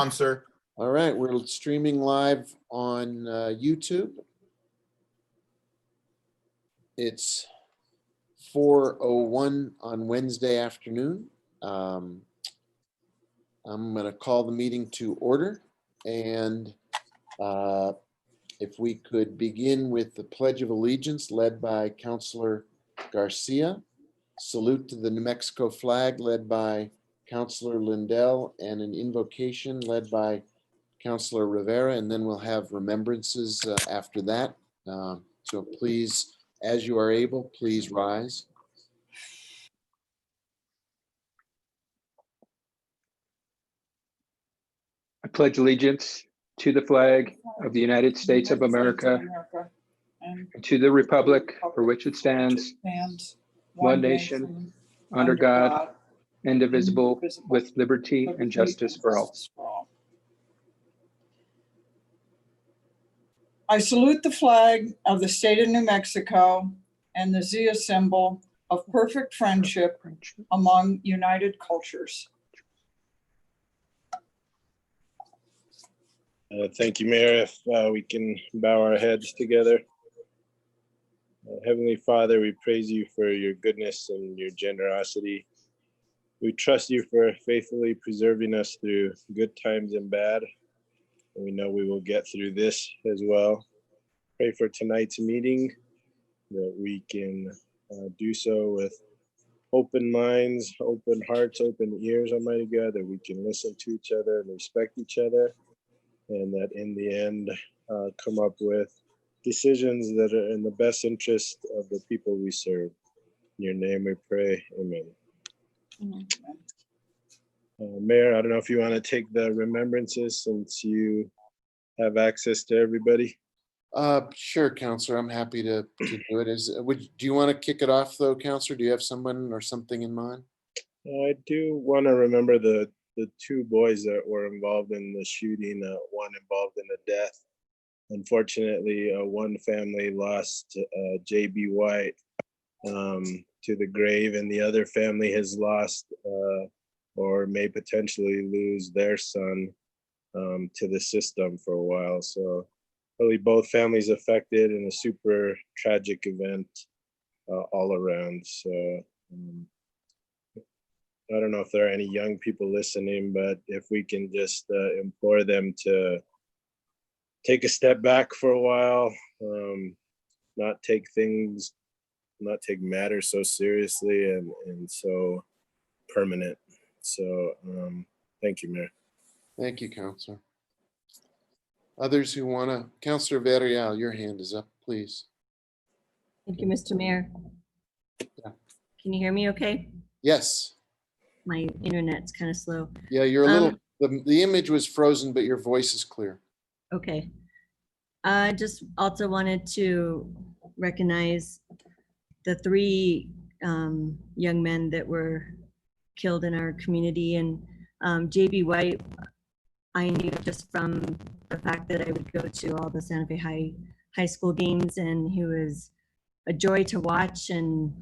on, sir. All right, we're streaming live on YouTube. It's 4:01 on Wednesday afternoon. I'm going to call the meeting to order, and if we could begin with the Pledge of Allegiance led by Councilor Garcia, salute to the New Mexico flag led by Councilor Lindell, and an invocation led by Councilor Rivera, and then we'll have remembrances after that. So please, as you are able, please rise. I pledge allegiance to the flag of the United States of America and to the republic for which it stands, one nation, under God, indivisible, with liberty and justice for all. I salute the flag of the state of New Mexico and the Zia symbol of perfect friendship among united cultures. Thank you, Mayor. If we can bow our heads together. Heavenly Father, we praise you for your goodness and your generosity. We trust you for faithfully preserving us through good times and bad. And we know we will get through this as well. Pray for tonight's meeting, that we can do so with open minds, open hearts, open ears, Almighty God, that we can listen to each other and respect each other, and that in the end come up with decisions that are in the best interest of the people we serve. In your name we pray, amen. Mayor, I don't know if you want to take the remembrances since you have access to everybody. Sure, Counselor, I'm happy to do it. Do you want to kick it off though, Counselor? Do you have someone or something in mind? I do want to remember the two boys that were involved in the shooting, one involved in a death. Unfortunately, one family lost J.B. White to the grave, and the other family has lost or may potentially lose their son to the system for a while. So really both families affected in a super tragic event all around. So I don't know if there are any young people listening, but if we can just implore them to take a step back for a while, not take matters so seriously and so permanent. So thank you, Mayor. Thank you, Counselor. Others who want to, Counselor Villarreal, your hand is up, please. Thank you, Mr. Mayor. Yeah. Can you hear me okay? Yes. My internet's kind of slow. Yeah, you're a little, the image was frozen, but your voice is clear. Okay. I just also wanted to recognize the three young men that were killed in our community. And J.B. White, I knew just from the fact that I would go to all the Santa Fe high school games, and he was a joy to watch, and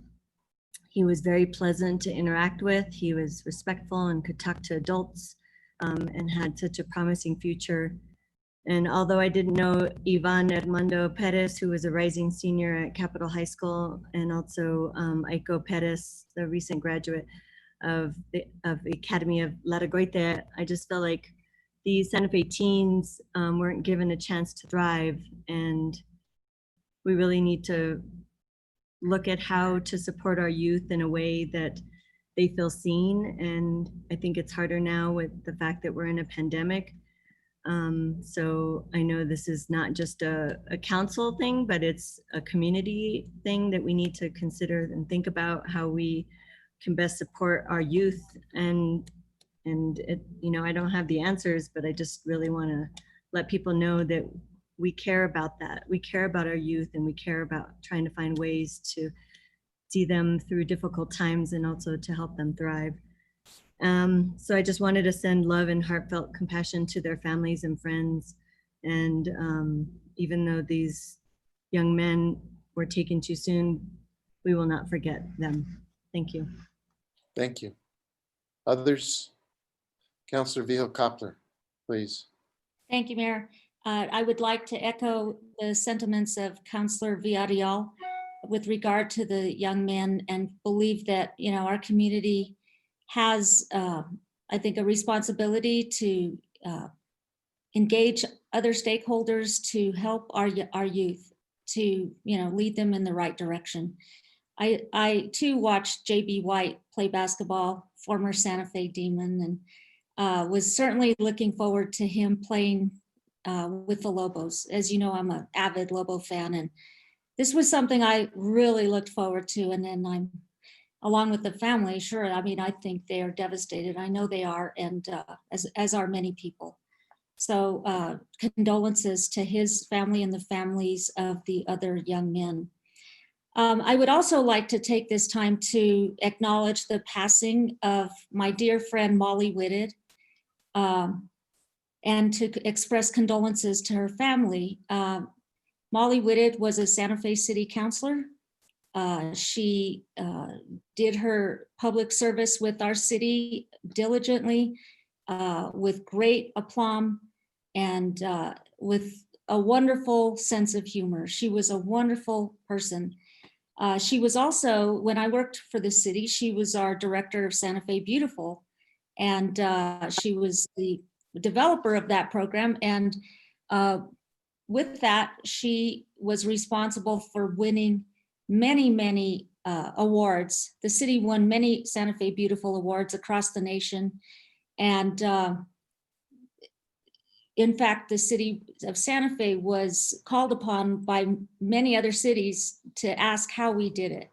he was very pleasant to interact with. He was respectful and could talk to adults and had such a promising future. And although I didn't know Ivan Edmundo Perez, who was a rising senior at Capitol High School, and also Aiko Perez, the recent graduate of the Academy of La Regoita, I just felt like these Santa Fe teens weren't given a chance to thrive. And we really need to look at how to support our youth in a way that they feel seen. And I think it's harder now with the fact that we're in a pandemic. So I know this is not just a council thing, but it's a community thing that we need to consider and think about how we can best support our youth. And it, you know, I don't have the answers, but I just really want to let people know that we care about that. We care about our youth, and we care about trying to find ways to see them through difficult times and also to help them thrive. So I just wanted to send love and heartfelt compassion to their families and friends. And even though these young men were taken too soon, we will not forget them. Thank you. Thank you. Others? Councilor Vihel Coppler. please. Thank you, Mayor. I would like to echo the sentiments of Councillor Villarreal with regard to the young men and believe that, you know, our community has, I think, a responsibility to engage other stakeholders to help our youth to, you know, lead them in the right direction. I too watched JB White play basketball, former Santa Fe Demon, and was certainly looking forward to him playing with the Lobos. As you know, I'm an avid Lobo fan, and this was something I really looked forward to. And then I'm, along with the family, sure, I mean, I think they are devastated. I know they are, and as are many people. So condolences to his family and the families of the other young men. I would also like to take this time to acknowledge the passing of my dear friend Molly Whitted, and to express condolences to her family. Molly Whitted was a Santa Fe City Councilor. She did her public service with our city diligently, with great aplomb, and with a wonderful sense of humor. She was a wonderful person. She was also, when I worked for the city, she was our director of Santa Fe Beautiful. And she was the developer of that program. And with that, she was responsible for winning many, many awards. The city won many Santa Fe Beautiful awards across the nation. And in fact, the city of Santa Fe was called upon by many other cities to ask how we did it.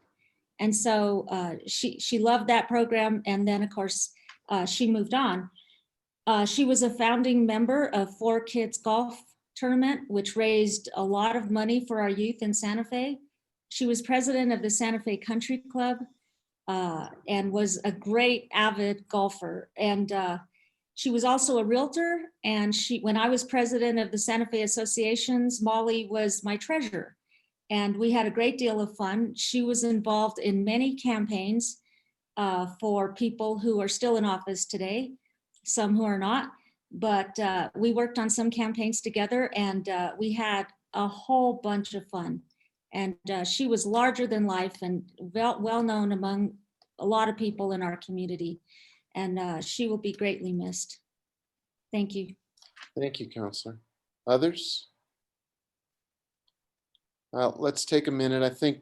And so she loved that program. And then, of course, she moved on. She was a founding member of 4Kids Golf Tournament, which raised a lot of money for our youth in Santa Fe. She was president of the Santa Fe Country Club and was a great avid golfer. And she was also a realtor. And when I was president of the Santa Fe Associations, Molly was my treasurer. And we had a great deal of fun. She was involved in many campaigns for people who are still in office today, some who are not. But we worked on some campaigns together, and we had a whole bunch of fun. And she was larger than life and well known among a lot of people in our community. And she will be greatly missed. Thank you. Thank you, Counselor. Others? Let's take a minute. I think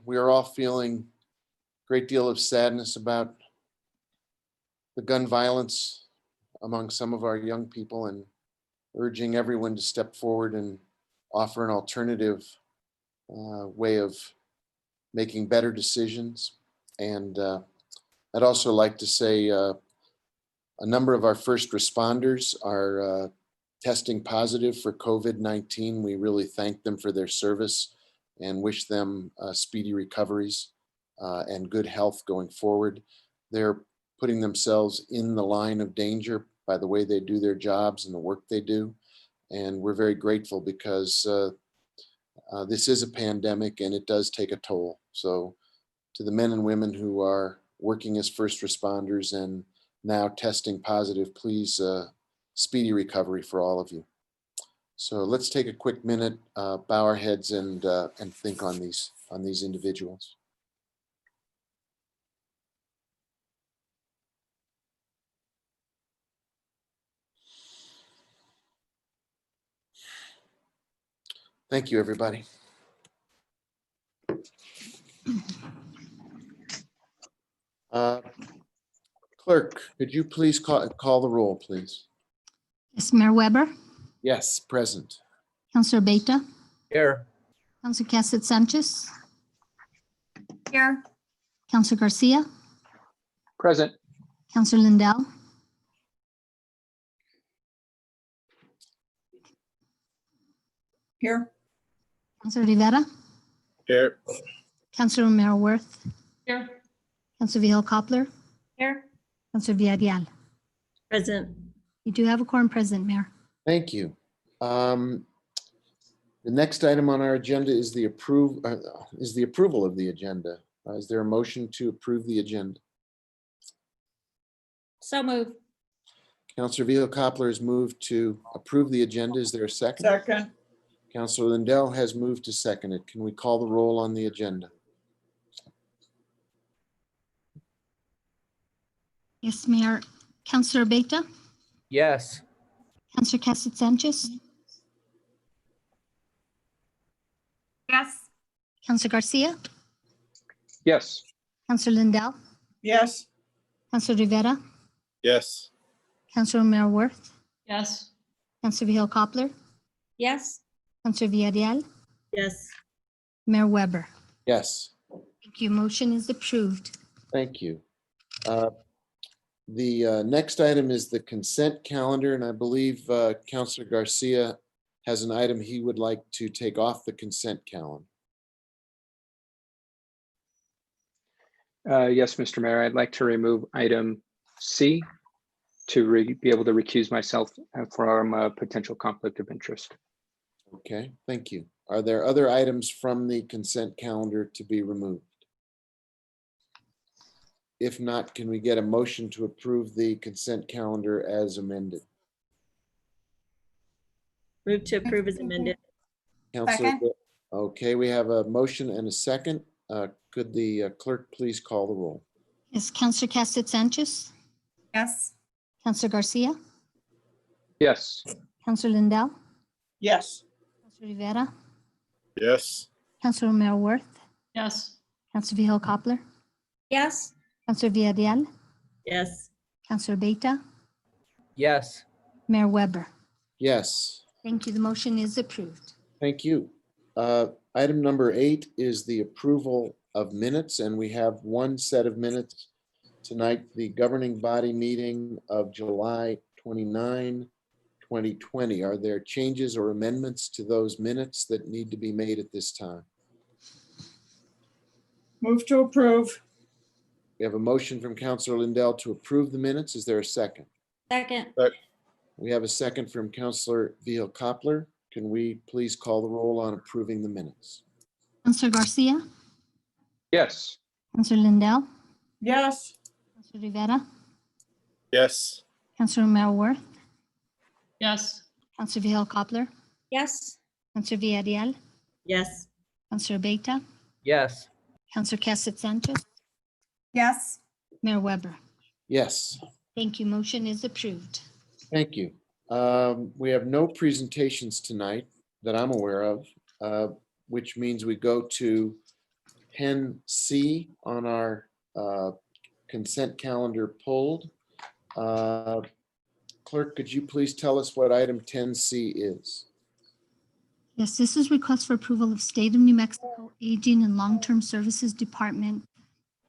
we are all feeling a great deal of sadness about the gun violence among some of our young people, and urging everyone to step forward and offer an alternative way of making better decisions. And I'd also like to say a number of our first responders are testing positive for COVID-19. We really thank them for their service and wish them speedy recoveries and good health going forward. They're putting themselves in the line of danger by the way they do their jobs and the work they do. And we're very grateful because this is a pandemic and it does take a toll. So to the men and women who are working as first responders and now testing positive, please speedy recovery for all of you. So let's take a quick minute, bow our heads and think on these individuals. Thank you, everybody. Clerk, could you please call the roll, please? Yes, Mayor Weber, Yes, present. Councilor Beta, Here. Councilor Cassett Sanchez, Here. Councilor Garcia, Present. Councilor Lindell, Here. Councilor Rivera, Here. Councilor Romero Worth, Here. Councilor Vihel Coppler, Here. Councilor Villarreal. Present. You do have a quorum present, Mayor. Thank you. The next item on our agenda is the approval of the agenda. Is there a motion to approve the agenda? So move. Counselor Vihel Coppler has moved to approve the agenda. Is there a second? Second. Counselor Lindell has moved to second it. Can we call the roll on the agenda? Yes, Mayor. Counselor Beta, Yes. Counselor Cassett Sanchez, Yes. Counselor Garcia, Yes. Counselor Lindell, Yes. Counselor Rivera, Yes. Counselor Romero Worth, Yes. Counselor Vihel Coppler, Yes, Counselor Villarreal, Yes. Mayor Weber. Yes, Thank you. Motion is approved. thank you. The next item is the consent calendar, and I believe Counselor Garcia has an item he would like to take off the consent calendar. Yes, Mr. Mayor, I'd like to remove item C to be able to recuse myself from a potential conflict of interest. Okay, thank you. Are there other items from the consent calendar to be removed? If not, can we get a motion to approve the consent calendar as amended? Move to approve as amended. Counselor, Second. okay, we have a motion and a second. Could the clerk please call the roll? Yes, Counselor Cassett Sanchez, Yes. Counselor Garcia, Yes. Counselor Lindell, Yes. Counselor Rivera, Yes. Counselor Romero Worth, Yes. Counselor Vihel Coppler, yes, Counselor Villarreal, Yes. Counselor Beta, Yes. Mayor Weber. Yes. Thank you. The motion is approved. Thank you. Item number 8 is the approval of minutes, and we have one set of minutes tonight, the governing body meeting of July 29, 2020. Are there changes or amendments to those minutes that need to be made at this time? Move to approve. We have a motion from Counselor Lindell to approve the minutes. Is there a second? second, We have a second from Counselor Vihel Coppler. Can we please call the roll on approving the minutes? Counselor Garcia, Yes. Counselor Lindell, Yes. Counselor Rivera, Yes. Counselor Romero Worth, Yes. Counselor Vihel Coppler, yes, Counselor Villarreal, Yes. Counselor Beta, Yes. Counselor Cassett Sanchez, Yes. Mayor Weber. Yes. Thank you. Motion is approved. Thank you. We have no presentations tonight that I'm aware of, which means we go to 10C on our consent calendar pulled. Clerk, could you please tell us what item 10C is? Yes, this is request for approval of State of New Mexico Aging and Long-Term Services Department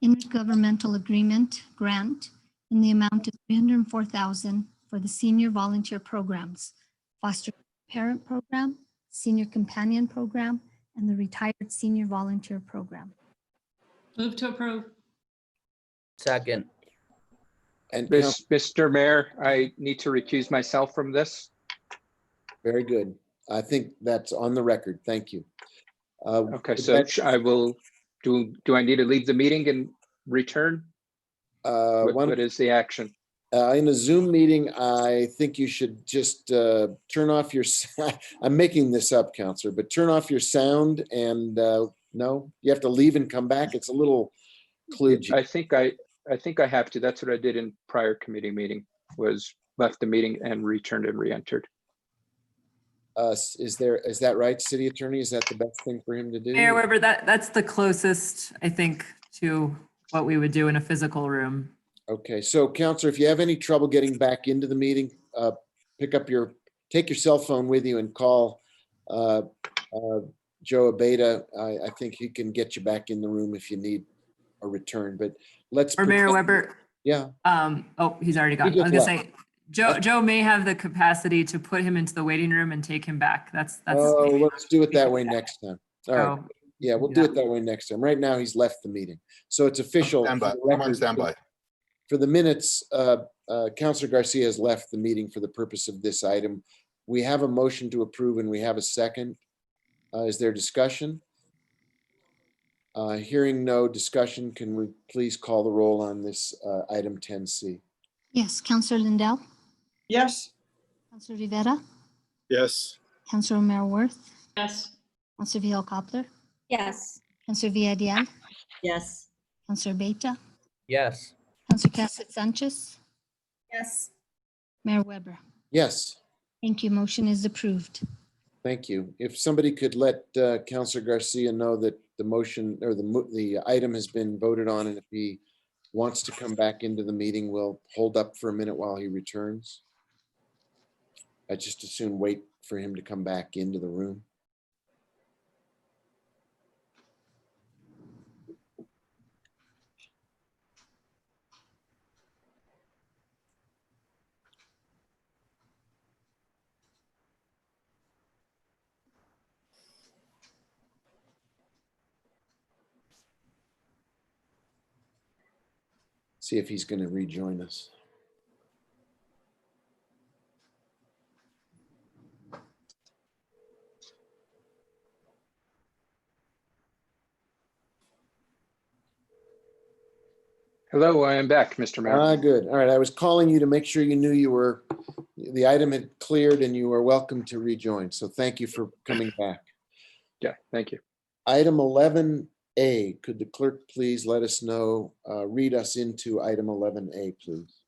intergovernmental agreement grant in the amount of $304,000 for the senior volunteer programs, foster parent program, senior companion program, and the retired senior volunteer program. Move to approve. Second. And Mr. Mayor, I need to recuse myself from this. very good. I think that's on the record. Thank you. Okay, so I will, do I need to leave the meeting and return? What is the action? In a Zoom meeting, I think you should just turn off your, I'm making this up, Counselor, but turn off your sound and no, you have to leave and come back. It's a little kludgy. I think I have to. That's what I did in prior committee meeting, was left the meeting and returned and re-entered. Is that right, City Attorney? Is that the best thing for him to do? Mayor Weber, that's the closest, I think, to what we would do in a physical room. Okay, so Counselor, if you have any trouble getting back into the meeting, take your cell phone with you and call Joe Abeta. I think he can get you back in the room if you need a return, but let's. Or Mayor Weber, Yeah, oh, he's already gone. He I was just gonna say, Joe may have the capacity to put him into the waiting room and take him back. That's. oh, let's do it that way next time. All right, Oh, yeah, we'll do it that way next time. Right now, he's left the meeting. So it's official. Standby. for the I'm on record. standby. For the minutes, Counselor Garcia has left the meeting for the purpose of this item. We have a motion to approve and we have a second. Is there discussion? Hearing no discussion, can we please call the roll on this item 10C? Yes, Counselor Lindell, Yes. Counselor Rivera, Yes. Counselor Romero Worth, Yes. Counselor Vihel Coppler, Yes. Counselor Villarreal, Yes. Counselor Beta, Yes. Counselor Cassett Sanchez, Yes. Mayor Weber. Yes, Thank you. Motion is approved. thank you. If somebody could let Counselor Garcia know that the motion or the item has been voted on, and if he wants to come back into the meeting, we'll hold up for a minute while he returns. I just as soon wait for him to come back into the room. See if he's going to rejoin us. Hello, I am back, Mr. Mayor. Good. All right. I was calling you to make sure you knew the item had cleared and you were welcome to rejoin. So thank you for coming back. Yeah, thank you. Item 11A, could the clerk please let us know, read us into item 11A, please?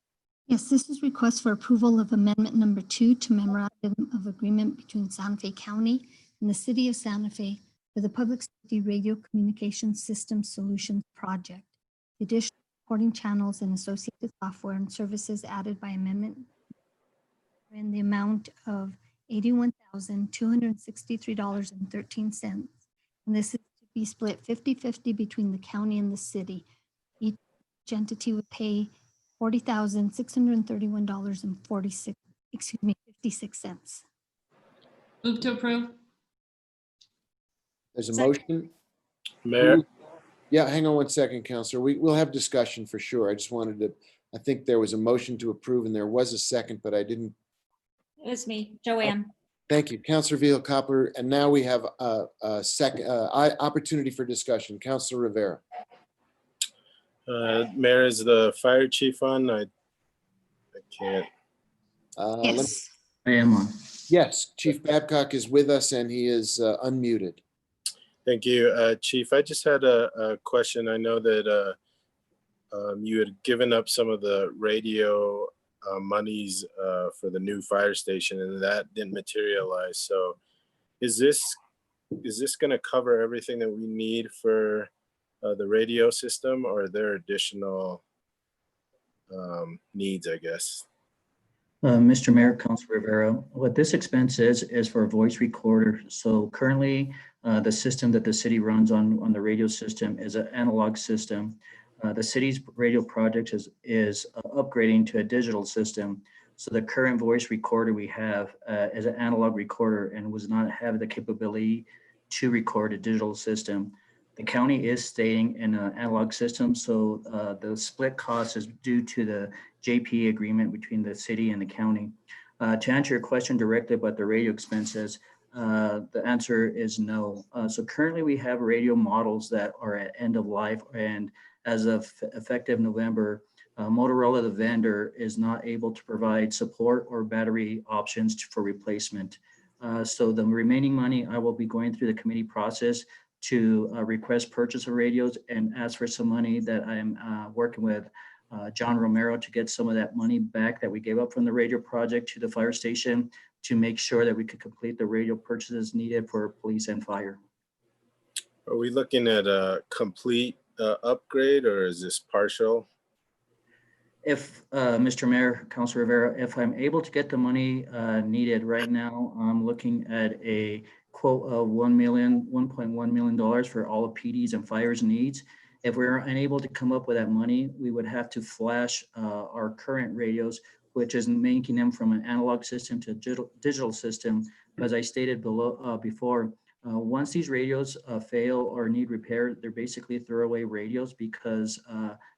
Yes, this is request for approval of amendment number 2 to memorandum of agreement between Santa Fe County and the city of Santa Fe for the Public Safety Radio Communication System Solutions Project. The additional recording channels and associated software and services added by amendment in the amount of $81,263.13. And this is to be split 50-50 between the county and the city. Each entity would pay $40,631.46, 56 cents. Move to approve. There's a Second. motion. Mayor, Yeah, hang on one second, Counselor. We'll have discussion for sure. I just wanted to, I think there was a motion to approve and there was a second, but I didn't. It was me, Joanne. Thank you, Counselor Vihel Coppler. And now we have a second opportunity for discussion. Counselor Rivera. Mayor, is the fire chief on? I can't. Yes. I am on. Yes, Chief Babcock is with us and he is unmuted. Thank you, Chief. I just had a question. I know that you had given up some of the radio monies for the new fire station, and that didn't materialize. So, is this going to cover everything that we need for the radio system, or are there additional needs, I guess? Mr. Mayor, Councilor Rivera, what this expense is for a voice recorder. So currently, the system that the city runs on the radio system is an analog system. The city's radio project is upgrading to a digital system. So the current voice recorder we have is an analog recorder and was not have the capability to record a digital system. The county is staying in an analog system, so the split cost is due to the JP agreement between the city and the county. To answer your question directly about the radio expenses, the answer is no. So currently we have radio models that are at end of life, and as of effective November, Motorola, the vendor, is not able to provide support or battery options for replacement. So the remaining money, I will be going through the committee process to request purchase of radios and ask for some money that I'm working with John Romero to get some of that money back that we gave up from the radio project to the fire station to make sure that we could complete the radio purchases needed for police and fire. Are we looking at a complete upgrade, or is this partial? If, Mr. Mayor, Councilor Rivera, if I'm able to get the money needed right now, I'm looking at a quote of $1.1 million for all of PD's and fire's needs. If we're unable to come up with that money, we would have to flash our current radios, which is making them from an analog system to digital system. As I stated before, once these radios fail or need repair, they're basically throwaway radios because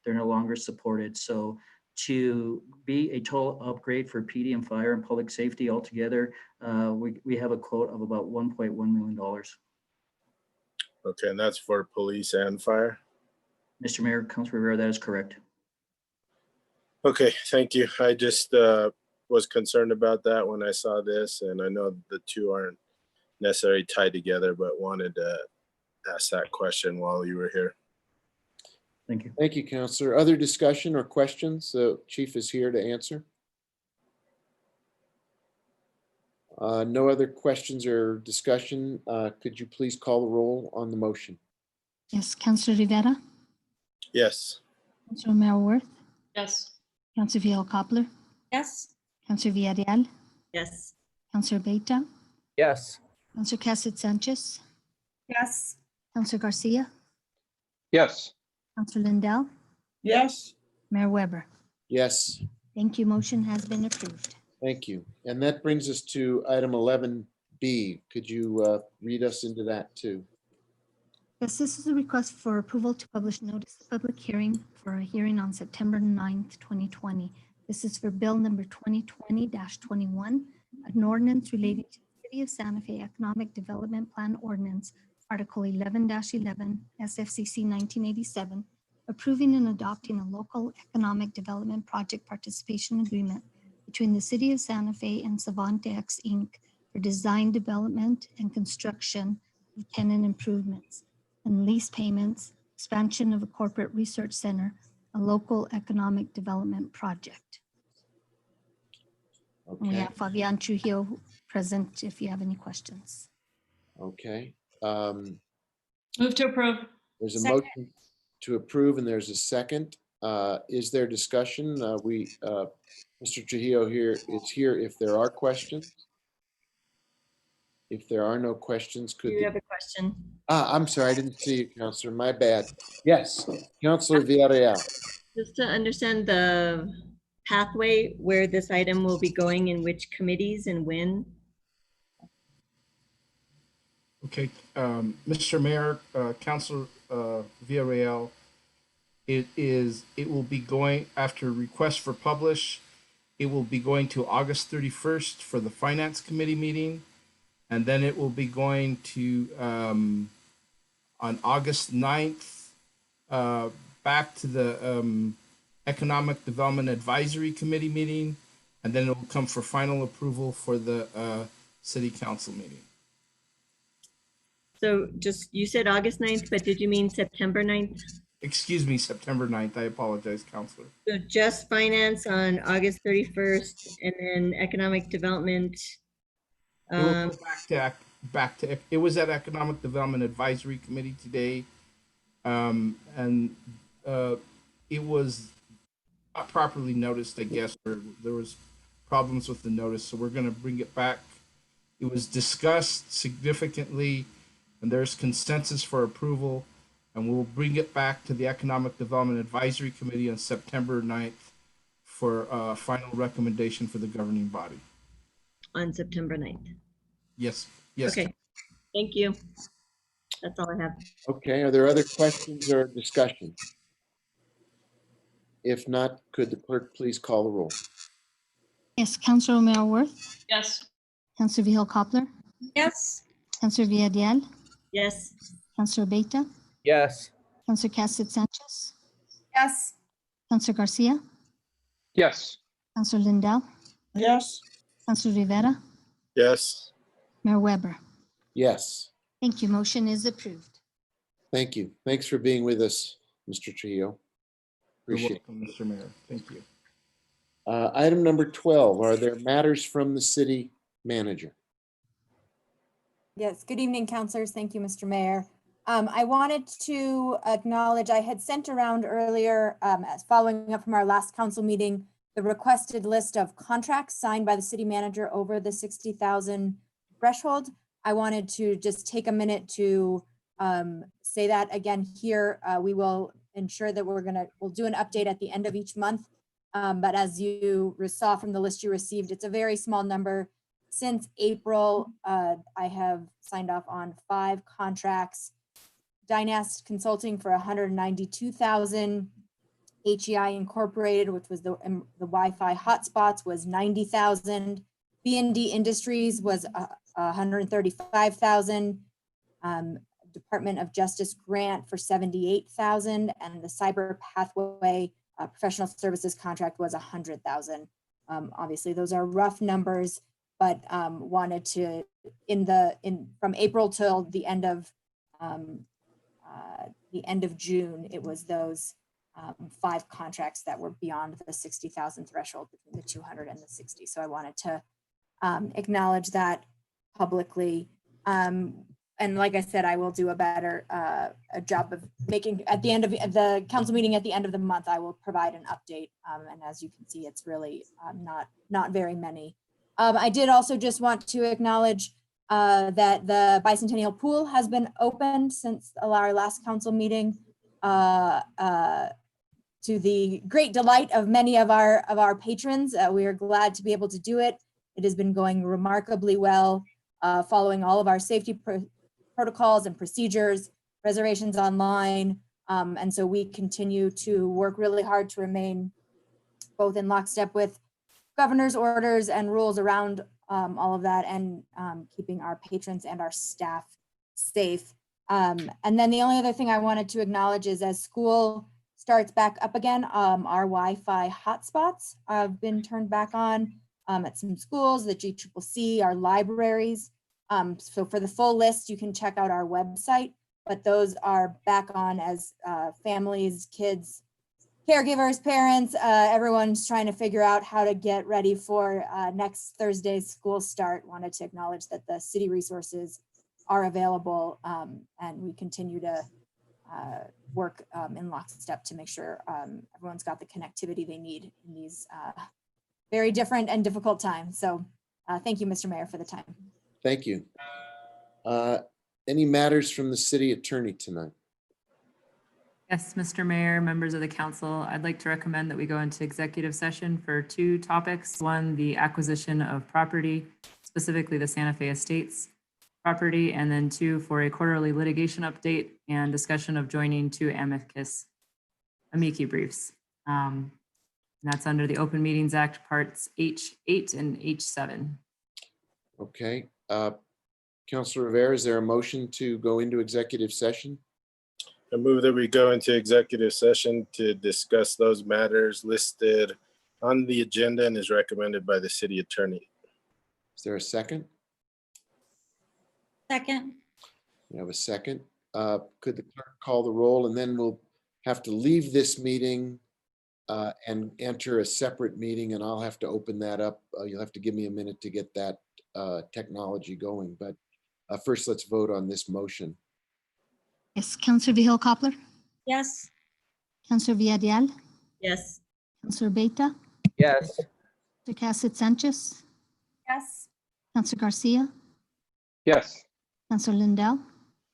they're no longer supported. So to be a total upgrade for PD and fire and public safety altogether, we have a quote of about $1.1 million. Okay, and that's for police and fire? Mr. Mayor, Councilor Rivera, that is correct. Okay, thank you. I just was concerned about that when I saw this, and I know the two aren't necessarily tied together, but wanted to ask that question while you were here. Thank you. Thank you, Counselor. Other discussion or questions? The chief is here to answer. No other questions or discussion. Could you please call the roll on the motion? Yes, Councillor Rivera, Yes. Councillor O'Meara Worth, Yes. Councillor Viola Coppler, Yes. Councillor Villarreal, Yes. Councillor Beta, Yes. Councillor Cassett Sanchez, Yes. Councillor Garcia, Yes. Councillor Lindell, Yes, Mayor Weber. Yes, Thank you. Motion has been approved. thank you. And that brings us to item 11B. Could you read us into that too? Yes, this is a request for approval to publish notice of public hearing for a hearing on September 9th, 2020. This is for bill number 2020-21, an ordinance relating to the City of Santa Fe Economic Development Plan Ordinance, Article 11-11, SFCC 1987, approving and adopting a local economic development project participation agreement between the City of Santa Fe and Savantex Inc. for design, development, and construction of tenant improvements and lease payments, expansion of a corporate research center, a local economic development project. And we Okay, have Fabian Trujillo present if you have any questions. okay. Move to approve. There's a Second. motion to approve and there's a second. Is there discussion? Mr. Trujillo here is here if there are questions. If there are no questions, Do could, you have a question? I'm sorry, I didn't see you, Counselor, my bad. Yes, Counselor Villarreal. Just to understand the pathway where this item will be going, in which committees and when. Okay, Mr. Mayor, Councilor Villarreal, it will be going after request for publish. It will be going to August 31st for the Finance Committee meeting. And then it will be going to, on August 9th, back to the Economic Development Advisory Committee meeting. And then it will come for final approval for the City Council meeting. So just, you said August 9th, but did you mean September 9th? Excuse me, September 9th. I apologize, Counselor. So just finance on August 31st and then economic development. It will go back to it was at Economic Development Advisory Committee today, and it was not properly noticed, I guess, or there was problems with the notice, so we're going to bring it back. It was discussed significantly, and there's consensus for approval, and we'll bring it back to the Economic Development Advisory Committee on September 9th for a final recommendation for the governing body. On September 9th. Yes, yes. Okay, thank you. That's all I have. Okay, are there other questions or discussion? If not, could the clerk please call the roll? Yes, Councillor O'Meara Worth, Yes. Councillor Vihel Coppler, Yes. Councillor Villarreal, Yes. Councillor Beta, Yes. Councillor Cassett Sanchez, Yes. Councillor Garcia, Yes. Councillor Lindell, yes, Councillor Rivera, Yes. Mayor Weber. Yes, Thank you. Motion is approved. thank you. Thanks for being with us, Mr. Trujillo. You're Appreciate it. welcome, Mr. Mayor. Thank you. Item number 12, are there matters from the city manager? Yes, good evening, councilors. Thank you, Mr. Mayor. I wanted to acknowledge, I had sent around earlier, as following up from our last council meeting, the requested list of contracts signed by the city manager over the 60,000 threshold. I wanted to just take a minute to say that again here. We will ensure that we'll do an update at the end of each month. But as you saw from the list you received, it's a very small number. Since April, I have signed off on 5 contracts. Dynast Consulting for 192,000. HEI Incorporated, which was the Wi-Fi hotspots, was 90,000. B&D Industries was 135,000. Department of Justice grant for 78,000, and the Cyber Pathway professional services contract was 100,000. Obviously, those are rough numbers, but wanted to, from April till the end of June, it was those 5 contracts that were beyond the 60,000 threshold between the 200 and the 60. So I wanted to acknowledge that publicly. And like I said, I will do a better a job of making, at the end of the council meeting at the end of the month, I will provide an update. And as you can see, it's really not very many. I did also just want to acknowledge that the bicentennial pool has been opened since our last council meeting, to the great delight of many of our patrons. We are glad to be able to do it. It has been going remarkably well, following all of our safety protocols and procedures, reservations online. And so we continue to work really hard to remain both in lockstep with governor's orders and rules around all of that, and keeping our patrons and our staff safe. And then the only other thing I wanted to acknowledge is, as school starts back up again, our Wi-Fi hotspots have been turned back on at some schools, the GCCC, our libraries. So for the full list, you can check out our website, but those are back on as families, kids, caregivers, parents, everyone's trying to figure out how to get ready for next Thursday's school start. Wanted to acknowledge that the city resources are available, and we continue to work in lockstep to make sure everyone's got the connectivity they need in these very different and difficult times. So thank you, Mr. Mayor, for the time. Thank you. Any matters from the city attorney tonight? Yes, Mr. Mayor, members of the council, I'd like to recommend that we go into executive session for 2 topics. 1, the acquisition of property, specifically the Santa Fe Estates property, and then 2, for a quarterly litigation update and discussion of joining 2 amicus amici briefs. And that's under the Open Meetings Act, parts H8 and H7. Okay. Councilor Rivera, is there a motion to go into executive session? I move that we go into executive session to discuss those matters listed on the agenda and is recommended by the city attorney. Is there a second? Second. We have a second. Could the clerk call the roll, and then we'll have to leave this meeting and enter a separate meeting, and I'll have to open that up. You'll have to give me a minute to get that technology going. But first, let's vote on this motion. Yes, Councillor Vihil Coppler, Yes. Councillor Villarreal, Yes. Councillor Beta, Yes. Mr. Cassett Sanchez, Yes. Councillor Garcia, Yes. Councillor Lindell,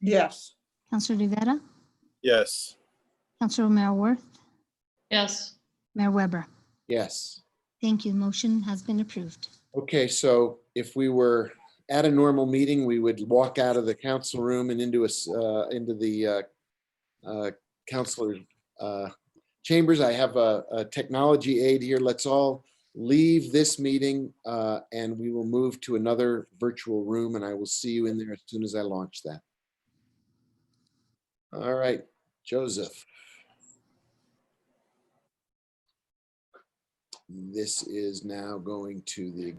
Yes. Councillor Rivera, Yes. Councillor Romero Worth, Yes. Mayor Weber. Yes. Thank you. Motion has been approved. Okay, so if we were at a normal meeting, we would walk out of the council room and into the councilor chambers. I have a technology aid here. Let's all leave this meeting and we will move to another virtual room, and I will see you in there as soon as I launch that. All right, Joseph. This is now going to the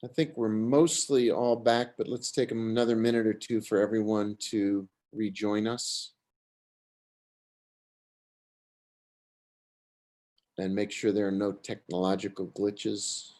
I think we're mostly all back, but let's take another minute or two for everyone to rejoin us. And make sure there are no technological glitches.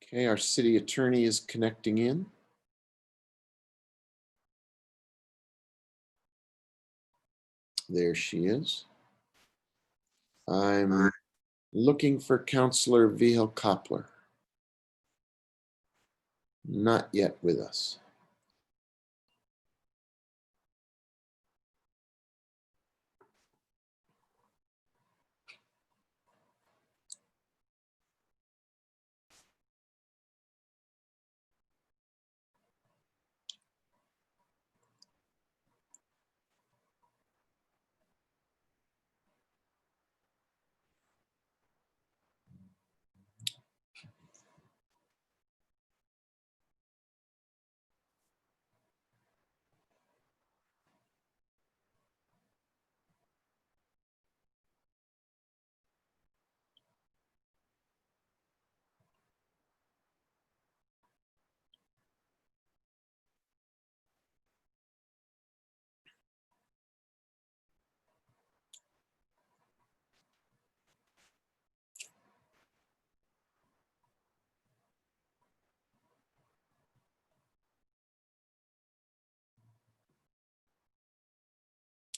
Okay, our city attorney is connecting in. There she is. I'm looking for Counselor Vihel Koppler. Not yet with us.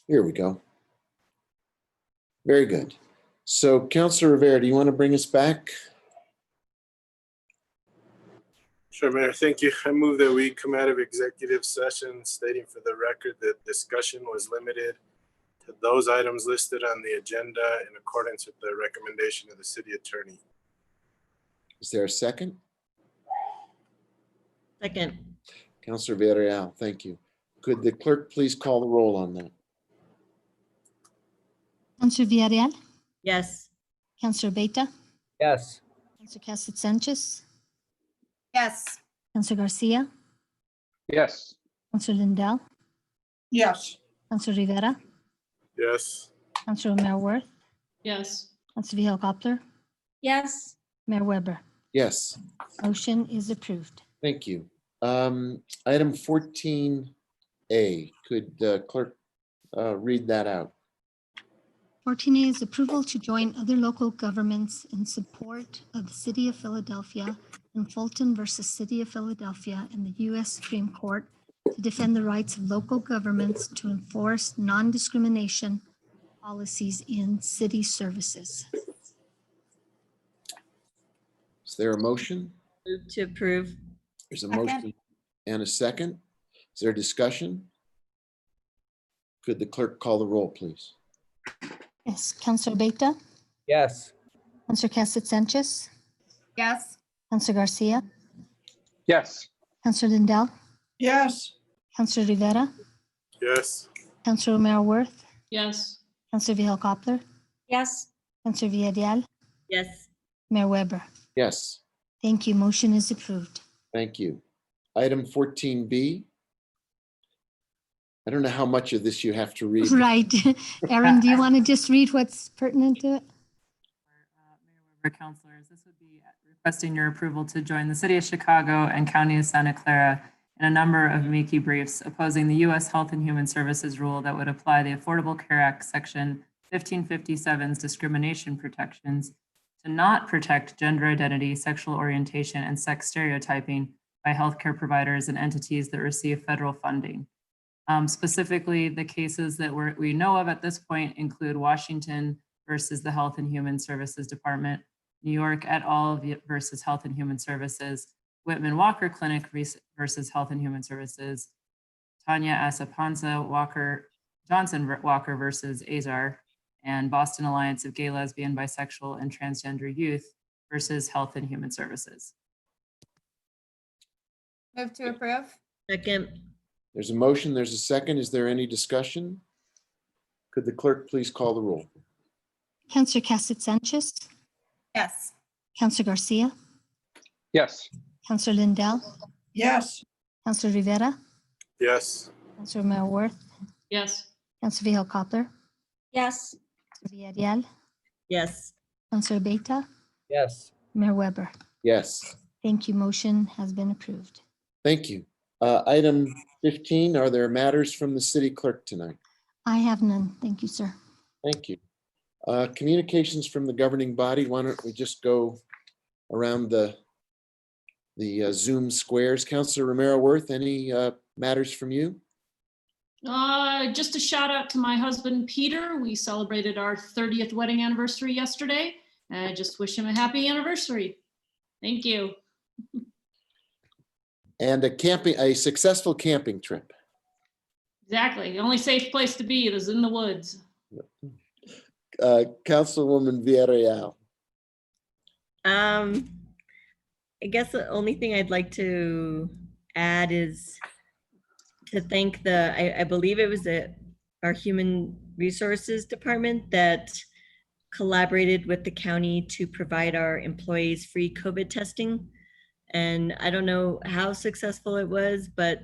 Here we go. Very good. So Counselor Rivera, do you want to bring us back? Sure, Mayor. Thank you. I move that we come out of executive session stating for the record that discussion was limited to those items listed on the agenda in accordance with the recommendation of the city attorney. Is there a second? Second. Counselor Villarreal, thank you. Could the clerk please call the roll on that? Counselor Villarreal, Yes. Counselor Beta, Yes. Counselor Cassett Sanchez, Yes. Counselor Garcia, Yes. Counselor Lindell, Yes. Counselor Rivera, Yes. Counselor Mayor Worth, Yes. Counselor Vihel Koppler, Yes. Mayor Weber. Yes, Motion is approved. thank you. Item 14A, could the clerk read that out? 14A is approval to join other local governments in support of the City of Philadelphia in Fulton versus City of Philadelphia and the U.S. Supreme Court to defend the rights of local governments to enforce non-discrimination policies in city services. Is there a motion? Move to approve. There's a Second. motion and a second. Is there discussion? Could the clerk call the roll, please? Yes, Counselor Beta, Yes. Counselor Cassett Sanchez, Yes. Counselor Garcia, Yes. Counselor Lindell, Yes. Counselor Rivera, Yes. Counselor Romero Worth, Yes. Counselor Vihel Koppler, Yes. Counselor Villarreal, Yes. Mayor Weber. Yes, Thank you. Motion is approved. thank you. Item 14B. I don't know how much of this you have to read. Right. Erin, do you want to just read what's pertinent to it? Mayor Weber, councilors, this would be requesting your approval to join the City of Chicago and County of Santa Clara in a number of amici briefs opposing the U.S. Health and Human Services rule that would apply the Affordable Care Act Section 1557's discrimination protections to not protect gender identity, sexual orientation, and sex stereotyping by healthcare providers and entities that receive federal funding. Specifically, the cases that we know of at this point include Washington versus the Health and Human Services Department, New York et al. Versus Health and Human Services, Whitman Walker Clinic versus Health and Human Services, Tanya Asapanza Johnson Walker versus Azar, and Boston Alliance of Gay, Lesbian, Bisexual, and Transgender Youth versus Health and Human Services. Move to approve. Second. There's a motion, there's a second. Is there any discussion? Could the clerk please call the roll? Counselor Cassett Sanchez, Yes. Counselor Garcia, Yes. Counselor Lindell, Yes. Counselor Rivera, Yes. Counselor Mayor Worth, Yes. Counselor Vihel Coppler, Yes, Counselor Villarreal, Yes. Counselor Beta, Yes. Mayor Weber. Yes, Thank you. Motion has been approved. thank you. Item 15, are there matters from the city clerk tonight? I have none. Thank you, sir. Thank you. Communications from the governing body. Why don't we just go around the Zoom squares? Councilor Romero Worth, any matters from you? Just a shout out to my husband, Peter. We celebrated our 30th wedding anniversary yesterday. I just wish him a happy anniversary. Thank you. And a successful camping trip. Exactly. The only safe place to be is in the woods. Councilwoman Villarreal. I guess the only thing I'd like to add is to thank I believe it was our Human Resources Department that collaborated with the county to provide our employees free COVID testing. And I don't know how successful it was, but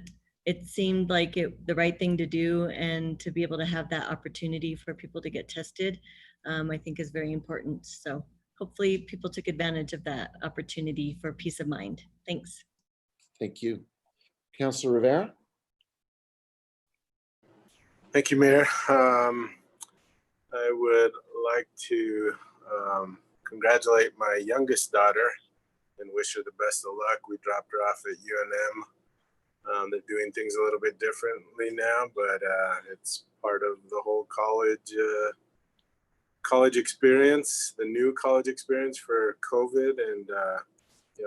it seemed like the right thing to do, and to be able to have that opportunity for people to get tested, I think is very important. So hopefully people took advantage of that opportunity for peace of mind. Thanks. Thank you. Councilor Rivera. Thank you, Mayor. I would like to congratulate my youngest daughter and wish her the best of luck. We dropped her off at UNM. They're doing things a little bit differently now, but it's part of the whole college experience, the new college experience for COVID, and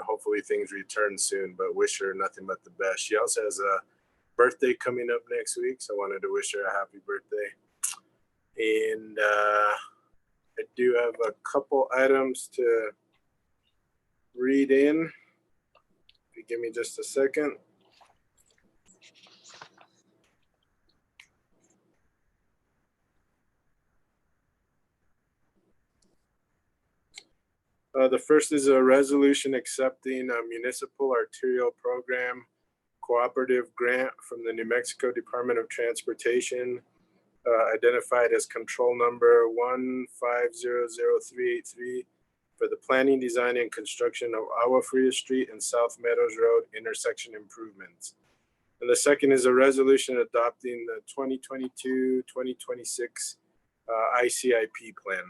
hopefully things return soon, but wish her nothing but the best. She also has a birthday coming up next week, so I wanted to wish her a happy birthday. And I do have a couple items to read in. If you give me just a second. The first is a resolution accepting a municipal arterial program cooperative grant from the New Mexico Department of Transportation, identified as control number 1500383 for the planning, design, and construction of Agua Fria Street and South Meadows Road intersection improvements. And the second is a resolution adopting the 2022-2026 ICIP plan.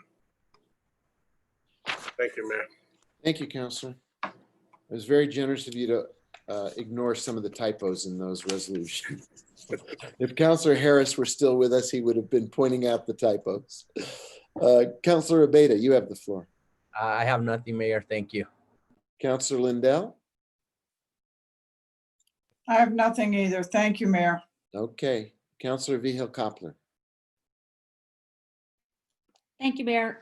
Thank you, Mayor. Thank you, Councilor. It was very generous of you to ignore some of the typos in those resolutions. If Councilor Harris were still with us, he would have been pointing out the typos. Councilor Abeyta, you have the floor. I have nothing, Mayor. Thank you. Councilor Lindell. I have nothing either. Thank you, Mayor. Okay. Councilor Vihel Coppler. thank you, Mayor.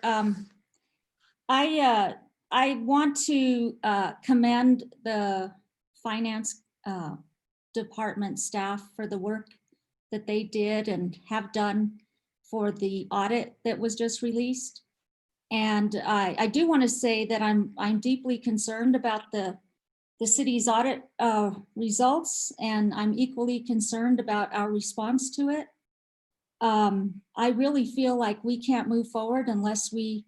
I want to commend the finance department staff for the work that they did and have done for the audit that was just released. And I do want to say that I'm deeply concerned about the city's audit results, and I'm equally concerned about our response to it. I really feel like we can't move forward unless we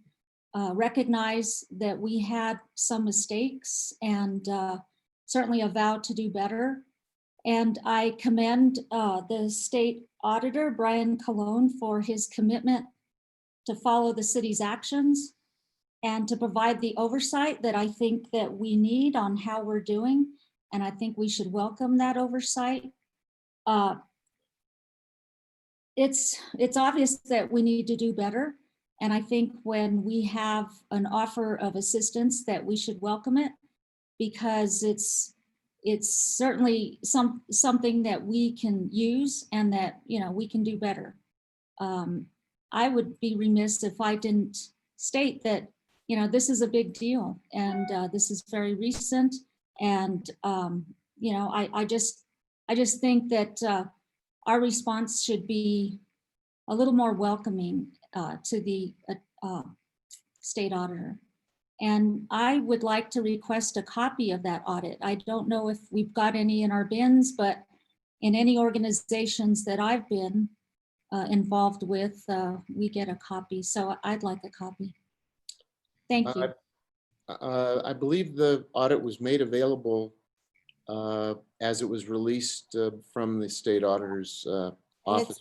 recognize that we had some mistakes and certainly a vow to do better. And I commend the state auditor, Brian Colon, for his commitment to follow the city's actions and to provide the oversight that I think that we need on how we're doing. And I think we should welcome that oversight. It's obvious that we need to do better. And I think when we have an offer of assistance that we should welcome it, because it's certainly something that we can use and that, you know, we can do better. I would be remiss if I didn't state that, you know, this is a big deal and this is very recent. And, you know, I just think that our response should be a little more welcoming to the state auditor. And I would like to request a copy of that audit. I don't know if we've got any in our bins, but in any organizations that I've been involved with, we get a copy. So I'd like a copy. Thank you. I believe the audit was made available as it was released from the state auditor's office.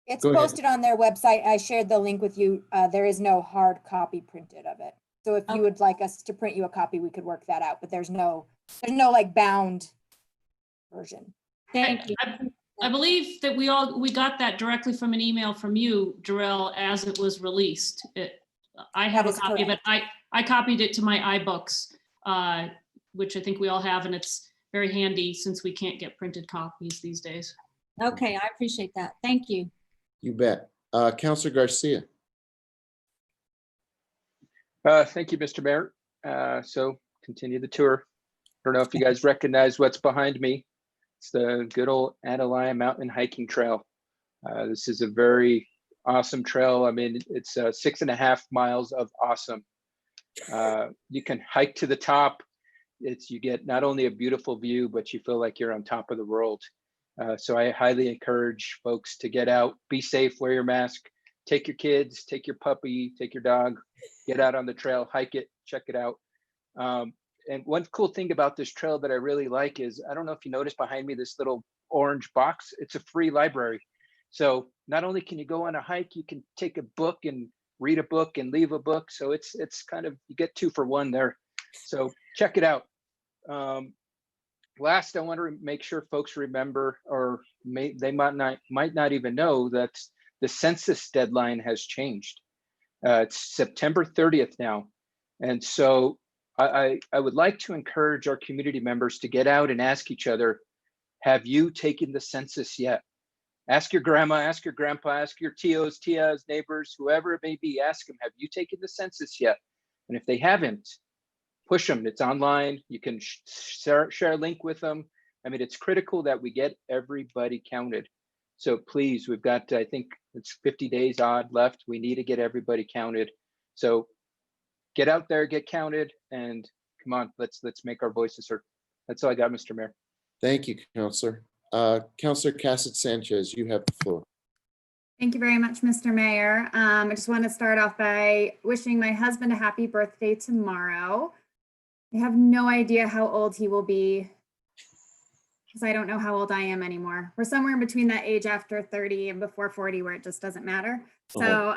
It's Go ahead. posted on their website. I shared the link with you. There is no hard copy printed of it. So if you would like us to print you a copy, we could work that out, but there's no like bound version. Thank you. I believe that we got that directly from an email from you, Jarrell, as it was released. I have a copy of it. I copied it to my iBooks, which I think we all have, and it's very handy since we can't get printed copies these days. Okay, I appreciate that. Thank you. You bet. Councilor Garcia. Thank you, Mr. Mayor. So continue the tour. I don't know if you guys recognize what's behind me. It's the good old Atalaya Mountain Hiking Trail. This is a very awesome trail. I mean, it's 6.5 miles of awesome. You can hike to the top. You get not only a beautiful view, but you feel like you're on top of the world. So I highly encourage folks to get out, be safe, wear your mask, take your kids, take your puppy, take your dog, get out on the trail, hike it, check it out. And one cool thing about this trail that I really like is, I don't know if you noticed behind me, this little orange box, it's a free library. So not only can you go on a hike, you can take a book and read a book and leave a book. So it's kind of, you get 2 for 1 there. So check it out. Last, I want to make sure folks remember, or they might not even know, that the census deadline has changed. It's September 30th now. And so I would like to encourage our community members to get out and ask each other, have you taken the census yet? Ask your grandma, ask your grandpa, ask your tios, tias, neighbors, whoever it may be, ask them, have you taken the census yet? And if they haven't, push them. It's online. You can share a link with them. I mean, it's critical that we get everybody counted. So please, we've got, I think it's 50 days odd left. We need to get everybody counted. So get out there, get counted, and come on, let's make our voices heard. That's all I got, Mr. Mayor. Thank you, Councilor. Councilor Cassett Sanchez, you have the floor. Thank you very much, Mr. Mayor. I just want to start off by wishing my husband a happy birthday tomorrow. I have no idea how old he will be, because I don't know how old I am anymore. We're somewhere in between that age after 30 and before 40 where it just doesn't matter. So,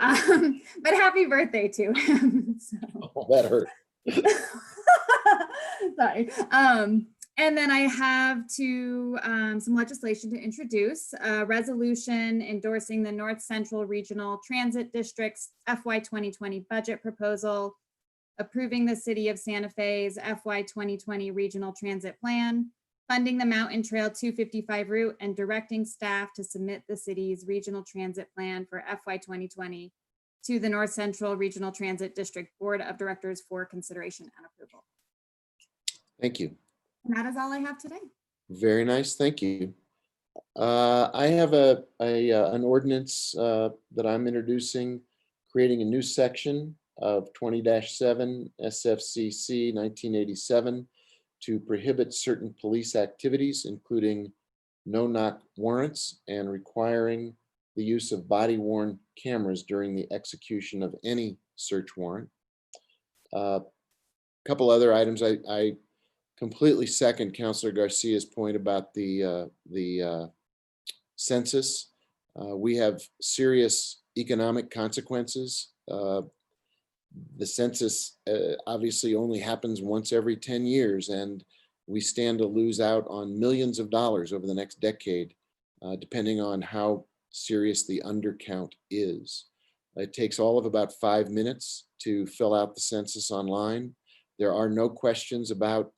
but happy birthday to him. So. Oh, that hurt. Sorry. And then I have some legislation to introduce, a resolution endorsing the North Central Regional Transit District's FY 2020 budget proposal, approving the City of Santa Fe's FY 2020 Regional Transit Plan, funding the Mountain Trail 255 route, and directing staff to submit the city's regional transit plan for FY 2020 to the North Central Regional Transit District Board of Directors for consideration and approval. Thank you. And that is all I have today. Very nice. Thank you. I have an ordinance that I'm introducing, creating a new section of 20-7 SFCC 1987 to prohibit certain police activities, including no-knock warrants and requiring the use of body-worn cameras during the execution of any search warrant. A couple other items. I completely second Councilor Garcia's point about the census. We have serious economic consequences. The census obviously only happens once every 10 years, and we stand to lose out on millions of dollars over the next decade, depending on how serious the undercount is. It takes all of about 5 minutes to fill out the census online. There are no questions about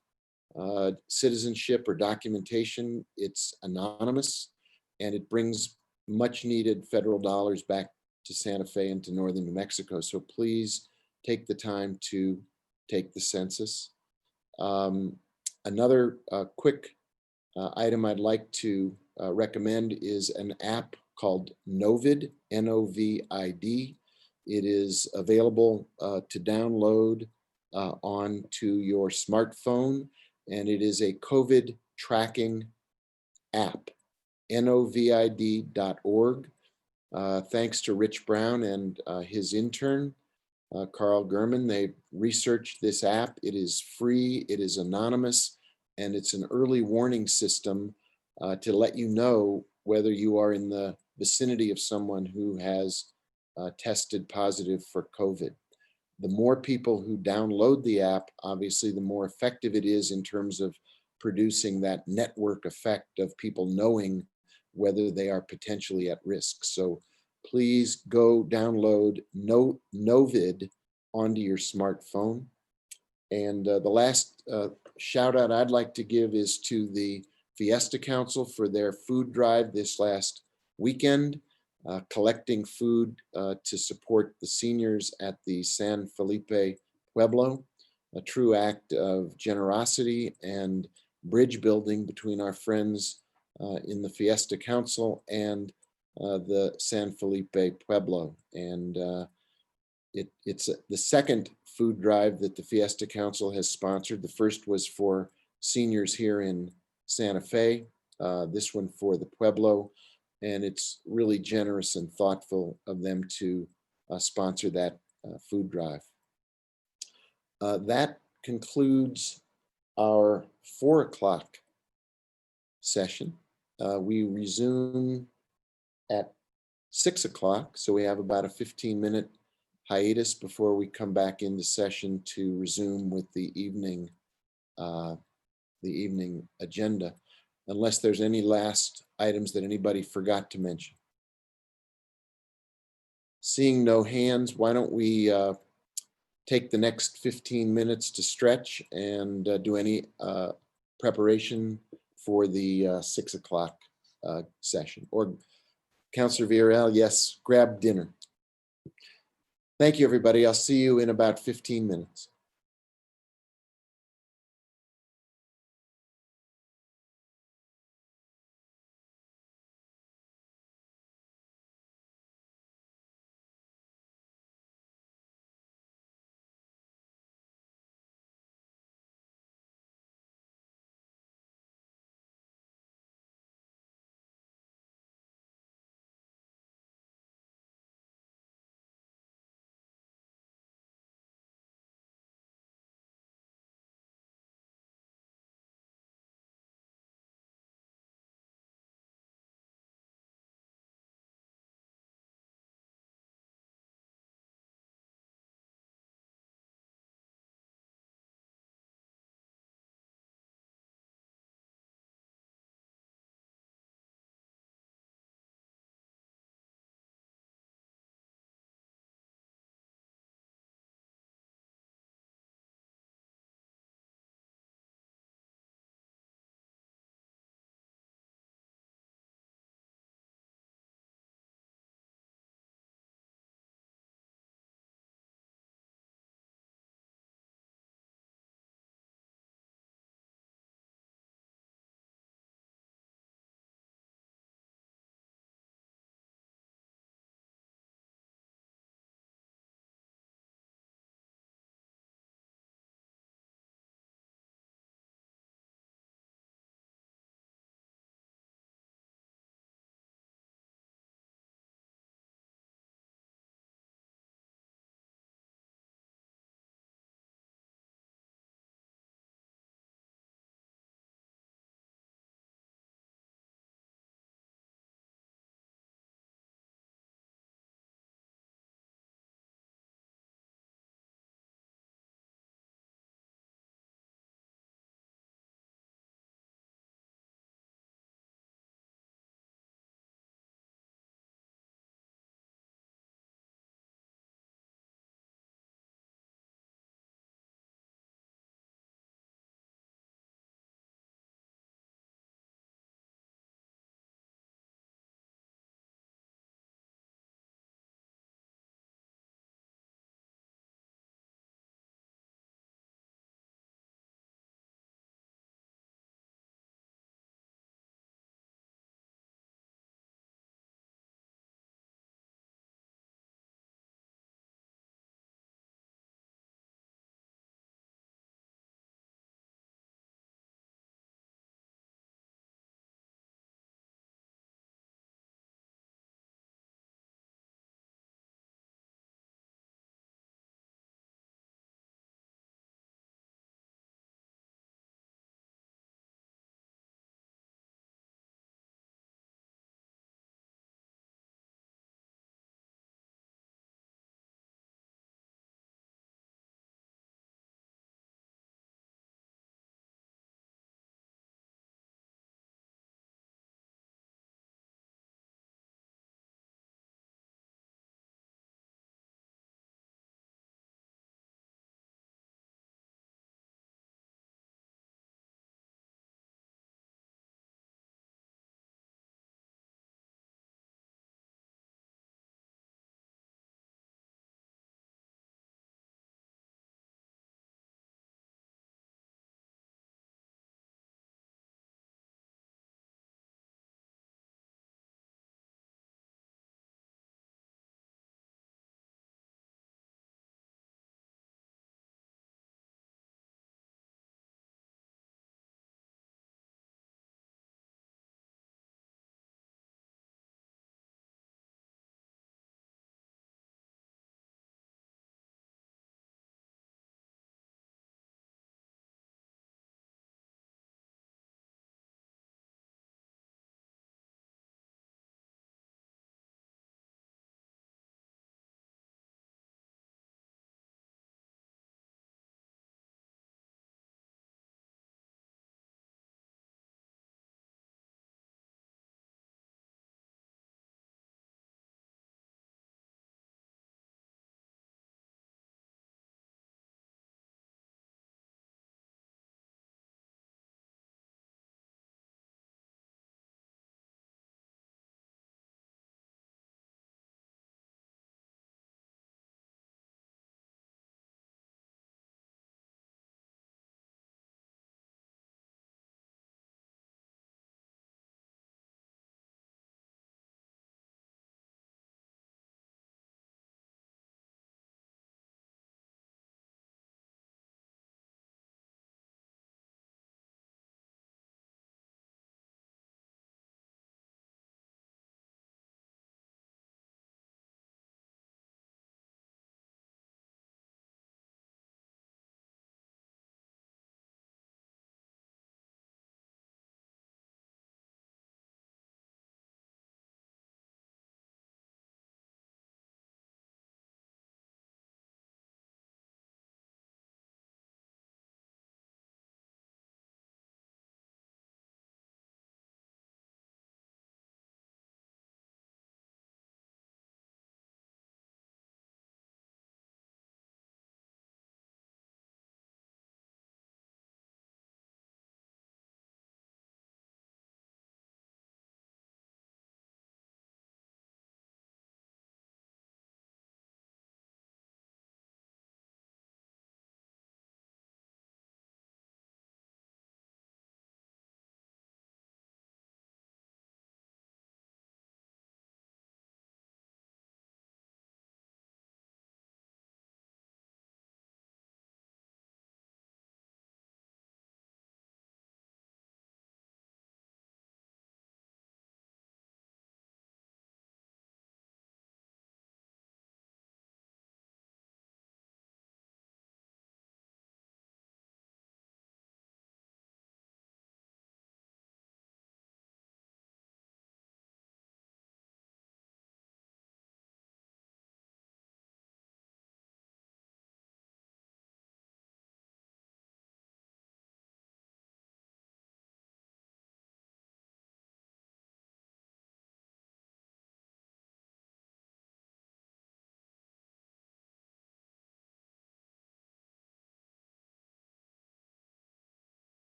citizenship or documentation. It's anonymous, and it brings much needed federal dollars back to Santa Fe and to northern New Mexico. So please take the time to take the census. Another quick item I'd like to recommend is an app called Novid, N-O-V-I-D. It is available to download onto your smartphone, and it is a COVID tracking app, novid.org. Thanks to Rich Brown and his intern, Carl Gurman. They researched this app. It is free, it is anonymous, and it's an early warning system to let you know whether you are in the vicinity of someone who has tested positive for COVID. The more people who download the app, obviously, the more effective it is in terms of producing that network effect of people knowing whether they are potentially at risk. So please go download Novid onto your smartphone. And the last shout out I'd like to give is to the Fiesta Council for their food drive this last weekend, collecting food to support the seniors at the San Felipe Pueblo, a true act of generosity and bridge building between our friends in the Fiesta Council and the San Felipe Pueblo. And it's the second food drive that the Fiesta Council has sponsored. The first was for seniors here in Santa Fe, this one for the Pueblo. And it's really generous and thoughtful of them to sponsor that food drive. That concludes our 4 o'clock session. We resume at 6 o'clock, so we have about a 15-minute hiatus before we come back into session to resume with the evening agenda, unless there's any last items that anybody forgot to mention. Seeing no hands, why don't we take the next 15 minutes to stretch and do any preparation for the 6 o'clock session. Or Councilor Villarreal, yes, grab dinner. Thank you, everybody. I'll see you in about 15 minutes.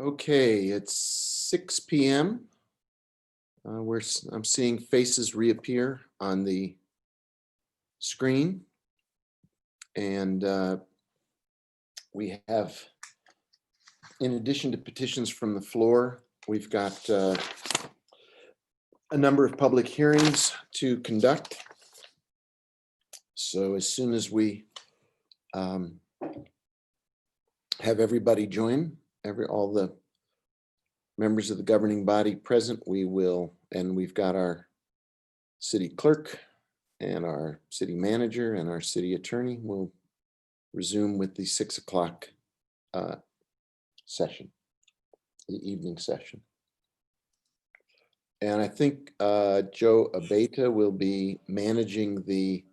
Okay, it's 6 p.m. I'm seeing faces reappear on the screen. And we have, in addition to petitions from the floor, we've got a number of public hearings to conduct. So as soon as we have everybody join, all the members of the governing body present, we will, and we've got our city clerk and our city manager and our city attorney, will resume with the 6 o'clock session, the evening session. And I think Joe Abeta will be managing the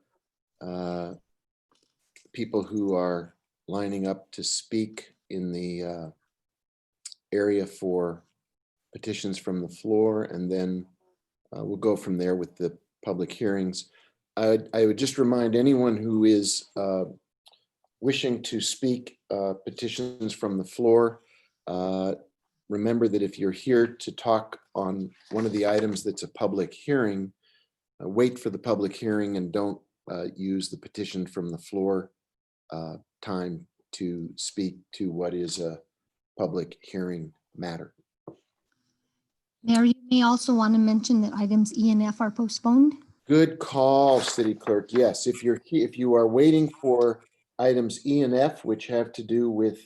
people who are lining up to speak in the area for petitions from the floor, and then we'll go from there with the public hearings. I would just remind anyone who is wishing to speak petitions from the floor, remember that if you're here to talk on one of the items that's a public hearing, wait for the public hearing and don't use the petition from the floor time to speak to what is a public hearing matter. Mayor, you may also want to mention that items E and F are postponed. Good call, City Clerk. Yes, if you are waiting for items E and F, which have to do with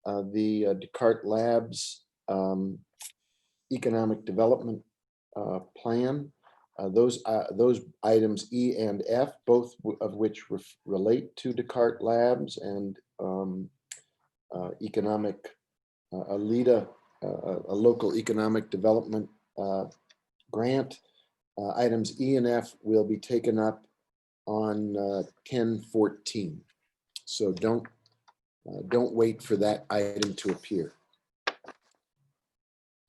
the Descartes Labs economic development plan, those items E and F, both of which relate to Descartes Labs and economic ALEDA, a local economic development grant. Items E and F will be taken up on 10/14. So don't wait for that item to appear.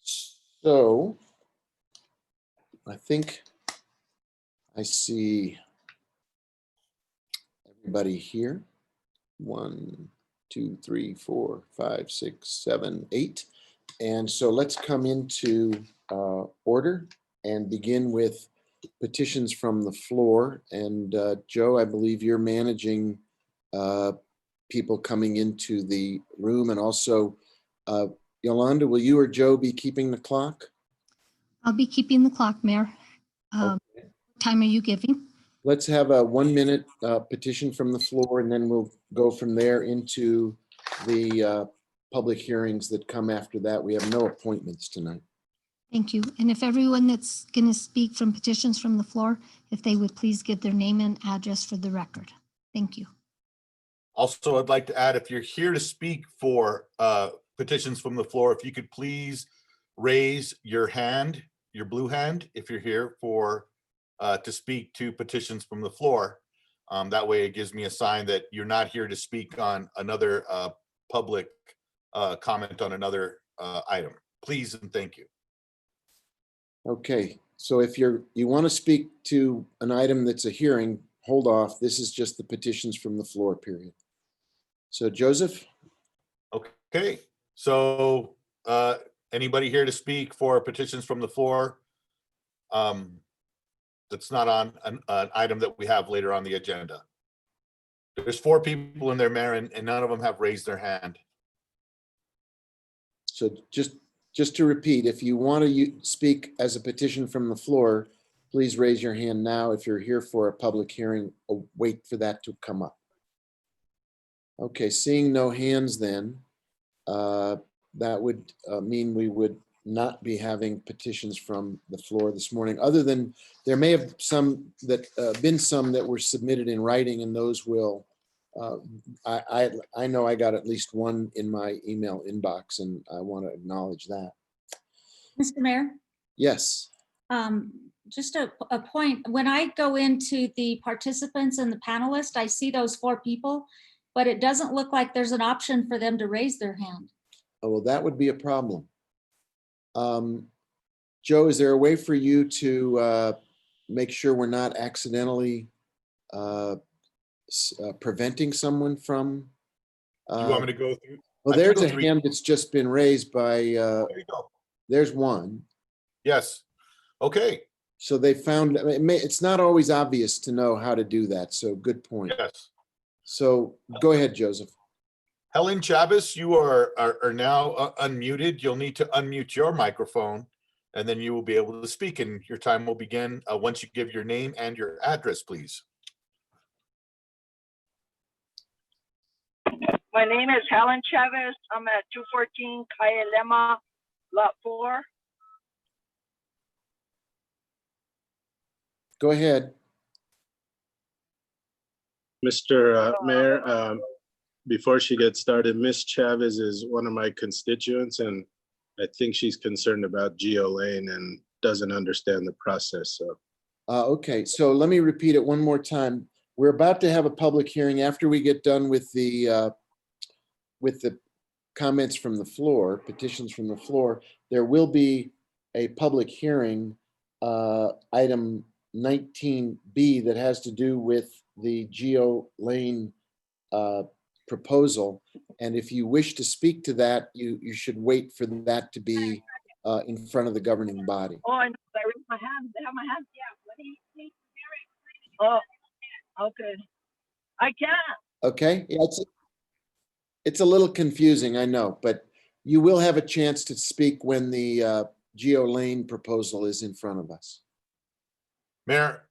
So I think I see everybody here. 1, 2, 3, 4, 5, 6, 7, 8. And so let's come into order and begin with petitions from the floor. And Joe, I believe you're managing people coming into the room, and also Yolanda, will you or Joe be keeping the clock? I'll be keeping the clock, Mayor. What time are you giving? Let's have a 1-minute petition from the floor, and then we'll go from there into the public hearings that come after that. We have no appointments tonight. Thank you. And if everyone that's going to speak from petitions from the floor, if they would please give their name and address for the record. Thank you. Also, I'd like to add, if you're here to speak for petitions from the floor, if you could please raise your hand, your blue hand, if you're here for to speak to petitions from the floor. That way it gives me a sign that you're not here to speak on another public comment on another item. Please and thank you. Okay, so if you want to speak to an item that's a hearing, hold off. This is just the petitions from the floor, period. So Joseph? Okay, so anybody here to speak for petitions from the floor? That's not on an item that we have later on the agenda. There's 4 people in there, Mayor, and none of them have raised their hand. So just to repeat, if you want to speak as a petition from the floor, please raise your hand now. If you're here for a public hearing, wait for that to come up. Okay, seeing no hands then, that would mean we would not be having petitions from the floor this morning, other than there may have been some that were submitted in writing, and those will, I know I got at least one in my email inbox, and I want to acknowledge that. Mr. Mayor? Yes. Just a point. When I go into the participants and the panelists, I see those 4 people, but it doesn't look like there's an option for them to raise their hand. Oh, well, that would be a problem. Joe, is there a way for you to make sure we're not accidentally preventing someone from? You want me to go through? Well, I can there's go a three. hand that's just been raised by, There you go. there's one. Yes. Okay. So they found, it's not always obvious to know how to do that. So good point. Yes. So go ahead, Joseph. Helen Chavez, you are now unmuted. You'll need to unmute your microphone, and then you will be able to speak, and your time will begin once you give your name and your address, please. My name is Helen Chavez. I'm at 214 Calle Lema, Lot 4. Go ahead. Mr. Mayor, before she gets started, Ms. Chavez is one of my constituents, and I think she's concerned about Geo Lane and doesn't understand the process. So, Okay, so let me repeat it one more time. We're about to have a public hearing after we get done with the comments from the floor, petitions from the floor. There will be a public hearing, item 19B, that has to do with the Geo Lane proposal. And if you wish to speak to that, you should wait for that to be in front of the governing body. Oh, I know. I raised my hand. They have my hand. Yeah. What do you think? Oh, okay. I can't. Okay, yeah, it's a little confusing, I know, but you will have a chance to speak when the Geo Lane proposal is in front of us. Mayor,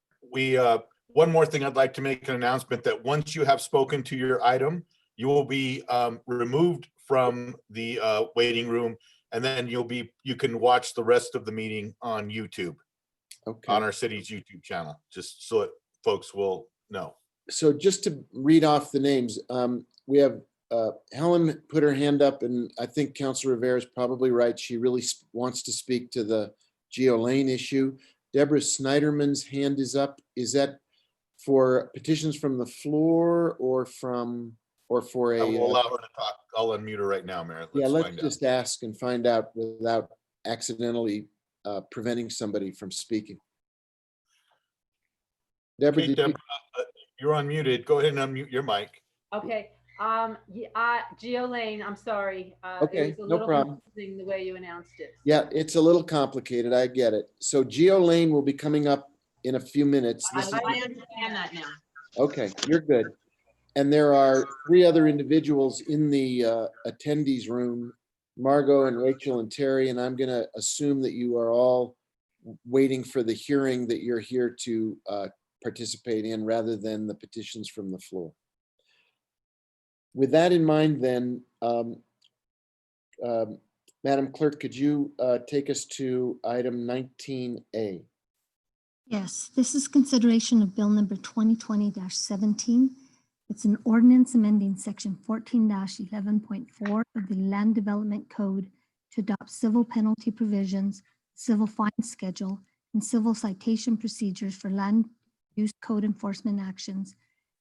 one more thing, I'd like to make an announcement that once you have spoken to your item, you will be removed from the waiting room, and then you can watch the rest of the meeting on YouTube, Okay. on our city's YouTube channel, just so that folks will know. So just to read off the names, we have Helen put her hand up, and I think Councilor Rivera is probably right. She really wants to speak to the Geo Lane issue. Deborah Snyderman's hand is up. Is that for petitions from the floor or for a? I will allow her to talk. I'll unmute her right now, Mayor. Yeah, let's find out. just ask and find out without accidentally preventing somebody from speaking. Deborah, Okay, Deborah, you're unmuted. Go ahead and unmute your mic. Okay, Geo Lane, I'm sorry. Okay, It was a no little problem. confusing the way you announced it. Yeah, it's a little complicated. I get it. So Geo Lane will be coming up in a few minutes. I understand that now. Okay, you're good. And there are 3 other individuals in the attendees room, Margot and Rachel and Terry, and I'm going to assume that you are all waiting for the hearing that you're here to participate in rather than the petitions from the floor. With that in mind, then, Madam Clerk, could you take us to item 19A? Yes, this is consideration of bill number 2020-17. It's an ordinance amending section 14-11.4 of the Land Development Code to adopt civil penalty provisions, civil fine schedule, and civil citation procedures for land use code enforcement actions,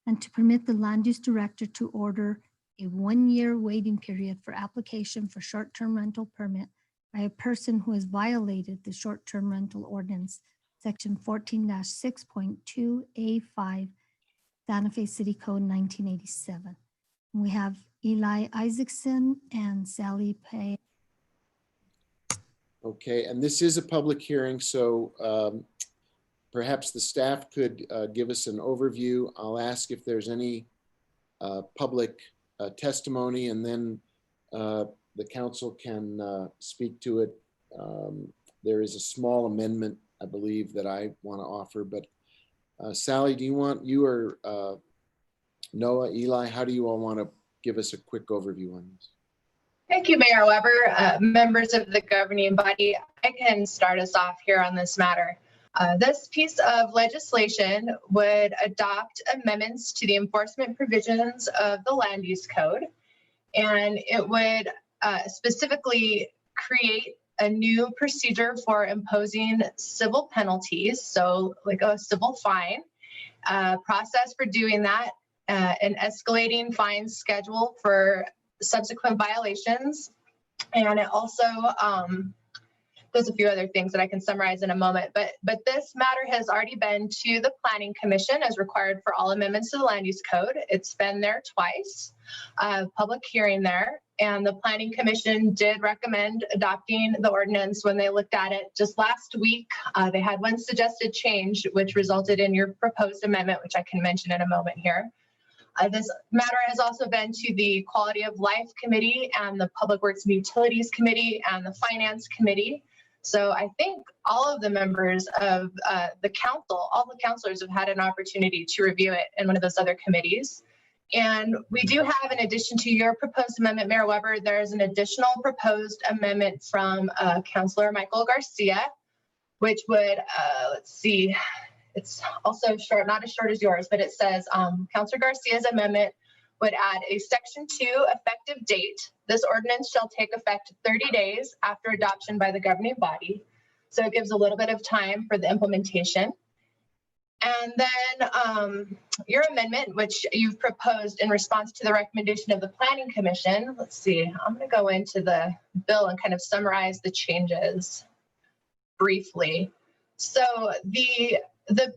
and to permit the land use director to order a 1-year waiting period for application for short-term rental permit by a person who has violated the short-term rental ordinance, section 14-6.2A5, Santa Fe City Code 1987. And we have Eli Isaacson and Sally Pay. Okay, and this is a public hearing, so perhaps the staff could give us an overview. I'll ask if there's any public testimony, and then the council can speak to it. There is a small amendment, I believe, that I want to offer, but Sally, do you want, you or Noah, Eli, how do you all want to give us a quick overview on this? Thank you, Mayor Weber. Members of the governing body, I can start us off here on this matter. This piece of legislation would adopt amendments to the enforcement provisions of the land use code, and it would specifically create a new procedure for imposing civil penalties, so like a civil fine, process for doing that, an escalating fine schedule for subsequent violations. And it also, there's a few other things that I can summarize in a moment, but this matter has already been to the Planning Commission as required for all amendments to the land use code. It's been there twice, public hearing there, and the Planning Commission did recommend adopting the ordinance when they looked at it just last week. They had one suggested change, which resulted in your proposed amendment, which I can mention in a moment here. This matter has also been to the Quality of Life Committee and the Public Works and Utilities Committee and the Finance Committee. So I think all of the members of the council, all the councilors have had an opportunity to review it in one of those other committees. And we do have, in addition to your proposed amendment, Mayor Weber, there's an additional proposed amendment from Councilor Michael Garcia, which would, let's see, it's also short, not as short as yours, but it says Councilor Garcia's amendment would add a section 2 effective date. This ordinance shall take effect 30 days after adoption by the governing body. So it gives a little bit of time for the implementation. And then your amendment, which you've proposed in response to the recommendation of the Planning Commission. Let's see, I'm going to go into the bill and kind of summarize the changes briefly. So the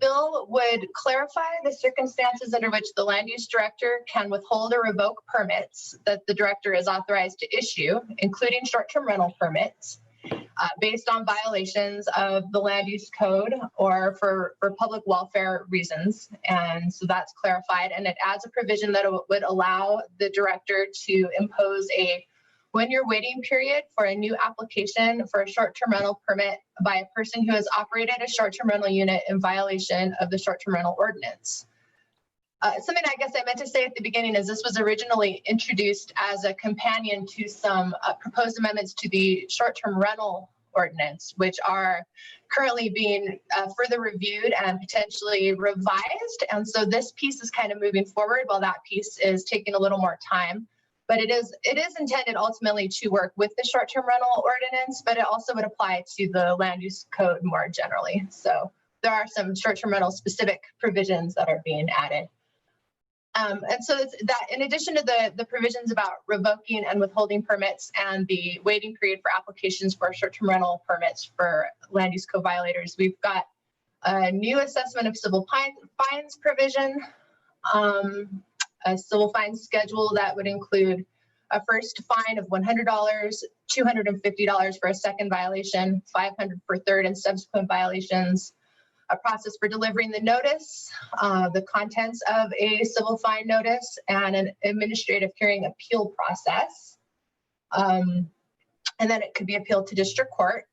bill would clarify the circumstances under which the land use director can withhold or revoke permits that the director is authorized to issue, including short-term rental permits, based on violations of the land use code or for public welfare reasons. And so that's clarified, and it adds a provision that would allow the director to impose a one-year waiting period for a new application for a short-term rental permit by a person who has operated a short-term rental unit in violation of the short-term rental ordinance. Something I guess I meant to say at the beginning is this was originally introduced as a companion to some proposed amendments to the short-term rental ordinance, which are currently being further reviewed and potentially revised. And so this piece is kind of moving forward while that piece is taking a little more time. But it is intended ultimately to work with the short-term rental ordinance, but it also would apply to the land use code more generally. So there are some short-term rental specific provisions that are being added. And so that in addition to the provisions about revoking and withholding permits and the waiting period for applications for short-term rental permits for land use code violators, we've got a new assessment of civil fines provision, a civil fines schedule that would include a first fine of $100, $250 for a second violation, $500 for third and subsequent violations, a process for delivering the notice, the contents of a civil fine notice, and an administrative hearing appeal process. And then it could be appealed to district court.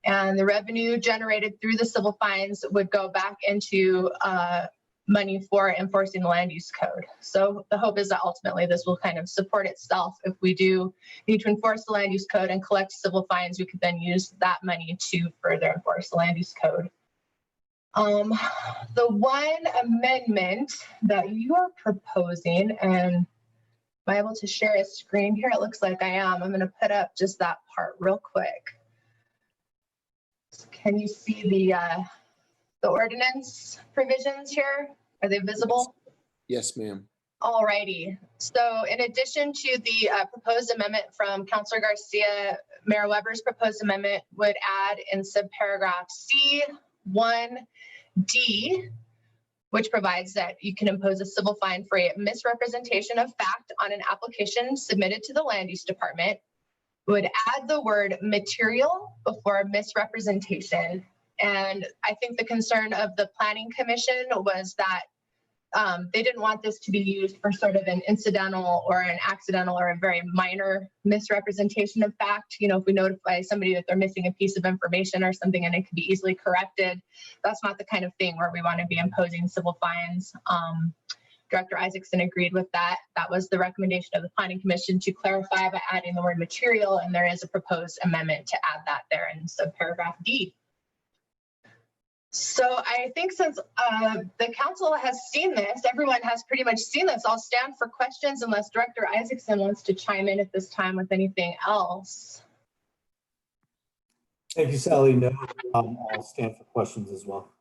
And the revenue generated through the civil fines would go back into money for enforcing the land use code. So the hope is that ultimately this will kind of support itself. If we do need to enforce the land use code and collect civil fines, we could then use that money to further enforce the land use code. The one amendment that you are proposing, and am I able to share a screen here? It looks like I am. I'm going to put up just that part real quick. Can you see the ordinance provisions here? Are they visible? Yes, ma'am. All righty. So in addition to the proposed amendment from Councilor Garcia, Mayor Weber's proposed amendment would add in subparagraph C1D, which provides that you can impose a civil fine for a misrepresentation of fact on an application submitted to the land use department, would add the word material before misrepresentation. And I think the concern of the Planning Commission was that they didn't want this to be used for sort of an incidental or an accidental or a very minor misrepresentation of fact. You know, if we notify somebody that they're missing a piece of information or something and it can be easily corrected, that's not the kind of thing where we want to be imposing civil fines. Director Isaacson agreed with that. That was the recommendation of the Planning Commission to clarify by adding the word material, and there is a proposed amendment to add that there in subparagraph D. So I think since the council has seen this, everyone has pretty much seen this, I'll stand for questions unless Director Isaacson wants to chime in at this time with anything else. Thank you, Sally. No, I'll stand for questions as well.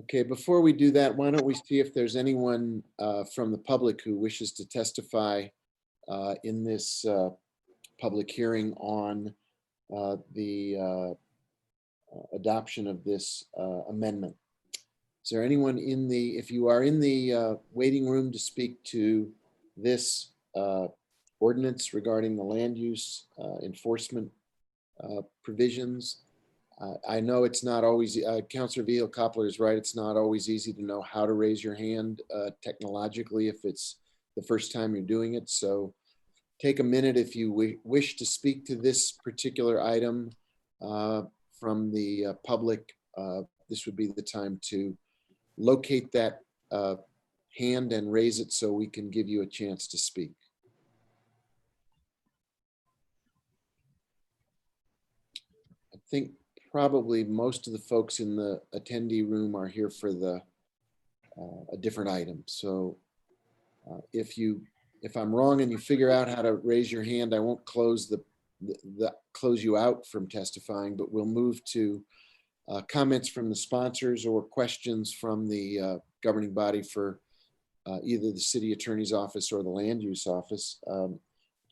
Okay, before we do that, why don't we see if there's anyone from the public who wishes to testify in this public hearing on the adoption of this amendment. Is there anyone if you are in the waiting room to speak to this ordinance regarding the land use enforcement provisions? I know it's not always, Councilor Vihil-Coppler is right, it's not always easy to know how to raise your hand technologically if it's the first time you're doing it. So take a minute if you wish to speak to this particular item from the public. This would be the time to locate that hand and raise it so we can give you a chance to speak. I think probably most of the folks in the attendee room are here for a different item. So if I'm wrong and you figure out how to raise your hand, I won't close close you out from testifying, but we'll move to comments from the sponsors or questions from the governing body for either the city attorney's office or the land use office.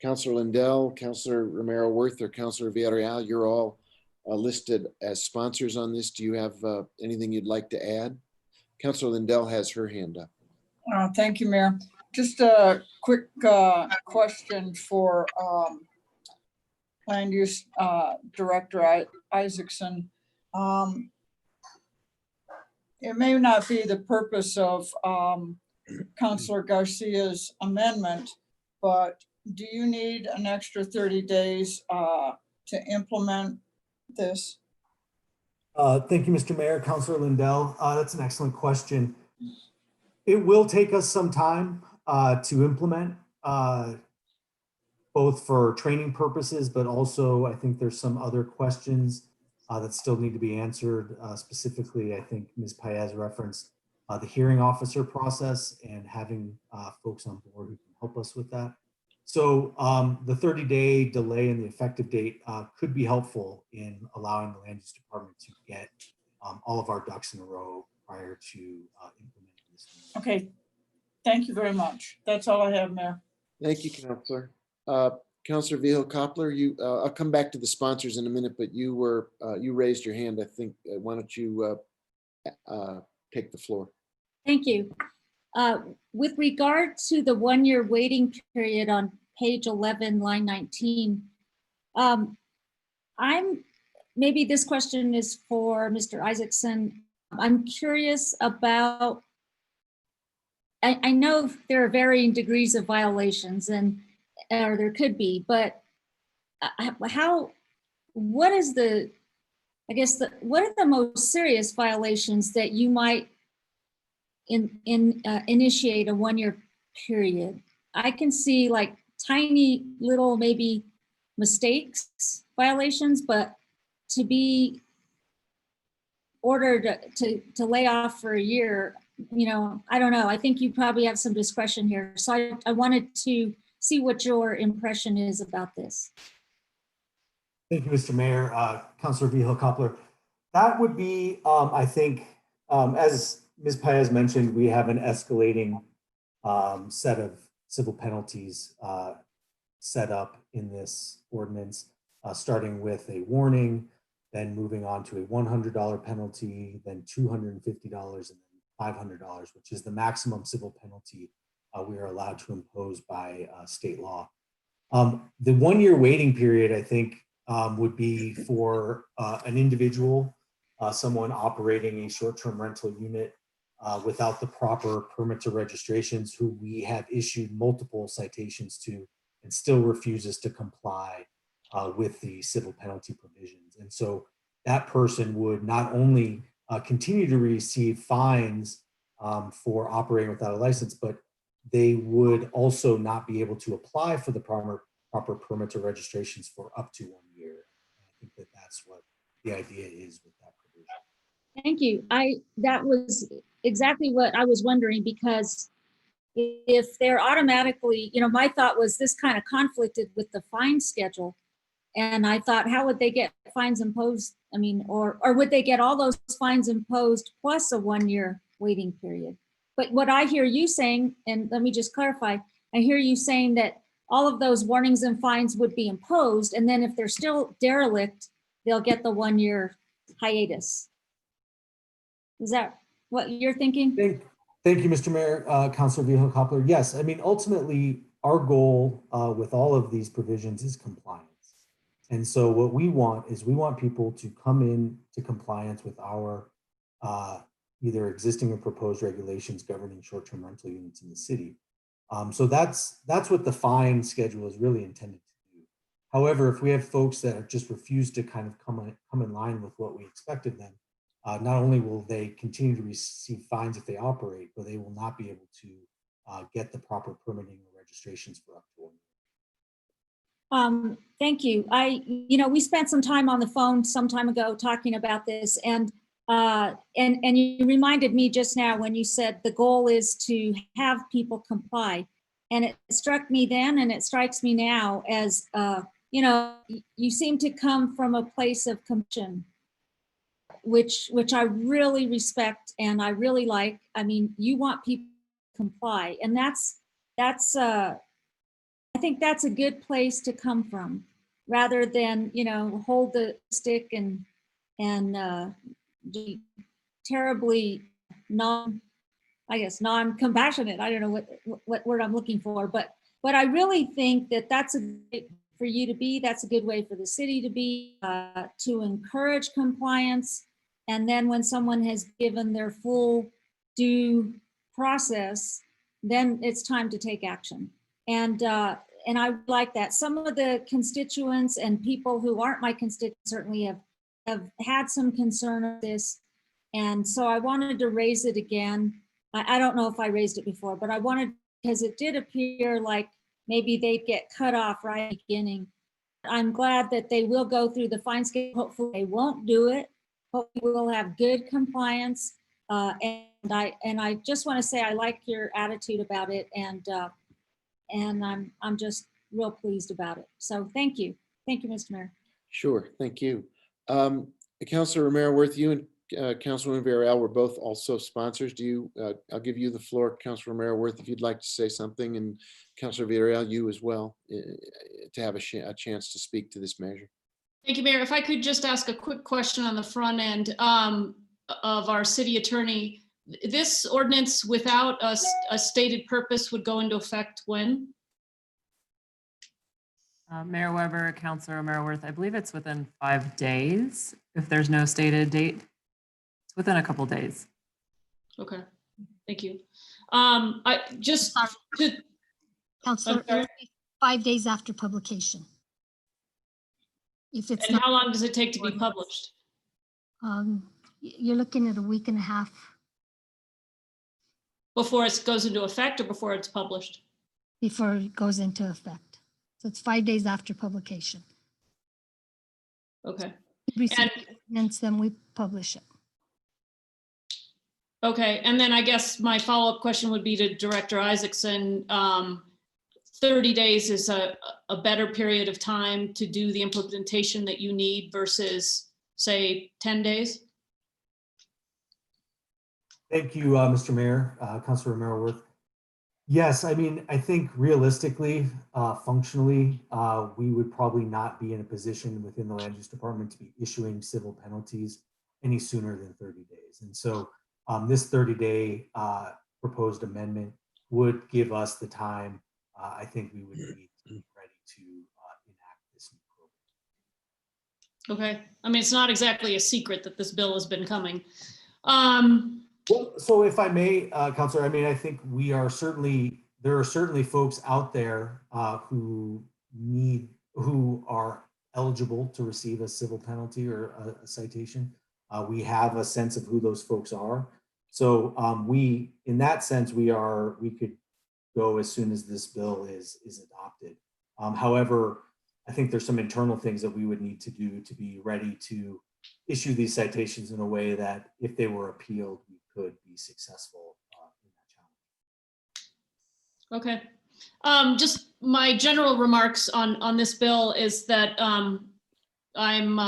Councilor Lindell, Councilor Romero Worth, or Councilor Villarreal, you're all listed as sponsors on this. Do you have anything you'd like to add? Councilor Lindell has her hand up. Thank you, Mayor. Just a quick question for Land Use Director Isaacson. It may not be the purpose of Councilor Garcia's amendment, but do you need an extra 30 days to implement this? Thank you, Mr. Mayor. Councilor Lindell, that's an excellent question. It will take us some time to implement, both for training purposes, but also I think there's some other questions that still need to be answered. Specifically, I think Ms. Paez referenced the hearing officer process and having folks on board who can help us with that. So the 30-day delay in the effective date could be helpful in allowing the land use department to get all of our ducks in a row prior to implementing this. Okay, thank you very much. That's all I have, Mayor. Thank you, Councilor. Councilor Vihil-Coppler, I'll come back to the sponsors in a minute, but you raised your hand, I think. Why don't you take the floor? Thank you. With regard to the one-year waiting period on page 11, line 19, maybe this question is for Mr. Isaacson. I'm curious about, I know there are varying degrees of violations or there could be, but what are the most serious violations that you might initiate a one-year period? I can see like tiny little maybe mistakes, violations, but to be ordered to lay off for a year, I don't know. I think you probably have some discretion here. So I wanted to see what your impression is about this. Thank you, Mr. Mayor. Councilor Vihil-Coppler. That would be, I think, as Ms. Paez mentioned, we have an escalating set of civil penalties set up in this ordinance, starting with a warning, then moving on to a $100 penalty, then $250, and then $500, which is the maximum civil penalty we are allowed to impose by state law. The one-year waiting period, I think, would be for an individual, someone operating a short-term rental unit without the proper permits or registrations, who we have issued multiple citations to and still refuses to comply with the civil penalty provisions. And so that person would not only continue to receive fines for operating without a license, but they would also not be able to apply for the proper permits or registrations for up to 1 year. I think that that's what the idea is with that provision. Thank you. That was exactly what I was wondering, because if they're automatically, my thought was this kind of conflicted with the fine schedule. And I thought, how would they get fines imposed? Or would they get all those fines imposed plus a 1-year waiting period? But what I hear you saying, and let me just clarify, I hear you saying that all of those warnings and fines would be imposed. And then if they're still derelict, they'll get the 1-year hiatus. Is that what you're thinking? Thank you, Mr. Mayor, Councilor Viejo Coppler. Yes, I mean, ultimately, our goal with all of these provisions is compliance. And so what we want is we want people to come in to compliance with our either existing or proposed regulations governing short-term rental units in the city. So that's what the fine schedule is really intended to do. However, if we have folks that are just refuse to kind of come in line with what we expect of them, not only will they continue to receive fines if they operate, but they will not be able to get the proper permitting or registrations for up to 1 year. Thank you. We spent some time on the phone some time ago talking about this, and you reminded me just now when you said the goal is to have people comply. And it struck me then, and it strikes me now as, you seem to come from a place of compassion, which I really respect and I really like. I mean, you want people to comply, and I think that's a good place to come from, rather than, hold the stick and be terribly non-compassionate. I don't know what word I'm looking for, but I really think that that's a good way for you to be. That's a good way for the city to be, to encourage compliance. And then when someone has given their full due process, then it's time to take action. And I like that. Some of the constituents and people who aren't my constituents certainly have had some concern of this. And so I wanted to raise it again. I don't know if I raised it before, but I wanted, because it did appear like maybe they'd get cut off right at the beginning. I'm glad that they will go through the fine scale. Hopefully they won't do it. Hopefully we'll have good compliance. And I just want to say I like your attitude about it, and I'm just real pleased about it. So thank you. Thank you, Mr. Mayor. Sure, thank you. Councilor Romero Worth, you and Councilwoman Villarreal were both also sponsors. I'll give you the floor, Councilor Romero Worth, if you'd like to say something, and Councilor Villarreal, you as well, to have a chance to speak to this measure. Thank you, Mayor. If I could just ask a quick question on the front end of our city attorney. This ordinance without a stated purpose would go into effect when? Mayor Weber, Councilor Romero Worth, I believe it's within 5 days, if there's no stated date. It's within a couple days. Okay, thank you. I just to, Councilor, it would be 5 days after publication. If it's and how long does it take to be published? You're looking at a week and a half. Before it goes into effect or before it's published? Before it goes into effect. So it's 5 days after publication. Okay. And then we publish it. Okay, and then I guess my follow-up question would be to Director Isaacson. 30 days is a better period of time to do the implementation that you need versus, say, 10 days? Thank you, Mr. Mayor, Councilor Romero Worth. Yes, I mean, I think realistically, functionally, we would probably not be in a position within the Land Use Department to be issuing civil penalties any sooner than 30 days. And so this 30-day proposed amendment would give us the time I think we would need to be ready to enact this new program. Okay, I mean, it's not exactly a secret that this bill has been coming. Well, so if I may, Councilor, I mean, I think there are certainly folks out there who are eligible to receive a civil penalty or a citation. We have a sense of who those folks are. So in that sense, we could go as soon as this bill is adopted. However, I think there's some internal things that we would need to do to be ready to issue these citations in a way that if they were appealed, we could be successful in that challenge. Okay. Just my general remarks on this bill is that I'm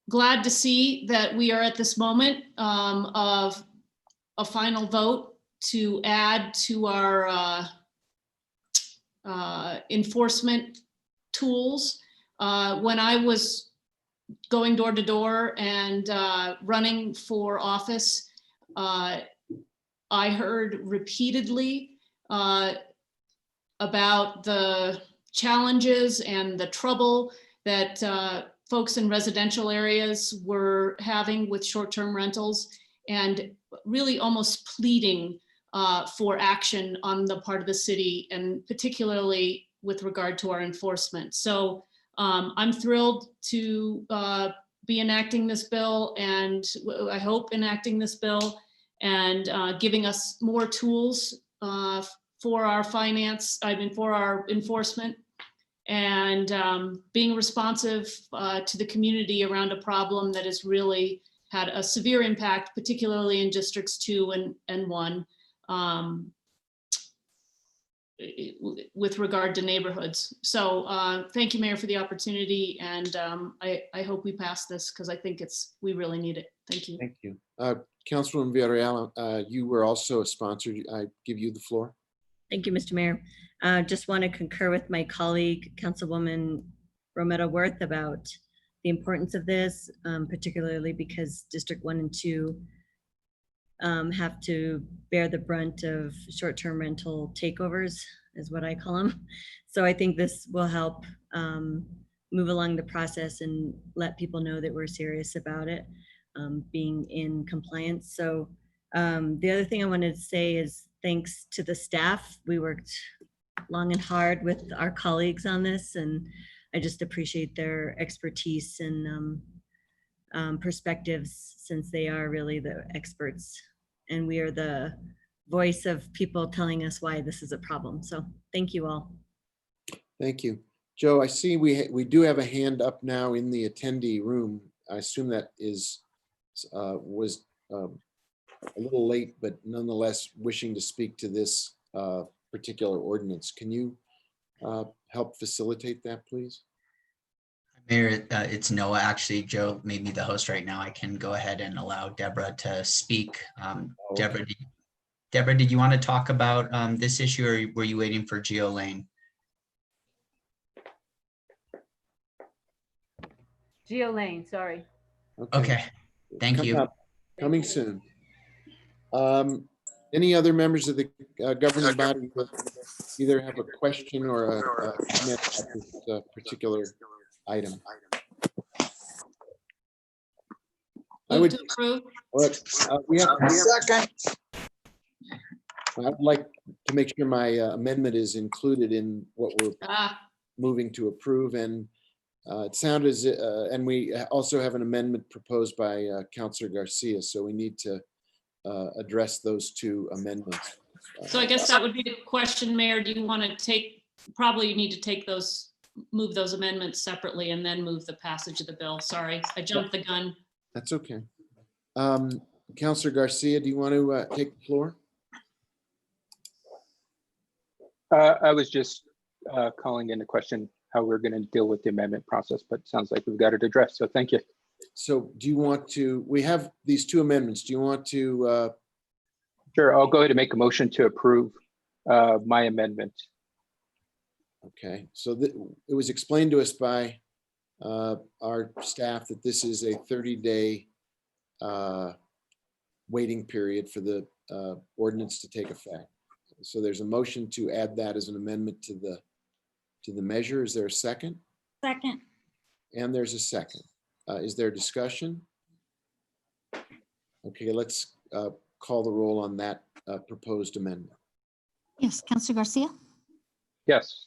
glad to see that we are at this moment of a final vote to add to our enforcement tools. When I was going door to door and running for office, I heard repeatedly about the challenges and the trouble that folks in residential areas were having with short-term rentals, and really almost pleading for action on the part of the city, and particularly with regard to our enforcement. So I'm thrilled to be enacting this bill, and I hope enacting this bill and giving us more tools for our for our enforcement, and being responsive to the community around a problem that has really had a severe impact, particularly in districts 2 and 1, with regard to neighborhoods. So thank you, Mayor, for the opportunity, and I hope we pass this, because I think we really need it. Thank you. Thank you. Councilwoman Villarreal, you were also a sponsor. I give you the floor. Thank you, Mr. Mayor. Just want to concur with my colleague, Councilwoman Romero Worth, about the importance of this, particularly because District 1 and 2 have to bear the brunt of short-term rental takeovers, is what I call them. So I think this will help move along the process and let people know that we're serious about it, being in compliance. So the other thing I wanted to say is thanks to the staff. We worked long and hard with our colleagues on this, and I just appreciate their expertise and perspectives, since they are really the experts, and we are the voice of people telling us why this is a problem. So thank you all. Thank you. Joe, I see we do have a hand up now in the attendee room. I assume that was a little late, but nonetheless wishing to speak to this particular ordinance. Can you help facilitate that, please? Mayor, it's Noah. Actually, Joe made me the host right now. I can go ahead and allow Deborah to speak. Okay. Deborah, did you want to talk about this issue, or were you waiting for Geo Lane? Geo Lane, sorry. Okay, thank you. Coming soon. Any other members of the governing body that either have a question or a comment at this particular item? I would approve. We have a second. I'd like to make sure my amendment is included in what we're moving to approve, and it sounded as and we also have an amendment proposed by Councilor Garcia, so we need to address those two amendments. So I guess that would be the question, Mayor. Do you want to probably you need to move those amendments separately and then move the passage of the bill. Sorry, I jumped the gun. That's okay. Councilor Garcia, do you want to take the floor? I was just calling into question how we're going to deal with the amendment process, but it sounds like we've got it addressed. So thank you. So do you want to, we have these two amendments. Do you want to? Sure, I'll go ahead and make a motion to approve my amendment. Okay, so it was explained to us by our staff that this is a 30-day waiting period for the ordinance to take effect. So there's a motion to add that as an amendment to the measure. Is there a second? Second. And there's a second. Is there discussion? Okay, let's call the roll on that proposed amendment. Yes, Councilor Garcia, Yes.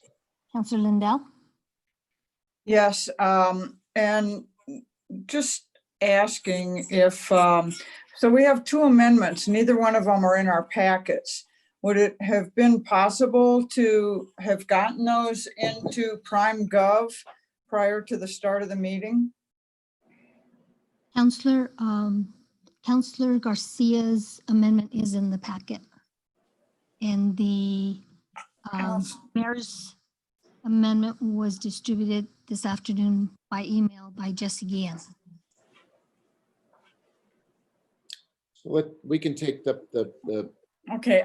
Councilor Lindell, Yes, and just asking if, so we have two amendments, neither one of them are in our packets. Would it have been possible to have gotten those into Prime Gov prior to the start of the meeting? Councilor Garcia's amendment is in the packet. And the mayor's amendment was distributed this afternoon by email by Jesse Guillen. So we can take the Okay,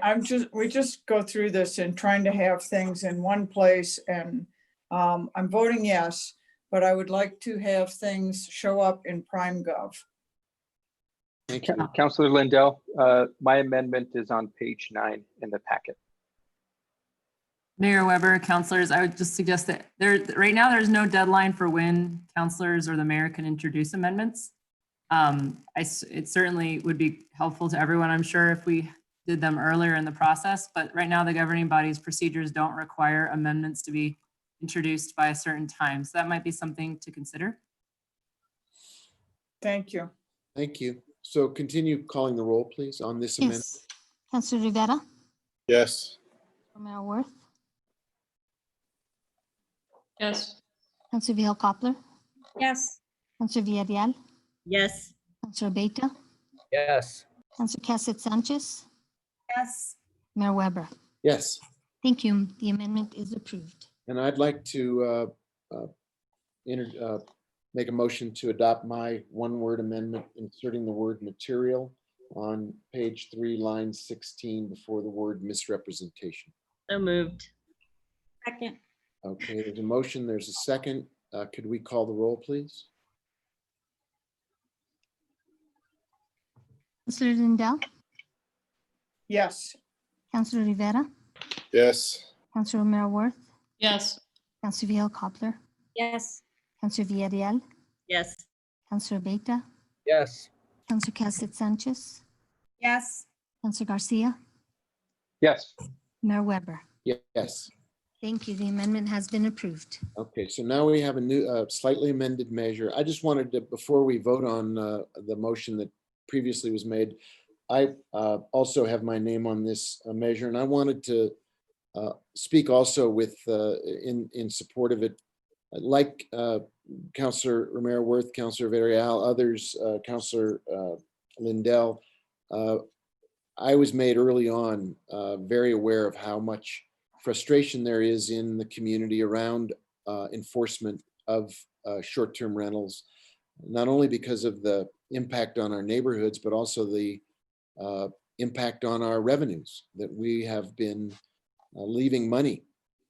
we just go through this and trying to have things in one place, and I'm voting yes, but I would like to have things show up in PrimeGov. Thank you. Counselor Lindell, my amendment is on page 9 in the packet. Mayor Weber, councilors, I would just suggest that right now, there's no deadline for when councilors or the mayor can introduce amendments. It certainly would be helpful to everyone, I'm sure, if we did them earlier in the process, but right now the governing body's procedures don't require amendments to be introduced by a certain time. So that might be something to consider. Thank you. Thank you. So continue calling the roll, please, on this amendment. Yes. Councilor Rivera, Yes. Mayor Worth, Yes. Councilor Vihel Coppler, Yes. Councilor Villarreal, Yes. Councilor Beta, Yes. Councilor Cassett Sanchez, Yes. Mayor Weber. Yes. Thank you. The amendment is approved. And I'd like to make a motion to adopt my one-word amendment, inserting the word material on page 3, line 16, before the word misrepresentation. So moved. Second. Okay, there's a motion, there's a second. Could we call the roll, please? Councilor Lindell, Yes. Councilor Rivera, Yes. Councilor Mayor Worth, Yes. Councilor Vihel Coppler, Yes. Councilor Villarreal, Yes. Councilor Beta, Yes. Councilor Cassett Sanchez, Yes. Councilor Garcia, Yes. Mayor Weber. Yes. Thank you. The amendment has been approved. Okay, so now we have a new, slightly amended measure. I just wanted to, before we vote on the motion that previously was made, I also have my name on this measure, and I wanted to speak also with in support of it. Like Councilor Romero Worth, Councilor Villarreal, others, Councilor Lindell, I was made early on very aware of how much frustration there is in the community around enforcement of short-term rentals, not only because of the impact on our neighborhoods, but also the impact on our revenues, that we have been leaving money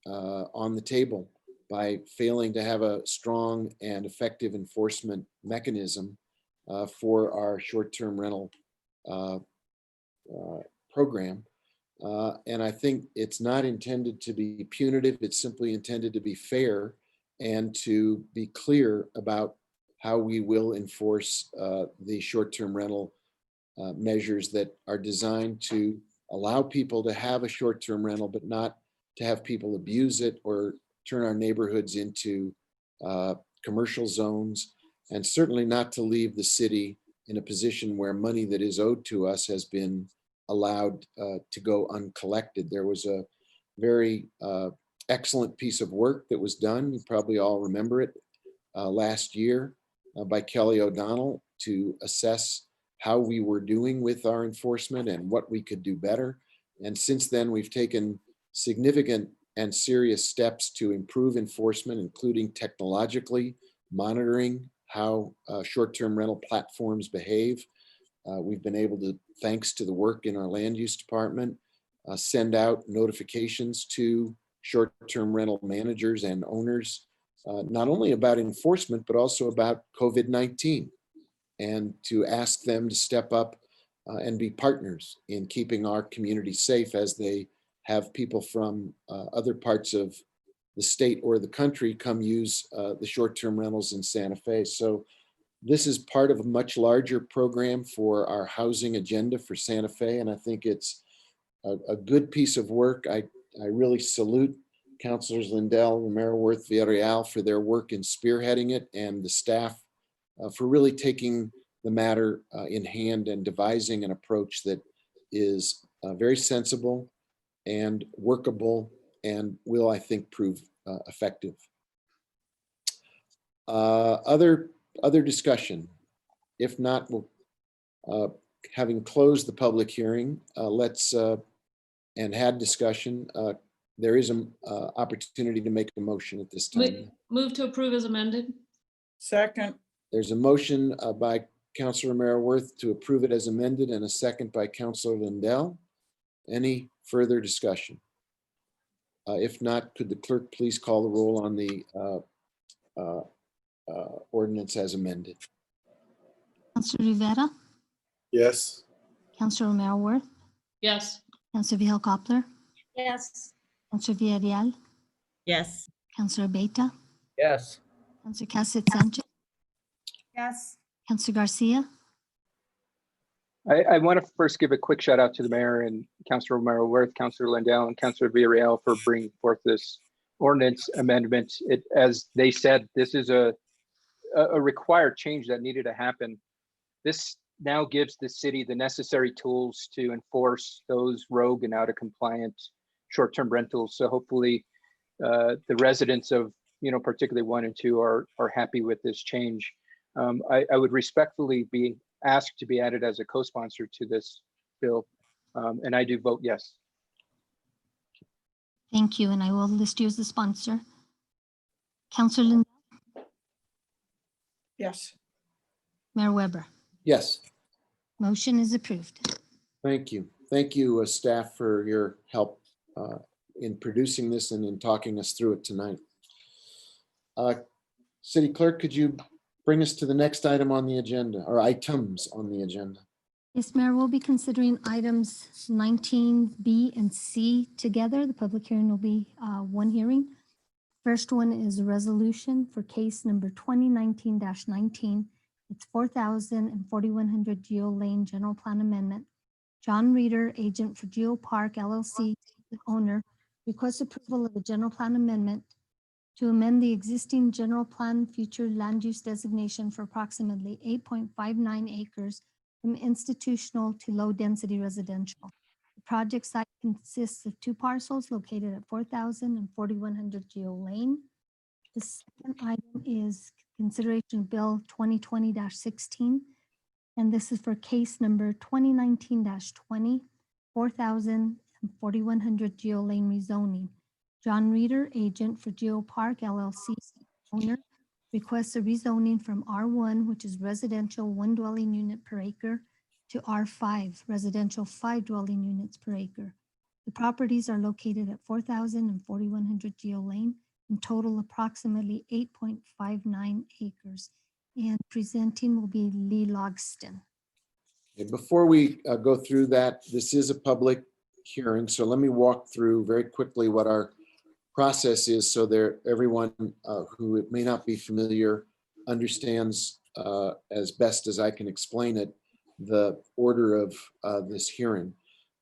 on the table by failing to have a strong and effective enforcement mechanism for our short-term rental program. And I think it's not intended to be punitive. It's simply intended to be fair and to be clear about how we will enforce the short-term rental measures that are designed to allow people to have a short-term rental, but not to have people abuse it or turn our neighborhoods into commercial zones, and certainly not to leave the city in a position where money that is owed to us has been allowed to go uncollected. There was a very excellent piece of work that was done. You probably all remember it last year by Kelly O'Donnell to assess how we were doing with our enforcement and what we could do better. And since then, we've taken significant and serious steps to improve enforcement, including technologically monitoring how short-term rental platforms behave. We've been able to, thanks to the work in our land use department, send out notifications to short-term rental managers and owners, not only about enforcement, but also about COVID-19, and to ask them to step up and be partners in keeping our community safe as they have people from other parts of the state or the country come use the short-term rentals in Santa Fe. So this is part of a much larger program for our housing agenda for Santa Fe, and I think it's a good piece of work. I really salute Councilors Lindell, Romero Worth, Villarreal for their work in spearheading it, and the staff for really taking the matter in hand and devising an approach that is very sensible and workable and will, I think, prove effective. Other discussion? If not, we'll, having closed the public hearing, let's and had discussion, there is an opportunity to make a motion at this time. Move to approve as amended. Second. There's a motion by Councilor Romero Worth to approve it as amended and a second by Councilor Lindell. Any further discussion? If not, could the clerk please call the roll on the ordinance as amended. Counselor Rivera, Yes. Counselor Romero Worth, Yes. Counselor Vihel Coppler, Yes. Counselor Villarreal, Yes. Counselor Beta, Yes. Counselor Cassett Sanchez, Yes. Counselor Garcia. I want to first give a quick shout out to the mayor and Councilor Romero Worth, Councilor Lindell, and Councilor Villarreal for bringing forth this ordinance amendment. It, as they said, this is a required change that needed to happen. This now gives the city the necessary tools to enforce those rogue and out of compliant short-term rentals. So hopefully the residents of, particularly 1 and 2 are happy with this change. I would respectfully be asked to be added as a co-sponsor to this bill. And I do vote yes. Thank you, and I will list you as the sponsor. Counselor Lindell, Yes. Mayor Weber. Yes, Motion is approved. thank you. Thank you, staff, for your help in producing this and in talking us through it tonight. City Clerk, could you bring us to the next item on the agenda, or items on the agenda? Yes, Mayor, we'll be considering items 19B and C together. The public hearing will be one hearing. First one is a resolution for case number 2019-19. It's 4,000 and 4,100 Geo Lane General Plan Amendment. John Reeder, agent for Geo Park LLC, the owner, requests approval of a general plan amendment to amend the existing general plan future land use designation for approximately 8.59 acres from institutional to low-density residential. The project site consists of 2 parcels located at 4,000 and 4,100 Geo Lane. The second item is consideration bill 2020-16, and this is for case number 2019-20, 4,000 and 4,100 Geo Lane rezoning. John Reeder, agent for Geo Park LLC, owner, requests a rezoning from R1, which is residential 1 dwelling unit per acre, to R5, residential 5 dwelling units per acre. The properties are located at 4,000 and 4,100 Geo Lane, in total approximately 8.59 acres. And presenting will be Lee Logston. Okay, before we go through that, this is a public hearing, so let me walk through very quickly what our process is so there everyone who may not be familiar understands as best as I can explain it, the order of this hearing.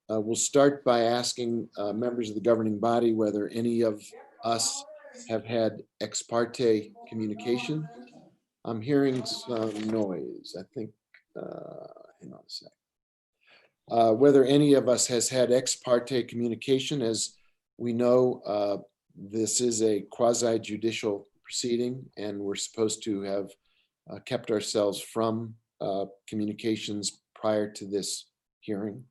We'll start by asking members of the governing body whether any of us have had ex parte communication. I'm hearing some noise. I think, hang on a sec. Whether any of us has had ex parte communication. As we know, this is a quasi judicial proceeding and we're supposed to have kept ourselves from communications prior to this hearing.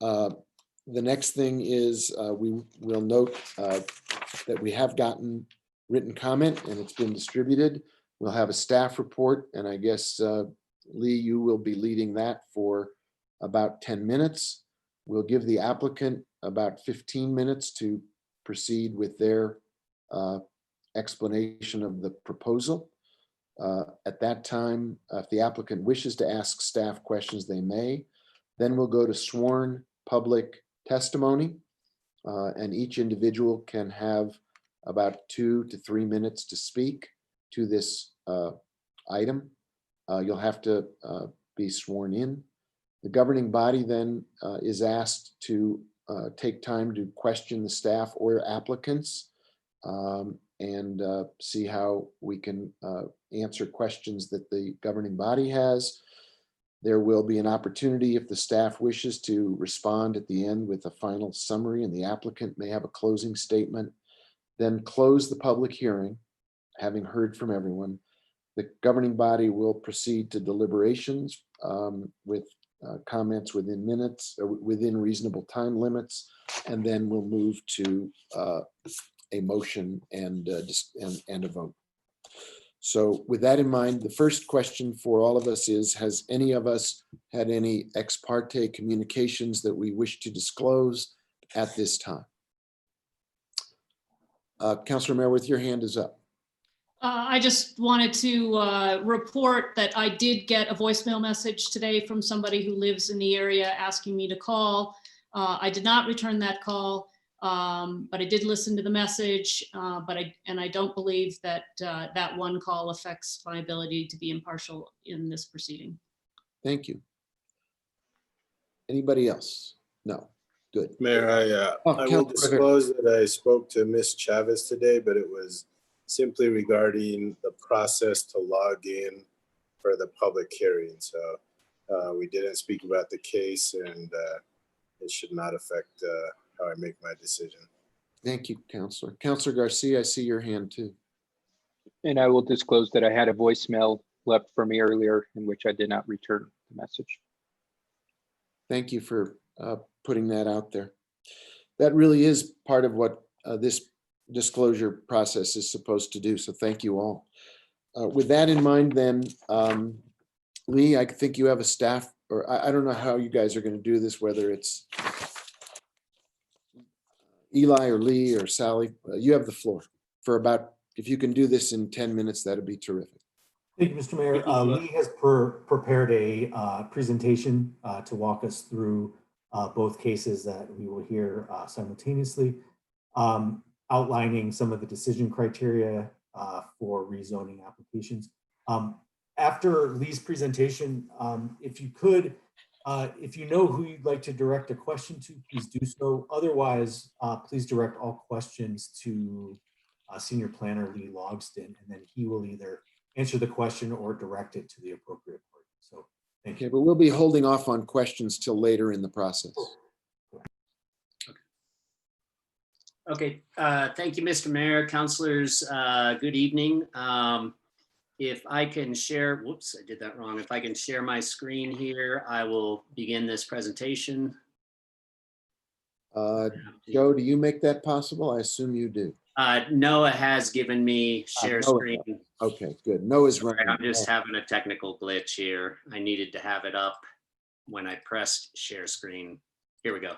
The next thing is we will note that we have gotten written comment and it's been distributed. We'll have a staff report, and I guess Lee, you will be leading that for about 10 minutes. We'll give the applicant about 15 minutes to proceed with their explanation of the proposal. At that time, if the applicant wishes to ask staff questions, they may. Then we'll go to sworn public testimony, and each individual can have about 2 to 3 minutes to speak to this item. You'll have to be sworn in. The governing body then is asked to take time to question the staff or applicants and see how we can answer questions that the governing body has. There will be an opportunity if the staff wishes to respond at the end with a final summary, and the applicant may have a closing statement. Then close the public hearing, having heard from everyone. The governing body will proceed to deliberations with comments within minutes or within reasonable time limits, and then we'll move to a motion and a vote. So with that in mind, the first question for all of us is, has any of us had any ex parte communications that we wish to disclose at this time? Councilor Merworth, your hand is up. I just wanted to report that I did get a voicemail message today from somebody who lives in the area asking me to call. I did not return that call, but I did listen to the message. And I don't believe that that one call affects my ability to be impartial in this proceeding. Thank you. Anybody else? No. Good. Mayor, I will Councilor Rivera. disclose that I spoke to Ms. Chavez today, but it was simply regarding the process to log in for the public hearing. So we didn't speak about the case, and it should not affect how I make my decision. Thank you, Councilor. Councilor Garcia, I see your hand too. And I will disclose that I had a voicemail left for me earlier in which I did not return the message. Thank you for putting that out there. That really is part of what this disclosure process is supposed to do. So thank you all. With that in mind, then, Lee, I think you have a staff, or I don't know how you guys are going to do this, whether it's Eli or Lee or Sally. You have the floor for about, if you can do this in 10 minutes, that'd be terrific. Thank you, Mr. Mayor. Lee has prepared a presentation to walk us through both cases that we will hear simultaneously, outlining some of the decision criteria for rezoning applications. After Lee's presentation, if you could, if you know who you'd like to direct a question to, please do so. Otherwise, please direct all questions to Senior Planner Lee Logston, and then he will either answer the question or direct it to the appropriate party. So thank you. Okay, but we'll be holding off on questions till later in the process. Okay, thank you, Mr. Mayor, councilors. Good evening. If I can share, whoops, I did that wrong. If I can share my screen here, I will begin this presentation. Joe, do you make that possible? I assume you do. Noah has given me share screen. Okay, good. Noah's Sorry, running. I'm just having a technical glitch here. I needed to have it up when I pressed share screen. Here we go.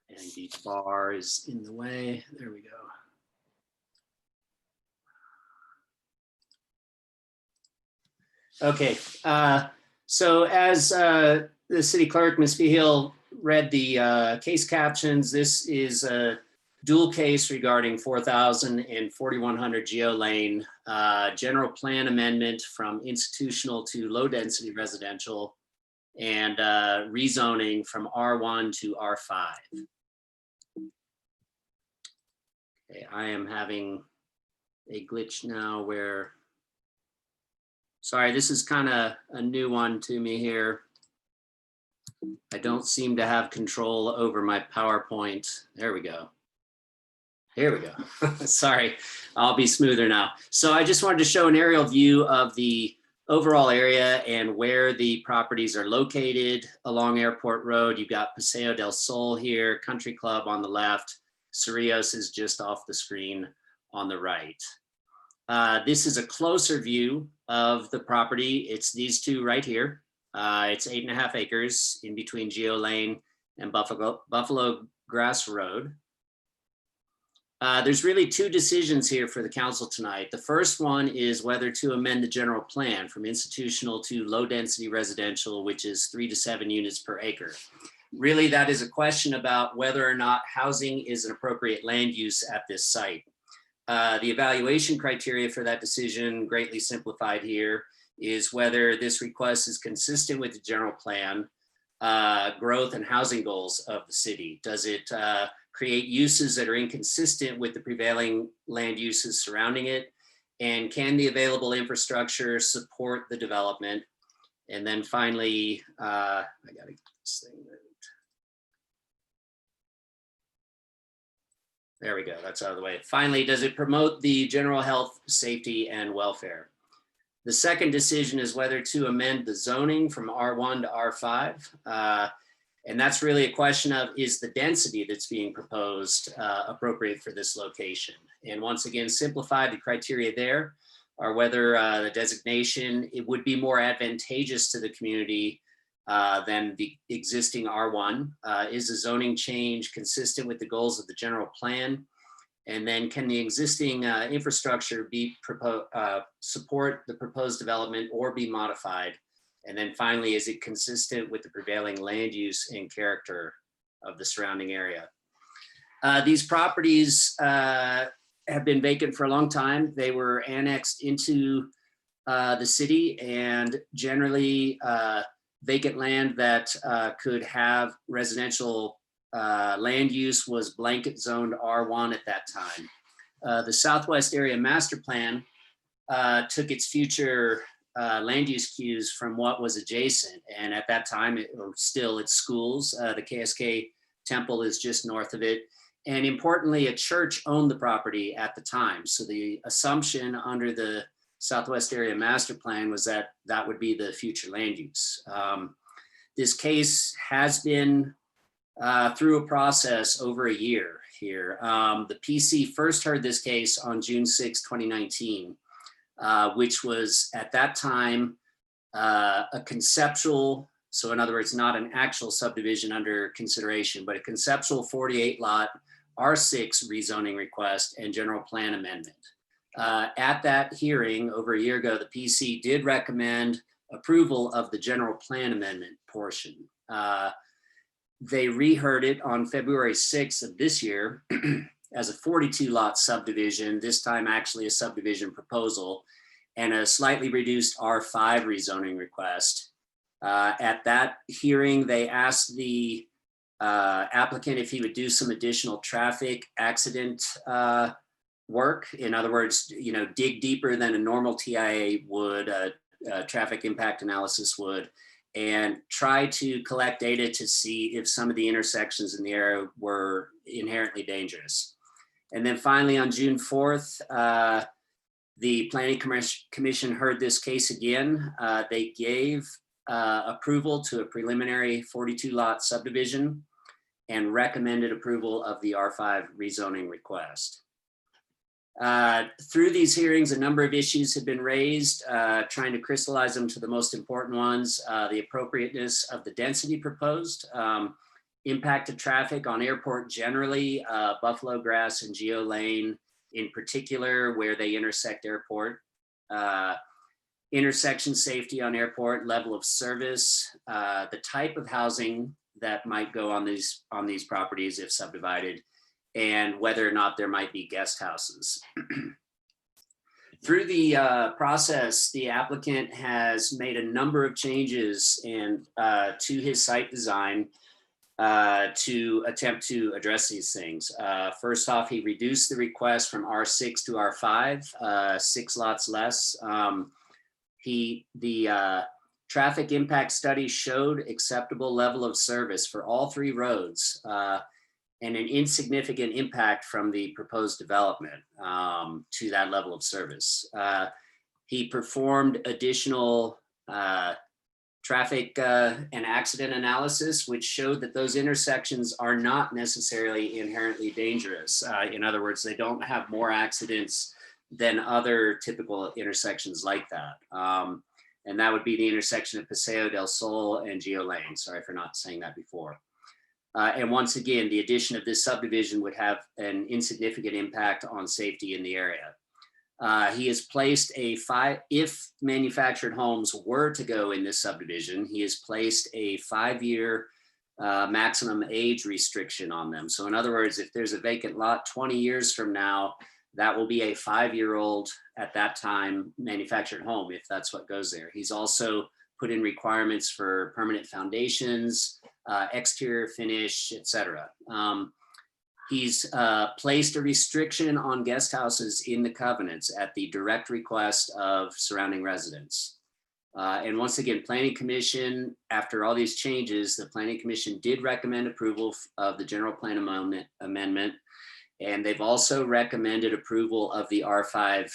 And the bar is in the way. There we go. Okay, so as the city clerk, Ms. Feehill, read the case captions, this is a dual case regarding 4000 and 4100 Geo Lane, general plan amendment from institutional to low density residential, and rezoning from R1 to R5. Okay, I am having a glitch now where, sorry, this is kind of a new one to me here. I don't seem to have control over my PowerPoint. There we go. Here we go. Sorry, I'll be smoother now. So I just wanted to show an aerial view of the overall area and where the properties are located along Airport Road. You've got Paseo del Sol here, Country Club on the left. Cerrillos is just off the screen on the right. This is a closer view of the property. It's these two right here. It's 8.5 acres in between Geo Lane and Buffalo Grass Road. There's really two decisions here for the council tonight. The first one is whether to amend the general plan from institutional to low density residential, which is 3 to 7 units per acre. Really, that is a question about whether or not housing is an appropriate land use at this site. The evaluation criteria for that decision, greatly simplified here, is whether this request is consistent with the general plan, growth and housing goals of the city. Does it create uses that are inconsistent with the prevailing land uses surrounding it? And can the available infrastructure support the development? And then finally, I gotta get this thing moved. There we go, that's out of the way. Finally, does it promote the general health, safety, and welfare? The second decision is whether to amend the zoning from R1 to R5. And that's really a question of, is the density that's being proposed appropriate for this location? And once again, simplified, the criteria there are whether the designation, it would be more advantageous to the community than the existing R1? Is the zoning change consistent with the goals of the general plan? And then can the existing infrastructure be support the proposed development or be modified? And then finally, is it consistent with the prevailing land use and character of the surrounding area? These properties have been vacant for a long time. They were annexed into the city, and generally vacant land that could have residential land use was blanket zoned R1 at that time. The Southwest Area Master Plan took its future land use cues from what was adjacent. And at that time, it's schools. The KSK Temple is just north of it. And importantly, a church owned the property at the time. So the assumption under the Southwest Area Master Plan was that that would be the future land use. This case has been through a process over a year here. The PC first heard this case on June 6, 2019, which was at that time a conceptual, so in other words, not an actual subdivision under consideration, but a conceptual 48 lot R6 rezoning request and general plan amendment. At that hearing over a year ago, the PC did recommend approval of the general plan amendment portion. They reheard it on February 6th of this year as a 42 lot subdivision, this time actually a subdivision proposal, and a slightly reduced R5 rezoning request. At that hearing, they asked the applicant if he would do some additional traffic accident work. In other words, dig deeper than a normal TIA would, traffic impact analysis would, and try to collect data to see if some of the intersections in the area were inherently dangerous. And then finally, on June 4th, the Planning Commission heard this case again. They gave approval to a preliminary 42 lot subdivision and recommended approval of the R5 rezoning request. Through these hearings, a number of issues have been raised, trying to crystallize them to the most important ones: the appropriateness of the density proposed, impact to traffic on airport generally, Buffalo Grass and Geo Lane in particular, where they intersect airport, intersection safety on airport, level of service, the type of housing that might go on these properties if subdivided, and whether or not there might be guest houses. Through the process, the applicant has made a number of changes to his site design to attempt to address these things. First off, he reduced the request from R6 to R5, 6 lots less. The traffic impact study showed acceptable level of service for all 3 roads, and an insignificant impact from the proposed development to that level of service. He performed additional traffic and accident analysis, which showed that those intersections are not necessarily inherently dangerous. In other words, they don't have more accidents than other typical intersections like that. And that would be the intersection of Paseo del Sol and Geo Lane. Sorry for not saying that before. And once again, the addition of this subdivision would have an insignificant impact on safety in the area. He has placed if manufactured homes were to go in this subdivision, he has placed a 5-year maximum age restriction on them. So in other words, if there's a vacant lot 20 years from now, that will be a 5-year-old at that time manufactured home, if that's what goes there. He's also put in requirements for permanent foundations, exterior finish, etc. He's placed a restriction on guest houses in the covenants at the direct request of surrounding residents. And once again, Planning Commission, after all these changes, the Planning Commission did recommend approval of the general plan amendment. And they've also recommended approval of the R5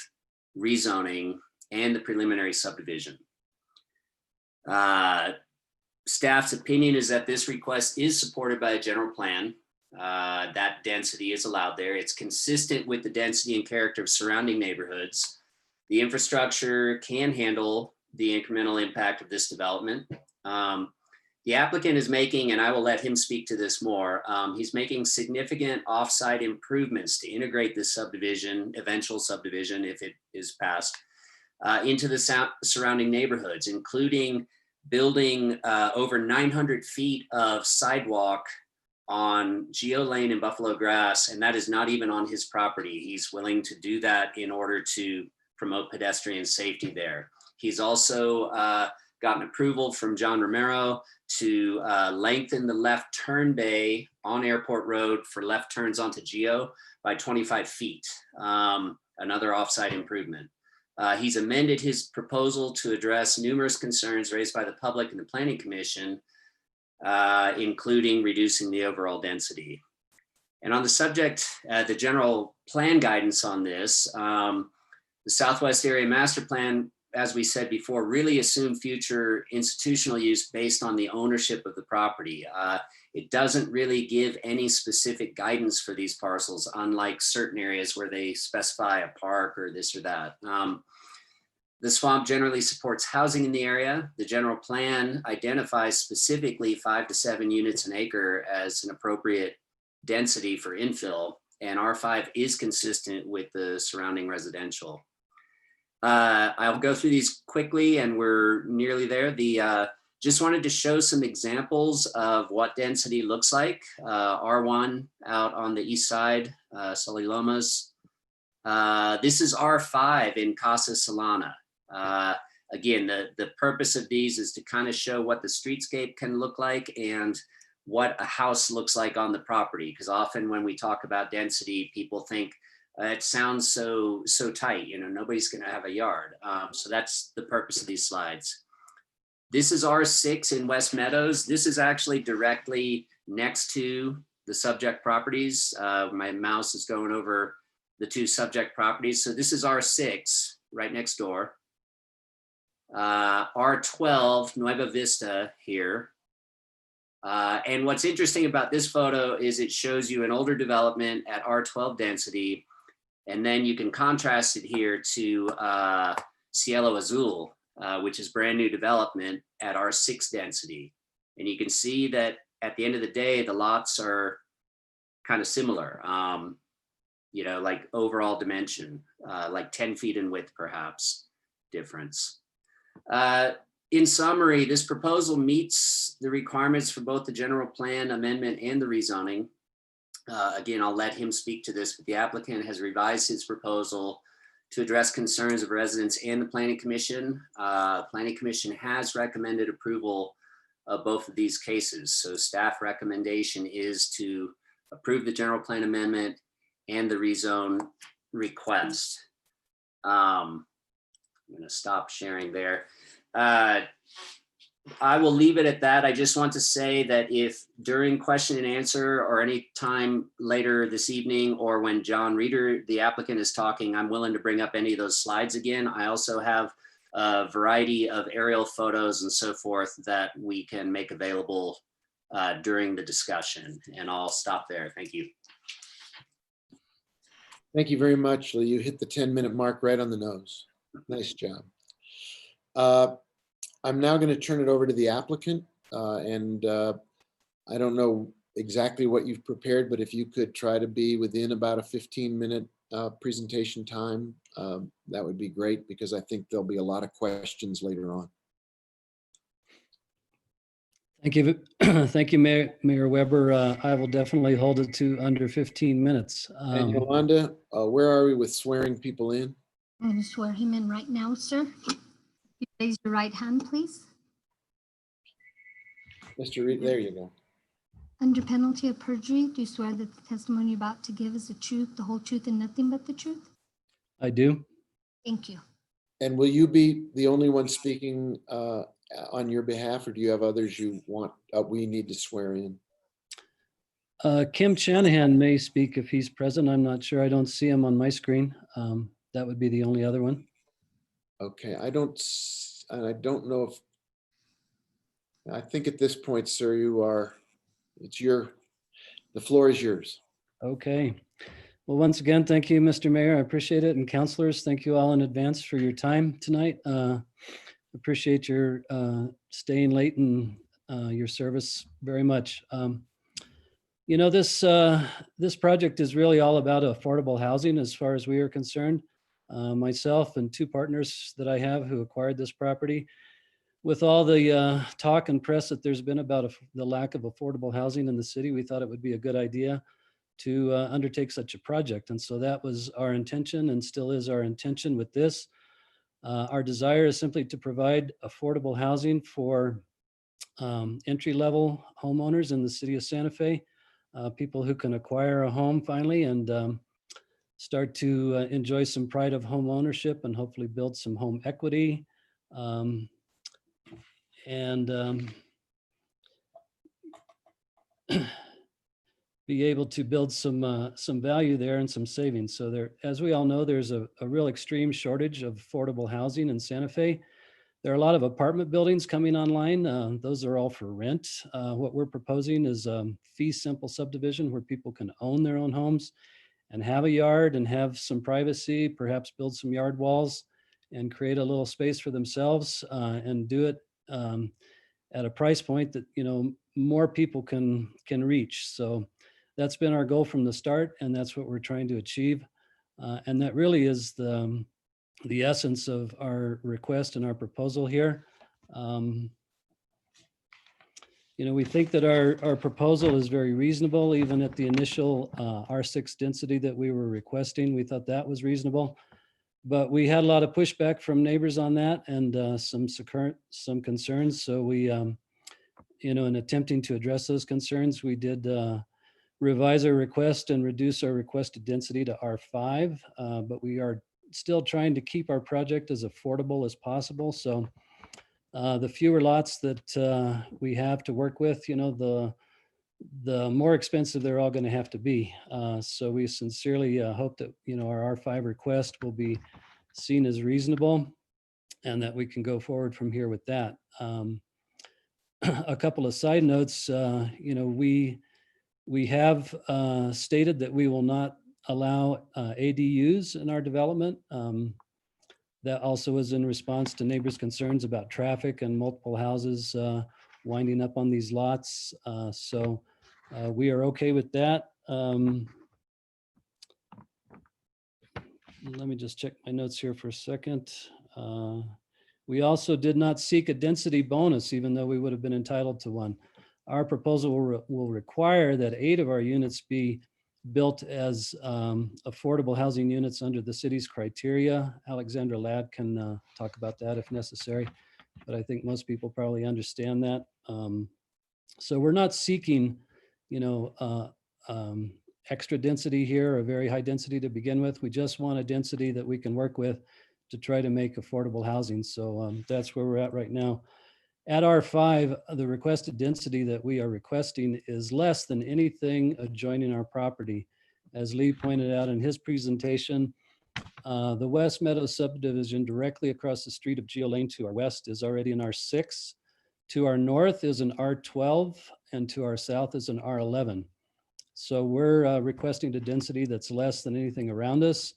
rezoning and the preliminary subdivision. Staff's opinion is that this request is supported by a general plan. That density is allowed there. It's consistent with the density and character of surrounding neighborhoods. The infrastructure can handle the incremental impact of this development. The applicant is making, and I will let him speak to this more, he's making significant offsite improvements to integrate this subdivision, eventual subdivision, if it is passed, into the surrounding neighborhoods, including building over 900 feet of sidewalk on Geo Lane and Buffalo Grass, and that is not even on his property. He's willing to do that in order to promote pedestrian safety there. He's also gotten approval from John Romero to lengthen the left turn bay on Airport Road for left turns onto Geo by 25 feet, another offsite improvement. He's amended his proposal to address numerous concerns raised by the public and the Planning Commission, including reducing the overall density. And on the subject, the general plan guidance on this, the Southwest Area Master Plan, as we said before, really assume future institutional use based on the ownership of the property. It doesn't really give any specific guidance for these parcels, unlike certain areas where they specify a park or this or that. The swamp generally supports housing in the area. The general plan identifies specifically 5 to 7 units an acre as an appropriate density for infill, and R5 is consistent with the surrounding residential. I'll go through these quickly and we're nearly there. Just wanted to show some examples of what density looks like. R1 out on the east side, Sully Lomas. This is R5 in Casa Solana. Again, the purpose of these is to kind of show what the streetscape can look like and what a house looks like on the property. Because often when we talk about density, people think it sounds so tight, you know, nobody's going to have a yard. So that's the purpose of these slides. This is R6 in West Meadows. This is actually directly next to the subject properties. My mouse is going over the 2 subject properties. So this is R6 right next door. R12 Nueva Vista here. And what's interesting about this photo is it shows you an older development at R12 density. And then you can contrast it here to Cielo Azul, which is brand new development at R6 density. And you can see that at the end of the day, the lots are kind of similar, you know, like overall dimension, like 10 feet in width, perhaps difference. In summary, this proposal meets the requirements for both the general plan amendment and the rezoning. Again, I'll let him speak to this, but the applicant has revised his proposal to address concerns of residents and the Planning Commission. Planning Commission has recommended approval of both of these cases. So staff recommendation is to approve the general plan amendment and the rezone request. I'm going to stop sharing there. I will leave it at that. I just want to say that if during question and answer or any time later this evening or when John Reeder, the applicant, is talking, I'm willing to bring up any of those slides again. I also have a variety of aerial photos and so forth that we can make available during the discussion, and I'll stop there. Thank you. Thank you very much, Lee. You hit the 10-minute mark right on the nose. Nice job. I'm now going to turn it over to the applicant, and I don't know exactly what you've prepared, but if you could try to be within about a 15-minute presentation time, that would be great, because I think there'll be a lot of questions later on. Thank you. Thank you, Mayor Weber. I will definitely hold it to under 15 minutes. And Yolanda, where are we with swearing people in? I'm going to swear him in right now, sir. You raise your right hand, please. Mr. Reed, there you go. Under penalty of perjury, do you swear that the testimony you're about to give is the truth, the whole truth, and nothing but the truth? I do. Thank you. And will you be the only one speaking on your behalf, or do you have others you want, we need to swear in? Kim Shanahan may speak if he's present. I'm not sure. I don't see him on my screen. That would be the only other one. Okay, I don't know if, I think at this point, sir, the floor is yours. Okay. Well, once again, thank you, Mr. Mayor. I appreciate it. And councilors, thank you all in advance for your time tonight. Appreciate your staying late and your service very much. You know, this project is really all about affordable housing as far as we are concerned. Myself and two partners that I have who acquired this property, with all the talk and press that there's been about the lack of affordable housing in the city, we thought it would be a good idea to undertake such a project. And so that was our intention and still is our intention with this. Our desire is simply to provide affordable housing for entry-level homeowners in the city of Santa Fe, people who can acquire a home finally and start to enjoy some pride of home ownership and hopefully build some home equity. Be able to build some value there and some savings. So there, as we all know, there's a real extreme shortage of affordable housing in Santa Fe. There are a lot of apartment buildings coming online. Those are all for rent. What we're proposing is fee simple subdivision where people can own their own homes and have a yard and have some privacy, perhaps build some yard walls and create a little space for themselves and do it at a price point that, you know, more people can reach. So that's been our goal from the start, and that's what we're trying to achieve. And that really is the essence of our request and our proposal here. You know, we think that our proposal is very reasonable, even at the initial R6 density that we were requesting. We thought that was reasonable, but we had a lot of pushback from neighbors on that and some concerns. So we, you know, in attempting to address those concerns, we did revise our request and reduce our requested density to R5, but we are still trying to keep our project as affordable as possible. So the fewer lots that we have to work with, you know, the more expensive they're all going to have to be. So we sincerely hope that, you know, our R5 request will be seen as reasonable and that we can go forward from here with that. A couple of side notes, you know, we have stated that we will not allow ADUs in our development. That also is in response to neighbors' concerns about traffic and multiple houses winding up on these lots. So we are okay with that. Let me just check my notes here for a second. We also did not seek a density bonus, even though we would have been entitled to one. Our proposal will require that 8 of our units be built as affordable housing units under the city's criteria. Alexandra Ladd can talk about that if necessary, but I think most people probably understand that. So we're not seeking, you know, extra density here, a very high density to begin with. We just want a density that we can work with to try to make affordable housing. So that's where we're at right now. At R5, the requested density that we are requesting is less than anything adjoining our property. As Lee pointed out in his presentation, the West Meadows subdivision directly across the street of Geo Lane to our west is already an R6. To our north is an R12, and to our south is an R11. So we're requesting a density that's less than anything around us.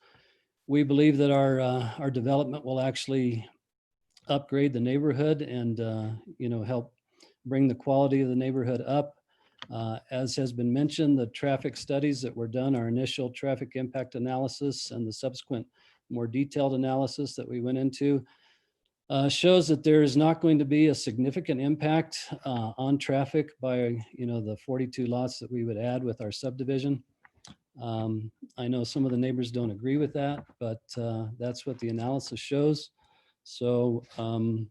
We believe that our development will actually upgrade the neighborhood and you know, help bring the quality of the neighborhood up. As has been mentioned, the traffic studies that were done, our initial traffic impact analysis and the subsequent more detailed analysis that we went into shows that there is not going to be a significant impact on traffic by, you know, the 42 lots that we would add with our subdivision. I know some of the neighbors don't agree with that, but that's what the analysis shows. So in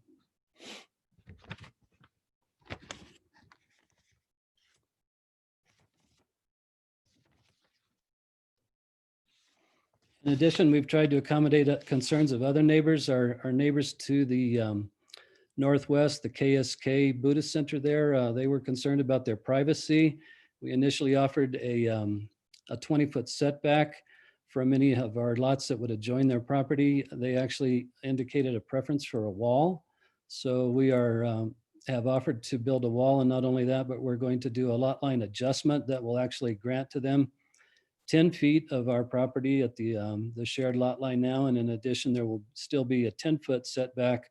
addition, we've tried to accommodate concerns of other neighbors. Our neighbors to the northwest, the KSK Buddhist Center there, they were concerned about their privacy. We initially offered a 20-foot setback from any of our lots that would adjoin their property. They actually indicated a preference for a wall. So we have offered to build a wall, and not only that, but we're going to do a lot line adjustment that will actually grant to them 10 feet of our property at the shared lot line now. And in addition, there will still be a 10-foot setback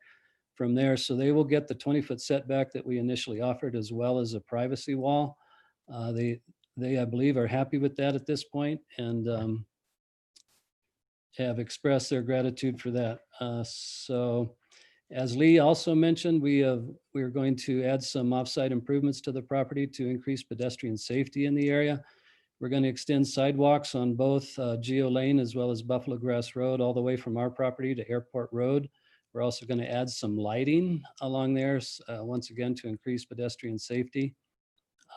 from there. So they will get the 20-foot setback that we initially offered, as well as a privacy wall. They, I believe, are happy with that at this point, and have expressed their gratitude for that. So as Lee also mentioned, we're going to add some offsite improvements to the property to increase pedestrian safety in the area. We're going to extend sidewalks on both Geo Lane as well as Buffalo Grass Road, all the way from our property to Airport Road. We're also going to add some lighting along there, once again, to increase pedestrian safety.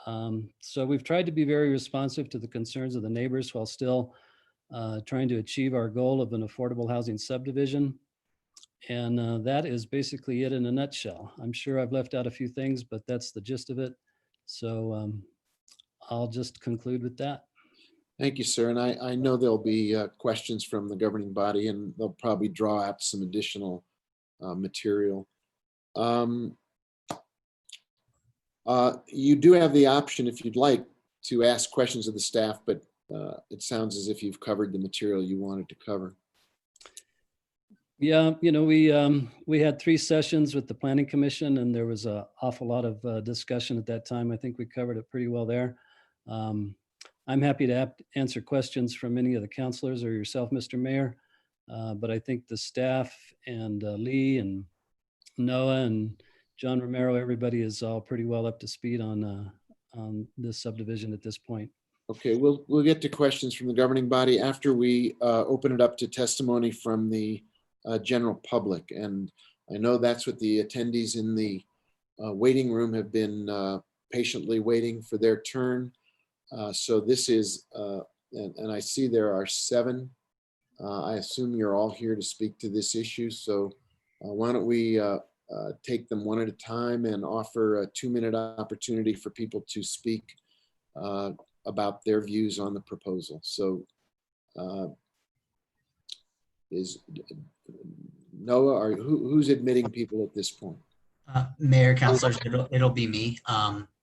So we've tried to be very responsive to the concerns of the neighbors while still trying to achieve our goal of an affordable housing subdivision. And that is basically it in a nutshell. I'm sure I've left out a few things, but that's the gist of it. So I'll just conclude with that. Thank you, sir. And I know there'll be questions from the governing body, and they'll probably draw out some additional material. You do have the option, if you'd like, to ask questions of the staff, but it sounds as if you've covered the material you wanted to cover. Yeah, we had 3 sessions with the Planning Commission, and there was an awful lot of discussion at that time. I think we covered it pretty well there. I'm happy to answer questions from any of the counselors or yourself, Mr. Mayor. But I think the staff and Lee and Noah and John Romero, everybody is all pretty well up to speed on this subdivision at this point. Okay, we'll get to questions from the governing body after we open it up to testimony from the general public. And I know that's what the attendees in the waiting room have been patiently waiting for their turn. So this is, and I see there are 7. I assume you're all here to speak to this issue. So why don't we take them one at a time and offer a 2-minute opportunity for people to speak about their views on the proposal. So is Noah, or who's admitting people at this point? Mayor, councilors, it'll be me.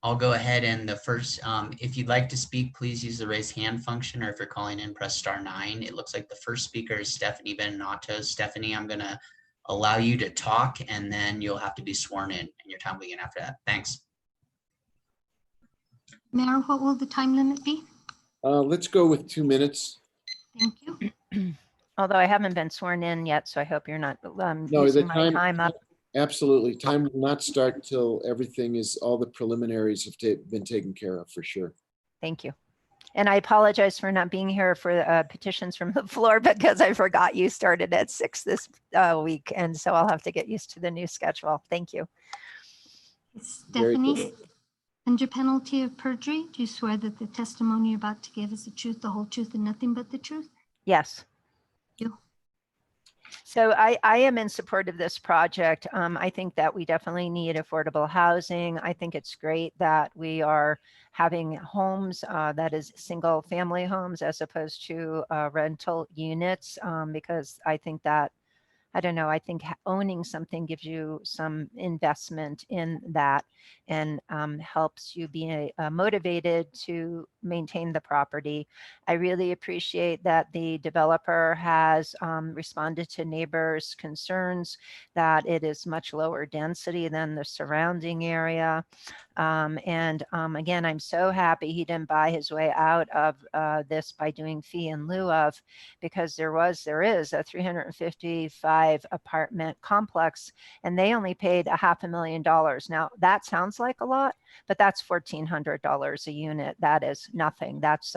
I'll go ahead, and the first, if you'd like to speak, please use the raise hand function, or if you're calling in, press *9. It looks like the first speaker is Stephanie Benato. Stephanie, I'm gonna allow you to talk, and then you'll have to be sworn in, and your time will begin after that. Thanks. Mayor, what will the time limit be? Let's go with 2 minutes. Thank you. Although I haven't been sworn in yet, so I hope you're not No, using my time up. Absolutely. Time will not start till everything is, all the preliminaries have been taken care of, for sure. Thank you. And I apologize for not being here for petitions from the floor, because I forgot you started at 6 this week. And so I'll have to get used to the new schedule. Thank you. Stephanie, under penalty of perjury, do you swear that the testimony you're about to give is the truth, the whole truth, and nothing but the truth? Yes. You. So I am in support of this project. I think that we definitely need affordable housing. I think it's great that we are having homes that is single family homes as opposed to rental units, because I think that, I don't know, I think owning something gives you some investment in that and helps you be motivated to maintain the property. I really appreciate that the developer has responded to neighbors' concerns that it is much lower density than the surrounding area. Again, I'm so happy he didn't buy his way out of this by doing fee in lieu of, because there is a 355 apartment complex and they only paid $500,000. Now that sounds like a lot, but that's $1,400 a unit. That is nothing. That's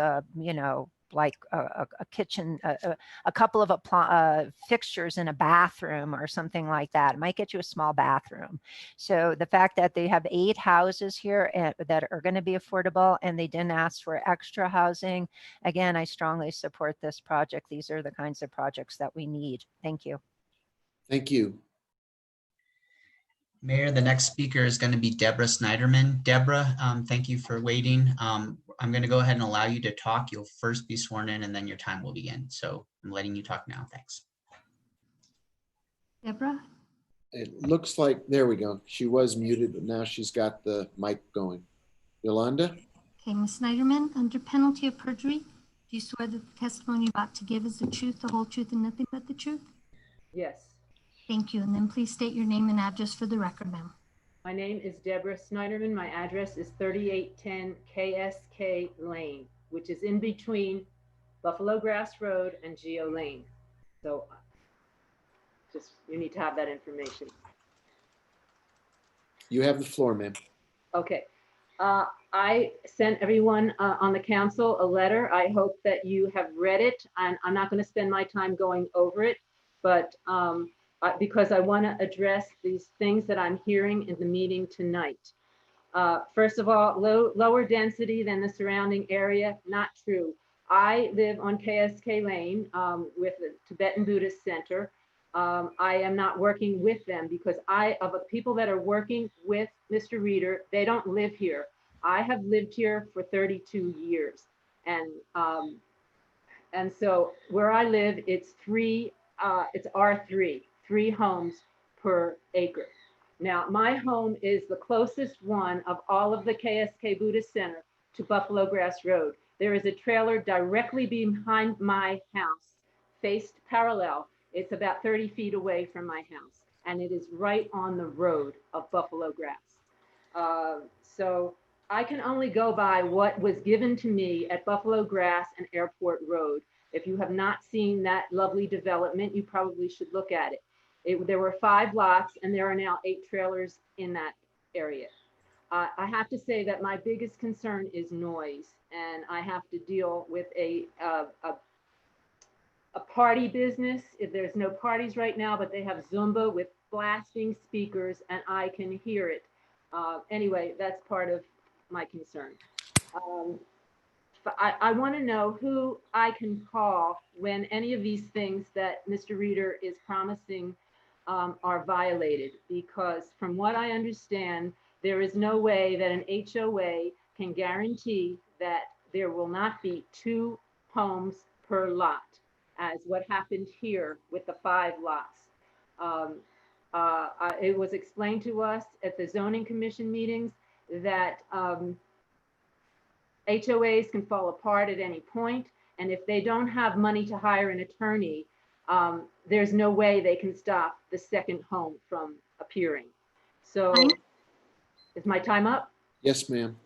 like a kitchen, a couple of fixtures in a bathroom or something like that. It might get you a small bathroom. So the fact that they have 8 houses here that are going to be affordable and they didn't ask for extra housing, again, I strongly support this project. These are the kinds of projects that we need. Thank you. Thank you. Mayor, the next speaker is going to be Deborah Snyderman. Deborah, thank you for waiting. I'm going to go ahead and allow you to talk. You'll first be sworn in and then your time will begin. So I'm letting you talk now. Thanks. Deborah? It looks like, there we go. She was muted, but now she's got the mic going. Yolanda? Okay, Ms. Snyderman, under penalty of perjury, do you swear that the testimony you're about to give is the truth, the whole truth, and nothing but the truth? Yes. Thank you. And then please state your name and address for the record, ma'am. My name is Deborah Snyderman. My address is 3810 KSK Lane, which is in between Buffalo Grass Road and Geo Lane. So just, you need to have that information. You have the floor, ma'am. Okay. I sent everyone on the council a letter. I hope that you have read it, and I'm not going to spend my time going over it, but because I want to address these things that I'm hearing in the meeting tonight. First of all, lower density than the surrounding area, not true. I live on KSK Lane with the Tibetan Buddhist Center. I am not working with them because of the people that are working with Mr. Reeder, they don't live here. I have lived here for 32 years. And so where I live, it's R3, 3 homes per acre. Now, my home is the closest one of all of the KSK Buddhist Center to Buffalo Grass Road. There is a trailer directly behind my house, faced parallel. It's about 30 feet away from my house, and it is right on the road of Buffalo Grass. So I can only go by what was given to me at Buffalo Grass and Airport Road. If you have not seen that lovely development, you probably should look at it. There were 5 lots, and there are now 8 trailers in that area. I have to say that my biggest concern is noise, and I have to deal with a party business. If there's no parties right now, but they have Zumba with blasting speakers, and I can hear it. Anyway, that's part of my concern. I want to know who I can call when any of these things that Mr. Reeder is promising are violated, because from what I understand, there is no way that an HOA can guarantee that there will not be 2 homes per lot, as what happened here with the 5 lots. It was explained to us at the zoning commission meetings that HOAs can fall apart at any point, and if they don't have money to hire an attorney, there's no way they can stop the second home from appearing. So is my time up? Yes, ma'am.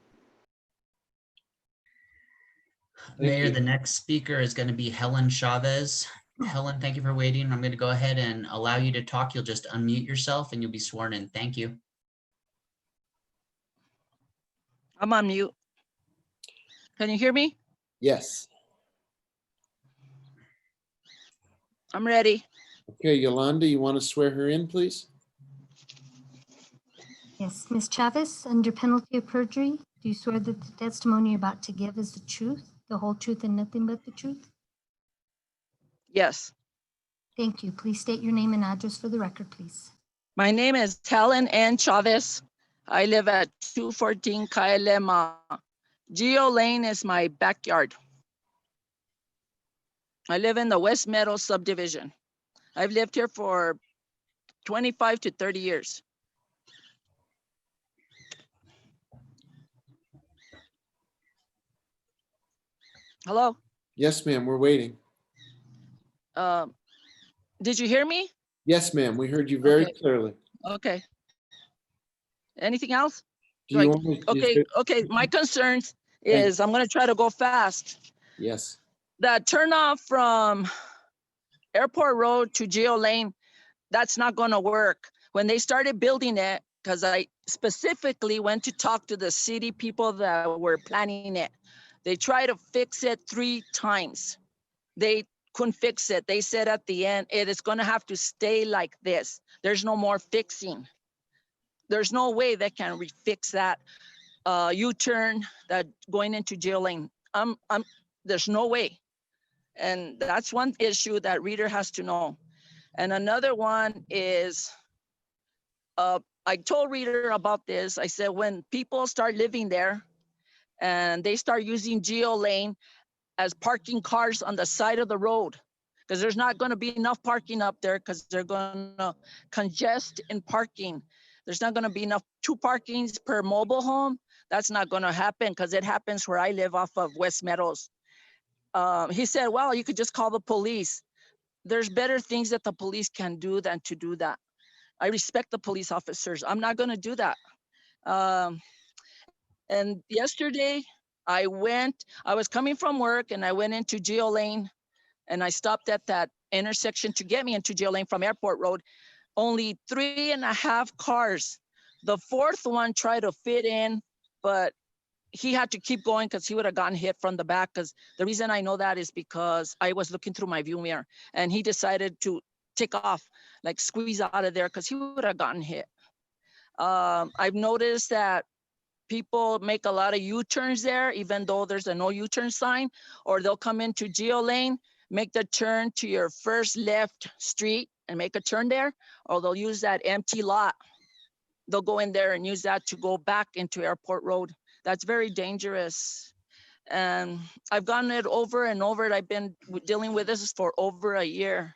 Mayor, the next speaker is going to be Helen Chavez. Helen, thank you for waiting. I'm going to go ahead and allow you to talk. You'll just unmute yourself and you'll be sworn in. Thank you. I'm on mute. Can you hear me? Yes. I'm ready. Okay, Yolanda, you want to swear her in, please? Yes, Ms. Chavez, under penalty of perjury, do you swear that the testimony you're about to give is the truth, the whole truth, and nothing but the truth? Yes. Thank you. Please state your name and address for the record, please. My name is Helen N. Chavez. I live at 214 Kailema. Geo Lane is my backyard. I live in the West Meadows subdivision. I've lived here for 25 to 30 years. Hello? Yes, ma'am, we're waiting. Did you hear me? Yes, ma'am, we heard you very clearly. Okay. Anything else? Do you want me- Okay. My concerns is, I'm gonna try to go fast. Yes. The turnoff from Airport Road to Geo Lane, that's not gonna work. When they started building it, because I specifically went to talk to the city people that were planning it. They tried to fix it 3 times. They couldn't fix it. They said at the end, it is gonna have to stay like this. There's no more fixing. There's no way they can refix that U-turn that going into Geo Lane. There's no way. And that's one issue that Reeder has to know. And another one is, I told Reeder about this. I said, when people start living there and they start using Geo Lane as parking cars on the side of the road, because there's not going to be enough parking up there because they're going to congest in parking. There's not going to be enough 2 parkings per mobile home. That's not going to happen because it happens where I live off of West Meadows. He said, well, you could just call the police. there's better things that the police can do than to do that. I respect the police officers. I'm not gonna do that. And yesterday I was coming from work and I went into Geo Lane and I stopped at that intersection to get me into Geo Lane from Airport Road. Only 3.5 cars. The fourth one tried to fit in, but he had to keep going because he would have gotten hit from the back. Because the reason I know that is because I was looking through my view mirror and he decided to take off, like squeeze out of there because he would have gotten hit. I've noticed that people make a lot of U-turns there, even though there's a no U-turn sign, or they'll come into Geo Lane, make the turn to your first left street and make a turn there, or they'll use that empty lot. They'll go in there and use that to go back into Airport Road. That's very dangerous. And I've gotten it over and over. I've been dealing with this for over a year.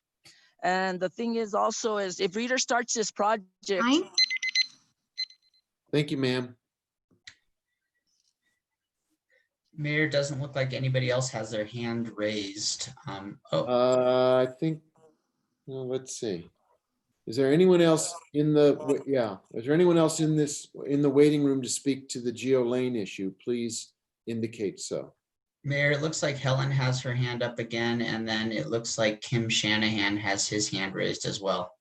And the thing is also is if Reader starts this project. Thank you, ma'am. Mayor, doesn't look like anybody else has their hand raised. I think, well, let's see. Is there anyone else in the, yeah, is there anyone else in the waiting room to speak to the Geo Lane issue? Please indicate so. Mayor, it looks like Helen has her hand up again, and then it looks like Kim Shanahan has his hand raised as well.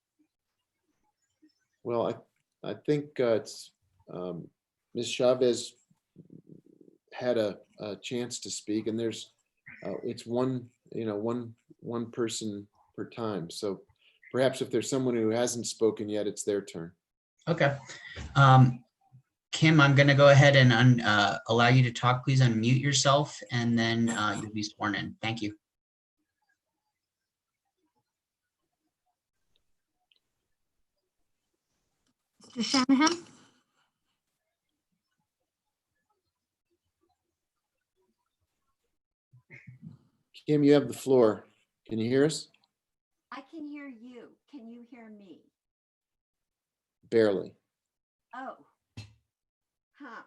Well, I think it's Ms. Chavez had a chance to speak, and there's it's one person per time. So perhaps if there's someone who hasn't spoken yet, it's their turn. Okay. Kim, I'm going to go ahead and allow you to talk. Please unmute yourself, and then you'll be sworn in. Thank you. Mr. Shanahan? Kim, you have the floor. Can you hear us? I can hear you. Can you hear me? Barely. Oh. Huh.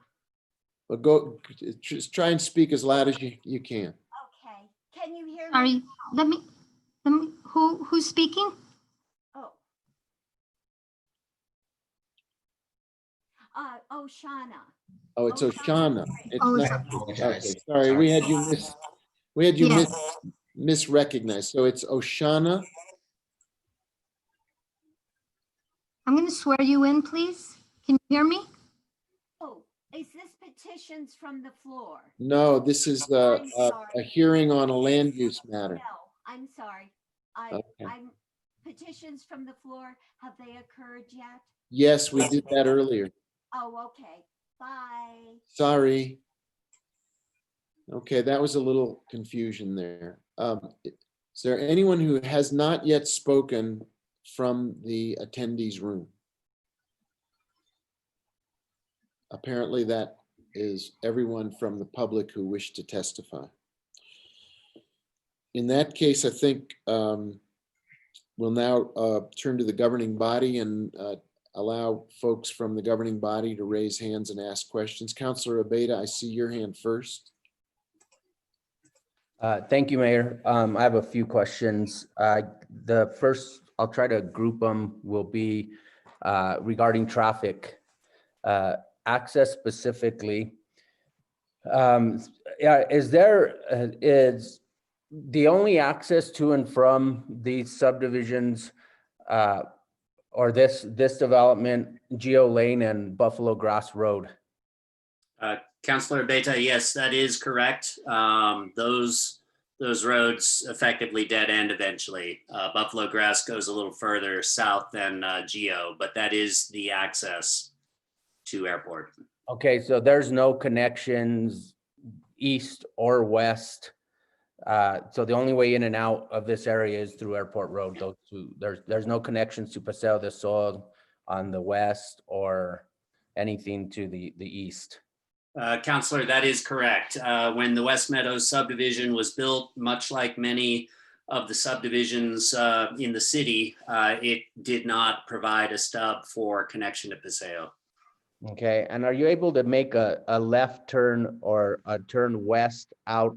But go, just try and speak as loud as you can. Okay. Can you hear me? Sorry, let me, who's speaking? Oh. Oshana. Oh, it's Oshana. It's Oh, not, okay, sorry, we had you misrecognized. So it's Oshana. I'm going to swear you in, please. Can you hear me? Oh, is this petitions from the floor? No, this is a hearing on a land use matter. No, I'm sorry. Okay. I'm petitions from the floor. Have they occurred yet? Yes, we did that earlier. Oh, okay. Bye. Sorry. Okay, that was a little confusion there. Is there anyone who has not yet spoken from the attendees room? Apparently that is everyone from the public who wished to testify. In that case, I think we'll now turn to the governing body and allow folks from the governing body to raise hands and ask questions. Councilor Abeyta, I see your hand first. Thank you, Mayor. I have a few questions. The first, I'll try to group them, will be regarding traffic access specifically. Is the only access to and from these subdivisions or this development Geo Lane and Buffalo Grass Road? Councilor Beta, yes, that is correct. Those roads effectively dead end eventually. Buffalo Grass goes a little further south than Geo, but that is the access to airport. Okay, so there's no connections east or west. So the only way in and out of this area is through Airport Road. There's no connections to Paseo del Sol on the west or anything to the east. Councilor, that is correct. When the West Meadows subdivision was built, much like many of the subdivisions in the city, it did not provide a stub for connection to Paseo. Okay, and are you able to make a left turn or a turn west out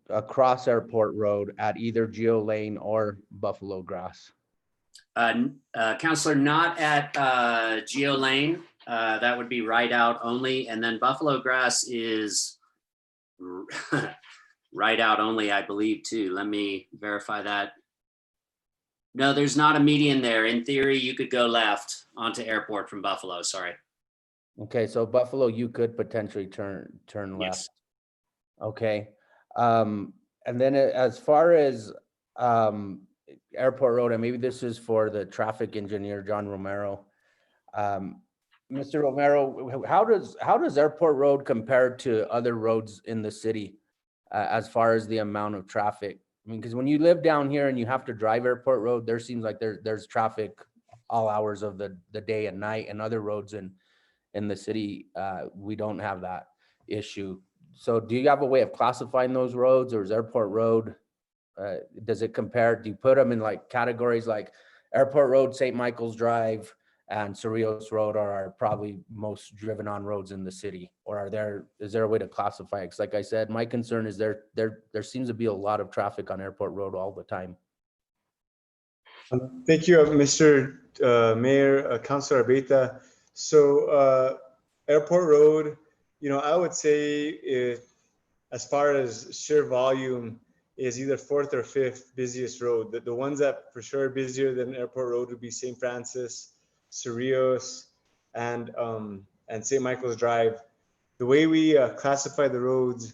across Airport Road at either Geo Lane or Buffalo Grass? Counselor, not at Geo Lane. That would be right out only. And then Buffalo Grass is right out only, I believe, too. Let me verify that. No, there's not a median there. In theory, you could go left onto Airport from Buffalo, sorry. Okay, so Buffalo, you could potentially turn left. Yes. Okay. And then as far as Airport Road, and maybe this is for the traffic engineer, John Romero. Mr. Romero, how does Airport Road compare to other roads in the city as far as the amount of traffic? I mean, because when you live down here and you have to drive Airport Road, there seems like there's traffic all hours of the day and night, and other roads in the city, we don't have that issue. So do you have a way of classifying those roads, or is Airport Road, does it compare, do you put them in like categories like Airport Road, St. Michael's Drive, and Cerrillos Road are our probably most driven on roads in the city? Or is there a way to classify it? Because like I said, my concern is there seems to be a lot of traffic on Airport Road all the time. Thank you, Mr. Mayor, Councilor Arbeta. So Airport Road, I would say as far as sheer volume is either 4th or 5th busiest road. The ones that for sure are busier than Airport Road would be St. Francis, Cerrillos, and St. Michael's Drive. The way we classify the roads,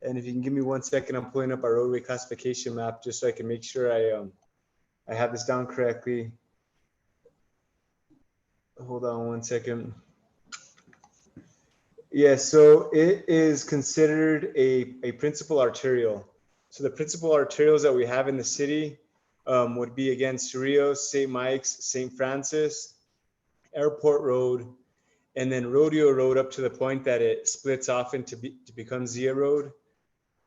and if you can give me 1 second, I'm pulling up our roadway classification map just so I can make sure I have this down correctly. Hold on 1 second. Yeah, so it is considered a principal arterial. So the principal arterials that we have in the city would be, again, Cerrillos, St. Mike's, St. Francis, Airport Road, and then Rodeo Road up to the point that it splits off to become Zia Road,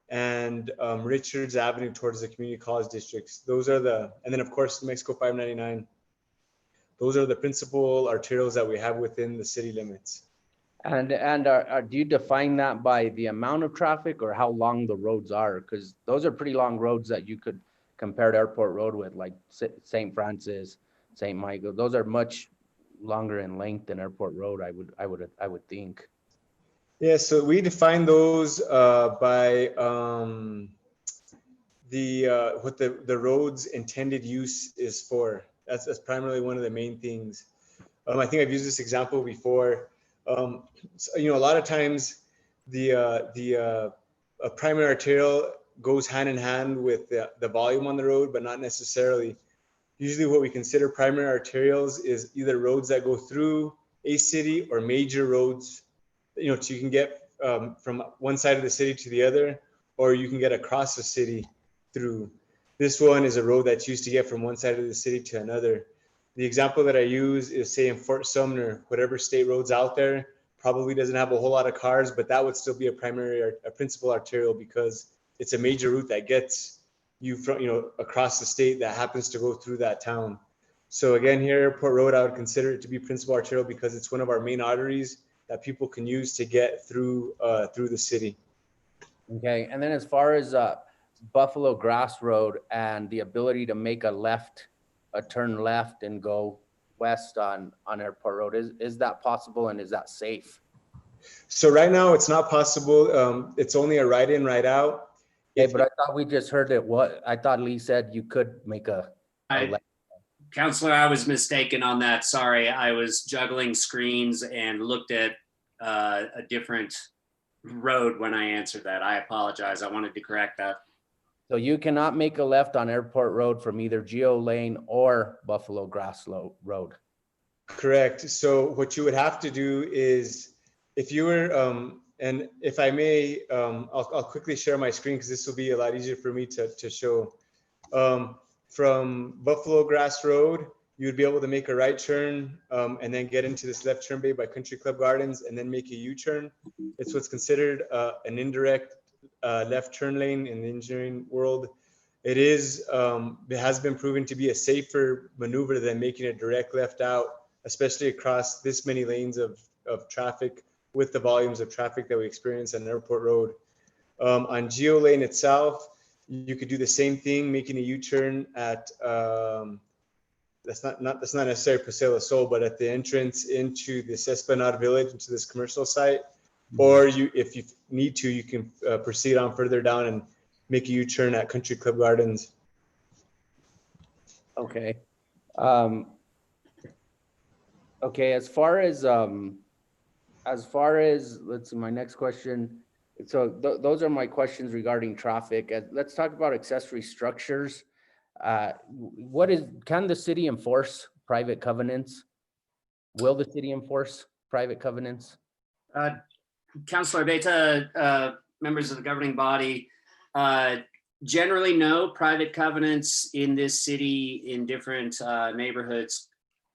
and Richards Avenue towards the community college districts. Those are and then of course, Mexico 599. Those are the principal arterials that we have within the city limits. And do you define that by the amount of traffic or how long the roads are? Because those are pretty long roads that you could compare to Airport Road with, like St. Francis, St. Michael. Those are much longer in length than Airport Road, I would think. Yeah, so we define those by what the road's intended use is for. That's primarily one of the main things. I think I've used this example before. So, a lot of times the primary arterial goes hand in hand with the volume on the road, but not necessarily. Usually what we consider primary arterials is either roads that go through a city or major roads, so you can get from one side of the city to the other, or you can get across the city through. This one is a road that's used to get from one side of the city to another. The example that I use is, say, in Fort Sumner, whatever state road's out there probably doesn't have a whole lot of cars, but that would still be a principal arterial because it's a major route that gets you from, across the state that happens to go through that town. So again, here, Airport Road, I would consider it to be principal arterial because it's one of our main arteries that people can use to get through the city. Okay, and then as far as Buffalo Grass Road and the ability to make a turn left and go west on Airport Road, is that possible and is that safe? So right now it's not possible. It's only a right in, right out. Okay, but I thought we just heard I thought Lee said you could make a left. Counselor, I was mistaken on that. Sorry, I was juggling screens and looked at a different road when I answered that. I apologize. I wanted to correct that. So you cannot make a left on Airport Road from either Geo Lane or Buffalo Grass Road. Correct. So what you would have to do is, if you were, and if I may, I'll quickly share my screen because this will be a lot easier for me to show. From Buffalo Grass Road, you would be able to make a right turn and then get into this left turn bay by Country Club Gardens and then make a U-turn. It's what's considered an indirect left turn lane in the engineering world. It has been proven to be a safer maneuver than making a direct left out, especially across this many lanes of traffic with the volumes of traffic that we experience on Airport Road. On Geo Lane itself, you could do the same thing, making a U-turn at, that's not necessarily Paseo del Sol, but at the entrance into this Esplanade Village, into this commercial site. Or if you need to, you can proceed on further down and make a U-turn at Country Club Gardens. Okay. Okay, as far as, let's see, my next question. So those are my questions regarding traffic. Let's talk about accessory structures. Can the city enforce private covenants? Will the city enforce private covenants? Councilor Beta, members of the governing body, generally no. Private covenants in this city in different neighborhoods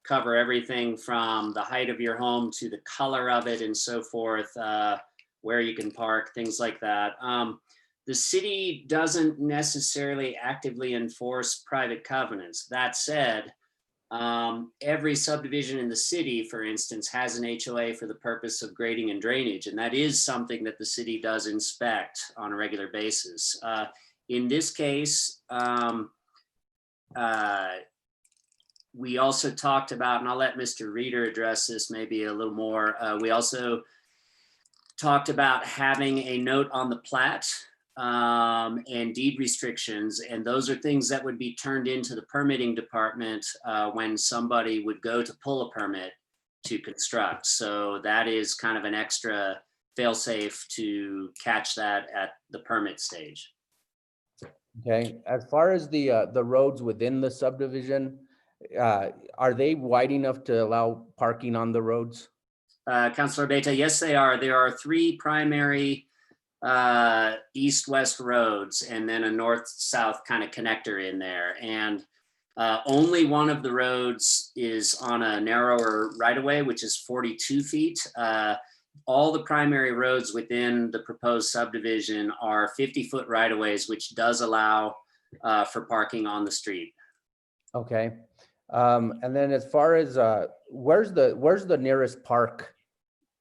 cover everything from the height of your home to the color of it and so forth, where you can park, things like that. The city doesn't necessarily actively enforce private covenants. That said, every subdivision in the city, for instance, has an HOA for the purpose of grading and drainage, and that is something that the city does inspect on a regular basis. In this case, we also talked about, and I'll let Mr. Reeder address this maybe a little more. We also talked about having a note on the plat and deed restrictions. And those are things that would be turned into the permitting department when somebody would go to pull a permit to construct. So that is kind of an extra fail-safe to catch that at the permit stage. Okay, as far as the roads within the subdivision, are they wide enough to allow parking on the roads? Councilor Beta, yes, they are. There are 3 primary east-west roads and then a north-south kind of connector in there. And only one of the roads is on a narrower right-of-way, which is 42 feet. All the primary roads within the proposed subdivision are 50-foot right-of-ways, which does allow for parking on the street. Okay. And then as far as where's the nearest park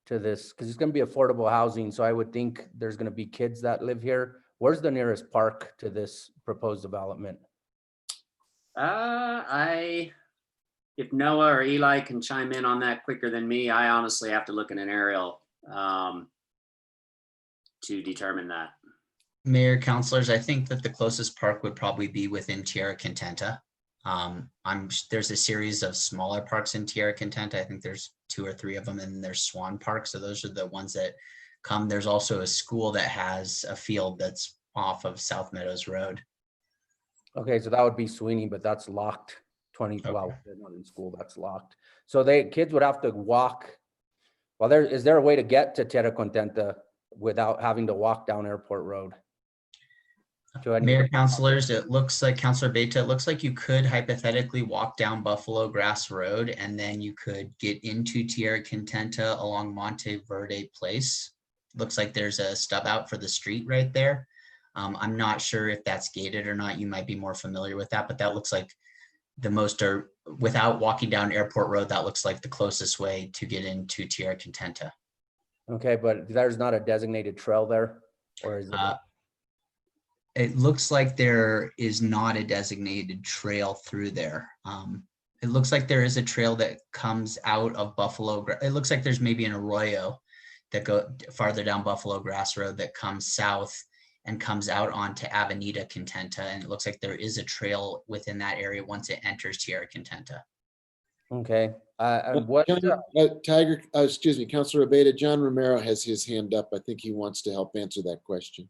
to this? Because it's going to be affordable housing, so I would think there's going to be kids that live here. Where's the nearest park to this proposed development? If Noah or Eli can chime in on that quicker than me, I honestly have to look at an aerial to determine that. Mayor, councilors, I think that the closest park would probably be within Tierra Contenta. There's a series of smaller parks in Tierra Contenta. I think there's 2 or 3 of them, and there's Swan Park. So those are the ones that come. There's also a school that has a field that's off of South Meadows Road. Okay, so that would be Sweeney, but that's locked. 2012, Okay. they're not in school, that's locked. So kids would have to walk. Well, is there a way to get to Tierra Contenta without having to walk down Airport Road? Mayor, councilors, it looks like, Councilor Beta, it looks like you could hypothetically walk down Buffalo Grass Road and then you could get into Tierra Contenta along Monte Verde Place. Looks like there's a stub out for the street right there. I'm not sure if that's gated or not. You might be more familiar with that, but that looks like without walking down Airport Road, that looks like the closest way to get into Tierra Contenta. Okay, but there's not a designated trail there, or is it? It looks like there is not a designated trail through there. It looks like there is a trail that comes out of Buffalo. It looks like there's maybe an arroyo that go farther down Buffalo Grass Road that comes south and comes out onto Avenida Contenta. And it looks like there is a trail within that area once it enters Tierra Contenta. Okay. Tiger, excuse me, Councilor Abeta, John Romero has his hand up. I think he wants to help answer that question.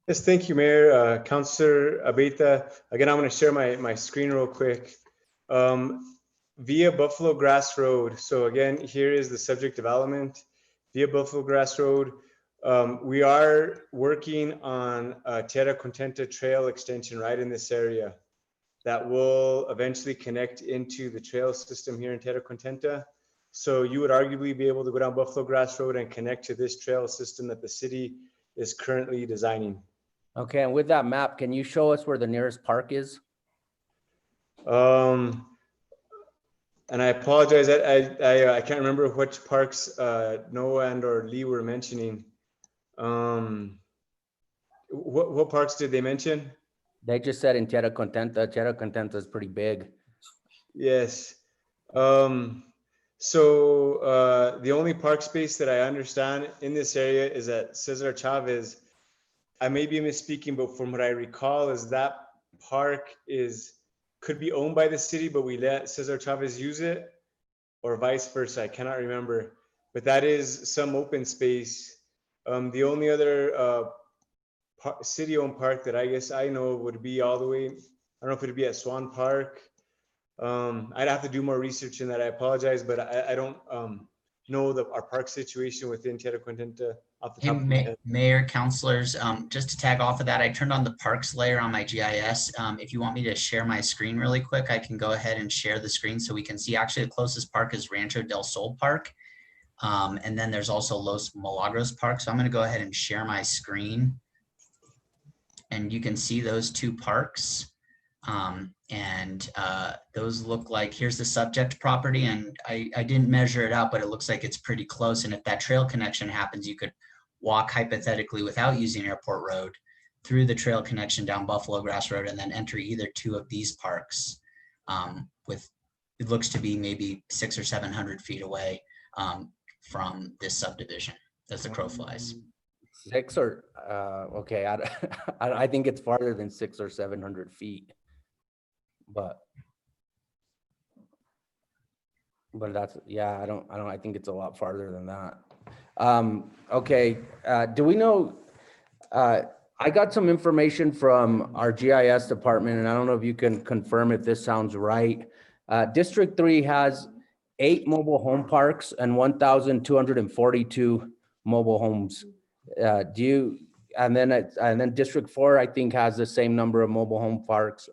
Yes, thank you, Mayor. Councilor Abeta. Again, I'm going to share my screen real quick. Via Buffalo Grass Road. So again, here is the subject development. Via Buffalo Grass Road. We are working on a Tierra Contenta trail extension right in this area that will eventually connect into the trail system here in Tierra Contenta. So you would arguably be able to go down Buffalo Grass Road and connect to this trail system that the city is currently designing. Okay, and with that map, can you show us where the nearest park is? And I apologize, I can't remember which parks Noah and or Lee were mentioning. What parks did they mention? They just said in Tierra Contenta. Tierra Contenta is pretty big. Yes. The only park space that I understand in this area is at Cesar Chavez. I may be misspeaking, but from what I recall is that park could be owned by the city, but we let Cesar Chavez use it, or vice versa. I cannot remember, but that is some open space. The only other city-owned park that I guess I know would be all the way, I don't know if it'd be at Swan Park. I'd have to do more research in that. I apologize, but I don't know our park situation within Tierra Contenta off the Hey, top of my head. Mayor, councilors, just to tag off of that, I turned on the parks layer on my GIS. If you want me to share my screen really quick, I can go ahead and share the screen so we can see. Actually, the closest park is Rancho del Sol Park. And then there's also Los Milagros Park. So I'm going to go ahead and share my screen. And you can see those two parks. Those look like, here's the subject property, and I didn't measure it out, but it looks like it's pretty close. And if that trail connection happens, you could walk hypothetically without using Airport Road through the trail connection down Buffalo Grass Road and then enter either two of these parks it looks to be maybe 600 or 700 feet away from this subdivision as the crow flies. Okay, I think it's farther than 600 or 700 feet. But that's, yeah, I think it's a lot farther than that. Okay, do we know, I got some information from our GIS department, and I don't know if you can confirm if this sounds right. District 3 has 8 mobile home parks and 1,242 mobile homes. And then District 4, I think, has the same number of mobile home parks,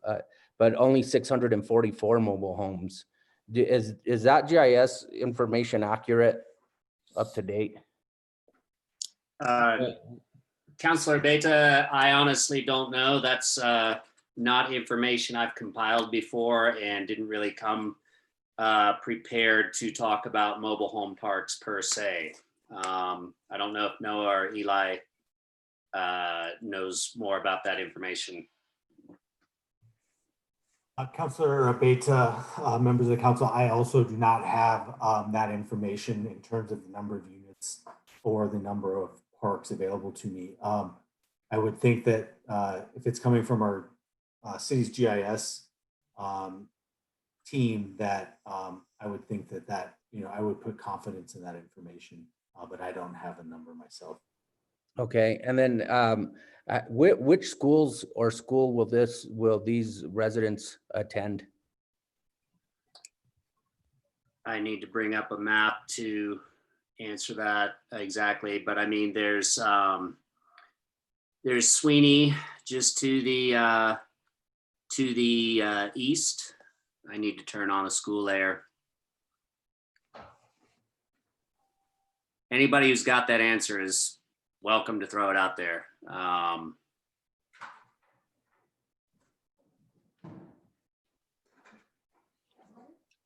but only 644 mobile homes. Is that GIS information accurate, up to date? Councilor Beta, I honestly don't know. That's not information I've compiled before and didn't really come prepared to talk about mobile home parks per se. I don't know if Noah or Eli knows more about that information. Councilor Beta, members of the council, I also do not have that information in terms of the number of units or the number of parks available to me. I would think that if it's coming from our city's GIS team, that I would think that I would put confidence in that information, but I don't have a number myself. Okay, and then which schools or school will these residents attend? I need to bring up a map to answer that exactly, but I mean, there's Sweeney just to the east. I need to turn on a school layer. Anybody who's got that answer is welcome to throw it out there.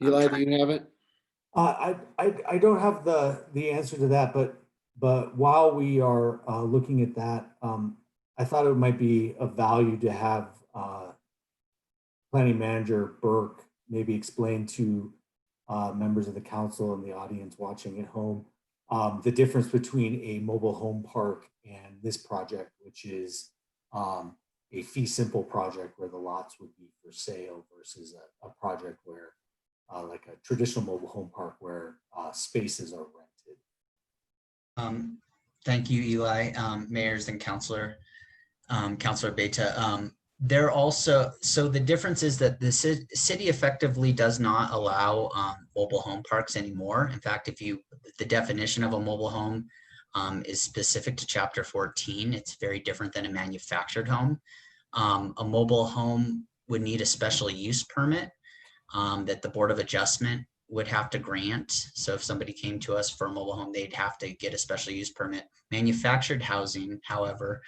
Eli, do you have it? I don't have the answer to that, but while we are looking at that, I thought it might be of value to have Planning Manager Burke maybe explain to members of the council and the audience watching at home the difference between a mobile home park and this project, which is a fee simple project where the lots would be for sale versus a project where like a traditional mobile home park where spaces are rented. Thank you, Eli, mayors and Councilor Beta. They're also, so the difference is that the city effectively does not allow mobile home parks anymore. In fact, the definition of a mobile home is specific to Chapter 14. It's very different than a manufactured home. A mobile home would need a special use permit that the Board of Adjustment would have to grant. So if somebody came to us for a mobile home, they'd have to get a special use permit. Manufactured housing, however,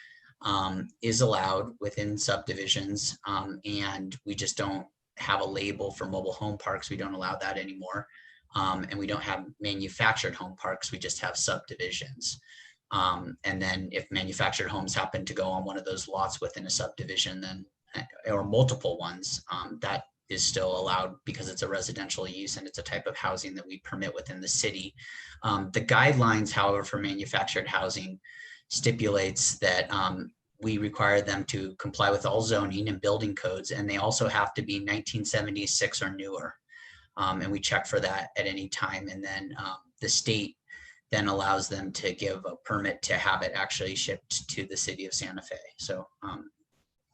is allowed within subdivisions, and we just don't have a label for mobile home parks. We don't allow that anymore. And we don't have manufactured home parks. We just have subdivisions. And then if manufactured homes happen to go on one of those lots within a subdivision, then, or multiple ones, that is still allowed because it's a residential use and it's a type of housing that we permit within the city. The guidelines, however, for manufactured housing stipulates that we require them to comply with all zoning and building codes, and they also have to be 1976 or newer. And we check for that at any time. And then the state then allows them to give a permit to have it actually shipped to the city of Santa Fe. So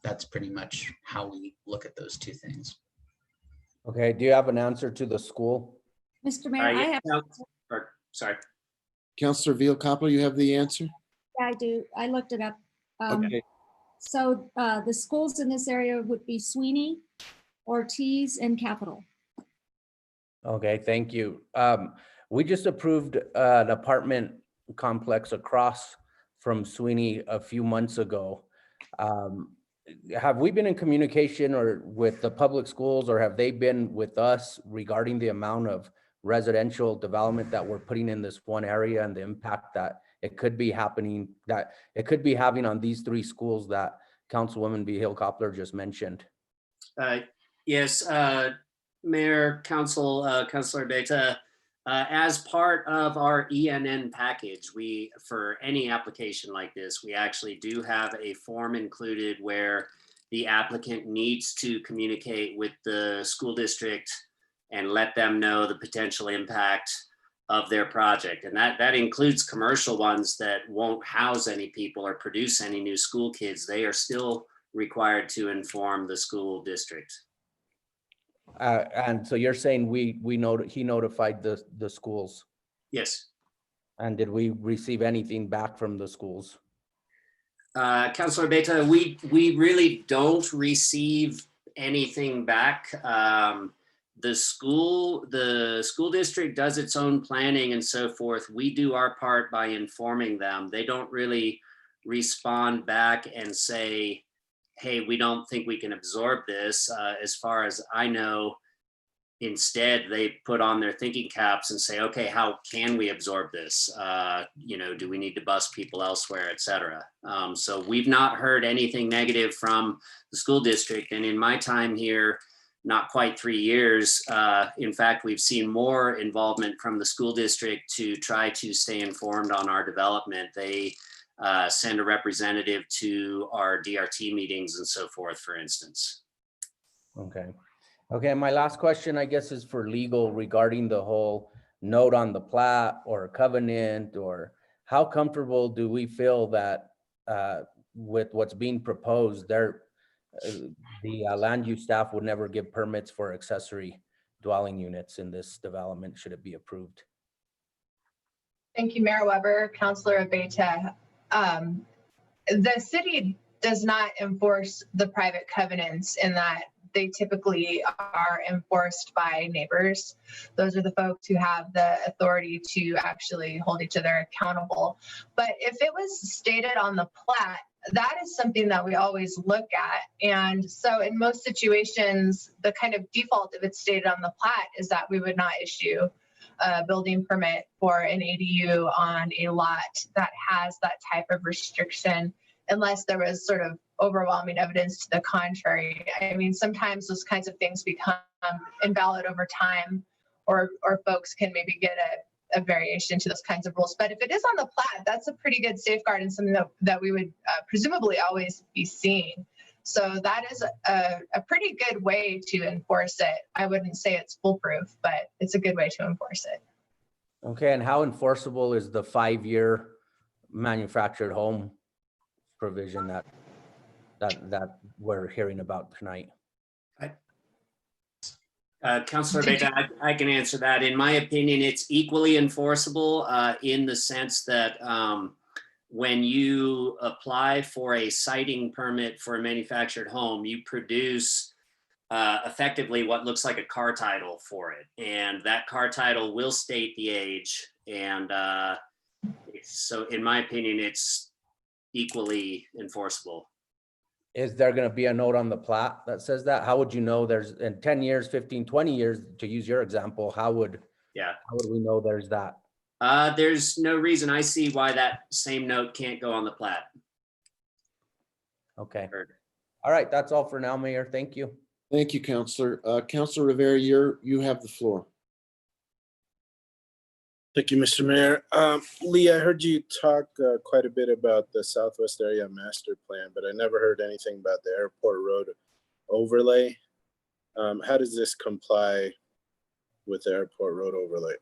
that's pretty much how we look at those two things. Okay, do you have an answer to the school? Mr. Mayor, I have, Sorry. Counselor Veal-Copler, you have the answer? I do. I looked it up. Okay. So the schools in this area would be Sweeney, Ortiz, and Capitol. Okay, thank you. We just approved an apartment complex across from Sweeney a few months ago. Have we been in communication or with the public schools, or have they been with us regarding the amount of residential development that we're putting in this one area and the impact that it could be happening, that it could be having on these three schools that Councilwoman Veal-Copler just mentioned? Yes, Mayor, Councilor Beta, as part of our ENN package, for any application like this, we actually do have a form included where the applicant needs to communicate with the school district and let them know the potential impact of their project. And that includes commercial ones that won't house any people or produce any new school kids. They are still required to inform the school district. And so you're saying he notified the schools? Yes. And did we receive anything back from the schools? Councilor Beta, we really don't receive anything back. The school district does its own planning and so forth. We do our part by informing them. They don't really respond back and say, hey, we don't think we can absorb this. As far as I know, instead, they put on their thinking caps and say, okay, how can we absorb this? Do we need to bus people elsewhere, et cetera? So we've not heard anything negative from the school district. And in my time here, not quite 3 years, in fact, we've seen more involvement from the school district to try to stay informed on our development. They send a representative to our DRT meetings and so forth, for instance. Okay, my last question, I guess, is for legal regarding the whole note on the plat or covenant, or how comfortable do we feel that with what's being proposed there, the land use staff would never give permits for accessory dwelling units in this development should it be approved? Thank you, Mayor Weber, Councilor Beta. The city does not enforce the private covenants in that they typically are enforced by neighbors. Those are the folks who have the authority to actually hold each other accountable. But if it was stated on the plat, that is something that we always look at. And so in most situations, the kind of default, if it's stated on the plat, is that we would not issue a building permit for an ADU on a lot that has that type of restriction, unless there was sort of overwhelming evidence to the contrary. I mean, sometimes those kinds of things become invalid over time, or folks can maybe get a variation to those kinds of rules. But if it is on the plat, that's a pretty good safeguard and something that we would presumably always be seeing. So that is a pretty good way to enforce it. I wouldn't say it's foolproof, but it's a good way to enforce it. Okay, and how enforceable is the 5-year manufactured home provision that we're hearing about tonight? Councilor Beta, I can answer that. In my opinion, it's equally enforceable in the sense that when you apply for a siting permit for a manufactured home, you produce effectively what looks like a car title for it. And that car title will state the age. And so in my opinion, it's equally enforceable. Is there going to be a note on the plat that says that? How would you know there's in 10 years, 15, 20 years, to use your example, how would we know there's that? There's no reason I see why that same note can't go on the plat. Okay. All right, that's all for now, Mayor. Thank you. Thank you, Counselor. Counselor Rivera, you have the floor. Thank you, Mr. Mayor. Lee, I heard you talk quite a bit about the Southwest Area Master Plan, but I never heard anything about the Airport Road overlay. How does this comply with the Airport Road overlay?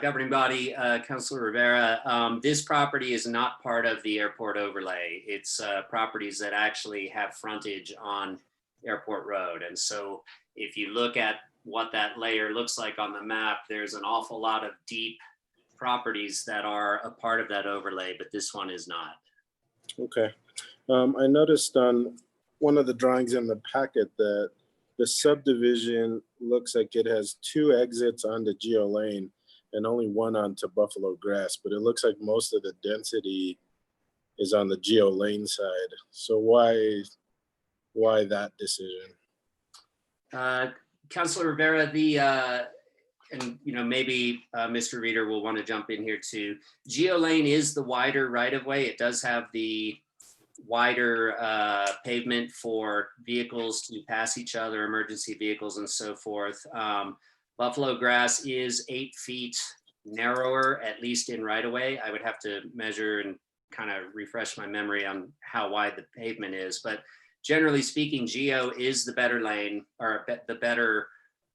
Governing body, Councilor Rivera, this property is not part of the airport overlay. It's properties that actually have frontage on Airport Road. And so if you look at what that layer looks like on the map, there's an awful lot of deep properties that are a part of that overlay, but this one is not. Okay. I noticed on one of the drawings in the packet that the subdivision looks like it has 2 exits onto Geo Lane and only 1 onto Buffalo Grass, but it looks like most of the density is on the Geo Lane side. So why that decision? Councilor Rivera, and maybe Mr. Reader will want to jump in here too. Geo Lane is the wider right of way. It does have the wider pavement for vehicles to pass each other, emergency vehicles and so forth. Buffalo Grass is 8 feet narrower, at least in right of way. I would have to measure and kind of refresh my memory on how wide the pavement is, but generally speaking, Geo is the better lane, or the better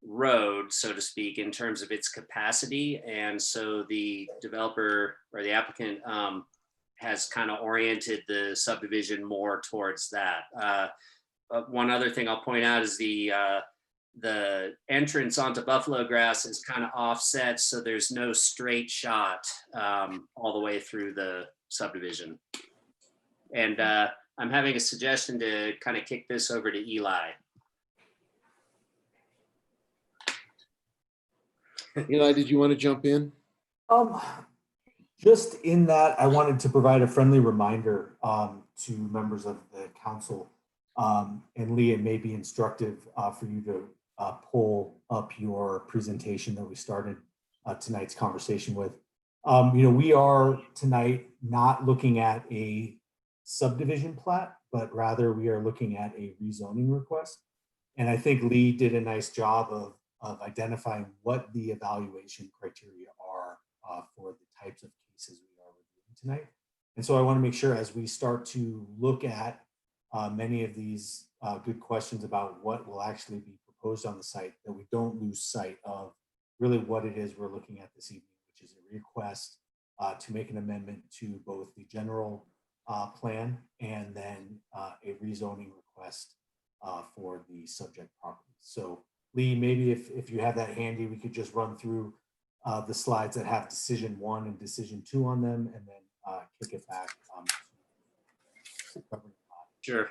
road, so to speak, in terms of its capacity. And so the developer or the applicant has kind of oriented the subdivision more towards that. One other thing I'll point out is the entrance onto Buffalo Grass is kind of offset, so there's no straight shot all the way through the subdivision. And I'm having a suggestion to kind of kick this over to Eli. Eli, did you want to jump in? Just in that, I wanted to provide a friendly reminder to members of the council, and Lee, it may be instructive for you to pull up your presentation that we started tonight's conversation with. We are tonight not looking at a subdivision plat, but rather we are looking at a rezoning request. And I think Lee did a nice job of identifying what the evaluation criteria are for the types of cases we are reviewing tonight. And so I want to make sure as we start to look at many of these good questions about what will actually be proposed on the site, that we don't lose sight of really what it is we're looking at this evening, which is a request to make an amendment to both the general plan and then a rezoning request for the subject property. So Lee, maybe if you have that handy, we could just run through the slides that have decision 1 and decision 2 on them, and then kick it back. Sure.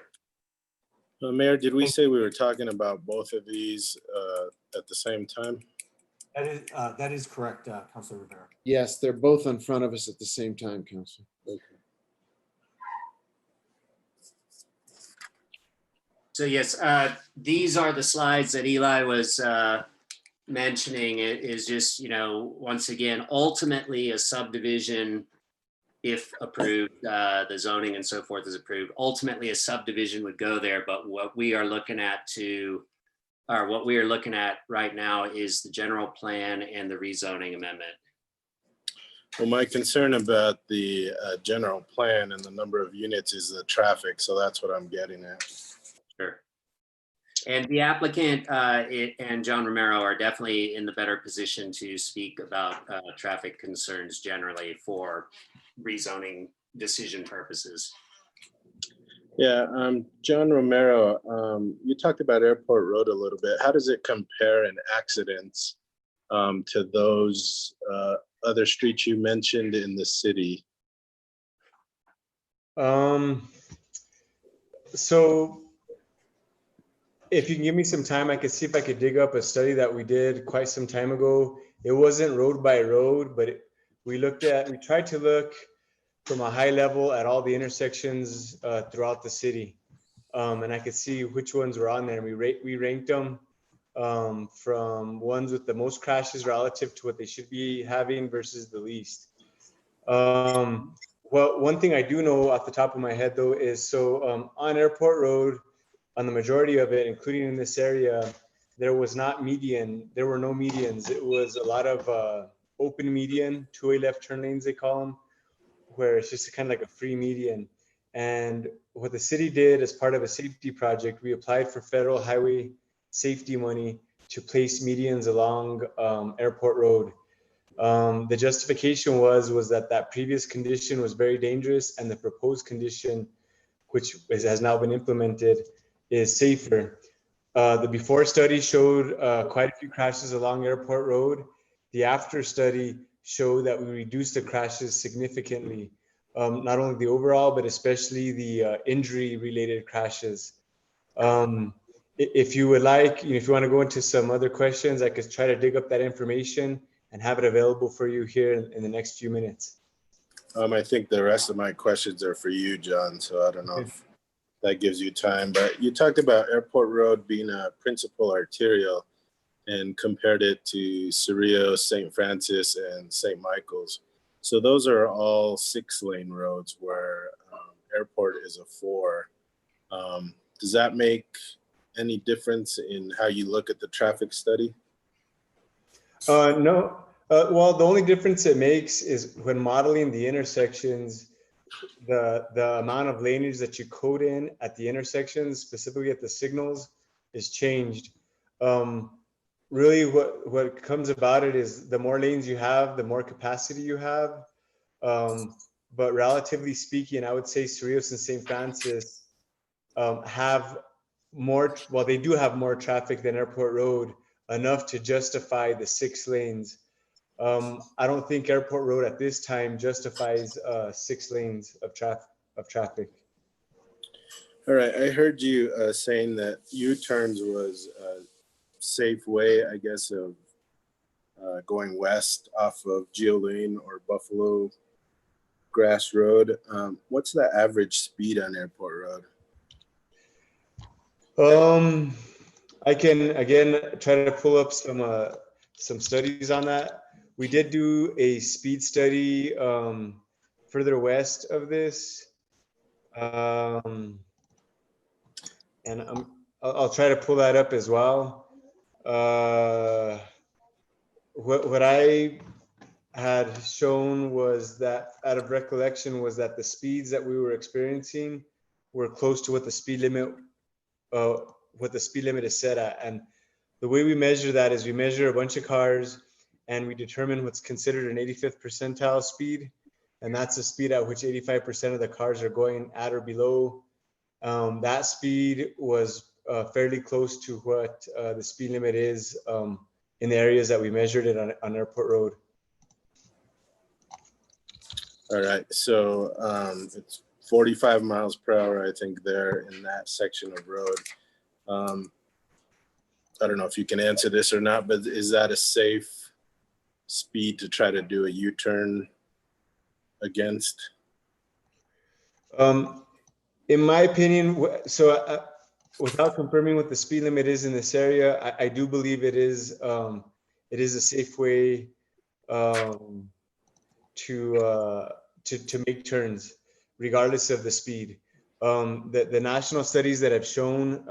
Mayor, did we say we were talking about both of these at the same time? That is correct, Councilor Rivera. Yes, they're both in front of us at the same time, Councilor. Okay. So yes, these are the slides that Eli was mentioning. It is just, once again, ultimately a subdivision, if approved, the zoning and so forth is approved, ultimately a subdivision would go there. But what we are looking at right now is the general plan and the rezoning amendment. Well, my concern about the general plan and the number of units is the traffic. So that's what I'm getting at. Sure. And the applicant and John Romero are definitely in the better position to speak about traffic concerns generally for rezoning decision purposes. Yeah, John Romero, you talked about Airport Road a little bit. How does it compare in accidents to those other streets you mentioned in the city? So if you can give me some time, I could see if I could dig up a study that we did quite some time ago. It wasn't road by road, but we tried to look from a high level at all the intersections throughout the city. And I could see which ones were on there. We ranked them from ones with the most crashes relative to what they should be having versus the least. Well, one thing I do know off the top of my head though is on Airport Road, on the majority of it, including in this area, there were no medians. It was a lot of open median, two-way left turn lanes, they call them, where it's just kind of like a free median. And what the city did as part of a safety project, we applied for federal highway safety money to place medians along Airport Road. The justification was that previous condition was very dangerous, and the proposed condition, which has now been implemented, is safer. The before study showed quite a few crashes along Airport Road. The after study showed that we reduced the crashes significantly. Not only the overall, but especially the injury-related crashes. If you would like, if you want to go into some other questions, I could try to dig up that information and have it available for you here in the next few minutes. I think the rest of my questions are for you, John, so I don't know if that gives you time, but you talked about Airport Road being a principal arterial and compared it to Cerrillos, St. Francis, and St. Michael's. So those are all 6-lane roads where Airport is a 4. Does that make any difference in how you look at the traffic study? No. Well, the only difference it makes is when modeling the intersections, the amount of laneage that you code in at the intersections, specifically at the signals, is changed. Really, what comes about it is the more lanes you have, the more capacity you have. But relatively speaking, I would say Cerrillos and St. Francis have more, well, they do have more traffic than Airport Road, enough to justify the 6 lanes. I don't think Airport Road at this time justifies 6 lanes of traffic. All right, I heard you saying that U-turns was a safe way, I guess, of going west off of Geo Lane or Buffalo Grass Road. What's the average speed on Airport Road? I can again try to pull up some studies on that. We did do a speed study further west of this, and I'll try to pull that up as well. What I had shown was that, out of recollection, was that the speeds that we were experiencing were close to what the speed limit is set at. And the way we measure that is we measure a bunch of cars and we determine what's considered an 85th percentile speed. And that's the speed at which 85% of the cars are going at or below. That speed was fairly close to what the speed limit is in the areas that we measured it on Airport Road. All right, so it's 45 miles per hour, I think, there in that section of road. I don't know if you can answer this or not, but is that a safe speed to try to do a U-turn against? In my opinion, without confirming what the speed limit is in this area, I do believe it is a safe way to make turns, regardless of the speed. The national studies that have shown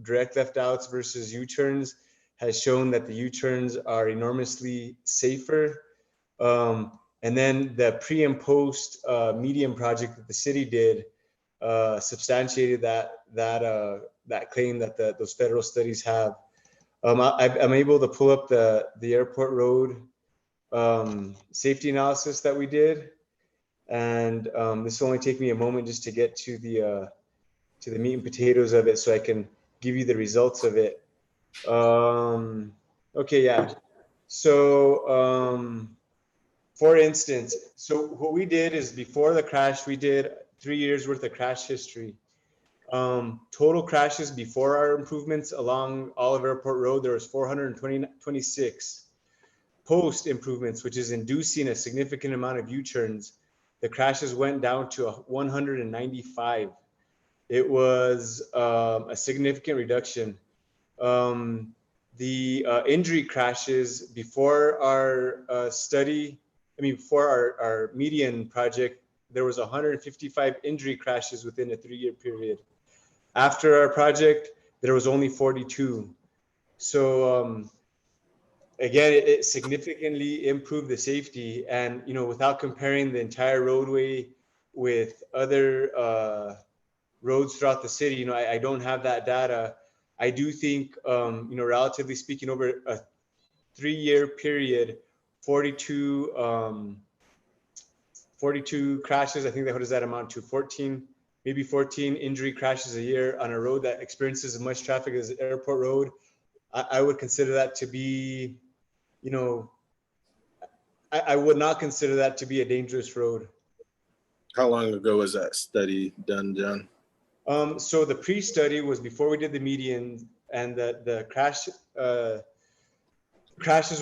direct left outs versus U-turns has shown that the U-turns are enormously safer. And then the pre and post median project that the city did substantiated that claim that those federal studies have. I'm able to pull up the Airport Road safety analysis that we did. And this will only take me a moment just to get to the meat and potatoes of it, so I can give you the results of it. Okay, yeah. So, for instance, so what we did is before the crash, we did 3 years worth of crash history. Total crashes before our improvements along all of Airport Road, there was 426. Post improvements, which is inducing a significant amount of U-turns, the crashes went down to 195. It was a significant reduction. the injury crashes before our study, before our median project, there was 155 injury crashes within a 3-year period. After our project, there was only 42. So again, it significantly improved the safety. And, without comparing the entire roadway with other roads throughout the city, I don't have that data. I do think, relatively speaking, over a 3-year period, 42 crashes, I think what does that amount to? 14, maybe 14 injury crashes a year on a road that experiences as much traffic as Airport Road. I would consider that to be, I would not consider that to be a dangerous road. How long ago was that study done, John? So the pre-study was before we did the median, and the crashes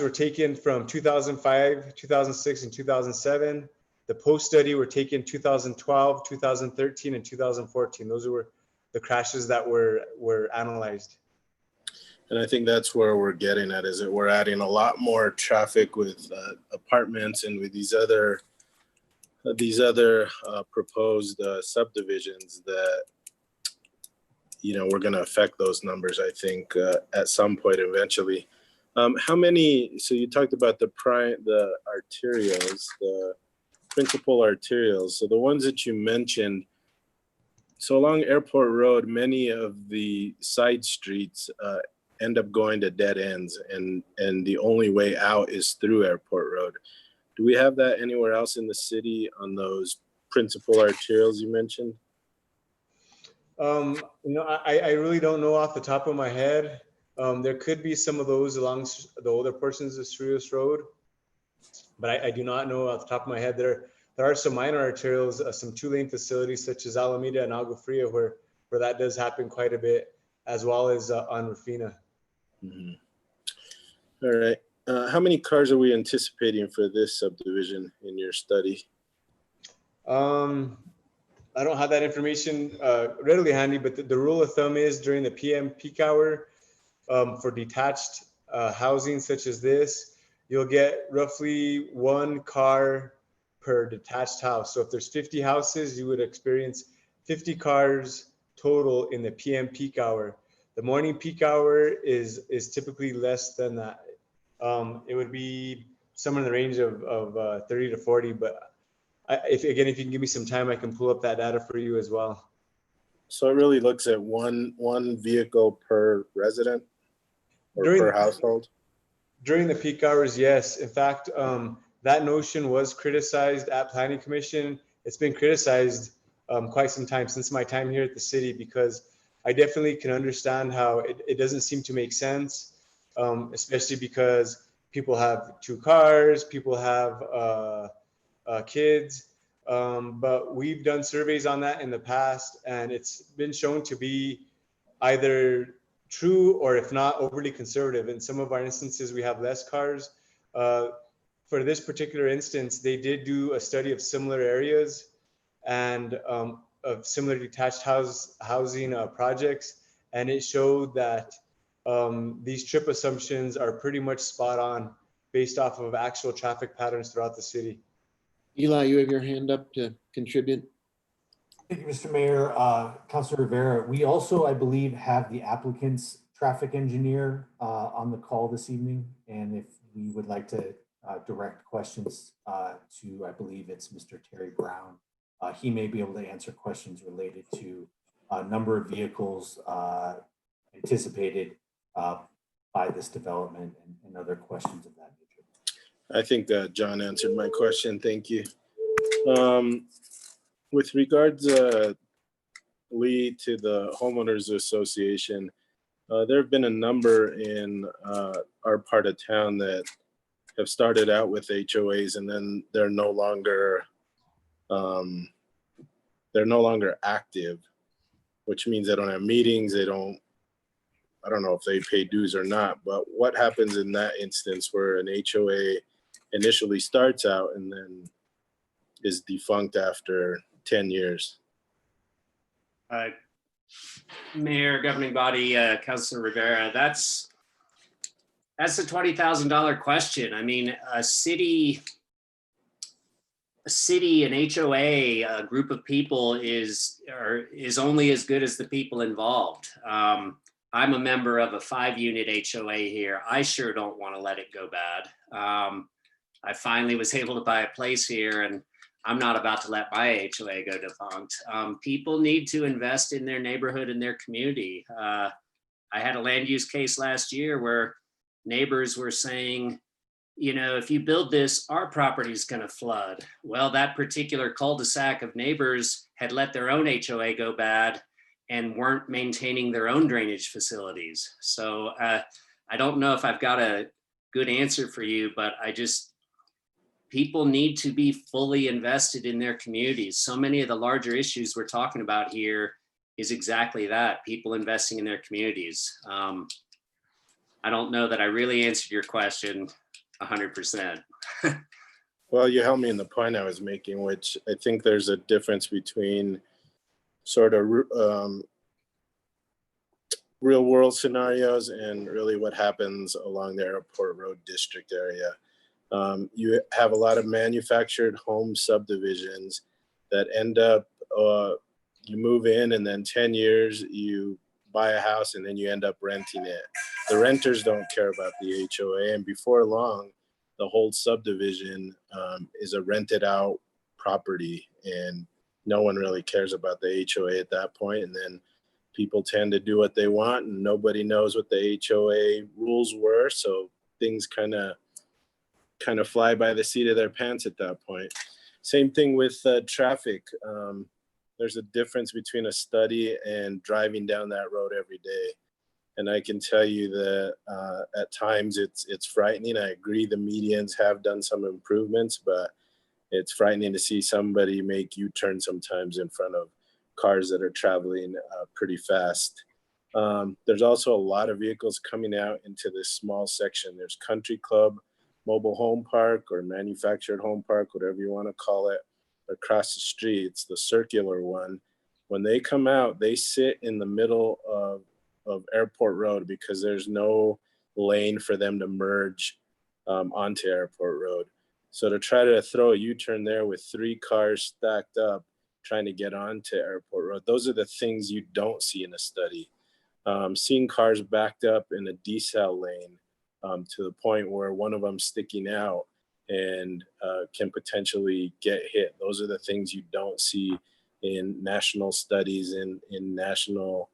were taken from 2005, 2006, and 2007. The post-study were taken 2012, 2013, and 2014. Those were the crashes that were analyzed. And I think that's where we're getting at, is that we're adding a lot more traffic with apartments and with these other proposed subdivisions that, we're going to affect those numbers, I think, at some point eventually. How many, so you talked about the arterials, the principal arterials. So the ones that you mentioned, so along Airport Road, many of the side streets end up going to dead ends, and the only way out is through Airport Road. Do we have that anywhere else in the city on those principal arterials you mentioned? I really don't know off the top of my head. There could be some of those along the older portions of Cerritos Road, but I do not know off the top of my head. There are some minor arterials, some 2-lane facilities such as Alameda and Agua Fria where that does happen quite a bit, as well as on Rufina. Mm-hmm. All right. How many cars are we anticipating for this subdivision in your study? I don't have that information readily handy, but the rule of thumb is during the PM peak hour for detached housing such as this, you'll get roughly 1 car per detached house. So if there's 50 houses, you would experience 50 cars total in the PM peak hour. The morning peak hour is typically less than that. It would be somewhere in the range of 30 to 40, but if you can give me some time, I can pull up that data for you as well. So it really looks at one vehicle per resident or per household? During the peak hours, yes. In fact, that notion was criticized at Planning Commission. It's been criticized quite some time, since my time here at the city, because I definitely can understand how it doesn't seem to make sense, especially because people have 2 cars, people have kids, but we've done surveys on that in the past, and it's been shown to be either true or, if not, overly conservative. In some of our instances, we have less cars. For this particular instance, they did do a study of similar areas and of similar detached housing projects, and it showed that these trip assumptions are pretty much spot on based off of actual traffic patterns throughout the city. Eli, you have your hand up to contribute. Thank you, Mr. Mayor. Councilor Rivera, we also, I believe, have the applicant's traffic engineer on the call this evening. And if we would like to direct questions to, I believe it's Mr. Terry Brown, he may be able to answer questions related to number of vehicles anticipated by this development and other questions of that nature. I think John answered my question. Thank you. With regards, Lee, to the homeowners association, there have been a number in our part of town that have started out with HOAs, and then they're no longer active, which means they don't have meetings. I don't know if they pay dues or not, but what happens in that instance where an HOA initially starts out and then is defunct after 10 years? Mayor, governing body, Councilor Rivera, that's That's a $20,000 question. I mean, a city, an HOA, a group of people is only as good as the people involved. I'm a member of a 5-unit HOA here. I sure don't want to let it go bad. I finally was able to buy a place here, and I'm not about to let my HOA go defunct. People need to invest in their neighborhood and their community. I had a land use case last year where neighbors were saying, you know, if you build this, our property is going to flood. Well, that particular cul-de-sac of neighbors had let their own HOA go bad and weren't maintaining their own drainage facilities. So I don't know if I've got a good answer for you, but people need to be fully invested in their communities. So many of the larger issues we're talking about here is exactly that, people investing in their communities. I don't know that I really answered your question 100%. Well, you helped me in the point I was making, which I think there's a difference between sort of real world scenarios and really what happens along the Airport Road district area. You have a lot of manufactured home subdivisions that end up, you move in and then 10 years you buy a house and then you end up renting it. The renters don't care about the HOA, and before long, the whole subdivision is a rented out property, and no one really cares about the HOA at that point. And then people tend to do what they want, and nobody knows what the HOA rules were. So things kind of fly by the seat of their pants at that point. Same thing with traffic. There's a difference between a study and driving down that road every day. And I can tell you that at times it's frightening. I agree the medians have done some improvements, but it's frightening to see somebody make U-turn sometimes in front of cars that are traveling pretty fast. There's also a lot of vehicles coming out into this small section. There's Country Club Mobile Home Park or Manufactured Home Park, whatever you want to call it, across the street. It's the circular one. When they come out, they sit in the middle of Airport Road because there's no lane for them to merge onto Airport Road. So to try to throw a U-turn there with 3 cars stacked up trying to get onto Airport Road, those are the things you don't see in a study. Seeing cars backed up in a decel lane to the point where one of them sticking out and can potentially get hit. Those are the things you don't see in national studies, in national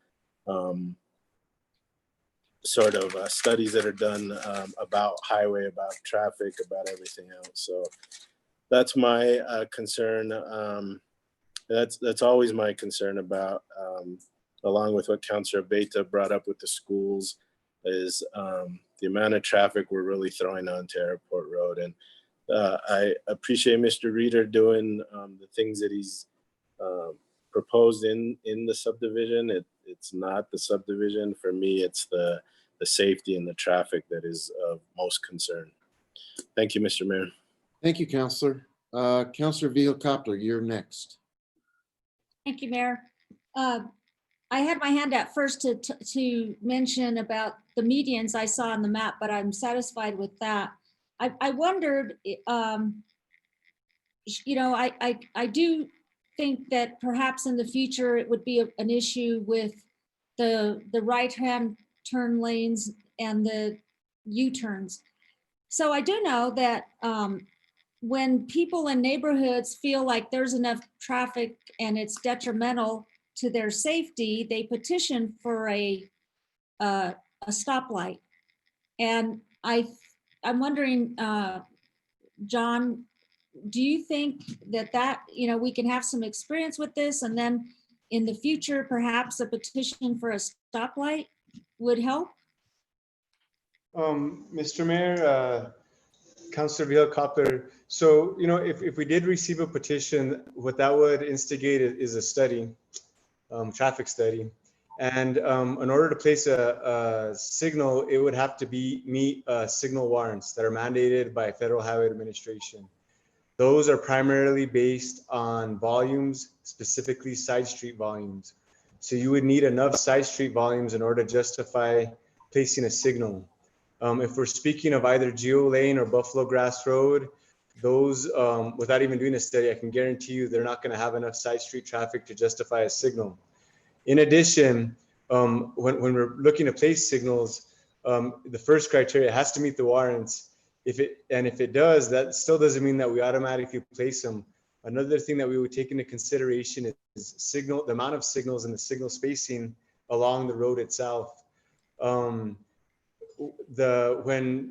sort of studies that are done about highway, about traffic, about everything else. So that's my concern. That's always my concern about, along with what Councilor Beta brought up with the schools, is the amount of traffic we're really throwing onto Airport Road. And I appreciate Mr. Reeder doing the things that he's proposed in the subdivision. It's not the subdivision. For me, it's the safety and the traffic that is of most concern. Thank you, Mr. Mayor. Thank you, Councilor. Councilor Vihil-Coppler, you're next. Thank you, Mayor. I had my hand up first to mention about the medians I saw on the map, but I'm satisfied with that. I wondered, you know, I do think that perhaps in the future it would be an issue with the right-hand turn lanes and the U-turns. So I do know that when people in neighborhoods feel like there's enough traffic and it's detrimental to their safety, they petition for a stoplight. And I'm wondering, John, do you think that you know, we can have some experience with this, and then in the future perhaps a petition for a stoplight would help? Mr. Mayor, Councilor Vihil-Coppler, so, you know, if we did receive a petition, what that would instigate is a study, traffic study. And in order to place a signal, it would have to meet signal warrants that are mandated by Federal Highway Administration. Those are primarily based on volumes, specifically side street volumes. So you would need enough side street volumes in order to justify placing a signal. If we're speaking of either Geo Lane or Buffalo Grass Road, those, without even doing a study, I can guarantee you they're not going to have enough side street traffic to justify a signal. In addition, when we're looking to place signals, the first criteria has to meet the warrants. If it does, that still doesn't mean that we automatically place them. Another thing that we would take into consideration is the amount of signals and the signal spacing along the road itself. When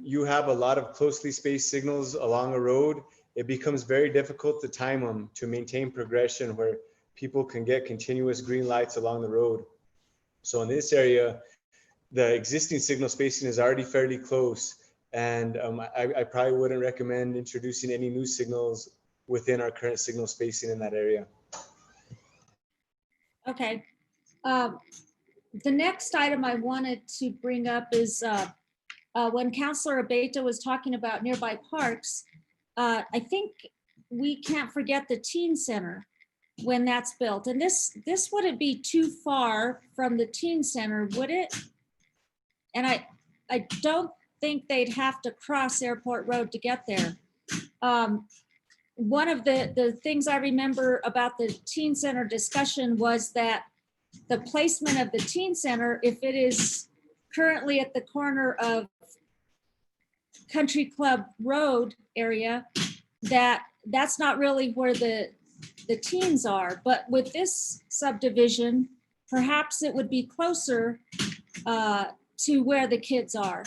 you have a lot of closely spaced signals along a road, it becomes very difficult to time them to maintain progression where people can get continuous green lights along the road. So in this area, the existing signal spacing is already fairly close, and I probably wouldn't recommend introducing any new signals within our current signal spacing in that area. Okay. The next item I wanted to bring up is when Councilor Abeyta was talking about nearby parks, I think we can't forget the teen center when that's built. And this wouldn't be too far from the teen center, would it? And I don't think they'd have to cross Airport Road to get there. One of the things I remember about the teen center discussion was that the placement of the teen center, if it is currently at the corner of Country Club Road area, that's not really where the teens are. But with this subdivision, perhaps it would be closer to where the kids are.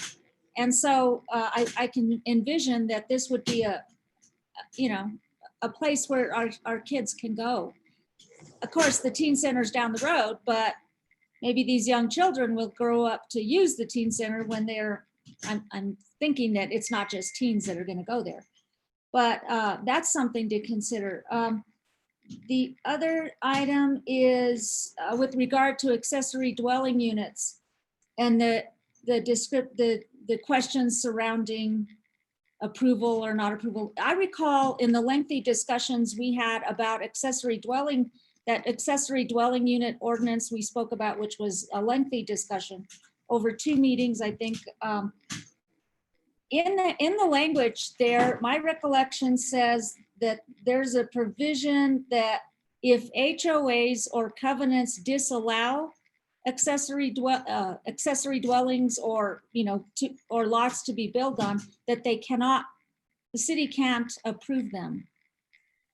And so I can envision that this would be a place where our kids can go. Of course, the teen center's down the road, but maybe these young children will grow up to use the teen center when I'm thinking that it's not just teens that are going to go there. But that's something to consider. The other item is with regard to accessory dwelling units and the questions surrounding approval or not approval. I recall in the lengthy discussions we had about accessory dwelling unit ordinance we spoke about, which was a lengthy discussion over 2 meetings, I think. In the language there, my recollection says that there's a provision that if HOAs or covenants disallow accessory dwellings or or lots to be built on, that the city can't approve them.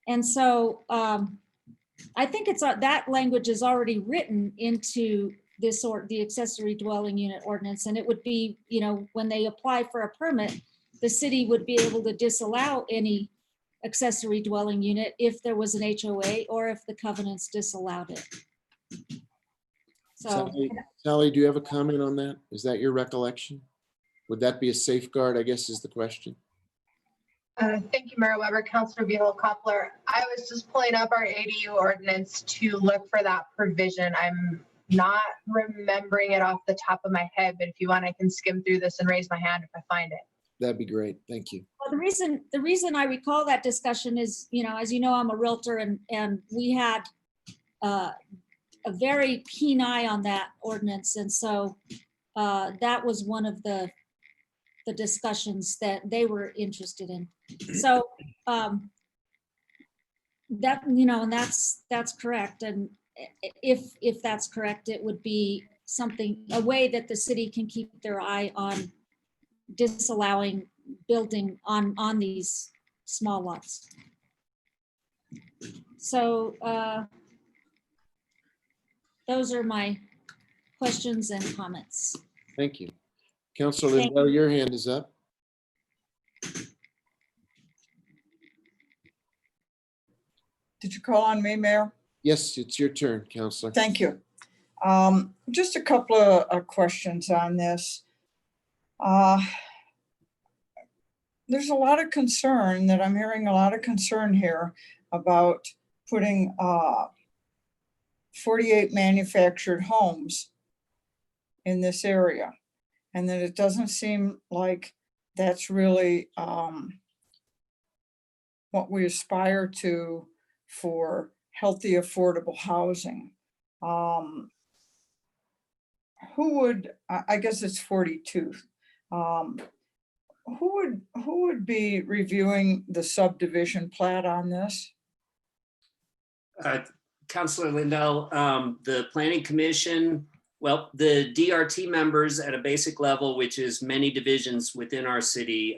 And so I think that language is already written into the accessory dwelling unit ordinance, and it would be, when they apply for a permit, the city would be able to disallow any accessory dwelling unit if there was an HOA or if the covenants disallowed it. So, Sally, do you have a comment on that? Is that your recollection? Would that be a safeguard, I guess, is the question? Thank you, Mayor Weber. Councilor Vihel-Coppler. I was just pulling up our ADU ordinance to look for that provision. I'm not remembering it off the top of my head, but if you want, I can skim through this and raise my hand if I find it. That'd be great. Thank you. well, the reason I recall that discussion is, as you know, I'm a realtor, and we had a very keen eye on that ordinance. And so that was one of the discussions that they were interested in. So that, and that's correct. And if that's correct, it would be a way that the city can keep their eye on disallowing building on these small lots. So those are my questions and comments. Thank you. Councilor Lindell, your hand is up. Did you call on me, Mayor? Yes, it's your turn, Councilor. Thank you. Just a couple of questions on this. There's a lot of concern that I'm hearing, a lot of concern here about putting 48 manufactured homes in this area. And that it doesn't seem like that's really what we aspire to for healthy, affordable housing. Who would, I guess it's 42. Um, who would be reviewing the subdivision plat on this? Councilor Lindell, the planning commission, well, the DRT members at a basic level, which is many divisions within our city,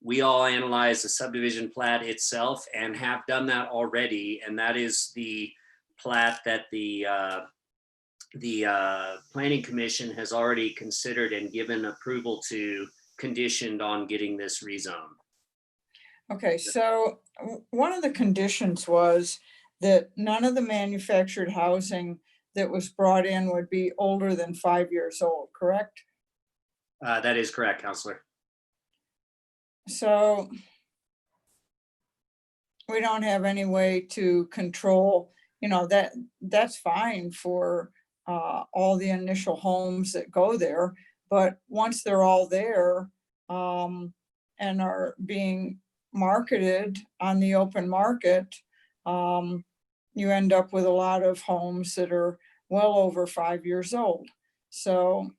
we all analyze the subdivision plat itself and have done that already. And that is the plat that the planning commission has already considered and given approval to, conditioned on getting this rezoned. Okay, so one of the conditions was that none of the manufactured housing that was brought in would be older than 5 years old, correct? That is correct, Councilor. So we don't have any way to control, that's fine for all the initial homes that go there. But once they're all there and are being marketed on the open market, you end up with a lot of homes that are well over 5 years old. So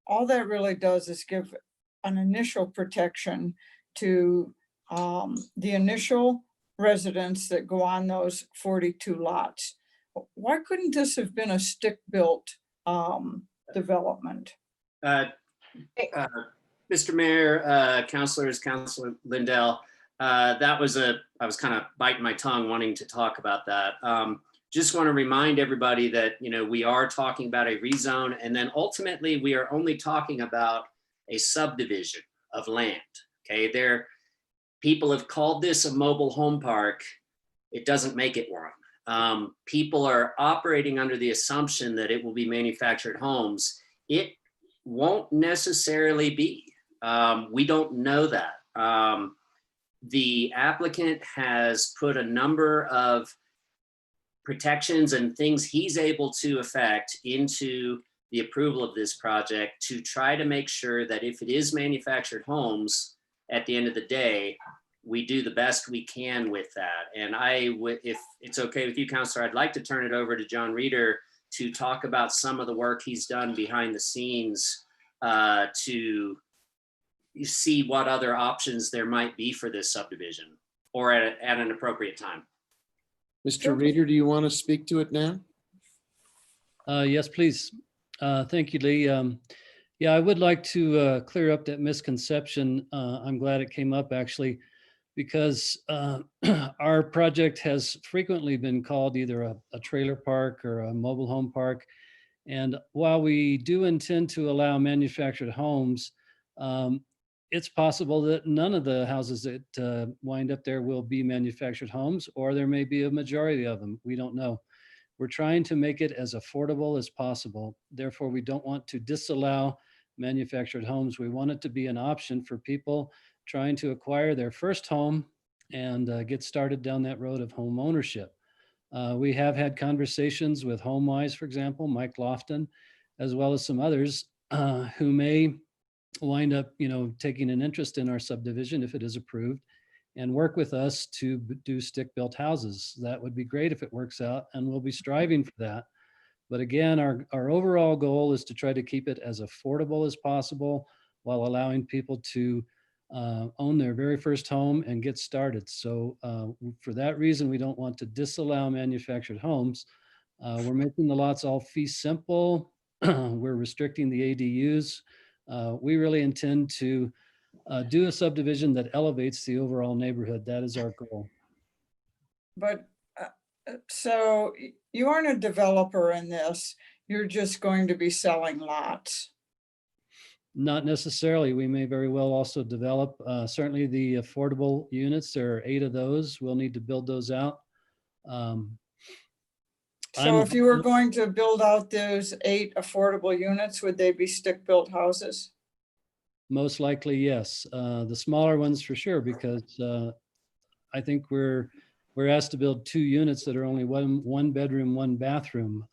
all that really does is give an initial protection to the initial residents that go on those 42 lots. Why couldn't this have been a stick-built development? Mr. Mayor, councilors, Councilor Lindell, I was kind of biting my tongue wanting to talk about that. Just want to remind everybody that, we are talking about a rezone, and then ultimately we are only talking about a subdivision of land. Okay, people have called this a mobile home park. It doesn't make it one. People are operating under the assumption that it will be manufactured homes. It won't necessarily be. We don't know that. The applicant has put a number of protections and things he's able to affect into the approval of this project to try to make sure that if it is manufactured homes, at the end of the day, we do the best we can with that. And if it's okay with you, Councilor, I'd like to turn it over to John Reeder to talk about some of the work he's done behind the scenes to see what other options there might be for this subdivision or at an appropriate time. Mr. Reeder, do you want to speak to it now? Yes, please. Thank you, Lee. Yeah, I would like to clear up that misconception. I'm glad it came up actually, because our project has frequently been called either a trailer park or a mobile home park. And while we do intend to allow manufactured homes, it's possible that none of the houses that wind up there will be manufactured homes, or there may be a majority of them. We don't know. We're trying to make it as affordable as possible. Therefore, we don't want to disallow manufactured homes. We want it to be an option for people trying to acquire their first home and get started down that road of home ownership. We have had conversations with HomeWise, for example, Mike Lofton, as well as some others who may wind up, taking an interest in our subdivision if it is approved and work with us to do stick-built houses. That would be great if it works out, and we'll be striving for that. But again, our overall goal is to try to keep it as affordable as possible while allowing people to own their very first home and get started. So for that reason, we don't want to disallow manufactured homes. We're making the lots all fee simple. We're restricting the ADUs. We really intend to do a subdivision that elevates the overall neighborhood. That is our goal. But so you aren't a developer in this, you're just going to be selling lots. Not necessarily. We may very well also develop certainly the affordable units. There are 8 of those. We'll need to build those out. So if you were going to build out those 8 affordable units, would they be stick-built houses? Most likely, yes. The smaller ones for sure, because I think we're asked to build 2 units that are only one bedroom, 1 bathroom.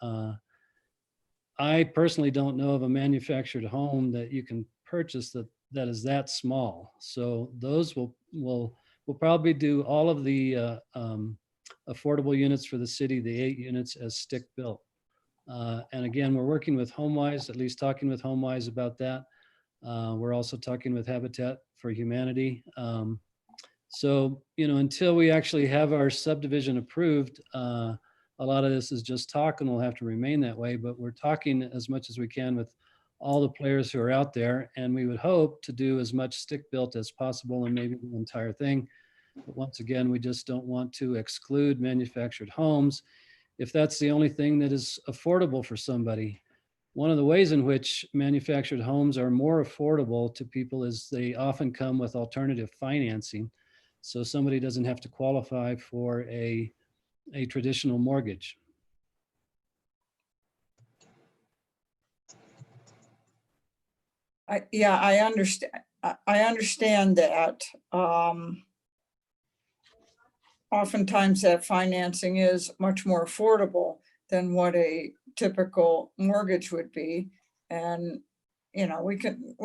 I personally don't know of a manufactured home that you can purchase that is that small. So those will probably do all of the affordable units for the city, the 8 units as stick built. And again, we're working with HomeWise, at least talking with HomeWise about that. We're also talking with Habitat for Humanity. So, until we actually have our subdivision approved, a lot of this is just talk and will have to remain that way, but we're talking as much as we can with all the players who are out there, and we would hope to do as much stick-built as possible and maybe the entire thing. But once again, we just don't want to exclude manufactured homes if that's the only thing that is affordable for somebody. One of the ways in which manufactured homes are more affordable to people is they often come with alternative financing. So somebody doesn't have to qualify for a traditional mortgage. I understand. I understand that. Oftentimes that financing is much more affordable than what a typical mortgage would be. And, we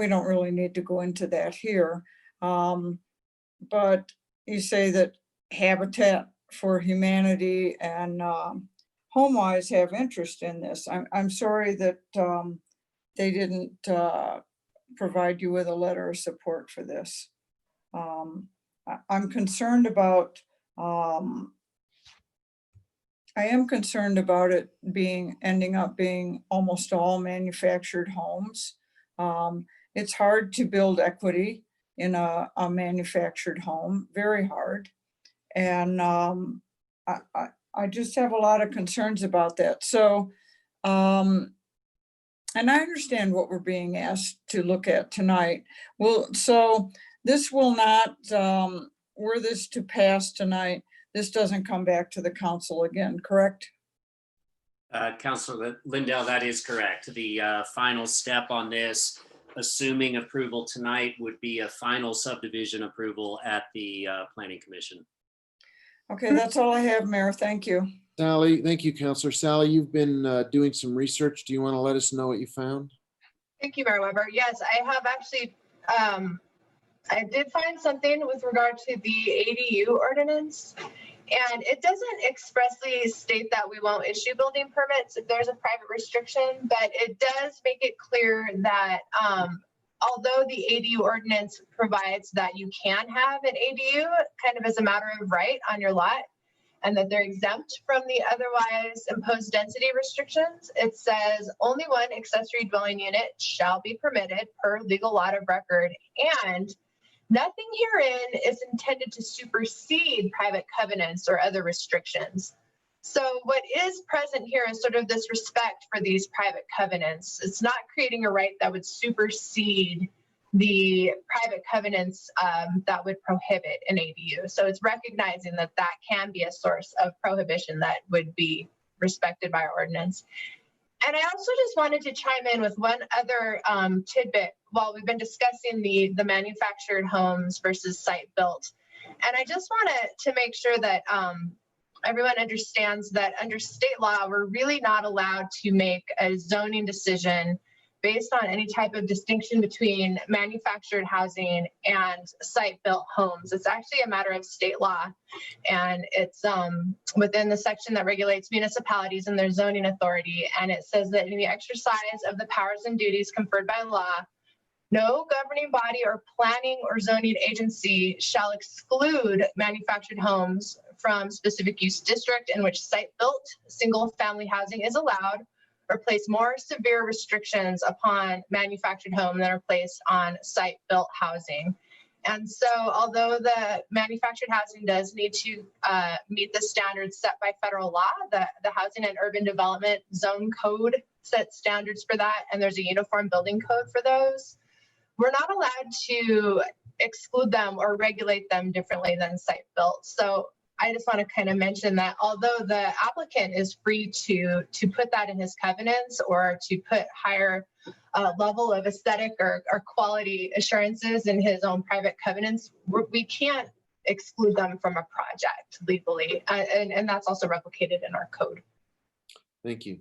don't really need to go into that here. But you say that Habitat for Humanity and HomeWise have interest in this. I'm sorry that they didn't provide you with a letter of support for this. I'm concerned about, I am concerned about it ending up being almost all manufactured homes. It's hard to build equity in a manufactured home, very hard. And I just have a lot of concerns about that. So, and I understand what we're being asked to look at tonight. Well, so this will not, were this to pass tonight, this doesn't come back to the council again, correct? Councilor Lindell, that is correct. The final step on this, assuming approval tonight, would be a final subdivision approval at the Planning Commission. Okay, that's all I have, Mayor. Thank you. Sally, thank you, Counselor. Sally, you've been doing some research. Do you want to let us know what you found? Thank you, Mayor Weber. Yes, I have actually, I did find something with regard to the ADU ordinance. And it doesn't expressly state that we won't issue building permits if there's a private restriction, but it does make it clear that although the ADU ordinance provides that you can have an ADU kind of as a matter of right on your lot, and that they're exempt from the otherwise imposed density restrictions, it says only one accessory dwelling unit shall be permitted per legal lot of record, and nothing herein is intended to supersede private covenants or other restrictions. So what is present here is sort of this respect for these private covenants. It's not creating a right that would supersede the private covenants that would prohibit an ADU. So it's recognizing that that can be a source of prohibition that would be respected by our ordinance. And I also just wanted to chime in with one other tidbit while we've been discussing the manufactured homes versus site built. And I just wanted to make sure that everyone understands that under state law, we're really not allowed to make a zoning decision based on any type of distinction between manufactured housing and site-built homes. It's actually a matter of state law, and it's within the section that regulates municipalities and their zoning authority, and it says that in the exercise of the powers and duties conferred by law, no governing body or planning or zoning agency shall exclude manufactured homes from specific use district in which site-built single-family housing is allowed, or place more severe restrictions upon manufactured home than are placed on site-built housing. And so although the manufactured housing does need to meet the standards set by federal law, the Housing and Urban Development Zone Code sets standards for that, and there's a uniform building code for those, we're not allowed to exclude them or regulate them differently than site-built. So I just want to kind of mention that although the applicant is free to put that in his covenants or to put higher level of aesthetic or quality assurances in his own private covenants, we can't exclude them from a project legally. And that's also replicated in our code. Thank you.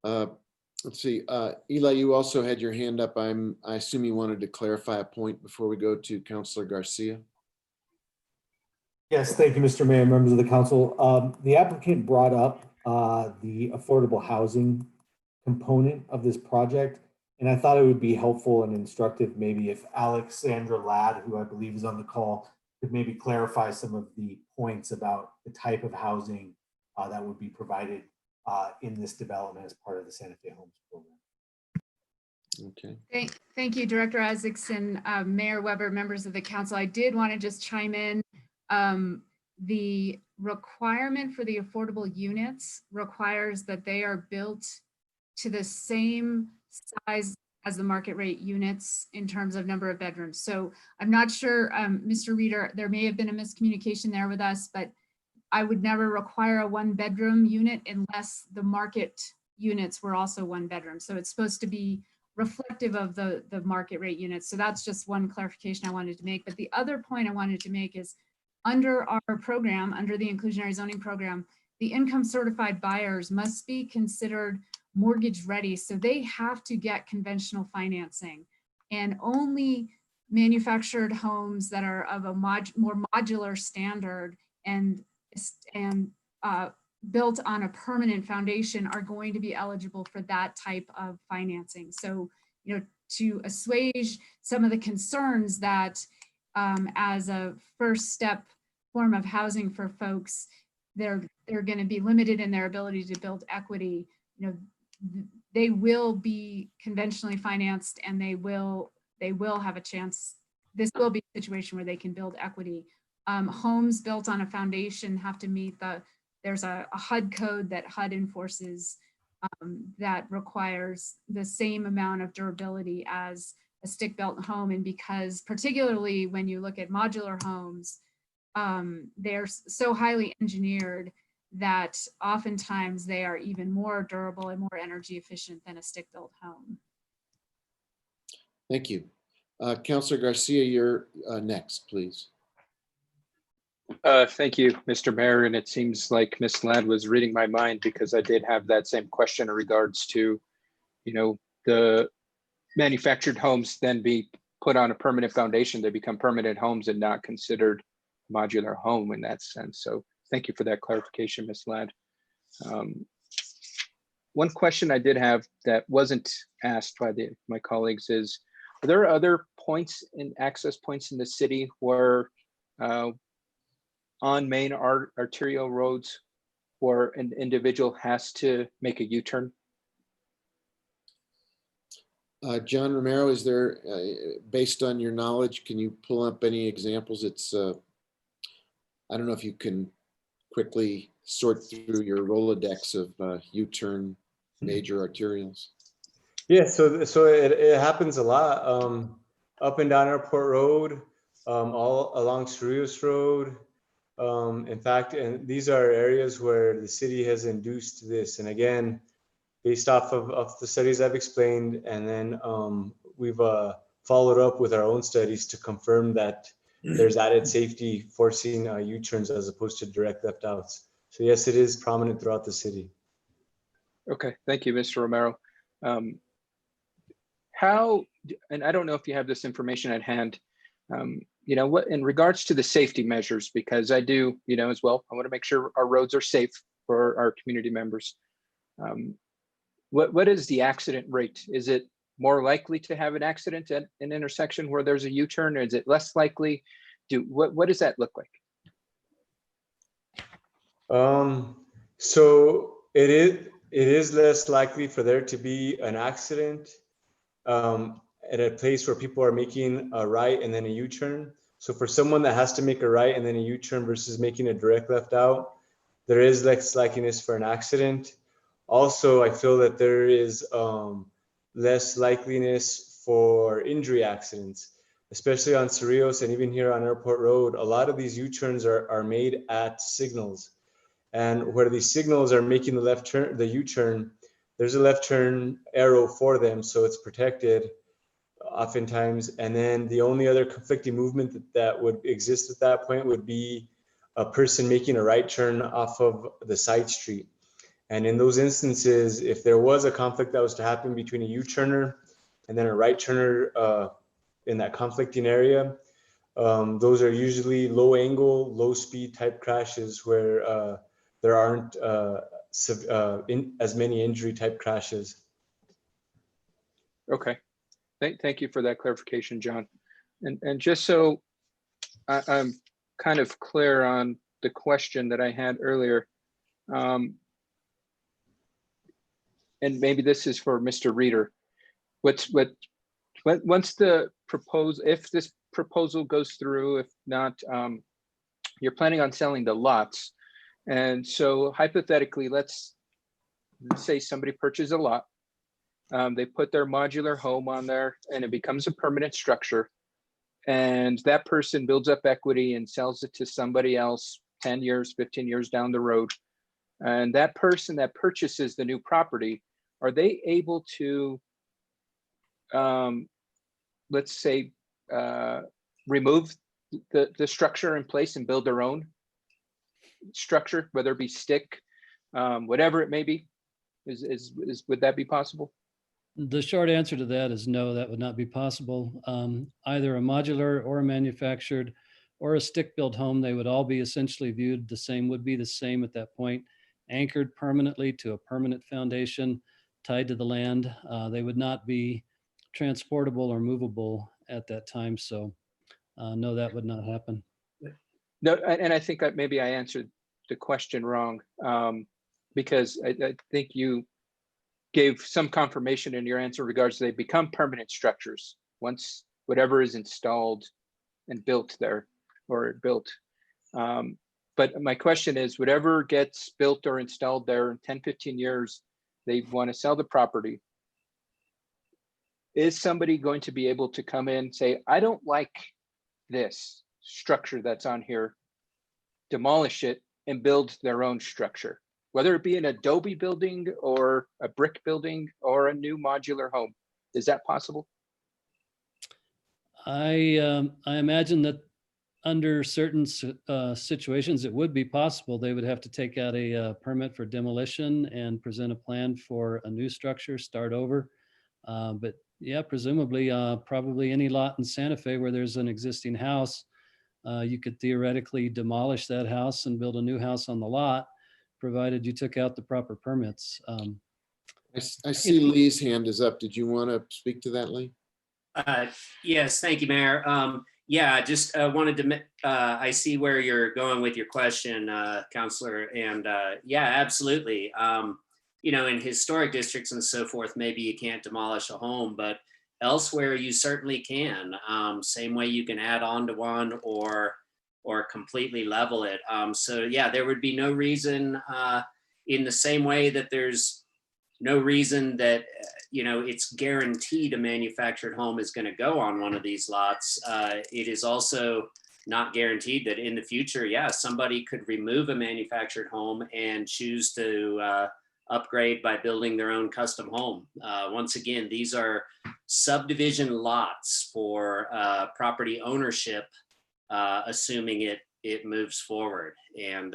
Let's see, Eli, you also had your hand up. I assume you wanted to clarify a point before we go to Councilor Garcia. Yes, thank you, Mr. Mayor, members of the council. The applicant brought up the affordable housing component of this project. And I thought it would be helpful and instructive maybe if Alexandra Ladd, who I believe is on the call, could maybe clarify some of the points about the type of housing that would be provided in this development as part of the Santa Fe Homes program. Okay. Thank you, Director Isaacson, Mayor Weber, members of the council. I did want to just chime in. The requirement for the affordable units requires that they are built to the same size as the market rate units in terms of number of bedrooms. So I'm not sure, Mr. Reader, there may have been a miscommunication there with us, but I would never require a 1-bedroom unit unless the market units were also 1 bedroom. So it's supposed to be reflective of the market rate units. So that's just one clarification I wanted to make. But the other point I wanted to make is under our program, under the inclusionary zoning program, the income certified buyers must be considered mortgage ready. So they have to get conventional financing, and only manufactured homes that are of a more modular standard and built on a permanent foundation are going to be eligible for that type of financing. So, you know, to assuage some of the concerns that as a first step form of housing for folks, they're going to be limited in their ability to build equity. You know, they will be conventionally financed, and they will have a chance. This will be a situation where they can build equity. Homes built on a foundation have to meet there's a HUD code that HUD enforces that requires the same amount of durability as a stick-built home. And because particularly when you look at modular homes, they're so highly engineered that oftentimes they are even more durable and more energy efficient than a stick-built home. Thank you. Councilor Garcia, you're next, please. Thank you, Mr. Mayor. And it seems like Ms. Ladd was reading my mind, because I did have that same question in regards to, you know, the manufactured homes then be put on a permanent foundation. They become permanent homes and not considered modular home in that sense. So thank you for that clarification, Ms. Ladd. One question I did have that wasn't asked by my colleagues is, are there other points in access points in the city where on main arterial roads where an individual has to make a U-turn? John Romero, is there, based on your knowledge, can you pull up any examples? It's, I don't know if you can quickly sort through your Rolodex of U-turn major arterials. Yeah, so it happens a lot. Up and down Airport Road, all along Cerrillos Road. In fact, and these are areas where the city has induced this. And again, based off of the studies I've explained, and then we've followed up with our own studies to confirm that there's added safety forcing U-turns as opposed to direct left outs. So yes, it is prominent throughout the city. Okay, thank you, Mr. Romero. How, and I don't know if you have this information at hand, you know, what in regards to the safety measures, because I do, you know, as well, I want to make sure our roads are safe for our community members. What is the accident rate? Is it more likely to have an accident at an intersection where there's a U-turn, or is it less likely? What does that look like? So it is less likely for there to be an accident at a place where people are making a right and then a U-turn. So for someone that has to make a right and then a U-turn versus making a direct left out, there is less likeliness for an accident. Also, I feel that there is less likeliness for injury accidents, especially on Cerrillos and even here on Airport Road. A lot of these U-turns are made at signals, and where these signals are making the left turn, the U-turn, there's a left turn arrow for them, so it's protected oftentimes. And then the only other conflicting movement that would exist at that point would be a person making a right turn off of the side street. And in those instances, if there was a conflict that was to happen between a U-turner and then a right turner in that conflicting area, those are usually low angle, low speed type crashes where there aren't as many injury type crashes. Okay. Thank you for that clarification, John. And just so I'm kind of clear on the question that I had earlier, and maybe this is for Mr. Reader. Once the proposal, if this proposal goes through, if not, you're planning on selling the lots. And so hypothetically, let's say somebody purchases a lot. They put their modular home on there and it becomes a permanent structure. And that person builds up equity and sells it to somebody else 10 years, 15 years down the road. And that person that purchases the new property, are they able to, let's say, remove the structure in place and build their own structure, whether it be stick, whatever it may be? Would that be possible? The short answer to that is no, that would not be possible. Either a modular or a manufactured or a stick-built home, they would all be essentially viewed the same, would be the same at that point, anchored permanently to a permanent foundation tied to the land. They would not be transportable or movable at that time. So no, that would not happen. No, and I think that maybe I answered the question wrong, because I think you gave some confirmation in your answer in regards to they become permanent structures once whatever is installed and built there or built. But my question is, whatever gets built or installed there in 10, 15 years, they want to sell the property. Is somebody going to be able to come in and say, I don't like this structure that's on here, demolish it and build their own structure, whether it be an adobe building or a brick building or a new modular home? Is that possible? I imagine that under certain situations, it would be possible. They would have to take out a permit for demolition and present a plan for a new structure, start over. But yeah, presumably, probably any lot in Santa Fe where there's an existing house, you could theoretically demolish that house and build a new house on the lot, provided you took out the proper permits. I see Lee's hand is up. Did you want to speak to that, Lee? Yes, thank you, Mayor. Yeah, just wanted to, I see where you're going with your question, Counselor, and yeah, absolutely. You know, in historic districts and so forth, maybe you can't demolish a home, but elsewhere you certainly can. Same way you can add on to one or completely level it. So yeah, there would be no reason in the same way that there's no reason that, you know, it's guaranteed a manufactured home is going to go on one of these lots. It is also not guaranteed that in the future, yeah, somebody could remove a manufactured home and choose to upgrade by building their own custom home. Once again, these are subdivision lots for property ownership, assuming it moves forward. And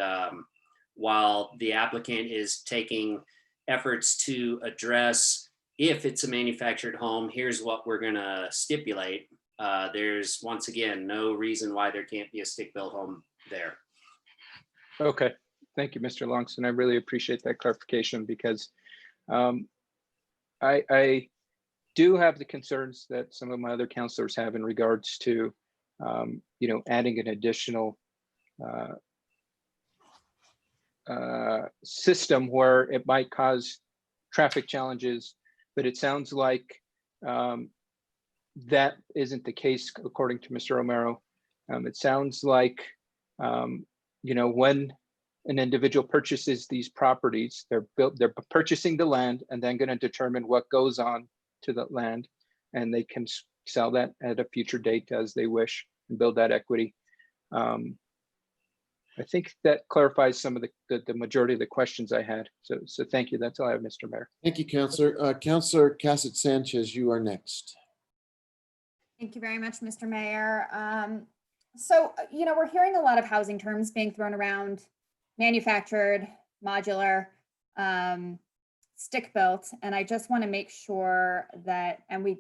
while the applicant is taking efforts to address, if it's a manufactured home, here's what we're gonna stipulate. There's, once again, no reason why there can't be a stick-built home there. Okay, thank you, Mr. Longston. I really appreciate that clarification because I do have the concerns that some of my other counselors have in regards to, you know, adding an additional system where it might cause traffic challenges, but it sounds like that isn't the case according to Mr. Romero. It sounds like, you know, when an individual purchases these properties, they're purchasing the land and then going to determine what goes on to the land, and they can sell that at a future date as they wish and build that equity. I think that clarifies some of the majority of the questions I had. So thank you. That's all I have, Mr. Mayor. Thank you, Counselor. Counselor Cassett Sanchez, you are next. Thank you very much, Mr. Mayor. So, you know, we're hearing a lot of housing terms being thrown around: manufactured, modular, stick-built, and I just want to make sure that, and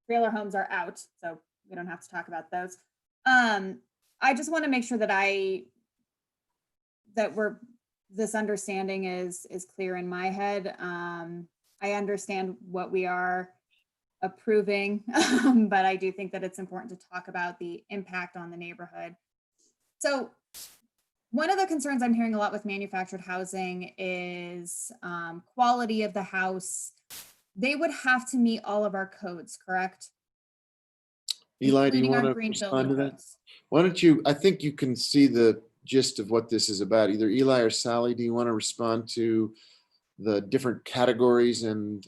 trailer homes are out, so we don't have to talk about those. I just want to make sure that this understanding is clear in my head. I understand what we are approving, but I do think that it's important to talk about the impact on the neighborhood. So one of the concerns I'm hearing a lot with manufactured housing is quality of the house. They would have to meet all of our codes, correct? Eli, do you Including our want to green respond building to that? codes. Why don't you, I think you can see the gist of what this is about. Either Eli or Sally, do you want to respond to the different categories and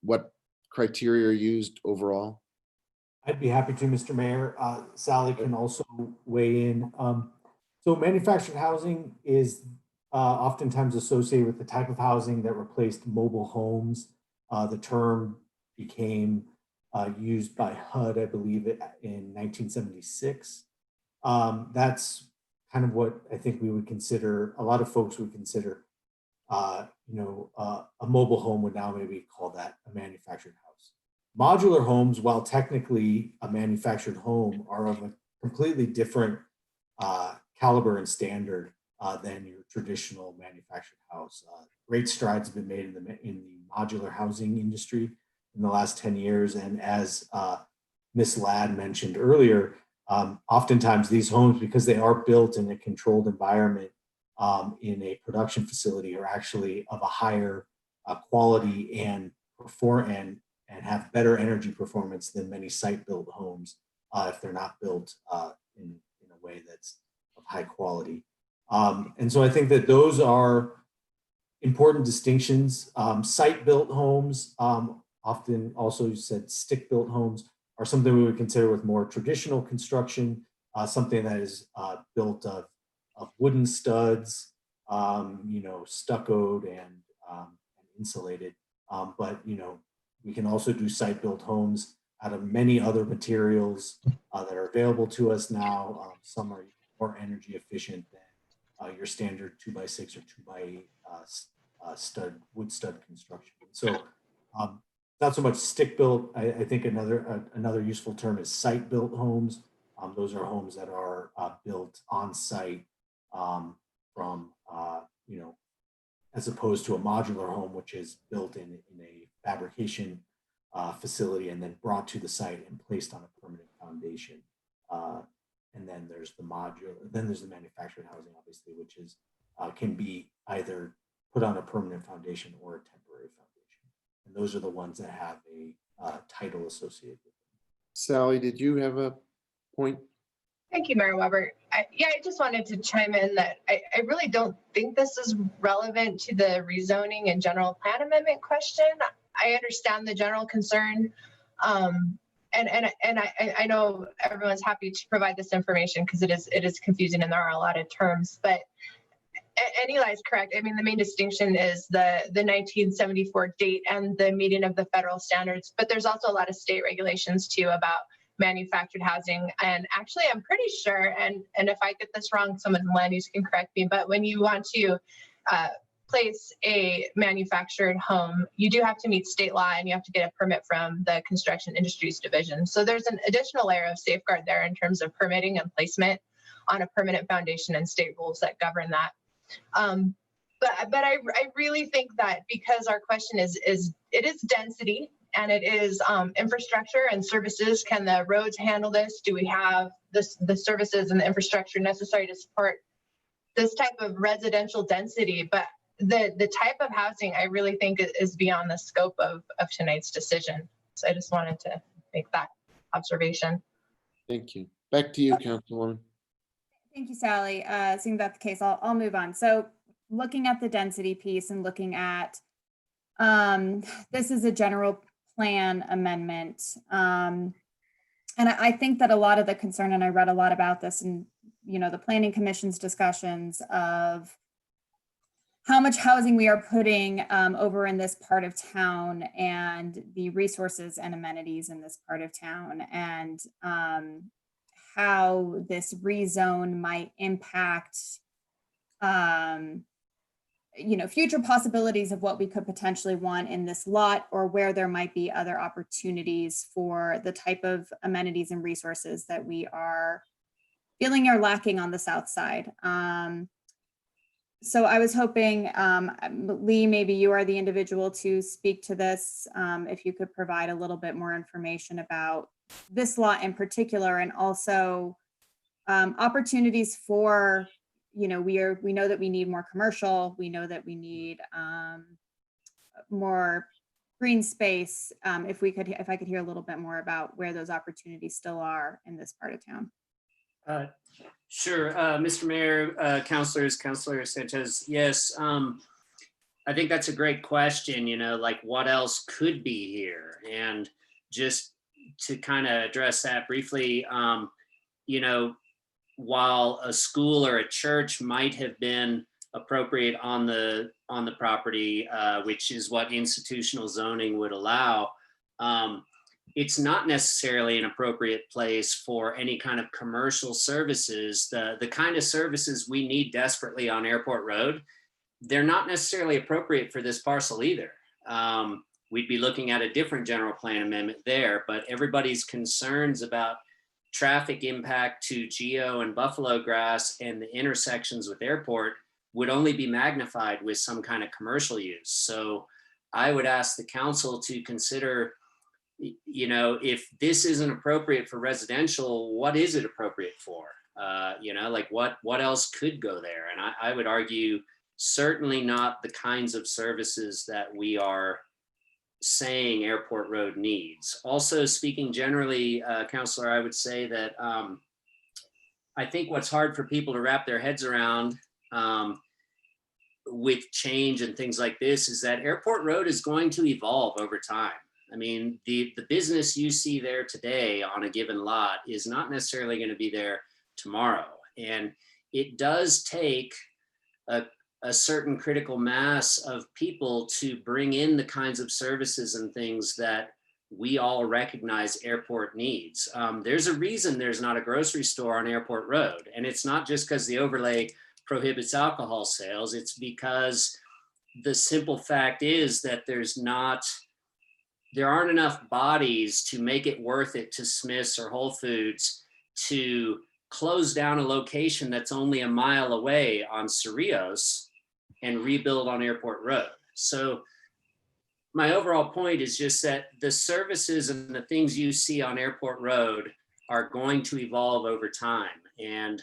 what criteria are used overall? I'd be happy to, Mr. Mayor. Sally can also weigh in. So manufactured housing is oftentimes associated with the type of housing that replaced mobile homes. The term became used by HUD, I believe, in 1976. That's kind of what I think we would consider, a lot of folks would consider, a mobile home would now maybe call that a manufactured house. Modular homes, while technically a manufactured home, are of a completely different caliber and standard than your traditional manufactured house. Great strides have been made in the modular housing industry in the last 10 years. And as Ms. Ladd mentioned earlier, oftentimes these homes, because they are built in a controlled environment in a production facility, are actually of a higher quality and have better energy performance than many site-built homes if they're not built in a way that's of high quality. And so I think that those are important distinctions. Site-built homes, often also you said stick-built homes, are something we would consider with more traditional construction, something that is built of wooden studs, stuccoed and insulated. But we can also do site-built homes out of many other materials that are available to us now. Some are more energy efficient than your standard 2x6 or 2x8 wood stud construction. So not so much stick-built. I think another useful term is site-built homes. Those are homes that are built on site as opposed to a modular home, which is built in a fabrication facility and then brought to the site and placed on a permanent foundation. And then there's the manufactured housing, obviously, which is can be either put on a permanent foundation or a temporary foundation. And those are the ones that have a title associated with them. Sally, did you have a point? Thank you, Mayor Weber. I just wanted to chime in that I really don't think this is relevant to the rezoning and general plan amendment question. I understand the general concern. And I know everyone's happy to provide this information because it is confusing and there are a lot of terms, but and Eli's correct. I mean, the main distinction is the 1974 date and the meeting of the federal standards, but there's also a lot of state regulations too about manufactured housing. And actually, I'm pretty sure, and if I get this wrong, someone in land use can correct me, but when you want to place a manufactured home, you do have to meet state law and you have to get a permit from the Construction Industries Division. So there's an additional layer of safeguard there in terms of permitting and placement on a permanent foundation and state rules that govern that. But I really think that because our question is density and it is infrastructure and services. Can the roads handle this? Do we have the services and the infrastructure necessary to support this type of residential density? But the type of housing I really think is beyond the scope of tonight's decision. So I just wanted to make that observation. Thank you. Back to you, Councilwoman. Thank you, Sally. Seeing that's the case, I'll move on. So looking at the density piece and looking at, this is a general plan amendment. And I think that a lot of the concern, and I read a lot about this in, the Planning Commission's discussions of how much housing we are putting over in this part of town and the resources and amenities in this part of town, and how this rezone might impact future possibilities of what we could potentially want in this lot, or where there might be other opportunities for the type of amenities and resources that we are feeling are lacking on the south side. So I was hoping, Lee, maybe you are the individual to speak to this. If you could provide a little bit more information about this law in particular, and also opportunities for, we know that we need more commercial. We know that we need more green space. If I could hear a little bit more about where those opportunities still are in this part of town. Sure, Mr. Mayor, councilors, Councilor Sanchez. Yes, I think that's a great question, like what else could be here? And just to kind of address that briefly, while a school or a church might have been appropriate on the property, which is what institutional zoning would allow, it's not necessarily an appropriate place for any kind of commercial services. The kind of services we need desperately on Airport Road, they're not necessarily appropriate for this parcel either. We'd be looking at a different general plan amendment there, but everybody's concerns about traffic impact to Geo and Buffalo Grass and the intersections with Airport would only be magnified with some kind of commercial use. So I would ask the council to consider, if this isn't appropriate for residential, what is it appropriate for? Like what else could go there? And I would argue certainly not the kinds of services that we are saying Airport Road needs. Also, speaking generally, Councilor, I would say that I think what's hard for people to wrap their heads around with change and things like this is that Airport Road is going to evolve over time. I mean, the business you see there today on a given lot is not necessarily going to be there tomorrow. And it does take a certain critical mass of people to bring in the kinds of services and things that we all recognize Airport needs. There's a reason there's not a grocery store on Airport Road. And it's not just because the overlay prohibits alcohol sales. It's because the simple fact is that there aren't enough bodies to make it worth it to Smith's or Whole Foods to close down a location that's only a mile away on Cerrillos and rebuild on Airport Road. So my overall point is just that the services and the things you see on Airport Road are going to evolve over time, and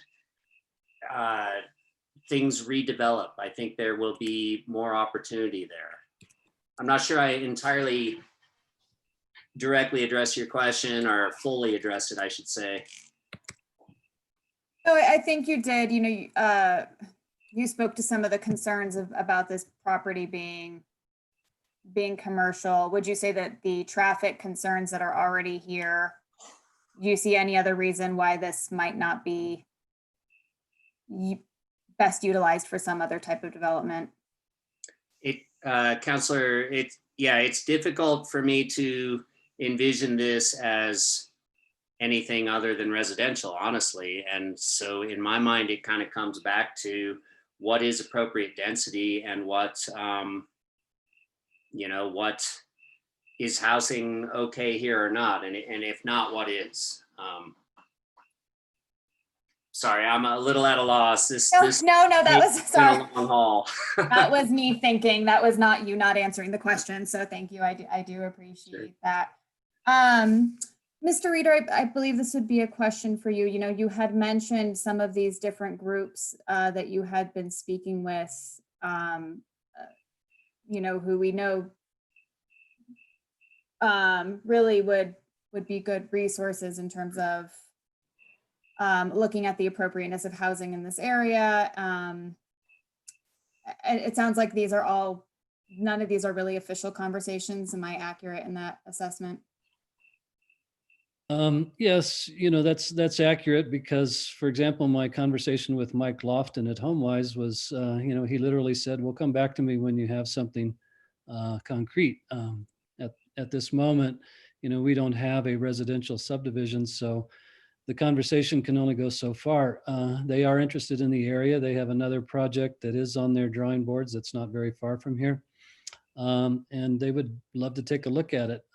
things redevelop. I think there will be more opportunity there. I'm not sure I entirely directly address your question, or fully address it, I should say. So I think you did, you spoke to some of the concerns about this property being commercial. Would you say that the traffic concerns that are already here, do you see any other reason why this might not be best utilized for some other type of development? Councilor, it's difficult for me to envision this as anything other than residential, honestly. And so in my mind, it kind of comes back to what is appropriate density and what is housing okay here or not? And if not, what is? Sorry, I'm a little at a loss. No, that was, sorry. A long haul. That was me thinking. That was not you not answering the question. So thank you. I do appreciate that. Mr. Reader, I believe this would be a question for you. You had mentioned some of these different groups that you had been speaking with, who we know really would be good resources in terms of looking at the appropriateness of housing in this area. It sounds like none of these are really official conversations. Am I accurate in that assessment? Yes, that's accurate because, for example, my conversation with Mike Lofton at HomeWise was, he literally said, "Well, come back to me when you have something concrete." At this moment, we don't have a residential subdivision, so the conversation can only go so far. They are interested in the area. They have another project that is on their drawing boards that's not very far from here, and they would love to take a look at it.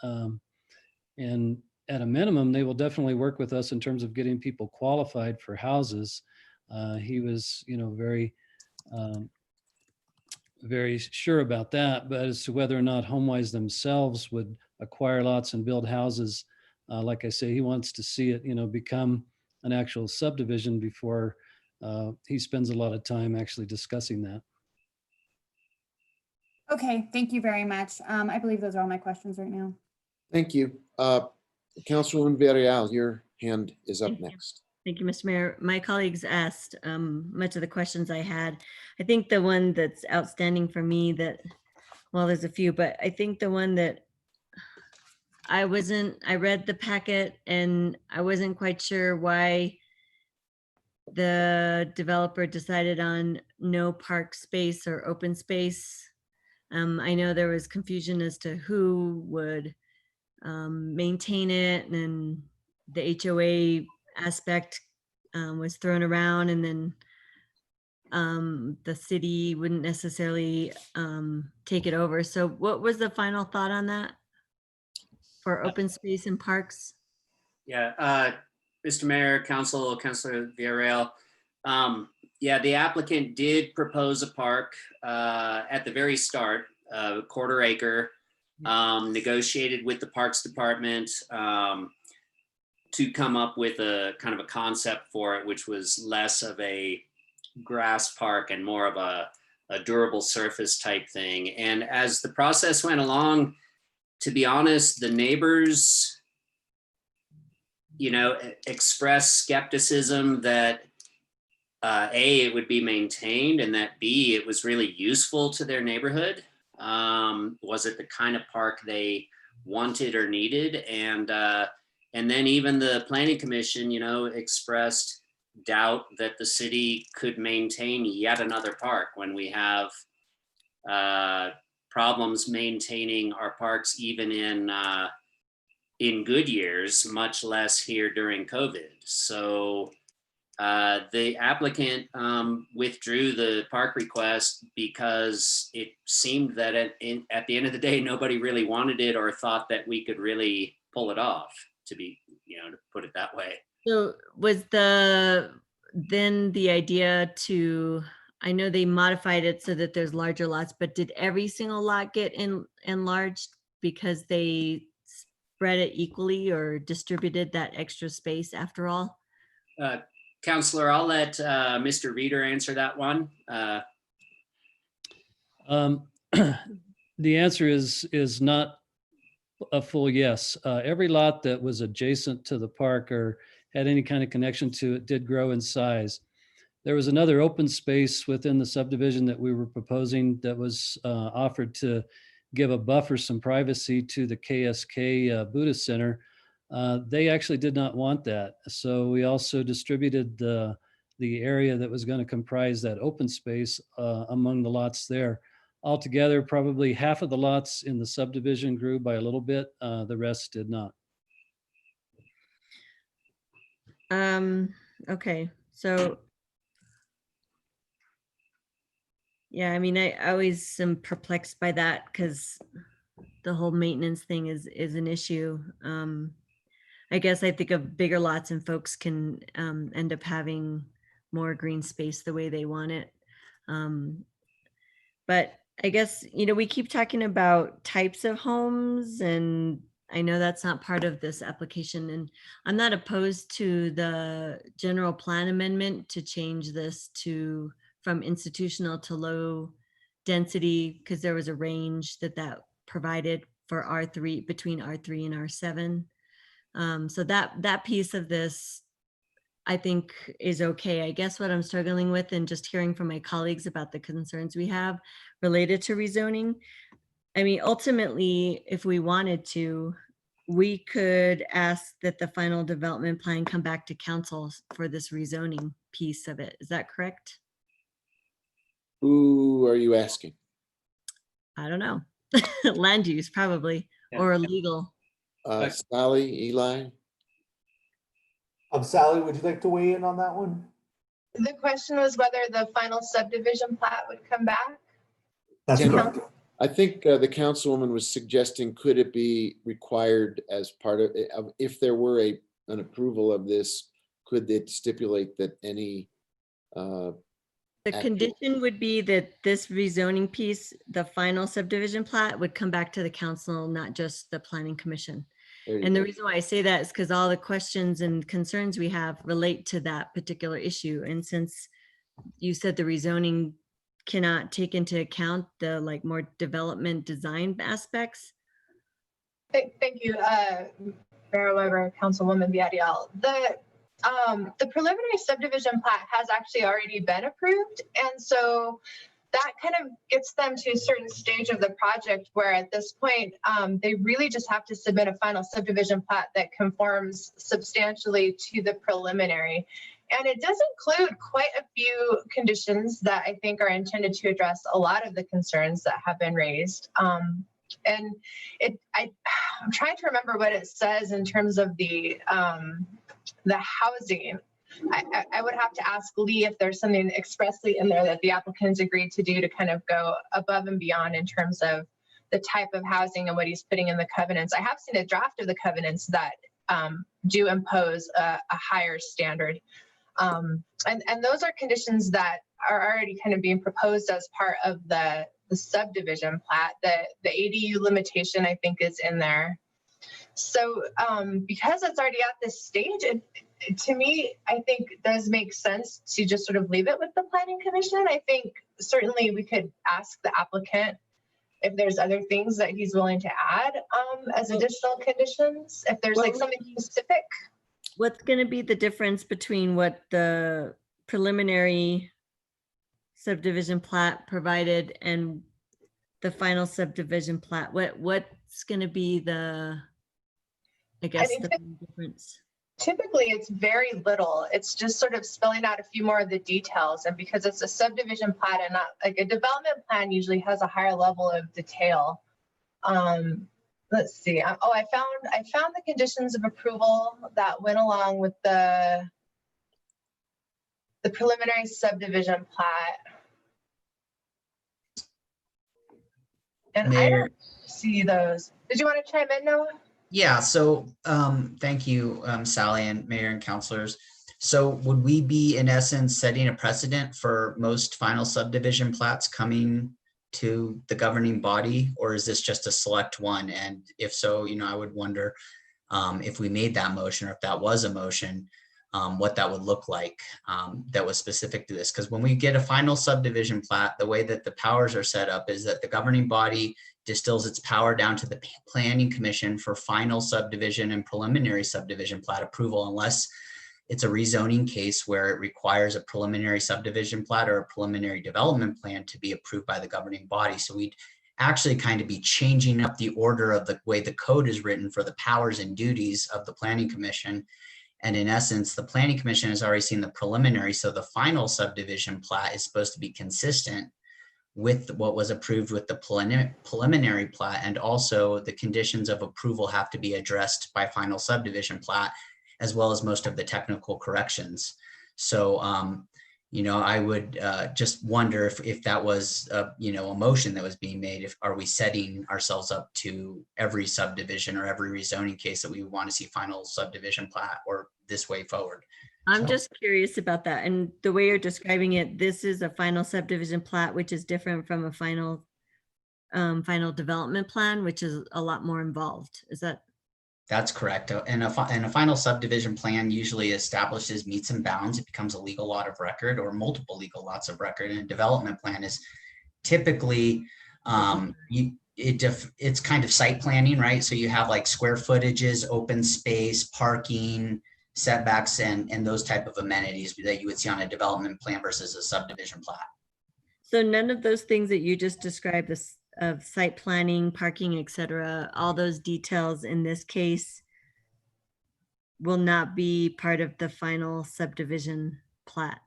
And at a minimum, they will definitely work with us in terms of getting people qualified for houses. He was, very very sure about that, but as to whether or not HomeWise themselves would acquire lots and build houses, like I say, he wants to see it, become an actual subdivision before he spends a lot of time actually discussing that. Okay, thank you very much. I believe those are all my questions right now. Thank you. Councilwoman Villarreal, your hand is up next. Thank you, Mr. Mayor. My colleagues asked much of the questions I had. I think the one that's outstanding for me well, there's a few, but I think the one that I read the packet and I wasn't quite sure why the developer decided on no park space or open space. I know there was confusion as to who would maintain it, and the HOA aspect was thrown around, and then the city wouldn't necessarily take it over. So what was the final thought on that for open space and parks? Yeah, Mr. Mayor, Councilor Villarreal. Yeah, the applicant did propose a park at the very start, a quarter acre, negotiated with the Parks Department to come up with a kind of a concept for it, which was less of a grass park and more of a durable surface type thing. And as the process went along, to be honest, the neighbors, expressed skepticism that A, it would be maintained, and that B, it was really useful to their neighborhood. Was it the kind of park they wanted or needed? And then even the Planning Commission, expressed doubt that the city could maintain yet another park when we have problems maintaining our parks even in good years, much less here during COVID. So the applicant withdrew the park request because it seemed that at the end of the day, nobody really wanted it or thought that we could really pull it off, to put it that way. So was then the idea to, I know they modified it so that there's larger lots, but did every single lot get enlarged because they spread it equally or distributed that extra space after all? Counselor, I'll let Mr. Reeder answer that one. The answer is not a full yes. Every lot that was adjacent to the park or had any kind of connection to it did grow in size. There was another open space within the subdivision that we were proposing that was offered to give a buffer, some privacy to the KSK Buddhist Center. They actually did not want that. So we also distributed the area that was going to comprise that open space among the lots there. Altogether, probably half of the lots in the subdivision grew by a little bit. The rest did not. Okay, so yeah, I mean, I always am perplexed by that because the whole maintenance thing is an issue. I guess I think of bigger lots and folks can end up having more green space the way they want it. But I guess, we keep talking about types of homes, and I know that's not part of this application, and I'm not opposed to the general plan amendment to change this from institutional to low density, because there was a range that provided for R3, between R3 and R7. So that piece of this, I think, is okay. I guess what I'm struggling with, and just hearing from my colleagues about the concerns we have related to rezoning, I mean, ultimately, if we wanted to, we could ask that the final development plan come back to council for this rezoning piece of it. Is that correct? Who are you asking? I don't know. Land use, probably, or legal. Sally, Eli? Sally, would you like to weigh in on that one? The question was whether the final subdivision plat would come back. That's correct. I think the councilwoman was suggesting, could it be required as part of, if there were an approval of this, could it stipulate that any The condition would be that this rezoning piece, the final subdivision plat, would come back to the council, not just the planning commission. There you And the go. reason why I say that is because all the questions and concerns we have relate to that particular issue. And since you said the rezoning cannot take into account the like more development design aspects. Thank you, Mayor Weber, Councilwoman Viadiel. The preliminary subdivision plat has actually already been approved. And so that kind of gets them to a certain stage of the project where at this point, they really just have to submit a final subdivision plat that conforms substantially to the preliminary. And it does include quite a few conditions that I think are intended to address a lot of the concerns that have been raised. And I'm trying to remember what it says in terms of the housing. I would have to ask Lee if there's something expressly in there that the applicants agreed to do to kind of go above and beyond in terms of the type of housing and what he's putting in the covenants. I have seen a draft of the covenants that do impose a higher standard. And those are conditions that are already kind of being proposed as part of the subdivision plat. The ADU limitation, I think, is in there. So because it's already at this stage, to me, I think it does make sense to just sort of leave it with the planning commission. I think certainly we could ask the applicant if there's other things that he's willing to add as additional conditions, if there's like something specific. What's going to be the difference between what the preliminary subdivision plat provided and the final subdivision plat? What's going to be the, I guess, the difference? Typically, it's very little. It's just sort of spelling out a few more of the details. And because it's a subdivision plat and not like a development plan usually has a higher level of detail. Let's see. I found the conditions of approval that went along with the preliminary subdivision plat. And I don't see those. Did you want to chime in, Noah? Yeah, so thank you, Sally and Mayor and councilors. So would we be in essence setting a precedent for most final subdivision plats coming to the governing body, or is this just a select one? And if so, I would wonder if we made that motion, or if that was a motion, what that would look like that was specific to this. Because when we get a final subdivision plat, the way that the powers are set up is that the governing body distills its power down to the planning commission for final subdivision and preliminary subdivision plat approval, unless it's a rezoning case where it requires a preliminary subdivision plat or a preliminary development plan to be approved by the governing body. So we'd actually kind of be changing up the order of the way the code is written for the powers and duties of the planning commission. And in essence, the planning commission has already seen the preliminary, so the final subdivision plat is supposed to be consistent with what was approved with the preliminary plat, and also the conditions of approval have to be addressed by final subdivision plat, as well as most of the technical corrections. So, I would just wonder if that was, a motion that was being made. Are we setting ourselves up to every subdivision or every rezoning case that we want to see final subdivision plat, or this way forward? I'm just curious about that. And the way you're describing it, this is a final subdivision plat, which is different from a final development plan, which is a lot more involved. Is that? That's correct. And a final subdivision plan usually establishes meets and bounds. It becomes a legal lot of record or multiple legal lots of record. And a development plan is typically, it's kind of site planning, right? So you have like square footages, open space, parking, setbacks, and those type of amenities that you would see on a development plan versus a subdivision plat. So none of those things that you just described, this of site planning, parking, et cetera, all those details in this case will not be part of the final subdivision plat.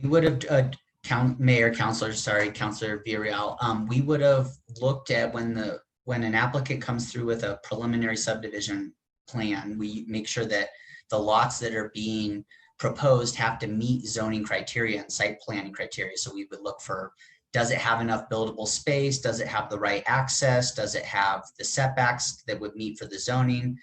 We would have, Councilor Villarreal, we would have looked at when an applicant comes through with a preliminary subdivision plan, we make sure that the lots that are being proposed have to meet zoning criteria and site planning criteria. So we would look for, does it have enough buildable space? Does it have the right access? Does it have the setbacks that would meet for the zoning?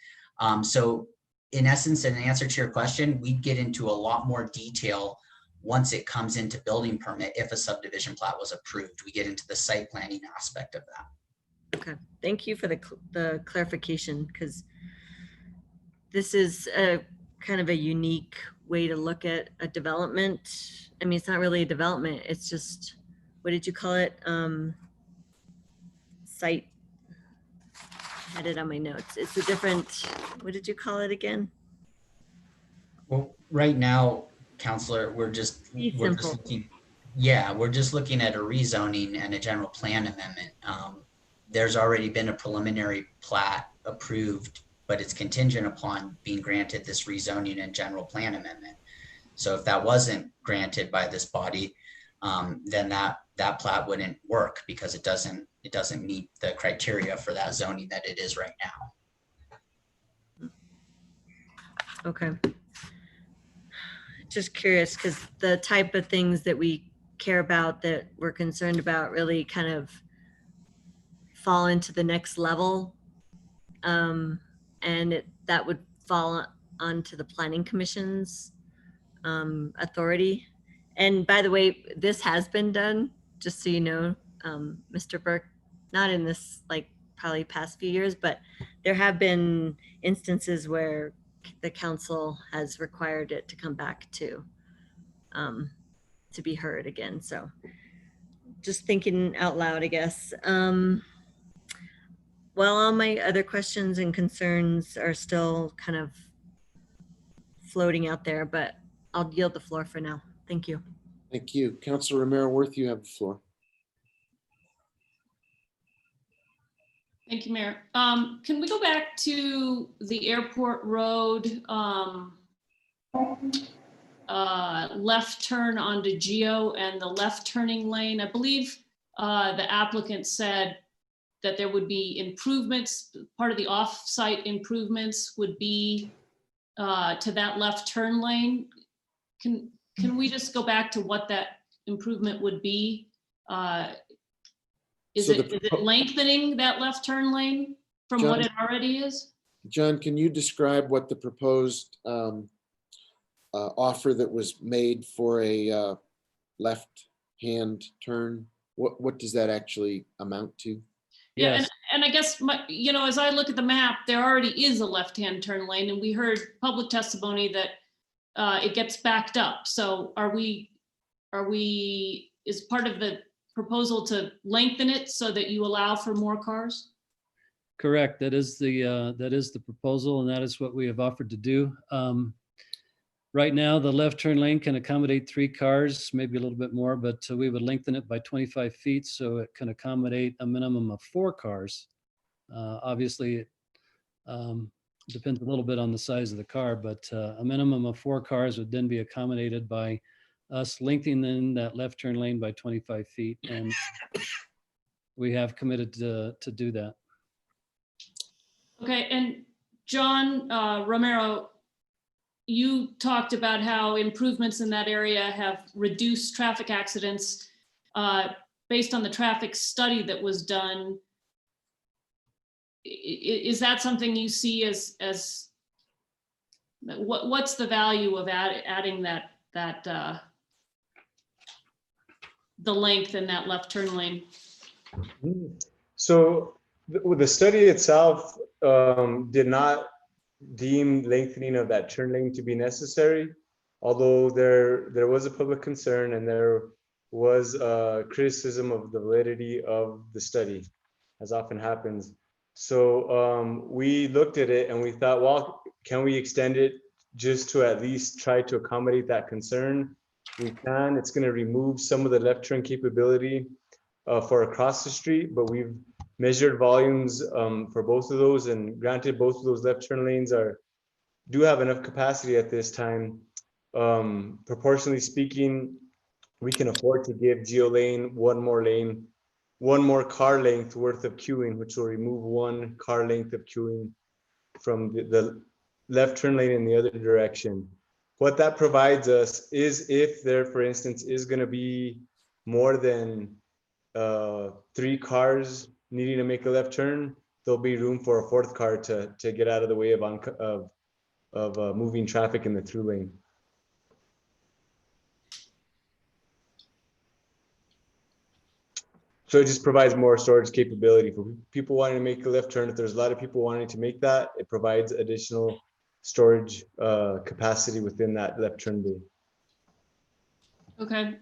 So in essence, in answer to your question, we'd get into a lot more detail once it comes into building permit, if a subdivision plat was approved, we get into the site planning aspect of that. Okay, thank you for the clarification, because this is a kind of a unique way to look at a development. I mean, it's not really a development, it's just, what did you call it? Site, I had it on my notes. It's a different, what did you call it again? Well, right now, Counselor, we're just looking, yeah, we're just looking at a rezoning and a general plan amendment. There's already been a preliminary plat approved, but it's contingent upon being granted this rezoning and general plan amendment. So if that wasn't granted by this body, then that plat wouldn't work because it doesn't meet the criteria for that zoning that it is right now. Okay. Just curious, because the type of things that we care about, that we're concerned about, really kind of fall into the next level. And that would fall onto the Planning Commission's authority. And by the way, this has been done, just so you know, Mr. Burke, not in this like probably past few years, but there have been instances where the council has required it to come back to be heard again. So just thinking out loud, I guess. Well, all my other questions and concerns are still kind of floating out there, but I'll yield the floor for now. Thank you. Thank you. Councilor Romero Worth, you have the floor. Thank you, Mayor. Can we go back to the Airport Road left turn onto Geo and the left turning lane? I believe the applicant said that there would be improvements. Part of the off-site improvements would be to that left turn lane. Can we just go back to what that improvement would be? Is it lengthening that left turn lane from what it already is? John, can you describe what the proposed offer that was made for a left-hand turn? What does that actually amount to? Yeah, Yes. and I guess, as I look at the map, there already is a left-hand turn lane, and we heard public testimony that it gets backed up. So is part of the proposal to lengthen it so that you allow for more cars? Correct. That is the proposal, and that is what we have offered to do. Right now, the left turn lane can accommodate 3 cars, maybe a little bit more, but we would lengthen it by 25 feet so it can accommodate a minimum of 4 cars. Obviously, it depends a little bit on the size of the car, but a minimum of 4 cars would then be accommodated by us lengthening that left turn lane by 25 feet. And we have committed to do that. Okay, and John Romero, you talked about how improvements in that area have reduced traffic accidents based on the traffic study that was done. Is that something you see as what's the value of adding that the length in that left turn lane? So the study itself did not deem lengthening of that turn lane to be necessary, although there was a public concern and there was criticism of the validity of the study, as often happens. So we looked at it and we thought, well, can we extend it just to at least try to accommodate that concern? We can. It's going to remove some of the left turn capability for across the street, but we've measured volumes for both of those, and granted, both of those left turn lanes do have enough capacity at this time. Proportionally speaking, we can afford to give Geo Lane one more car length worth of queuing, which will remove 1 car length of queuing from the left turn lane in the other direction. What that provides us is, if there, for instance, is going to be more than 3 cars needing to make a left turn, there'll be room for a 4th car to get out of the way of moving traffic in the through lane. So it just provides more storage capability for people wanting to make a left turn. If there's a lot of people wanting to make that, it provides additional storage capacity within that left turn bay. Okay.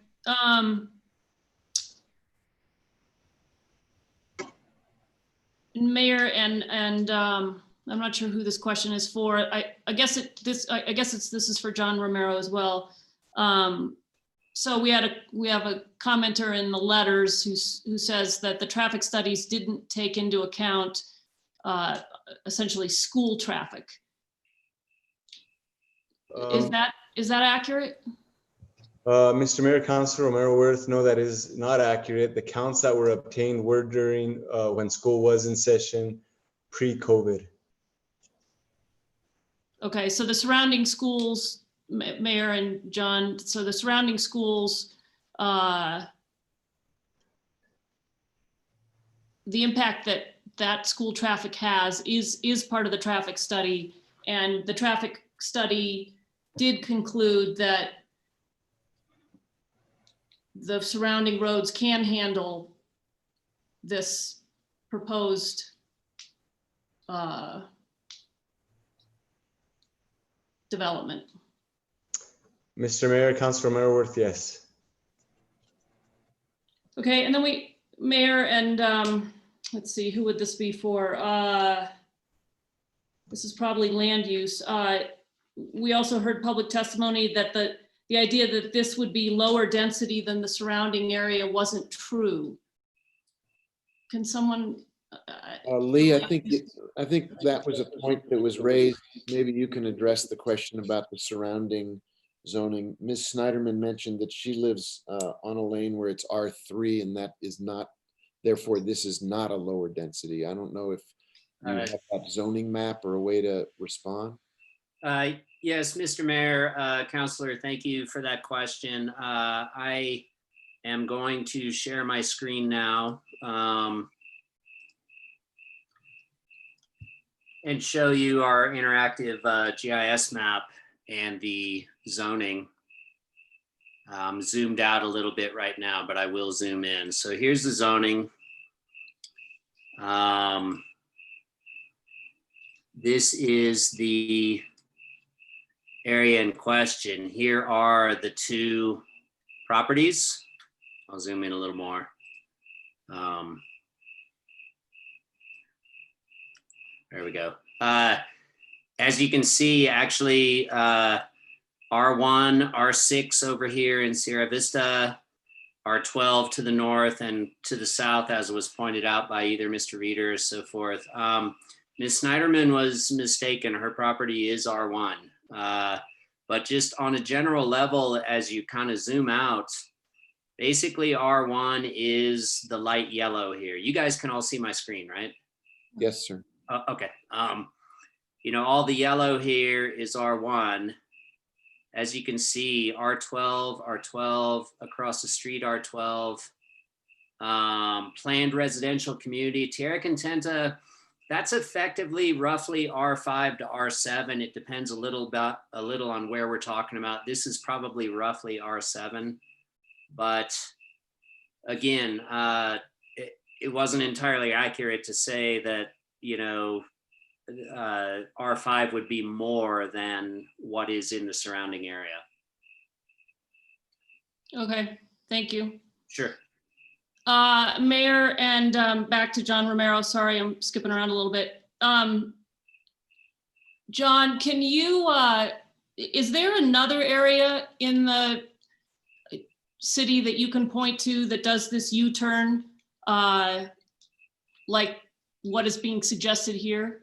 Mayor and I'm not sure who this question is for. I guess this is for John Romero as well. So we have a commenter in the letters who says that the traffic studies didn't take into account essentially school traffic. Is that accurate? Mr. Mayor, Councilor Romero Worth, no, that is not accurate. The counts that were obtained were during when school was in session pre-COVID. Okay, so the surrounding schools, Mayor and John, so the surrounding schools, the impact that school traffic has is part of the traffic study, and the traffic study did conclude that the surrounding roads can handle this proposed development. Mr. Mayor, Councilor Romero Worth, yes. Okay, and then Mayor, and let's see, who would this be for? This is probably land use. We also heard public testimony that the idea that this would be lower density than the surrounding area wasn't true. Can someone? Lee, I think that was a point that was raised. Maybe you can address the question about the surrounding zoning. Ms. Snyderman mentioned that she lives on a lane where it's R3, and that is not, therefore this is not a lower density. I don't know if you have that zoning map or a way to respond. Yes, Mr. Mayor, Councilor, thank you for that question. I am going to share my screen now and show you our interactive GIS map and the zoning. I'm zoomed out a little bit right now, but I will zoom in. So here's the zoning. This is the area in question. Here are the two properties. I'll zoom in a little more. There we go. As you can see, actually, R1, R6 over here in Sierra Vista, R12 to the north and to the south, as was pointed out by either Mr. Reeder or so forth. Ms. Snyderman was mistaken. Her property is R1. But just on a general level, as you kind of zoom out, basically R1 is the light yellow here. You guys can all see my screen, right? Yes, sir. Okay. You know, all the yellow here is R1. As you can see, R12, R12, across the street, R12. Planned residential community, Tierra Contenta, that's effectively roughly R5 to R7. It depends a little on where we're talking about. This is probably roughly R7, but again, it wasn't entirely accurate to say that, you know, R5 would be more than what is in the surrounding area. Okay, thank you. Sure. Mayor, and back to John Romero. Sorry, I'm skipping around a little bit. John, can you, is there another area in the city that you can point to that does this U-turn, like what is being suggested here,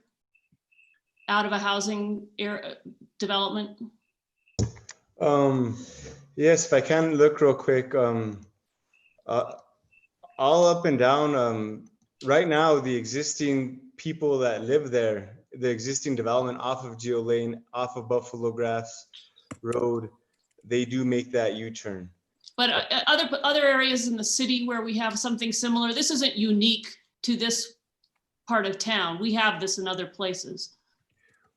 out of a housing development? Yes, if I can look real quick. All up and down, right now, the existing people that live there, the existing development off of Geo Lane, off of Buffalo Grass Road, they do make that U-turn. But other areas in the city where we have something similar, this isn't unique to this part of town. We have this in other places.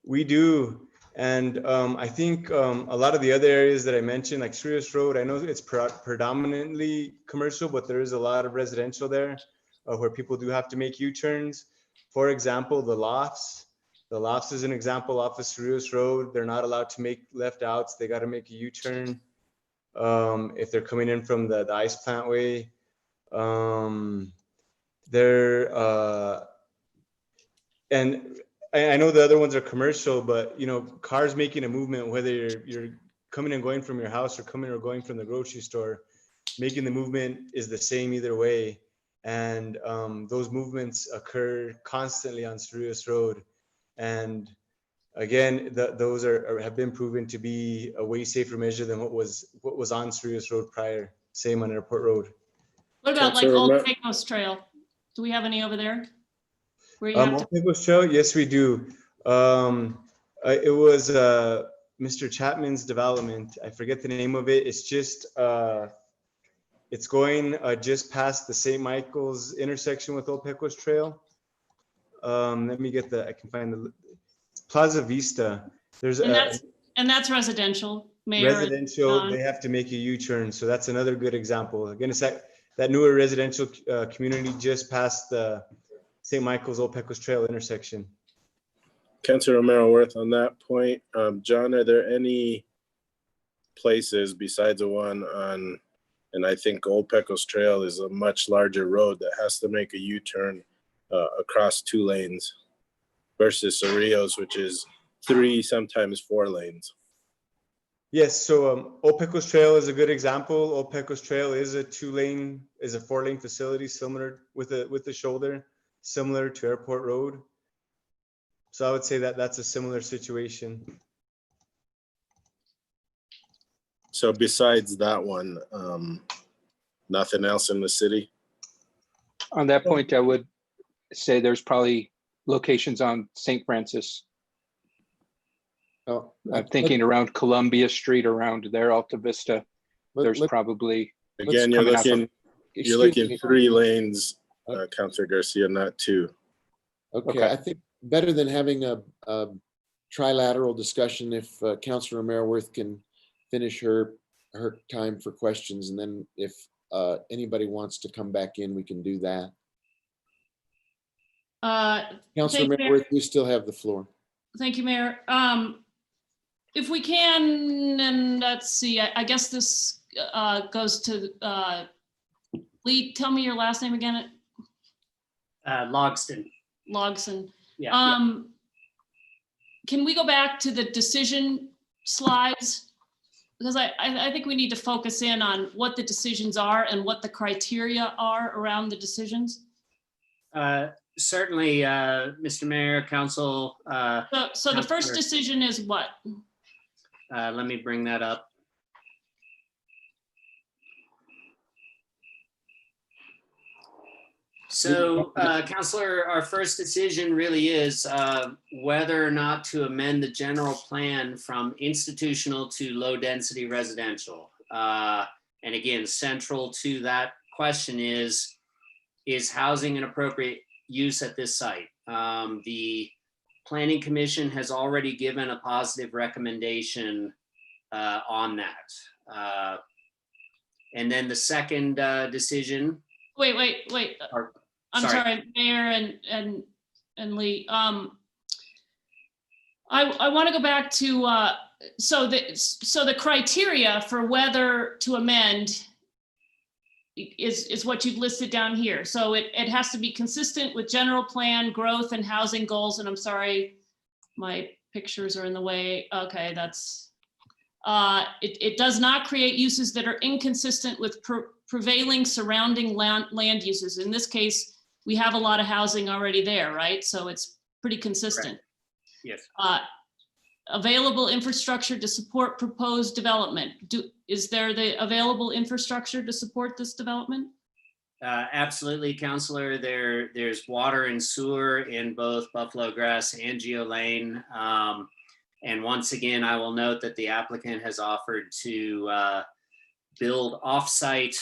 We do. And I think a lot of the other areas that I mentioned, like Cerritos Road, I know it's predominantly commercial, but there is a lot of residential there where people do have to make U-turns. For example, the Lofts. The Lofts is an example off of Cerritos Road. They're not allowed to make left outs. They got to make a U-turn if they're coming in from the ice plant way. And I know the other ones are commercial, but you know, cars making a movement, whether you're coming and going from your house or coming or going from the grocery store, making the movement is the same either way. And those movements occur constantly on Cerritos Road. And again, those have been proven to be a way safer measure than what was on Cerritos Road prior. Same on Airport Road. What about like Old Pecos Trail? Do we have any over there? Where you have to, Old Pecos Trail, yes, we do. It was Mr. Chapman's development. I forget the name of it. It's just it's going just past the St. Michael's intersection with Old Pecos Trail. Let me get I can find the Plaza Vista. There's and that's residential. Mayor, residential. They have to make a U-turn, so that's another good example. Again, it's that newer residential community just past the St. Michael's Old Pecos Trail intersection. Councilor Romero Worth, on that point, John, are there any places besides the one on, and I think Old Pecos Trail is a much larger road that has to make a U-turn across 2 lanes versus Cerritos, which is 3, sometimes 4 lanes? Yes, so Old Pecos Trail is a good example. Old Pecos Trail is a 4-lane facility, similar with the shoulder, similar to Airport Road. So I would say that that's a similar situation. So besides that one, nothing else in the city? On that point, I would say there's probably locations on St. Francis. Oh, I'm thinking around Columbia Street, around there, Alta Vista. There's probably. Again, you're looking 3 lanes, Councilor Garcia, not 2. Okay, I think better than having a trilateral discussion, if Councilor Romero Worth can finish her time for questions, and then if anybody wants to come back in, we can do that. Councilor Romero Worth, you still have the floor. Thank you, Mayor. If we can, and let's see, I guess this goes to Lee. Tell me your last name again. Logston. Logston. Yeah. Can we go back to the decision slides? Because I think we need to focus in on what the decisions are and what the criteria are around the decisions. Certainly, Mr. Mayor, Council. So the first decision is what? Let me bring that up. So, Councilor, our first decision really is whether or not to amend the general plan from institutional to low-density residential. And again, central to that question is housing an appropriate use at this site? The Planning Commission has already given a positive recommendation on that. And then the second decision. Wait. I'm sorry, Mayor and Lee. I want to go back to so the criteria for whether to amend is what you've listed down here. So it has to be consistent with general plan, growth, and housing goals. And I'm sorry, my pictures are in the way. Okay, that's it does not create uses that are inconsistent with prevailing surrounding land uses. In this case, we have a lot of housing already there, right? So it's pretty consistent. Correct. Yes. Available infrastructure to support proposed development. Is there the available infrastructure to support this development? Absolutely, Councilor. There's water and sewer in both Buffalo Grass and Geo Lane. And once again, I will note that the applicant has offered to build off-site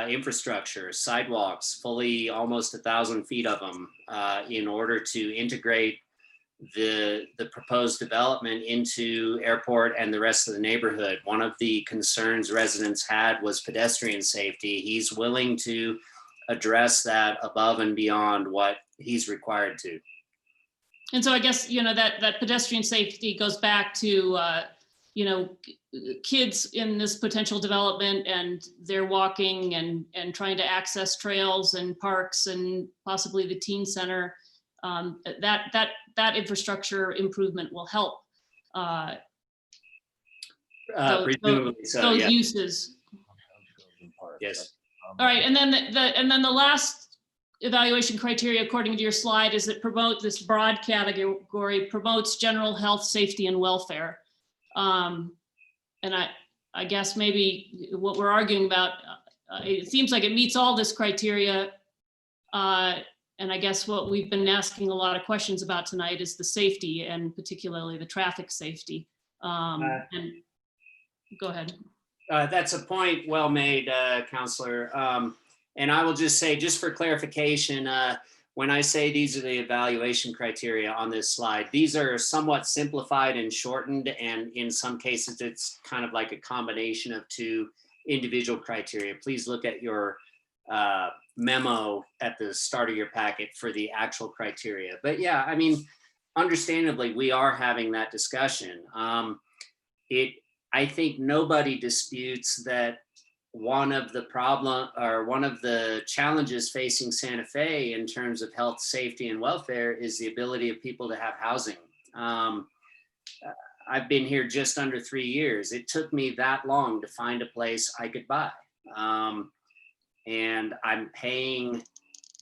infrastructure, sidewalks, fully almost 1,000 feet of them in order to integrate the proposed development into Airport and the rest of the neighborhood. One of the concerns residents had was pedestrian safety. He's willing to address that above and beyond what he's required to. And so I guess, you know, that pedestrian safety goes back to, you know, kids in this potential development, and they're walking and trying to access trails and parks and possibly the teen center. That infrastructure improvement will help Presumably so, those yeah. uses. Yes. All right, and then the last evaluation criteria, according to your slide, is that this broad category promotes general health, safety, and welfare. And I guess maybe what we're arguing about, it seems like it meets all this criteria. And I guess what we've been asking a lot of questions about tonight is the safety, and particularly the traffic safety. And go ahead. That's a point well made, Counselor. And I will just say, just for clarification, when I say these are the evaluation criteria on this slide, these are somewhat simplified and shortened, and in some cases, it's kind of like a combination of two individual criteria. Please look at your memo at the start of your packet for the actual criteria. But yeah, I mean, understandably, we are having that discussion. I think nobody disputes that one of the challenges facing Santa Fe in terms of health, safety, and welfare is the ability of people to have housing. I've been here just under 3 years. It took me that long to find a place I could buy. And I'm paying,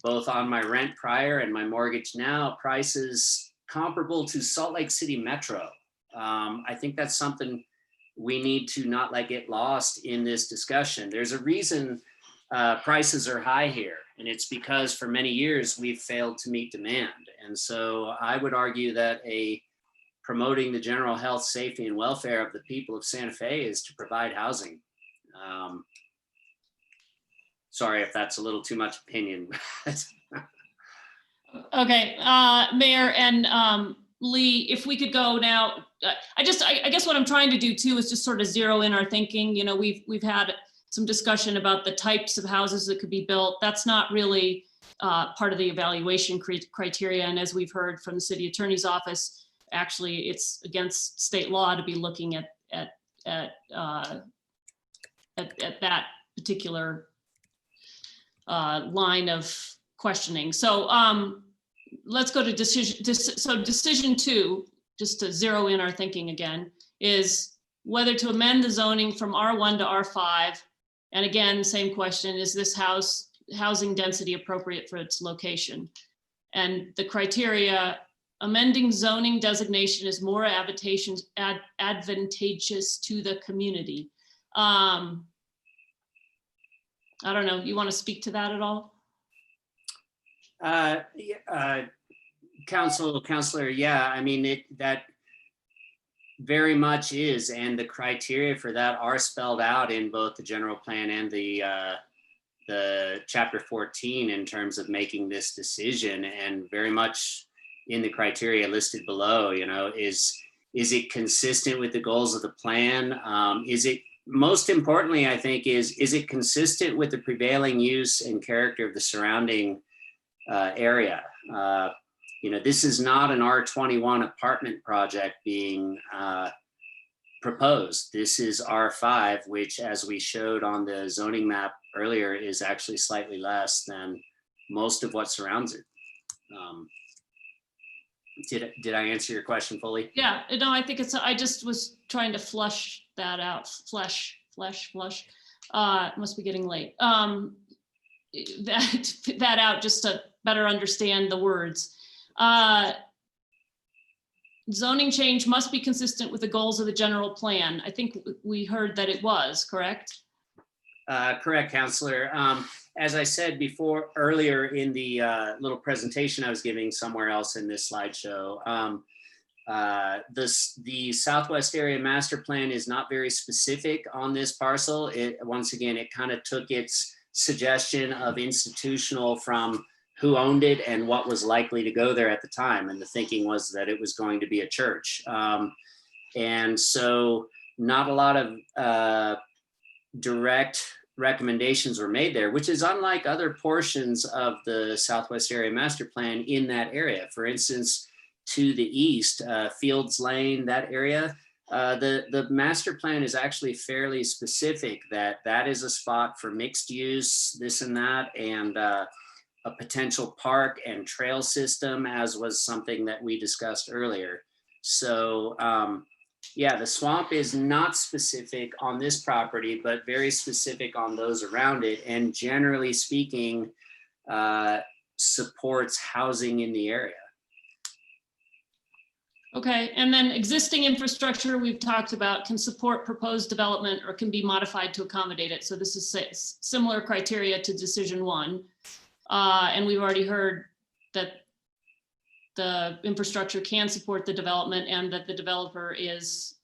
both on my rent prior and my mortgage now, prices comparable to Salt Lake City Metro. I think that's something we need to not let get lost in this discussion. There's a reason prices are high here, and it's because for many years we've failed to meet demand. And so I would argue that promoting the general health, safety, and welfare of the people of Santa Fe is to provide housing. Sorry if that's a little too much opinion. Okay, Mayor and Lee, if we could go now, I guess what I'm trying to do too is just sort of zero in our thinking. You know, we've had some discussion about the types of houses that could be built. That's not really part of the evaluation criteria. And as we've heard from the city attorney's office, actually it's against state law to be looking at that particular line of questioning. So let's go to decision 2, just to zero in our thinking again, is whether to amend the zoning from R1 to R5. And again, same question, is this housing density appropriate for its location? And the criteria, amending zoning designation is more advantageous to the community. I don't know, you want to speak to that at all? Counselor, yeah, I mean, that very much is, and the criteria for that are spelled out in both the general plan and the chapter 14 in terms of making this decision, and very much in the criteria listed below. You know, is it consistent with the goals of the plan? Is it, most importantly, I think, is it consistent with the prevailing use and character of the surrounding area? You know, this is not an R21 apartment project being proposed. This is R5, which, as we showed on the zoning map earlier, is actually slightly less than most of what surrounds it. Did I answer your question fully? Yeah, no, I think I just was trying to flush that out. Flush. Must be getting late. That out just to better understand the words. Zoning change must be consistent with the goals of the general plan. I think we heard that it was, correct? Correct, Counselor. As I said before, earlier in the little presentation I was giving somewhere else in this slideshow, the Southwest Area Master Plan is not very specific on this parcel. Once again, it kind of took its suggestion of institutional from who owned it and what was likely to go there at the time. And the thinking was that it was going to be a church. And so not a lot of direct recommendations were made there, which is unlike other portions of the Southwest Area Master Plan in that area. For instance, to the east, Fields Lane, that area, the master plan is actually fairly specific that that is a spot for mixed use, this and that, and a potential park and trail system, as was something that we discussed earlier. So yeah, the swamp is not specific on this property, but very specific on those around it. And generally speaking, supports housing in the area. Okay, and then existing infrastructure we've talked about can support proposed development or can be modified to accommodate it. So this is similar criteria to decision 1. And we've already heard that the infrastructure can support the development and that the developer is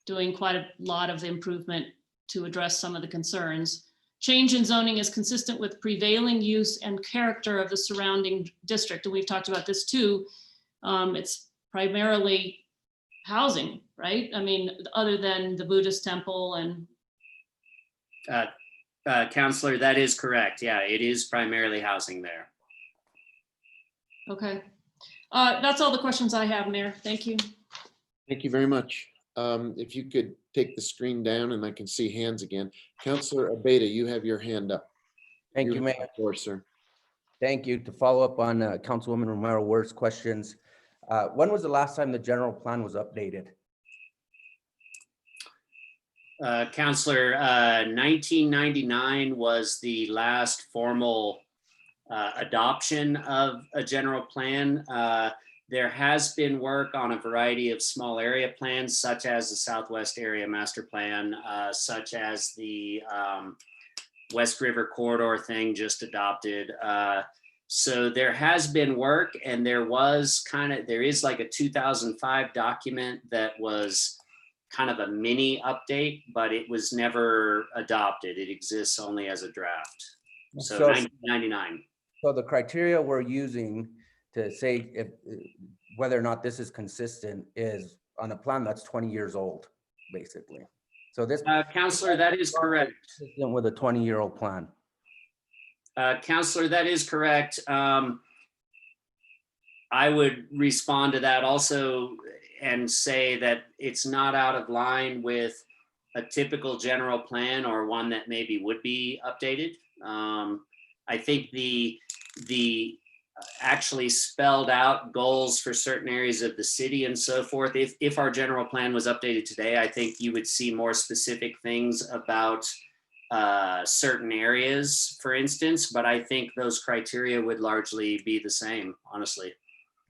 doing quite a lot of improvement to address some of the concerns. Change in zoning is consistent with prevailing use and character of the surrounding district. And we've talked about this too. It's primarily housing, right? I mean, other than the Buddhist temple and. Counselor, that is correct. Yeah, it is primarily housing there. Okay. That's all the questions I have, Mayor. Thank you. Thank you very much. If you could take the screen down and I can see hands again. Counselor Abeyta, you have your hand up. Thank you, Mayor. Floor, sir. Thank you. To follow up on Councilwoman Romero Werth's questions, when was the last time the general plan was updated? Counselor, 1999 was the last formal adoption of a general plan. There has been work on a variety of small area plans, such as the Southwest Area Master Plan, such as the West River Corridor thing just adopted. So there has been work, and there is like a 2005 document that was kind of a mini update, but it was never adopted. It exists only as a draft. So 1999. So the criteria we're using to say if whether or not this is consistent is on a plan that's 20 years old, basically. So this Counselor, that is correct. Consistent with a 20-year-old plan. Counselor, that is correct. I would respond to that also and say that it's not out of line with a typical general plan or one that maybe would be updated. I think the actually spelled out goals for certain areas of the city and so forth. If our general plan was updated today, I think you would see more specific things about certain areas, for instance, but I think those criteria would largely be the same, honestly.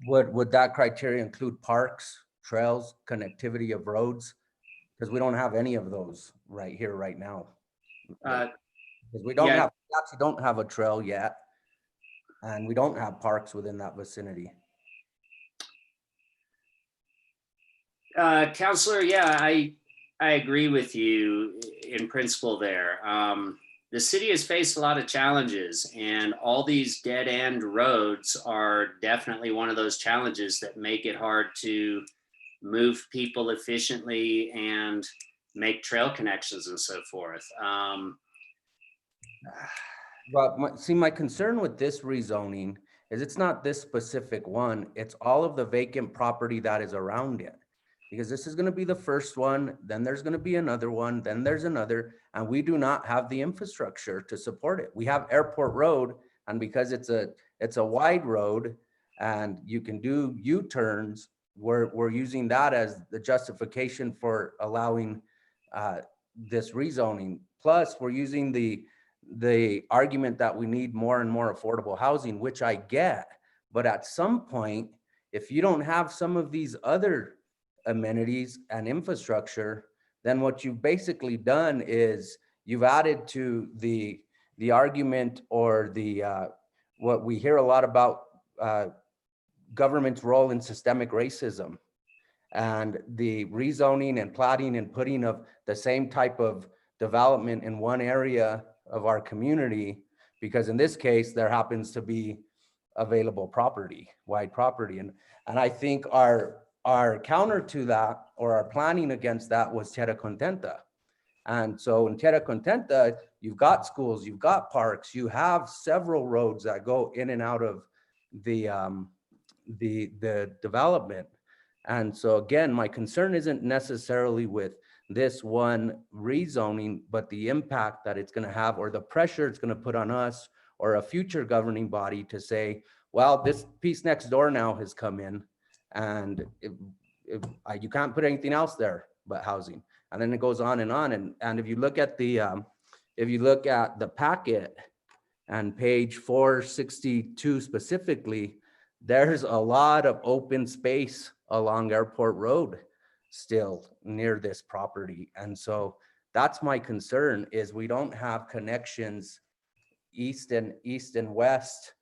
Would that criteria include parks, trails, connectivity of roads? Because we don't have any of those right here, right now. Because we actually don't have a trail yet. And we don't have parks within that vicinity. Counselor, yeah, I agree with you in principle there. The city has faced a lot of challenges, and all these dead end roads are definitely one of those challenges that make it hard to move people efficiently and make trail connections and so forth. But my concern with this rezoning is it's not this specific one, it's all of the vacant property that is around it. Because this is gonna be the first one, then there's gonna be another one, then there's another, and we do not have the infrastructure to support it. We have Airport Road, and because it's a wide road and you can do U-turns, we're using that as the justification for allowing this rezoning. Plus, we're using the argument that we need more and more affordable housing, which I get, but at some point, if you don't have some of these other amenities and infrastructure, then what you've basically done is you've added to the argument or the what we hear a lot about government's role in systemic racism and the rezoning and platting and putting of the same type of development in one area of our community, because in this case, there happens to be available property, wide property. And I think our counter to that, or our planning against that, was Tierra Contenta. And so in Tierra Contenta, you've got schools, you've got parks, you have several roads that go in and out of the development. And so again, my concern isn't necessarily with this one rezoning, but the impact that it's going to have, or the pressure it's going to put on us or a future governing body to say, well, this piece next door now has come in, and you can't put anything else there but housing. And then it goes on. And if you look at the packet and page 462 specifically, there's a lot of open space along Airport Road still near this property. And so that's my concern, is we don't have connections east and west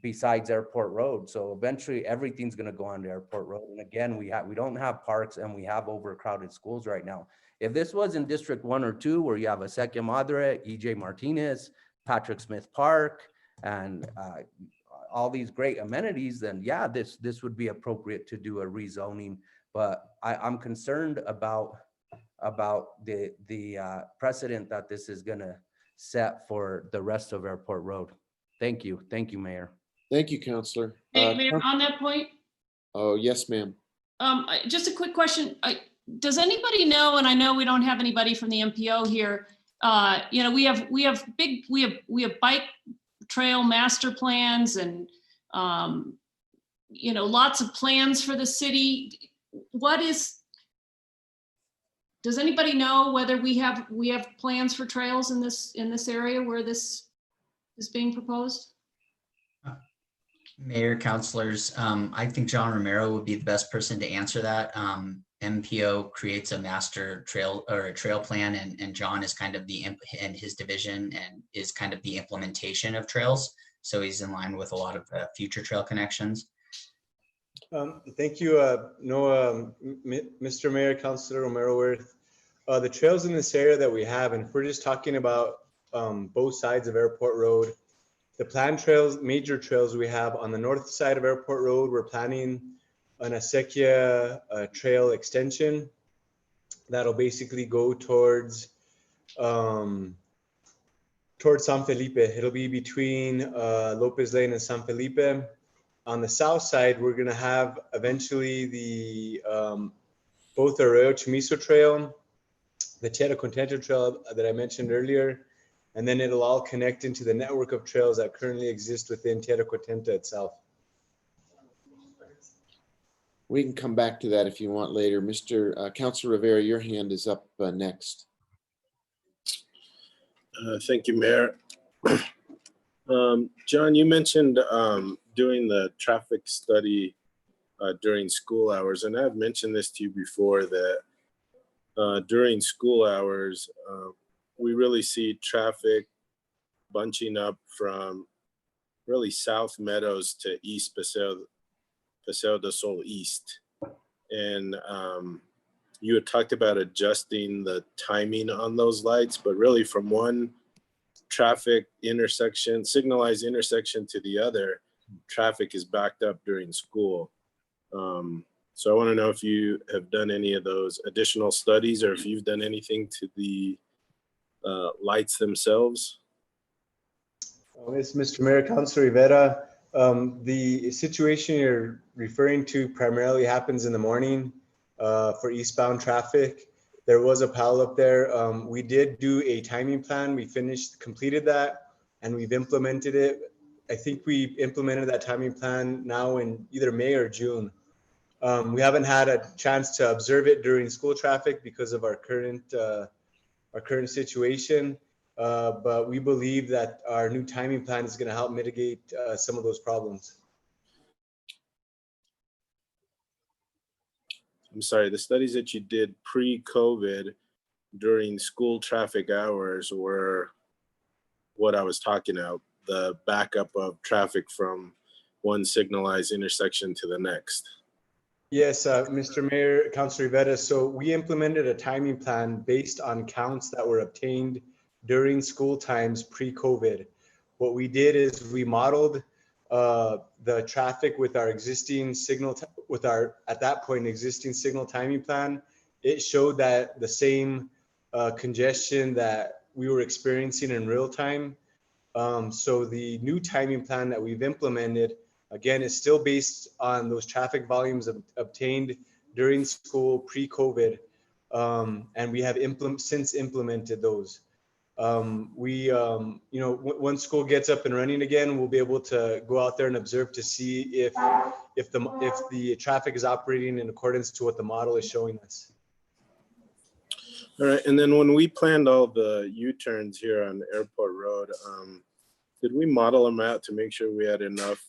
besides Airport Road. So eventually everything's going to go onto Airport Road. And again, we don't have parks, and we have overcrowded schools right now. If this was in District 1 or 2, where you have Acequia Madre, EJ Martinez, Patrick Smith Park, and all these great amenities, then yeah, this would be appropriate to do a rezoning. But I'm concerned about the precedent that this is going to set for the rest of Airport Road. Thank you, Mayor. Thank you, Councilor. Mayor, on that point, Oh, yes, ma'am. just a quick question. Does anybody know, and I know we don't have anybody from the MPO here, we have bike trail master plans and lots of plans for the city. Does anybody know whether we have plans for trails in this area where this is being proposed? Mayor, councilors, I think John Romero would be the best person to answer that. MPO creates a master trail or a trail plan, and John is kind of and his division and is kind of the implementation of trails. So he's in line with a lot of future trail connections. Thank you, Mr. Mayor, Councilor Romero Worth. The trails in this area that we have, and if we're just talking about both sides of Airport Road, the planned trails, major trails we have on the north side of Airport Road, we're planning an Acequia trail extension that'll basically go towards San Felipe. It'll be between Lopez Lane and San Felipe. On the south side, we're gonna have eventually the both the Arroyo Chamizo Trail, the Tierra Contenta Trail that I mentioned earlier, and then it'll all connect into the network of trails that currently exist within Tierra Contenta itself. We can come back to that if you want later. Mr. Councilor Rivera, your hand is up next. Thank you, Mayor. John, you mentioned doing the traffic study during school hours, and I've mentioned this to you before, that during school hours, we really see traffic bunching up from really South Meadows to East Paseo del Sol East. And you had talked about adjusting the timing on those lights, but really from one traffic intersection, signalized intersection to the other, traffic is backed up during school. So I want to know if you have done any of those additional studies, or if you've done anything to the lights themselves. It's Mr. Mayor, Councilor Rivera. The situation you're referring to primarily happens in the morning for eastbound traffic. There was a pile up there. We did do a timing plan. We completed that, and we've implemented it. I think we implemented that timing plan now in either May or June. We haven't had a chance to observe it during school traffic because of our current situation. But we believe that our new timing plan is going to help mitigate some of those problems. I'm sorry, the studies that you did pre-COVID during school traffic hours were what I was talking about, the backup of traffic from one signalized intersection to the next. Yes, Mr. Mayor, Councilor Rivera. So we implemented a timing plan based on counts that were obtained during school times pre-COVID. What we did is we modeled the traffic with our existing signal, with our, at that point, existing signal timing plan, it showed that the same congestion that we were experiencing in real time. So the new timing plan that we've implemented, again, is still based on those traffic volumes obtained during school pre-COVID. And we have since implemented those. Once school gets up and running again, we'll be able to go out there and observe to see if the traffic is operating in accordance to what the model is showing us. All right, and then when we planned all the U-turns here on Airport Road, did we model them out to make sure we had enough